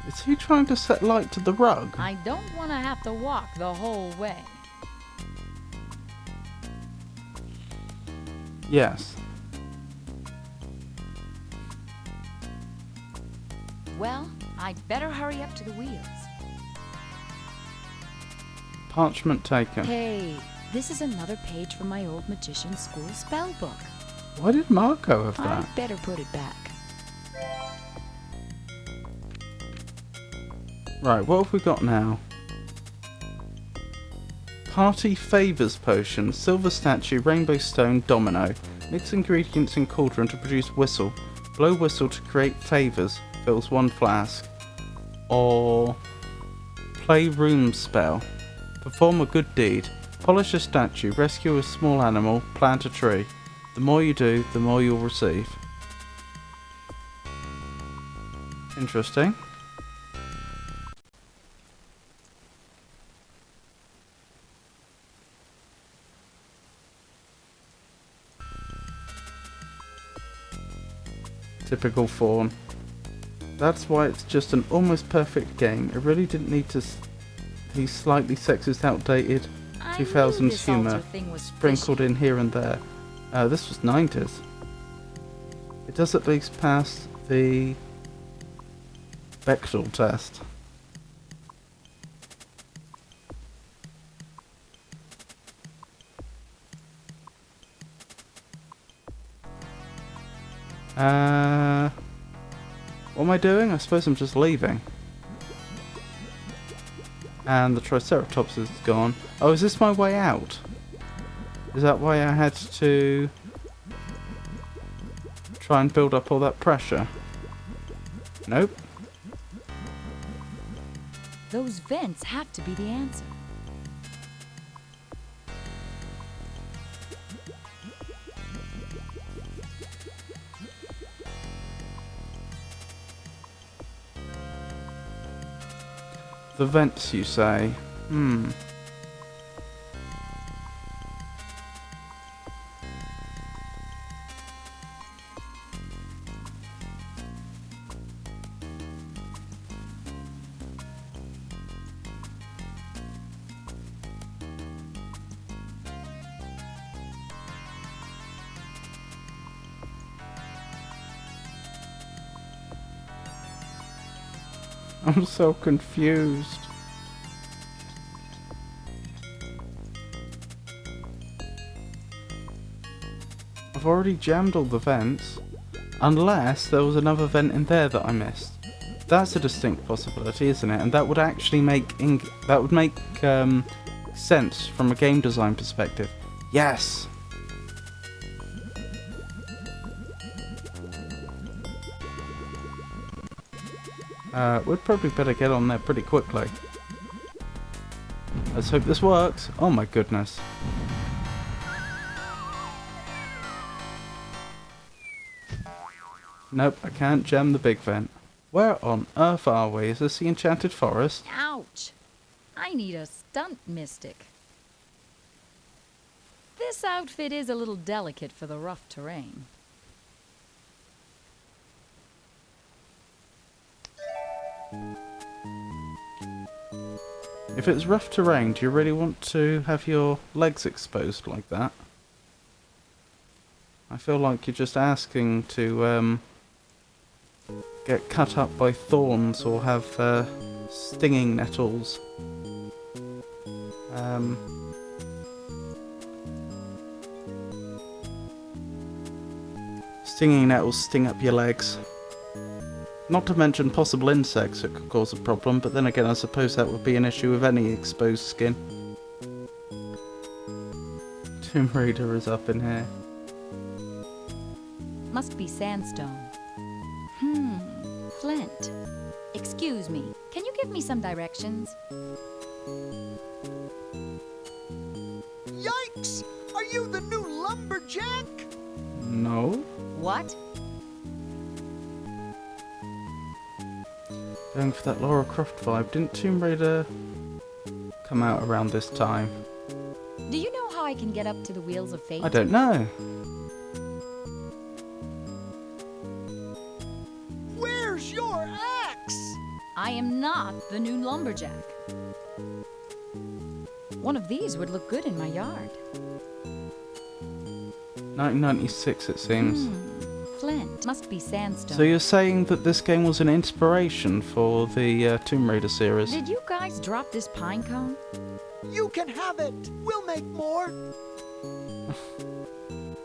Is he trying to set light to the rug? I don't want to have to walk the whole way. Yes. Well, I'd better hurry up to the wheels. Parchment taken. Hey, this is another page from my old magician school spell book. Why did Marco have that? I'd better put it back. Right, what have we got now? Party Favours Potion, Silver Statue, Rainbow Stone, Domino. Mix ingredients in cauldron to produce whistle. Blow whistle to create favours. Fills 1 flask. Or... Play room spell. Perform a good deed. Polish a statue, rescue a small animal, plant a tree. The more you do, the more you'll receive. Interesting. Typical Fawn. That's why it's just an almost perfect game. It really didn't need to... He's slightly sexist, outdated. I 2000s this humour altar thing was sprinkled in here and there. This was 90s. It does at least pass the Bechdel test. What am I doing? I suppose I'm just leaving. And the Triceratops is gone. Oh, is this my way out? Is that why I had to try and build up all that pressure? Nope. Those vents have to be the answer. The vents, you say? I'm so confused. I've already jammed all the vents, unless there was another vent in there that I missed. That's a distinct possibility, isn't it? And that would actually make sense from a game design perspective. Yes. We'd probably better get on there pretty quickly. Let's hope this works. Oh my goodness. Nope, I can't jam the big vent. Where on earth are we? Is this the Enchanted Forest? Ouch! I need a stunt mystic. This outfit is a little delicate for the rough terrain. If it's rough terrain, do you really want to have your legs exposed like that? I feel like you're just asking to get cut up by thorns or have stinging nettles. Stinging nettles sting up your legs. Not to mention possible insects that could cause a problem, but then again I suppose that would be an issue with any exposed skin. Tomb Raider is up in here. Must be sandstone. Flint. Excuse me, can you give me some directions? Yikes! Are you the new lumberjack? No. What? Going for that Lara Croft vibe. Didn't Tomb Raider come out around this time? Do you know how I can get up to the Wheels of Fate? I don't know. Where's your axe? I am not the new lumberjack. One of these would look good in my yard. 1996 it seems. Flint. Must be sandstone. So you're saying that this game was an inspiration for the Tomb Raider series? Did you guys drop this pine cone? You can have it. We'll make more.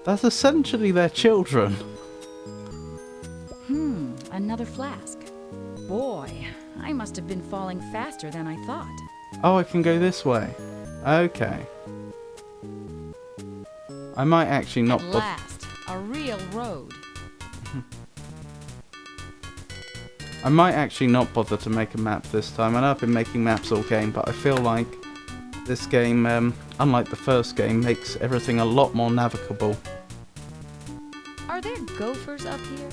That's essentially their children. Another flask. Boy, I must have been falling faster than I thought. Oh, I can go this way. Okay. I might actually not... At last, a real road. I might actually not bother to make a map this time. I know I've been making maps all game, but I feel like this game, unlike the first game, makes everything a lot more navigable. Are there gophers up here?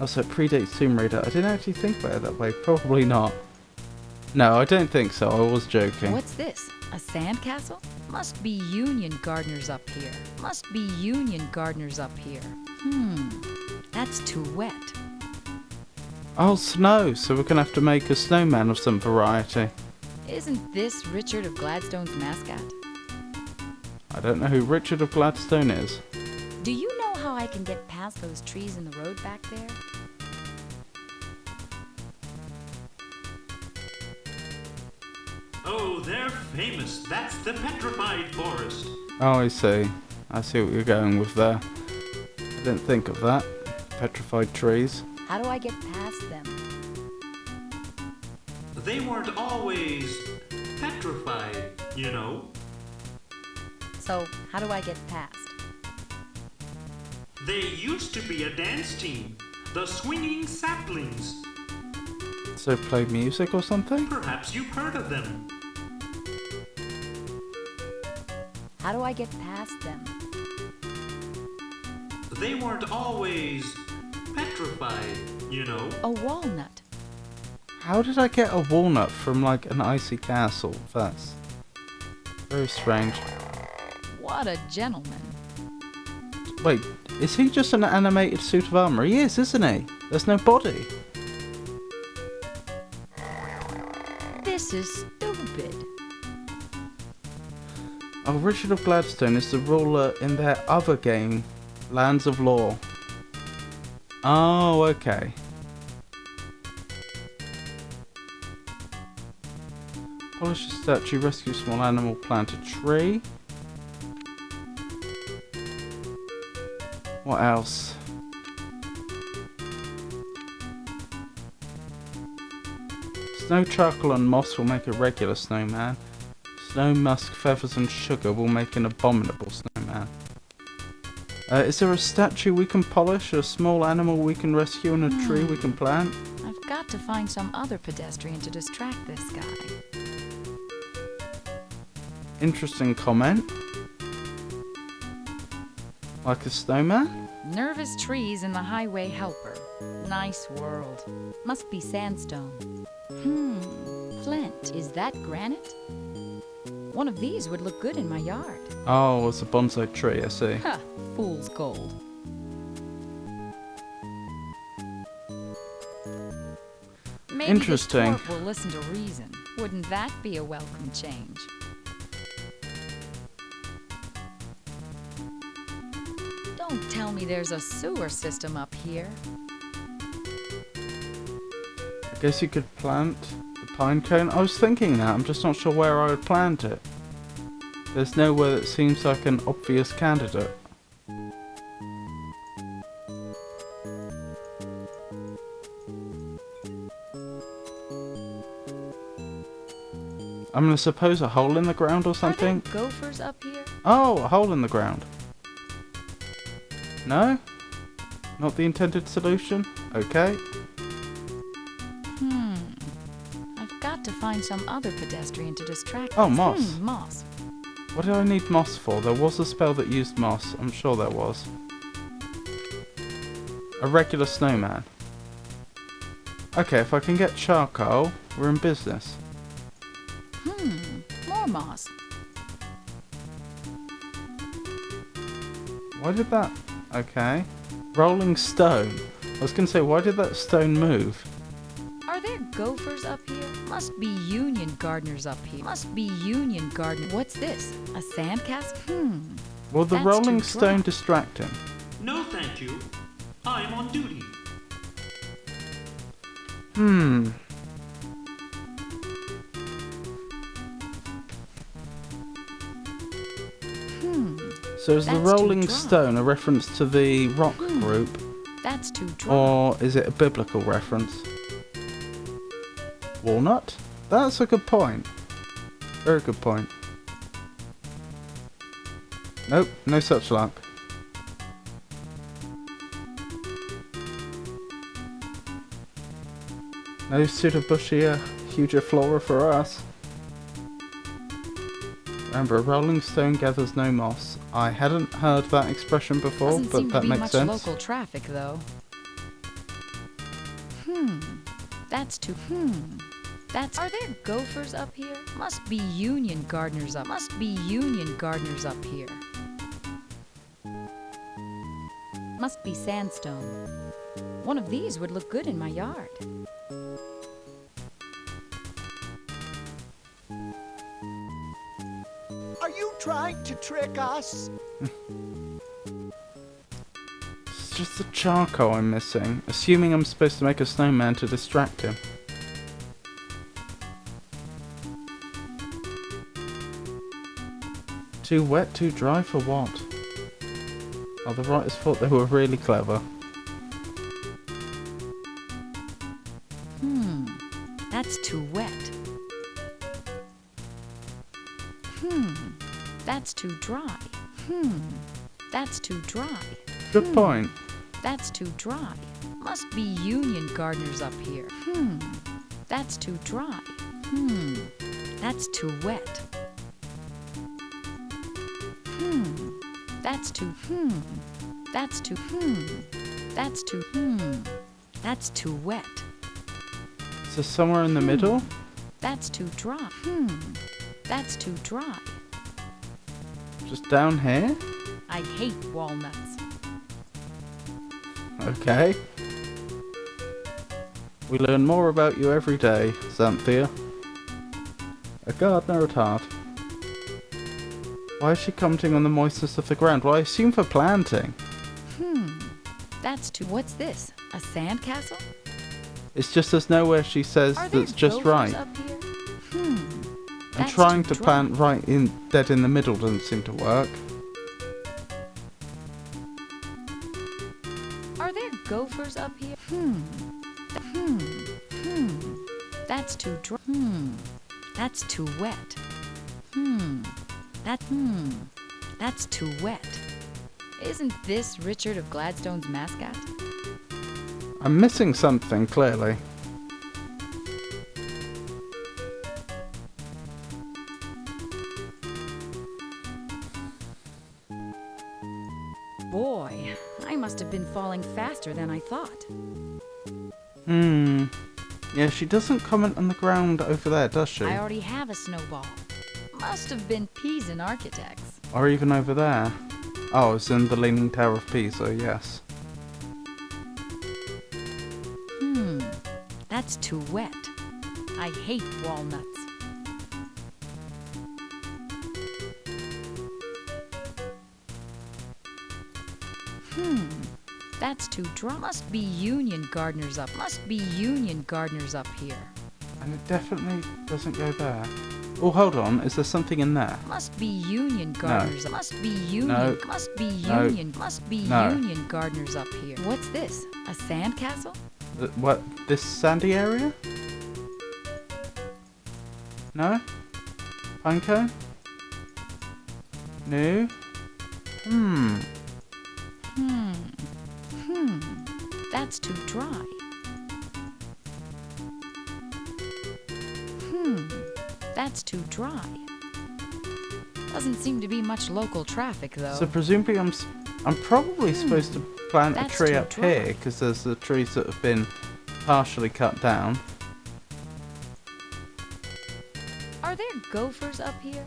Also, it predates Tomb Raider. I didn't actually think about it that way. Probably not. No, I don't think so. I was joking. What's this? A sandcastle? Must be Union gardeners up here. Must be Union gardeners up here. That's too wet. Oh, snow. So we're going to have to make a snowman of some variety. Isn't this Richard of Gladstone's mascot? I don't know who Richard of Gladstone is. Do you know how I can get past those trees in the road back there? Oh, they're famous. That's the petrified forest. Oh, I see. I see what you're going with there. I didn't think of that. Petrified trees. How do I get past them? They weren't always petrified, you know. So, how do I get past? They used to be a dance team, the Swinging Saplings. So play music or something? Perhaps you've heard of them. How do I get past them? They weren't always petrified, you know. A walnut. How did I get a walnut from like an icy castle? That's very strange. What a gentleman. Wait, is he just an animated suit of armour? He is, isn't he? There's no body. This is stupid. Oh, Richard of Gladstone is the ruler in their other game, Lands of Law. Oh, okay. Polish a statue, rescue small animal, plant a tree. What else? Snow, charcoal and moss will make a regular snowman. Snow, musk, feathers and sugar will make an abominable snowman. Is there a statue we can polish, a small animal we can rescue, and a tree we can plant? I've got to find some other pedestrian to distract this guy. Interesting comment. Like a snowman? Nervous trees in the highway helper. Nice world. Must be sandstone. Flint. Is that granite? One of these would look good in my yard. Oh, it's a bonsai tree, I see. Ha! Fool's gold. Maybe Interesting. This twerp will listen to reason. Wouldn't that be a welcome change? Don't tell me there's a sewer system up here. I guess you could plant the pine cone. I was thinking that, I'm just not sure where I would plant it. There's nowhere that seems like an obvious candidate. I'm gonna suppose a hole in the ground or something? Are there gophers up here? Oh, a hole in the ground. No? Not the intended solution? Okay. I've got to find some other pedestrian to distract Oh, this. moss. Moss. What do I need moss for? There was a spell that used moss. I'm sure there was. A regular snowman. Okay, if I can get charcoal, we're in business. More moss. Why did that... Okay. Rolling stone. I was going to say, why did that stone move? Are there gophers up here? Must be union gardeners up here. Must be union gardeners. What's this? A sandcastle? Will the That's rolling too stone dry. distract him? No, thank you. I'm on duty. So is the That's too rolling dry. stone a reference to the rock group? That's too dry. Or is it a biblical reference? Walnut? That's a good point. Very good point. Nope, no such luck. No pseudobushier, huger flora for us. Remember, a rolling stone gathers no moss. I hadn't heard that expression before, Doesn't but seem to that be makes much sense. local traffic, though. That's too. That's. Are there gophers up here? Must be union gardeners up. Must be union gardeners up here. Must be sandstone. One of these would look good in my yard. trying to trick us? It's just the charcoal I'm missing. Assuming I'm supposed to make a snowman to distract him. Too wet, too dry for what? Oh, the writers thought they were really clever. That's too wet. That's too dry. That's too dry. Good point. That's too dry. Must be union gardeners up here. That's too dry. That's too wet. That's too That's too That's too That's too wet. So somewhere in the middle? That's too dry. That's too dry. Just down here? I hate walnuts. Okay. We learn more about you every day, Xanthia. A gardener at heart. Why is she commenting on the moistness of the ground? Well, I assume for planting. That's too... What's this? A sandcastle? It's just there's nowhere she says that's just right. Up here? And trying to plant right in dead in the middle doesn't seem to work. Are there gophers up here? That's too dry. That's too wet. That's too wet. Isn't this Richard of Gladstone's mascot? I'm missing something, clearly. Boy, I must have been falling faster than I thought. Yeah, she doesn't comment on the ground over there, does she? I already have a snowball. Must have been Pisan architects. Or even over there. Oh, it's in the Leaning Tower of Pisa, yes. That's too wet. I hate walnuts. That's too dry. Must be union gardeners up. Must be union gardeners up here. And it definitely doesn't go there. Oh, hold on. Is there something in there? Must be union gardeners. Must be union. No. Must be No. union. Must be No. union gardeners up here. What's this? A sandcastle? What? This sandy area? No? Pinecone? No? That's too dry. That's too dry. Doesn't seem to be much local traffic, though. So presumably I'm probably supposed to plant a That's tree too up dry. here, because there's the trees that have been partially cut down. Are there gophers up here?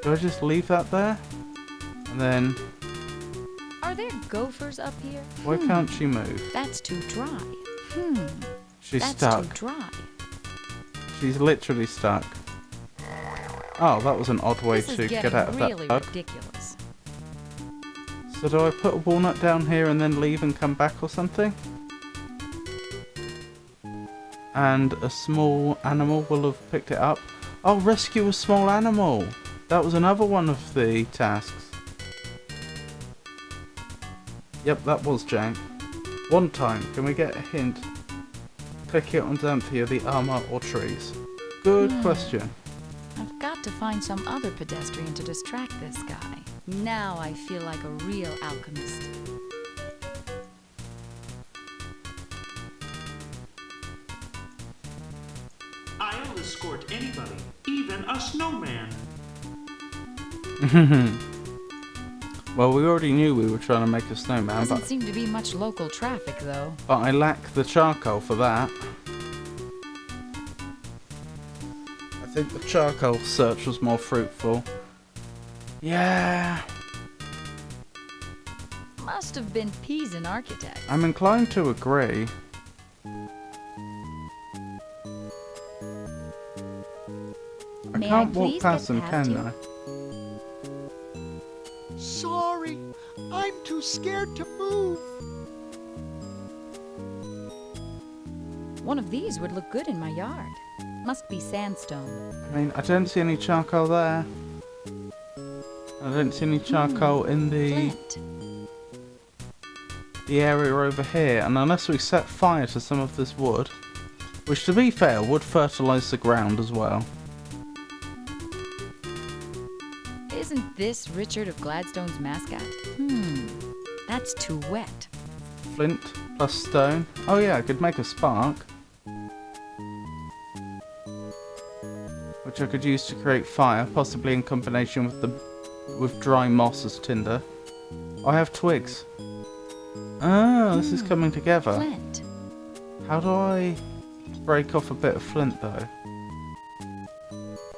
Do I just leave that there? And then... Are there gophers up here? Why can't she move? That's too dry. She's That's stuck. too dry. She's literally stuck. Oh, that was an odd way This to is get getting out of really that bug. ridiculous. So do I put a walnut down here and then leave and come back or something? And a small animal will have picked it up. Oh, rescue a small animal! That was another one of the tasks. Yep, that was jank. One time, can we get a hint? Click it on Xanthia, the armor or trees. Good question. I've got to find some other pedestrian to distract this guy. Now I feel like a real alchemist. I'll escort anybody, even a snowman. Well, we already knew we were trying to make a snowman, Doesn't seem to be much local traffic, though. but I lack the charcoal for that. I think the charcoal search was more fruitful. Yeah, Must have been Pisan architects. I'm inclined to agree. May can't I walk please past get them, past can you? I? Sorry, I'm too scared to move. One of these would look good in my yard. Must be sandstone. I mean, I don't see any charcoal there. I don't see any charcoal in Flint. the area over here, and unless we set fire to some of this wood, which to be fair would fertilise the ground as well. Isn't this Richard of Gladstone's mascot? That's too wet. Flint plus stone. Oh yeah, I could make a spark, which I could use to create fire, possibly in combination with dry moss as tinder. I have twigs. Ah, this is coming together. Flint. How do I break off a bit of flint though?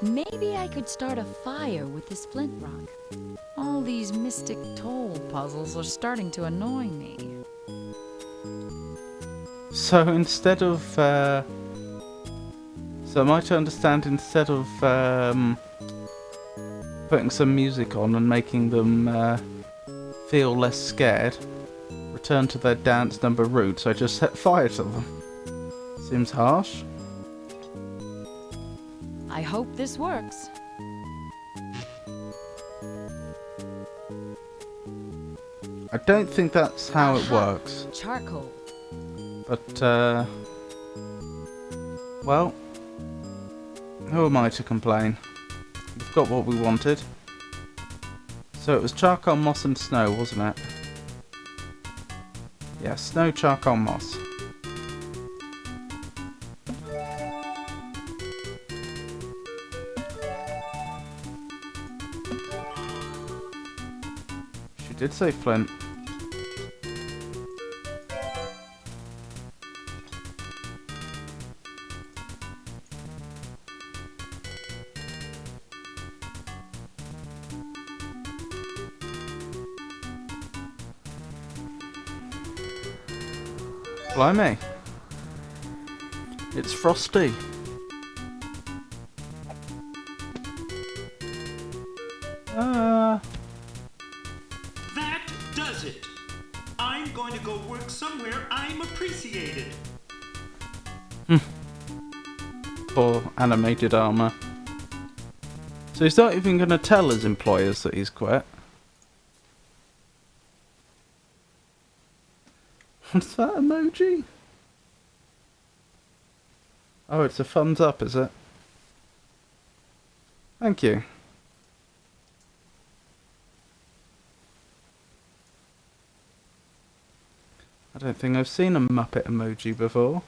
Maybe I could start a fire with this flint rock. All these mystic toll puzzles are starting to annoy me. So instead of so am I to understand, instead of putting some music on and making them feel less scared, return to their dance number roots, I just set fire to them? Seems harsh. I hope this works. I don't think that's how it works. Charcoal. But, well, who am I to complain? We've got what we wanted. So it was charcoal, moss and snow, wasn't it? Yeah, snow, charcoal, moss. She did say flint. Blimey. It's frosty. That does it. I'm going to go work somewhere I'm appreciated. Poor animated armour. So he's not even going to tell his employers that he's quit. What's that emoji? Oh, it's a thumbs up, is it? Thank you. I don't think I've seen a Muppet emoji before.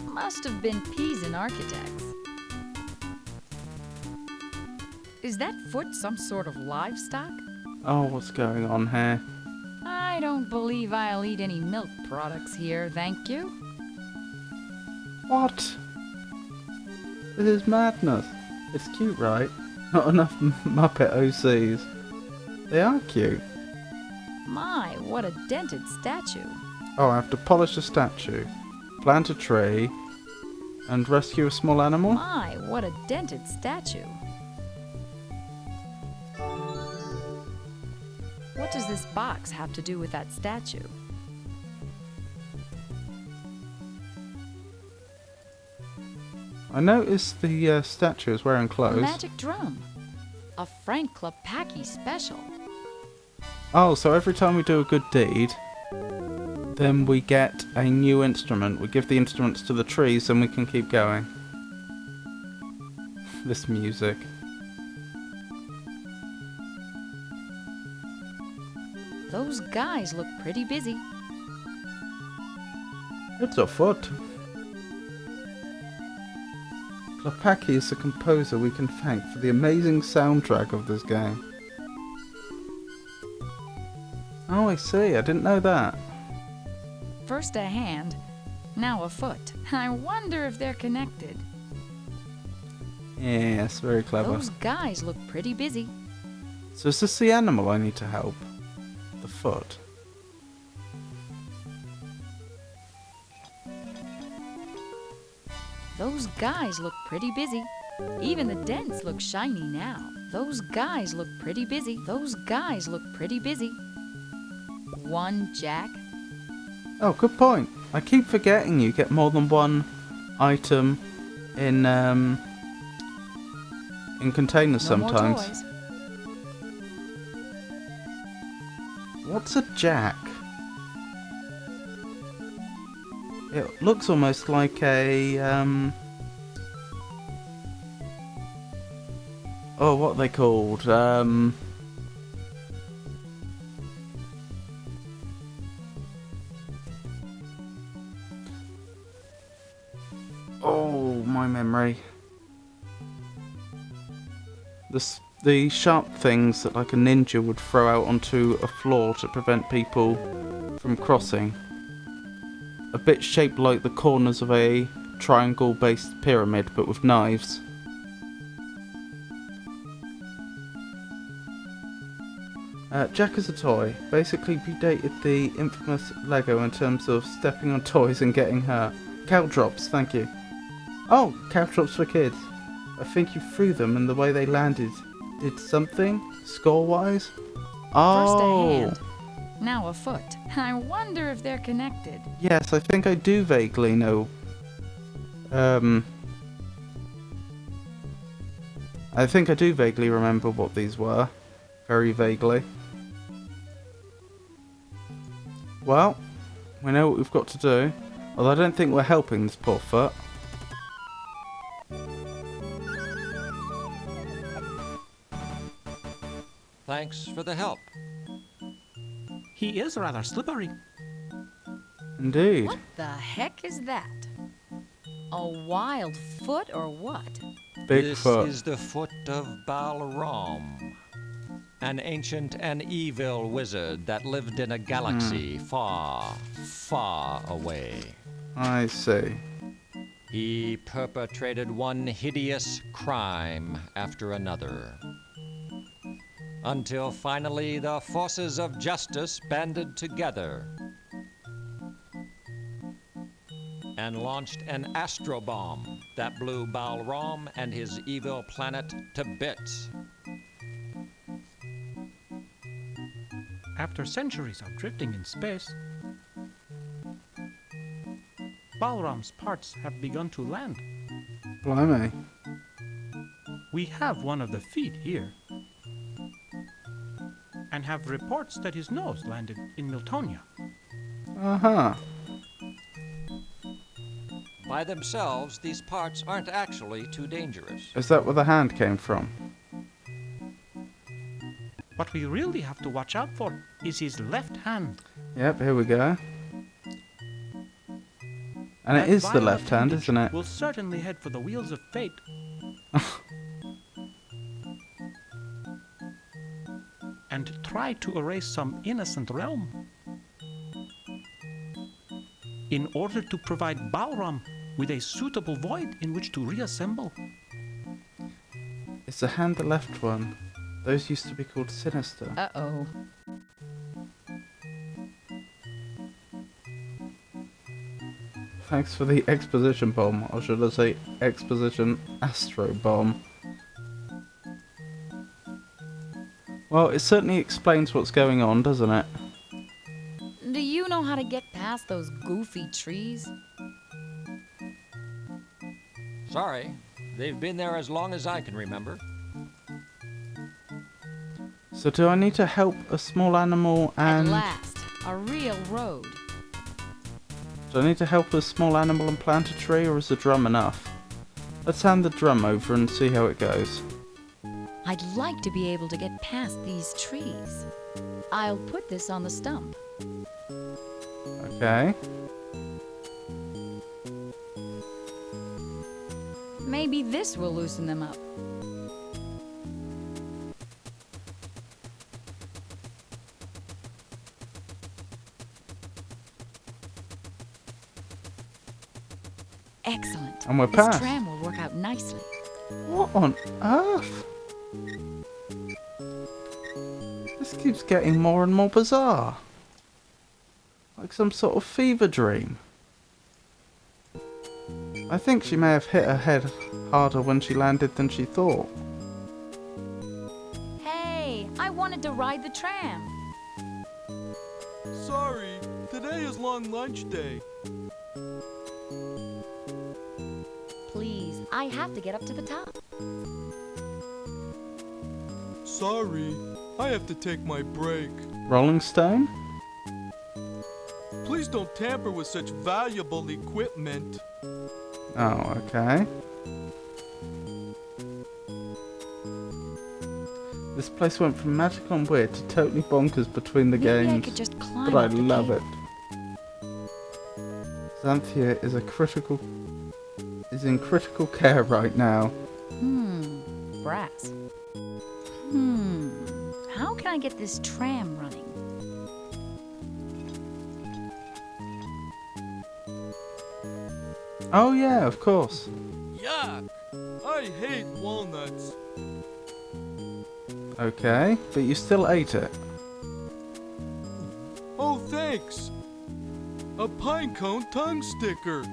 Must have been Pisan architects. Is that foot some sort of livestock? Oh, what's going on here? I don't believe I'll eat any milk products here, thank you. What? This is madness. It's cute, right? Not enough Muppet OCs. They are cute. My, what a dented statue. Oh, I have to polish a statue, plant a tree, and rescue a small animal? My, what a dented statue. What does this box have to do with that statue? I noticed the statue is wearing A clothes. magic drum. A Frank Klepacki special. Oh, so every time we do a good deed, then we get a new instrument. We give the instruments to the trees and we can keep going. This music. Those guys look pretty busy. It's a foot. Klepacki is the composer we can thank for the amazing soundtrack of this game. Oh, I see. I didn't know that. First a hand, now a foot. I wonder if they're connected. Yes, very clever. Those guys look pretty busy. So is this the animal I need to help? The foot. Those guys look pretty busy. Even the dents look shiny now. Those guys look pretty busy. Those guys look pretty busy. 1 jack. Oh, good point. I keep forgetting you get more than one item in containers No more sometimes. toys. What's a jack? It looks almost like a oh, what are they called? Oh, my memory. The sharp things that like a ninja would throw out onto a floor to prevent people from crossing. A bit shaped like the corners of a triangle-based pyramid, but with knives. Jack is a toy. Basically predated the infamous Lego in terms of stepping on toys and getting hurt. Cow drops, thank you. Oh, cow drops for kids. I think you threw them and the way they landed did something, score-wise? Oh! First a hand, now a foot. I wonder if they're connected. Yes, I think I do vaguely know. I think I do vaguely remember what these were. Very vaguely. Well, we know what we've got to do. Although I don't think we're helping this poor foot. Thanks for the help. He is rather slippery. Indeed. What the heck is that? A wild foot or what? This Bigfoot. is the foot of Balram, an ancient and evil wizard that lived in a galaxy far, far away. I see. He perpetrated one hideous crime after another, until finally the forces of justice banded together and launched an astrobomb that blew Balram and his evil planet to bits. After centuries of drifting in space, Balram's parts have begun to land. Blimey. We have one of the feet here, and have reports that his nose landed in Miltonia. Uh-huh. By themselves, these parts aren't actually too dangerous. Is that where the hand came from? What we really have to watch out for is his left hand. Yep, here we go. And it That is the vile left hand, appendage isn't it? will certainly head for the wheels of fate. And try to erase some innocent realm. In order to provide Balram with a suitable void in which to reassemble. Is the hand the left one? Those used to be called Sinister. Uh-oh. Thanks for the exposition bomb, or should I say exposition astro bomb. Well, it certainly explains what's going on, doesn't it? Do you know how to get past those goofy trees? Sorry, they've been there as long as I can remember. So do I need to help a small animal and... At last, a real road. Do I need to help a small animal and plant a tree, or is the drum enough? Let's hand the drum over and see how it goes. I'd like to be able to get past these trees. I'll put this on the stump. Okay. Maybe this will loosen them up. Excellent. And we're This past. tram will work out nicely. What on earth? This keeps getting more and more bizarre. Like some sort of fever dream. I think she may have hit her head harder when she landed than she thought. Hey, I wanted to ride the tram. Sorry, today is long lunch day. Please, I have to get up to the top. Sorry, I have to take my break. Rolling Stone? Please don't tamper with such valuable equipment. Oh, okay. This place went from magical and weird to totally bonkers between the Maybe games. I could just climb But I up the love cave. it. Xanthia is in critical care right now. Brass. How can I get this tram running? Oh yeah, of course. Yuck! I hate walnuts. Okay, but you still ate it. Oh, thanks. A pine cone tongue sticker.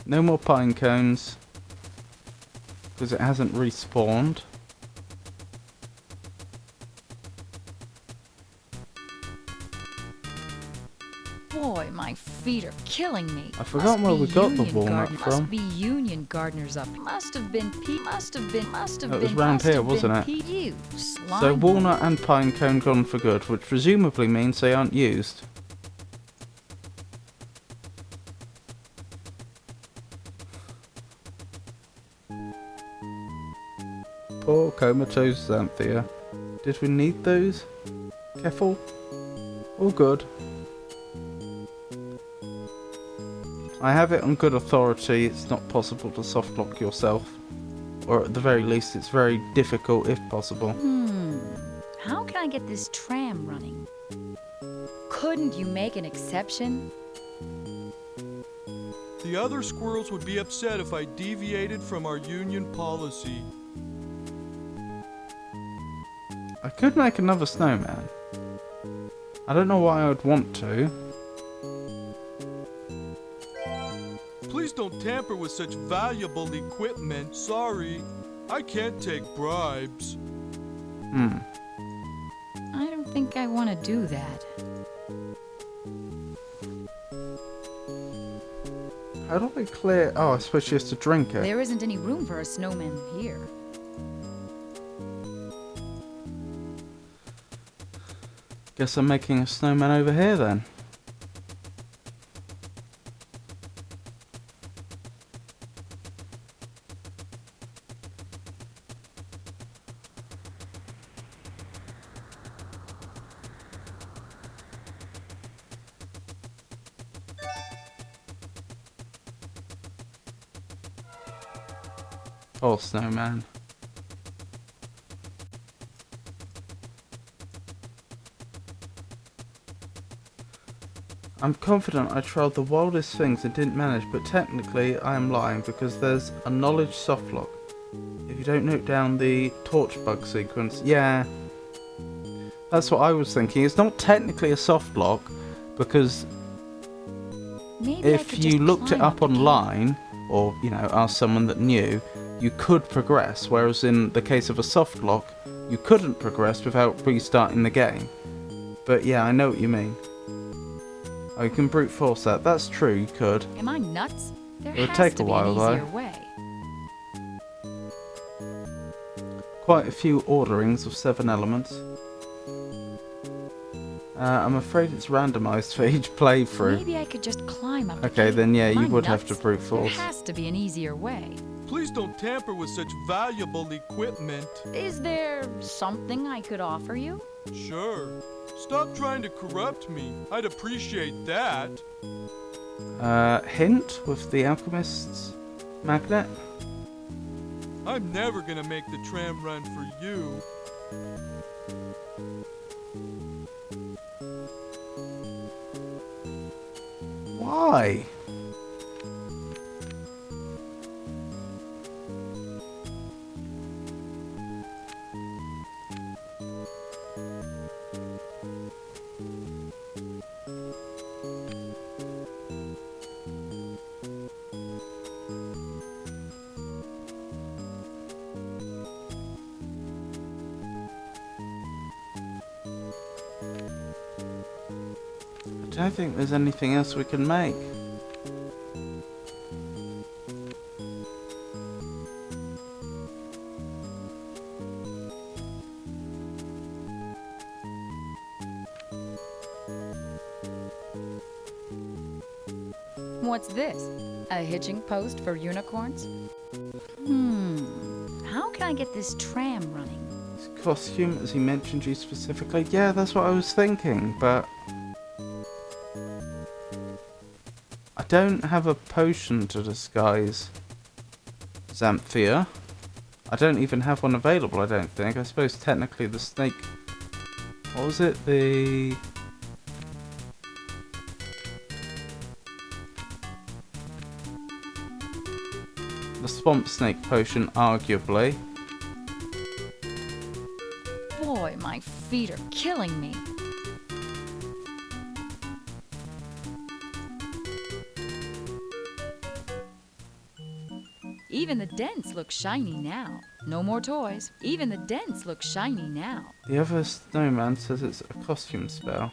No more pine cones. Because it hasn't respawned. Boy, my feet are killing me. I forgot where we got the walnut from. Must be Union Gardeners up. Must have been. It was round here, wasn't it? You slime. So walnut and pine cone gone for good, which presumably means they aren't used. Poor comatose Xanthia. Did we need those? Careful. All good. I have it on good authority, it's not possible to softlock yourself. Or at the very least, it's very difficult if possible. How can I get this tram running? Couldn't you make an exception? The other squirrels would be upset if I deviated from our union policy. I could make another snowman. I don't know why I would want to. Please don't tamper with such valuable equipment. Sorry, I can't take bribes. I don't think I want to do that. How do I clear... Oh, I suppose she has to drink it. There isn't any room for a snowman here. Guess I'm making a snowman over here then. Oh, snowman. I'm confident I tried the wildest things and didn't manage, but technically I am lying because there's a knowledge softlock. If you don't note down the torch bug sequence, yeah. That's what I was thinking. It's not technically a softlock because if you looked it up online, or, you know, asked someone that knew, you could progress, whereas in the case of a softlock, you couldn't progress without restarting the game. But yeah, I know what you mean. Oh, you can brute force that. That's true, you could. Am I nuts? There It would has take to a be while, an though. easier way. Quite a few orderings of 7 elements. I'm afraid it's randomised for each playthrough. Maybe I could just climb up. Okay, then yeah, Am you I would have to nuts? brute force. There has to be an easier way. Please don't tamper with such valuable equipment. Is there something I could offer you? Sure. Stop trying to corrupt me. I'd appreciate that. Hint with the alchemist's magnet. I'm never gonna make the tram run for you. Why? I don't think there's anything else we can make. What's this? A hitching post for unicorns? How can I get this tram running? His costume, as he mentioned you specifically. Yeah, that's what I was thinking, but I don't have a potion to disguise Xanthia. I don't even have one available, I don't think. I suppose technically the snake... What was it? The swamp snake potion, arguably. Boy, my feet are killing me. Even the dents look shiny now. No more toys. Even the dents look shiny now. The other snowman says it's a costume spell.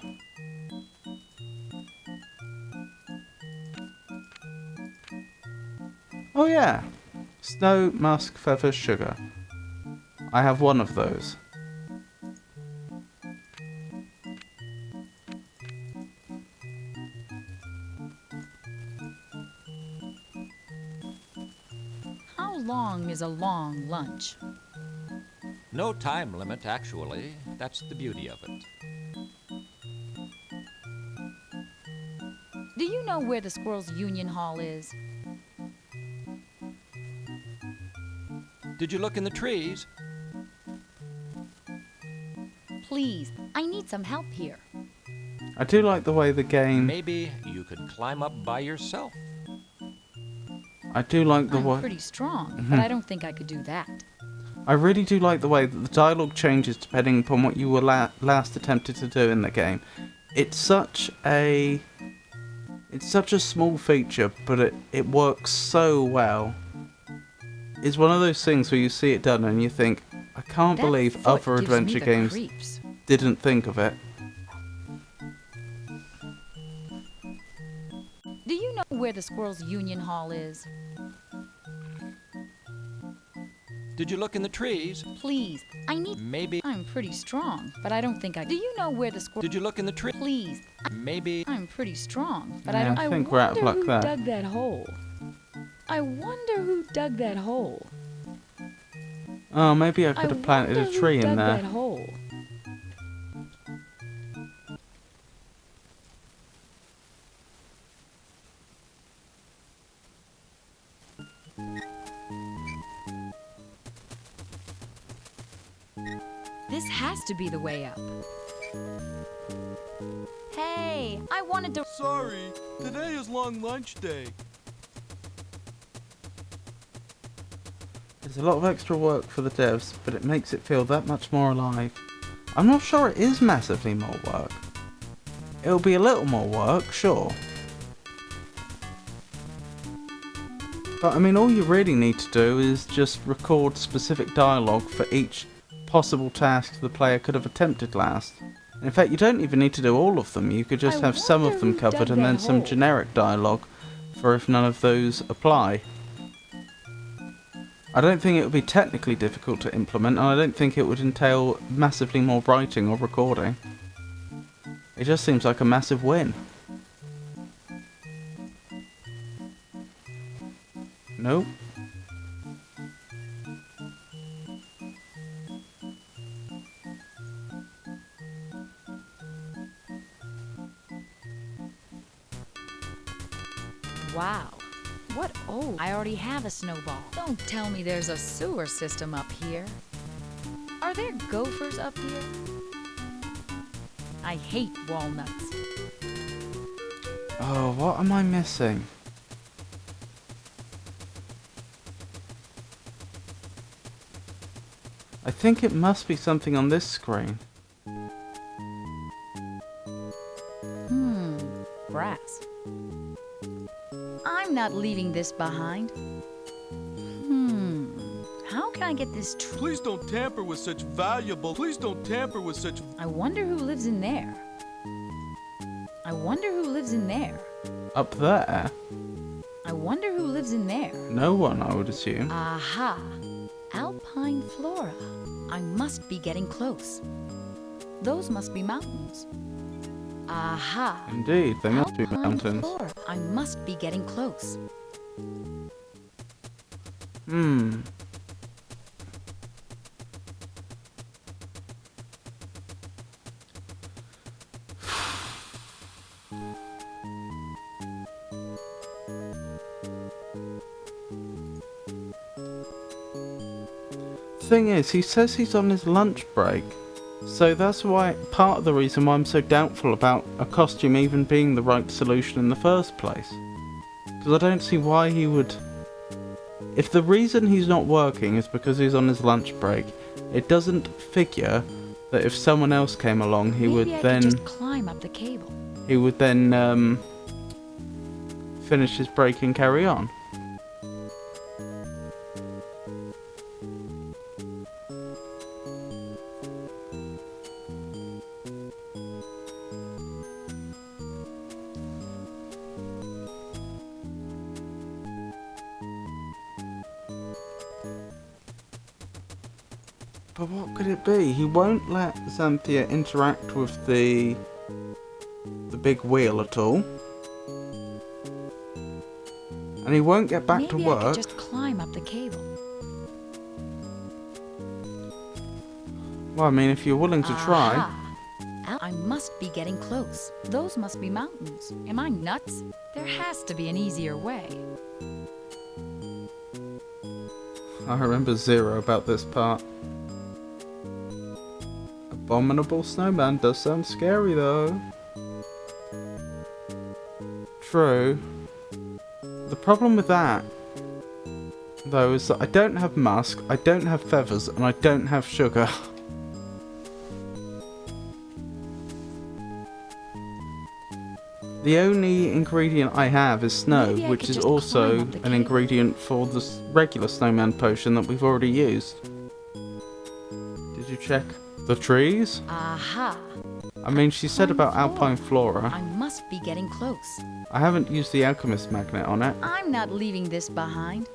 Oh yeah, snow, musk, feather, sugar. I have one of those. How long is a long lunch? No time limit, actually. That's the beauty of it. Do you know where the Squirrels' Union Hall is? Did you look in the trees? Please, I need some help here. I do like the way the game... Maybe you could climb up by yourself. I do like the way... I'm pretty strong, but I don't think I could do that. I really do like the way that the dialogue changes depending upon what you were last attempted to do in the game. It's such a small feature, but it works so well. It's one of those things where you see it done and you think, I can't believe other adventure games didn't think of it. Do you know where the Squirrels' Union Hall is? Did you look in the trees? Please, I need... Maybe... I'm pretty strong, but I don't think I... Do you know where the squirrel... Did you look in the tree? Please. Maybe... I'm pretty strong, but Yeah, I think we're out of luck there. dug that hole. I wonder who dug that hole. Oh, maybe I could have planted a tree in there. That hole. This has to be the way up. Hey, I wanted to... Sorry, today is long lunch day. There's a lot of extra work for the devs, but it makes it feel that much more alive. I'm not sure it is massively more work. It'll be a little more work, sure. But I mean, all you really need to do is just record specific dialogue for each possible task the player could have attempted last. In fact, you don't even need to do all of them. You could just have some of them covered and then some generic dialogue for if none of those apply. I don't think it would be technically difficult to implement, and I don't think it would entail massively more writing or recording. It just seems like a massive win. Nope. Wow. What? Oh, I already have a snowball. Don't tell me there's a sewer system up here. Are there gophers up here? I hate walnuts. Oh, what am I missing? I think it must be something on this screen. Grass. I'm not leaving this behind. How can I get this tree? Please don't tamper with such valuable... Please don't tamper with such... I wonder who lives in there. I wonder who lives in there. Up there? I wonder who lives in there. No one, I would assume. Aha! Alpine flora. I must be getting close. Those must be mountains. Aha! Indeed, they must be Alpine mountains. flora. I must be getting close. Thing is, he says he's on his lunch break, so that's why part of the reason why I'm so doubtful about a costume even being the right solution in the first place. Because I don't see why he would. If the reason he's not working is because he's on his lunch break, it doesn't figure that if someone else came along, he would Maybe I then could just climb up the cable. he would then finish his break and carry on. But what could it be? He won't let Xanthia interact with the big wheel at all. And he won't get back to Maybe I work. could just climb up the cable. Well, I mean, if you're willing to try. Aha. I must be getting close. Those must be mountains. Am I nuts? There has to be an easier way. I remember zero about this part. Abominable snowman does sound scary though. True. The problem with that, though, is that I don't have musk, I don't have feathers, and I don't have sugar. The only ingredient I have is snow, Maybe I which could is just also climb up the an cable. ingredient for the regular snowman potion that we've already used. Did you check the trees? Aha! I mean, she said about alpine flora. I must be getting close. I haven't used the alchemist magnet on it. I'm not leaving this behind.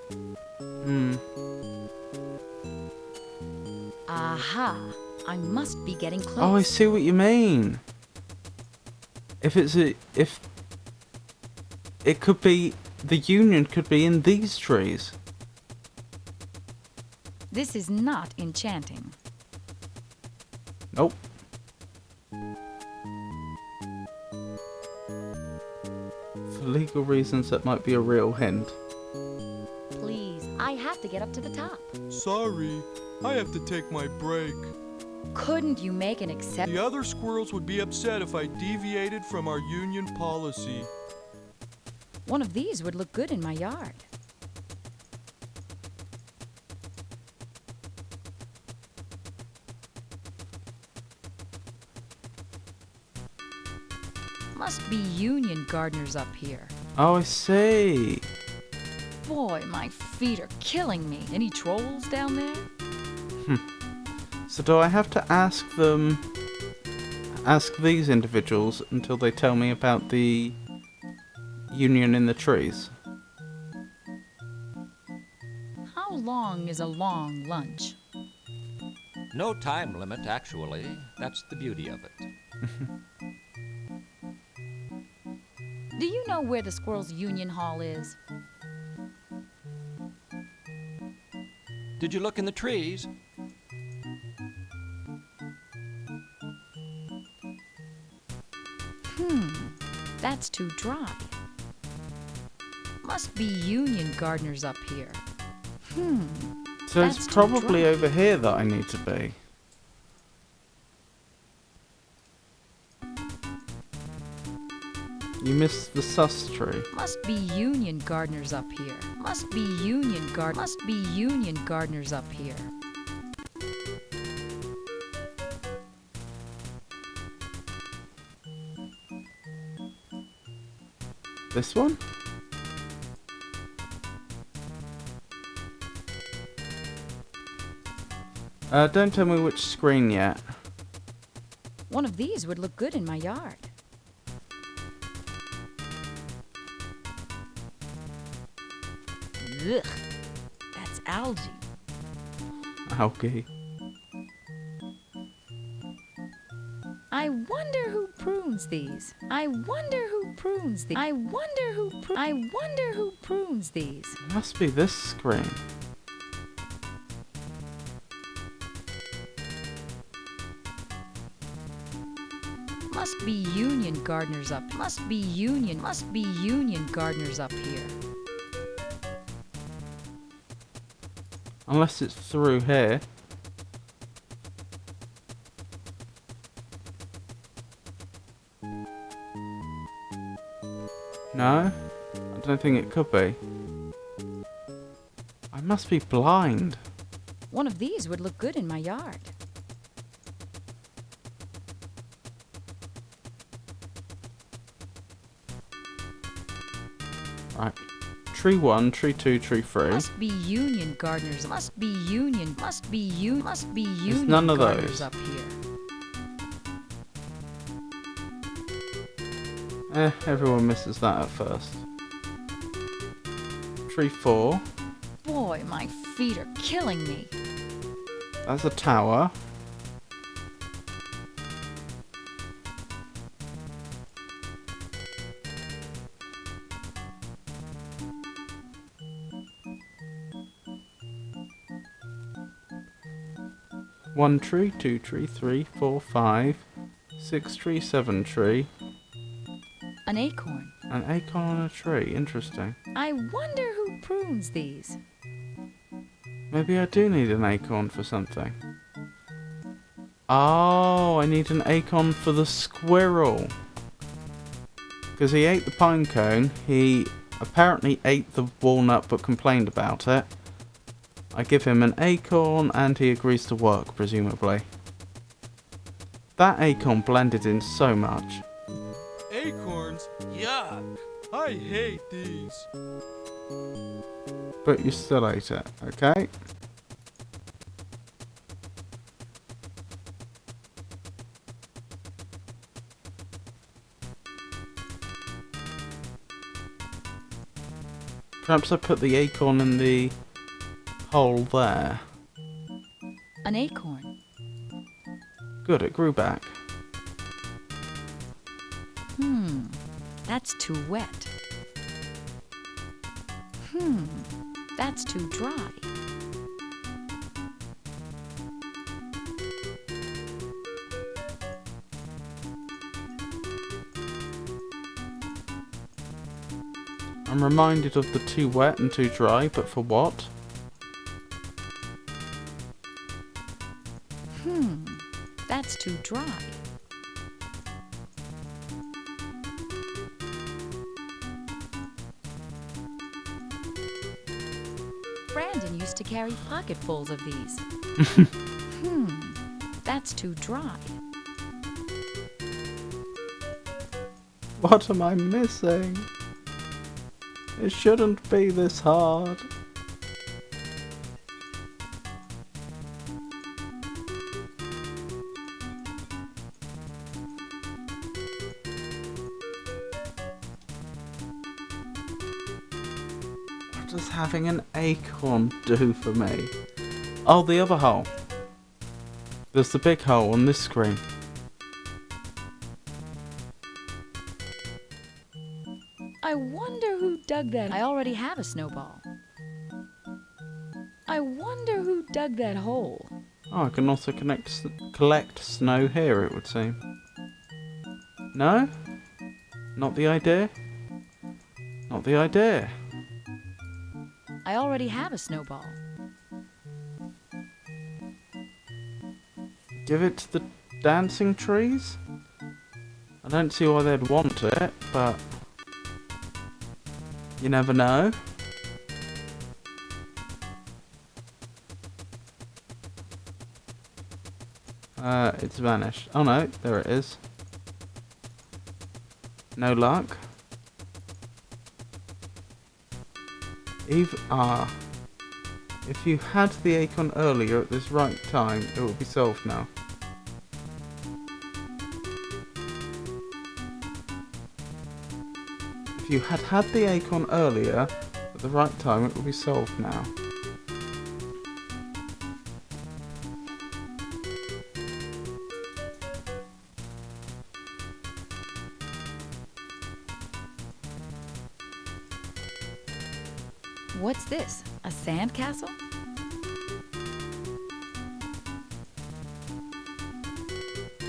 Aha! I must be getting close. Oh, I see what you mean. If it could be, the union could be in these trees. This is not enchanting. Nope. For legal reasons, that might be a real hint. Please, I have to get up to the top. Sorry, I have to take my break. Couldn't you make an exception? The other squirrels would be upset if I deviated from our union policy. One of these would look good in my yard. Must be union gardeners up here. Oh, I see. Boy, my feet are killing me. Any trolls down there? So do I have to ask these individuals until they tell me about the union in the trees? How long is a long lunch? No time limit, actually. That's the beauty of it. Do you know where the Squirrels' Union Hall is? Did you look in the trees? That's too dry. Must be union gardeners up here. So it's probably over here that I need to be. You missed the sus tree. Must be union gardeners up here. Must be union gardeners up here. This one? Don't tell me which screen yet. One of these would look good in my yard. Ugh, that's algae. Algae. I wonder who prunes these. I wonder who prunes these. I wonder who prunes these. Must be this screen. Must be union gardeners up. Must be union gardeners up here. Unless it's through here. No? I don't think it could be. I must be blind. One of these would look good in my yard. Right. Tree 1, tree 2, tree 3. Must be union gardeners. Must be union There's none of gardeners those. up here. Everyone misses that at first. Tree 4. Boy, my feet are killing me. That's a tower. One tree, 2 tree, 3, 4, 5, 6 tree, 7 tree. An acorn. An acorn on a tree. Interesting. I wonder who prunes these. Maybe I do need an acorn for something. Oh, I need an acorn for the squirrel. Because he ate the pine cone. He apparently ate the walnut but complained about it. I give him an acorn and he agrees to work, presumably. That acorn blended in so much. Acorns? Yuck! I hate these. But you still ate it, okay? Perhaps I put the acorn in the hole there. An acorn. Good, it grew back. That's too wet. That's too dry. I'm reminded of the too wet and too dry, but for what? That's too dry. Brandon used to carry pocketfuls of these. That's too dry. What am I missing? It shouldn't be this hard. What does having an acorn do for me? Oh, the other hole. There's the big hole on this screen. I wonder who dug that. I already have a snowball. I wonder who dug that hole. Oh, I can also collect snow here, it would seem. No? Not the idea? Not the idea. I already have a snowball. Give it to the dancing trees? I don't see why they'd want it, but you never know. It's vanished. Oh no, there it is. No luck. If you had the acorn earlier at this right time, it would be solved now. If you had the acorn earlier at At the right time, it will be solved now. What's this? A sandcastle?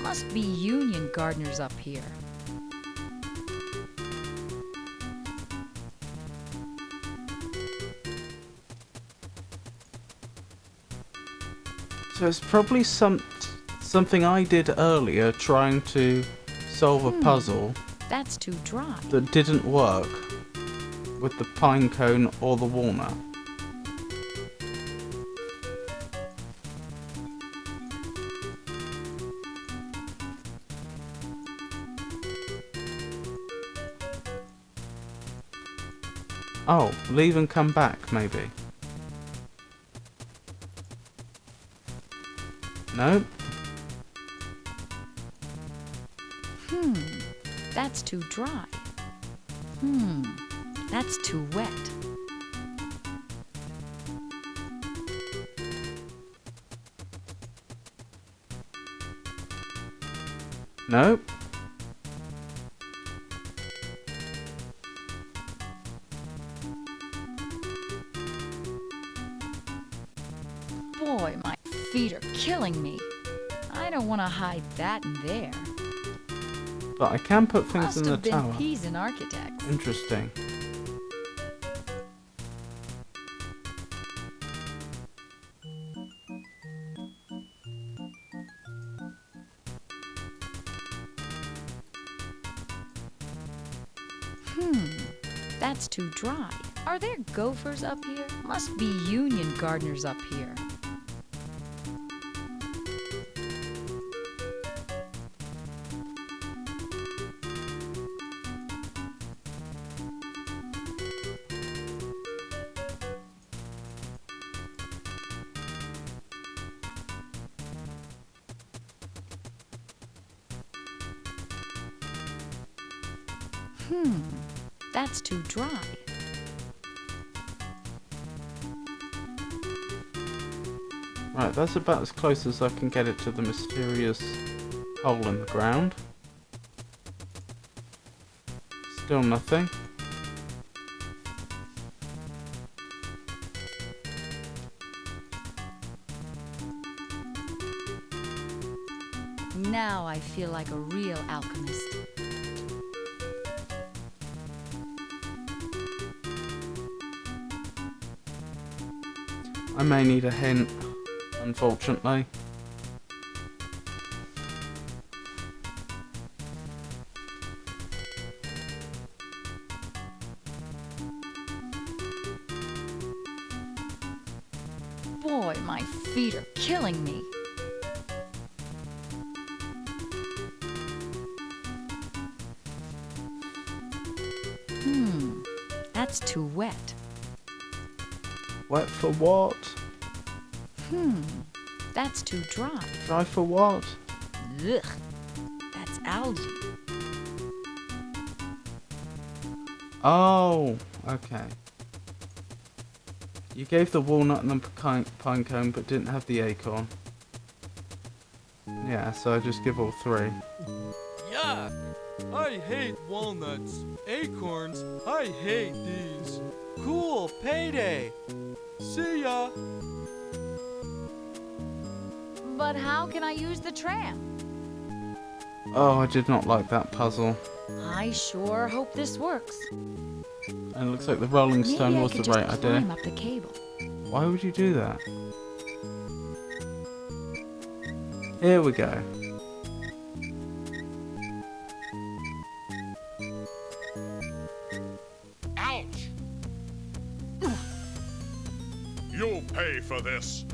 Must be union gardeners up here. So it's probably something I did earlier trying to solve a puzzle That's too dry. that didn't work with the pine cone or the walnut. Oh, leave and come back, maybe. Nope. That's too dry. That's too wet. Nope. Boy, my feet are killing me. I don't want to hide that in there. But I can put things Must in the have been tower. Pisen architects. Interesting. That's too dry. Are there gophers up here? Must be union gardeners up here. That's too dry. Right, that's about as close as I can get it to the mysterious hole in the ground. Still nothing. Now I feel like a real alchemist. I may need a hint, unfortunately. Boy, my feet are killing me. That's too wet. Wet for what? That's too dry. Dry for what? Ugh, that's algae. Oh, okay. You gave the walnut and the pine cone but didn't have the acorn. Yeah, so I just give all three. Yuck! I hate walnuts. Acorns, I hate these. Cool, payday! See ya! But how can I use the tram? Oh, I did not like that puzzle. I sure hope this works. And it looks like the rolling stone was the right idea. Climb up the cable. Why would you do that? Here we go. Ouch! You'll pay for this.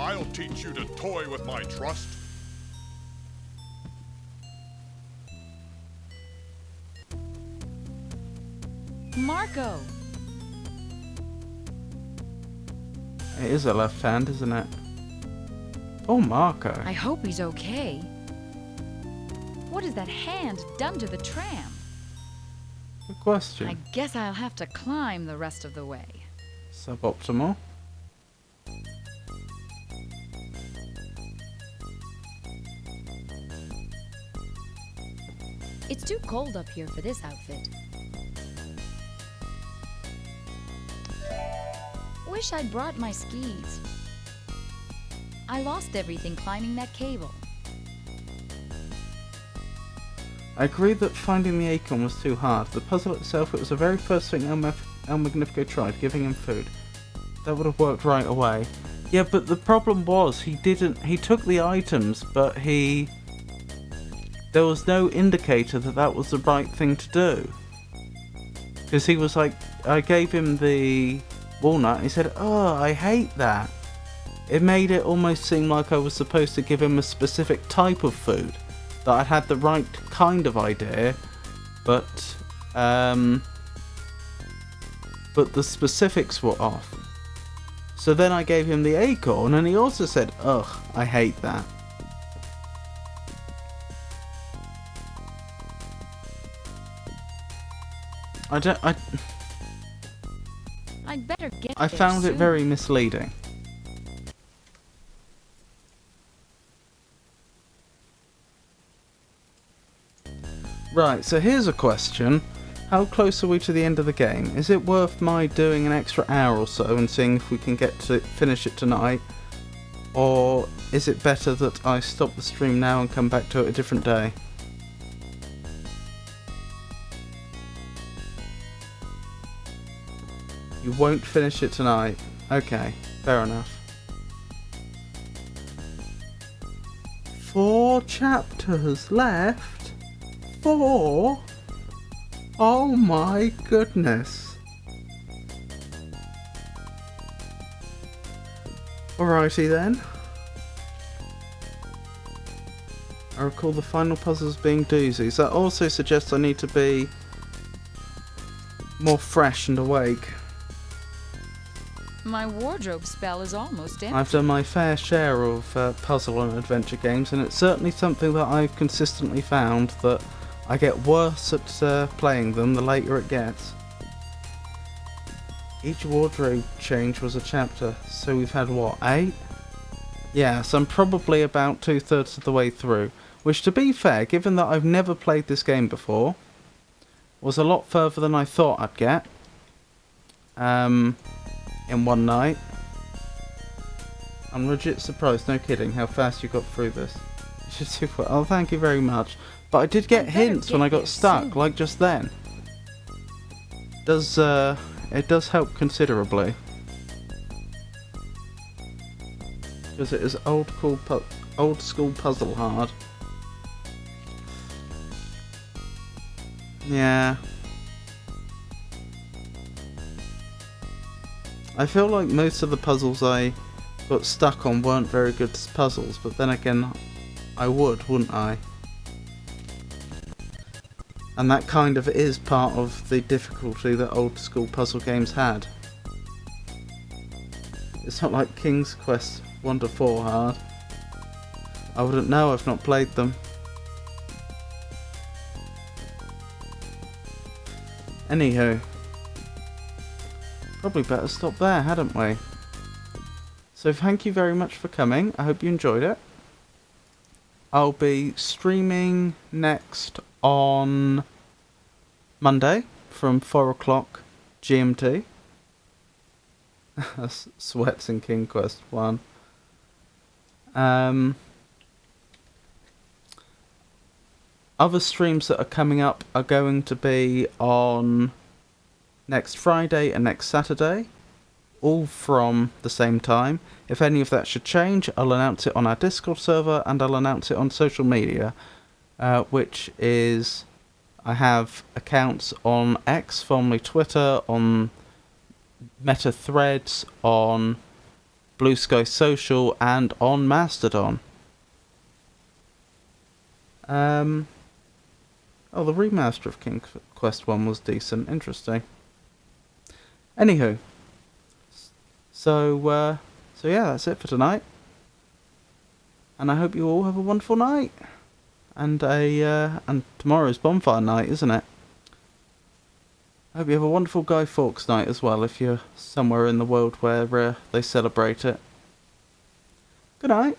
I'll teach you to toy with my trust. Marco! It is a left hand, isn't it? Oh, Marco. I hope he's okay. What has that hand done to the tram? Good question. I guess I'll have to climb the rest of the way. Suboptimal. It's too cold up here for this outfit. Wish I'd brought my skis. I lost everything climbing that cable. I agree that finding the acorn was too hard. The puzzle itself, it was the very first thing El Magnifico tried, giving him food. That would have worked right away. Yeah, but the problem was he took the items, but there was no indicator that that was the right thing to do. Because he was like, I gave him the walnut and he said, oh, I hate that. It made it almost seem like I was supposed to give him a specific type of food. That I had the right kind of idea, but the specifics were off. So then I gave him the acorn and he also said, ugh, I hate that. I'd better get I there found it soon. very misleading. Right, so here's a question. How close are we to the end of the game? Is it worth my doing an extra hour or so and seeing if we can get to finish it tonight? Or is it better that I stop the stream now and come back to it a different day? You won't finish it tonight. Okay, fair enough. 4 chapters left? 4? Oh my goodness. Alrighty then. I recall the final puzzles being doozies. That also suggests I need to be more fresh and awake. My wardrobe spell is almost empty. I've done my fair share of puzzle and adventure games, and it's certainly something that I've consistently found that I get worse at playing them the later it gets. Each wardrobe change was a chapter, so we've had what, 8? Yeah, so I'm probably about 2/3 of the way through, which to be fair, given that I've never played this game before, was a lot further than I thought I'd get. In one night. I'm legit surprised, no kidding, how fast you got through this. Oh, thank you very much. But I did get hints when I got stuck, like just then. It does help considerably. Because it is old school puzzle hard. Yeah. I feel like most of the puzzles I got stuck on weren't very good puzzles, but then again, I would, wouldn't I? And that kind of is part of the difficulty that old school puzzle games had. It's not like King's Quest 1 to 4 hard. I wouldn't know, I've not played them. Anywho. Probably better stop there, hadn't we? So thank you very much for coming. I hope you enjoyed it. I'll be streaming next on Monday from 4 o'clock GMT. Sweats in King Quest 1. Other streams that are coming up are going to be on next Friday and next Saturday, all from the same time. If any of that should change, I'll announce it on our Discord server and I'll announce it on social media, which is, I have accounts on X, formerly Twitter, on Meta Threads, on Blue Sky Social, and on Mastodon. Oh, the remaster of King Quest 1 was decent. Interesting. Anywho, so yeah, that's it for tonight. And I hope you all have a wonderful night. and tomorrow's bonfire night, isn't it? I hope you have a wonderful Guy Fawkes night as well, if you're somewhere in the world where they celebrate it. Good night.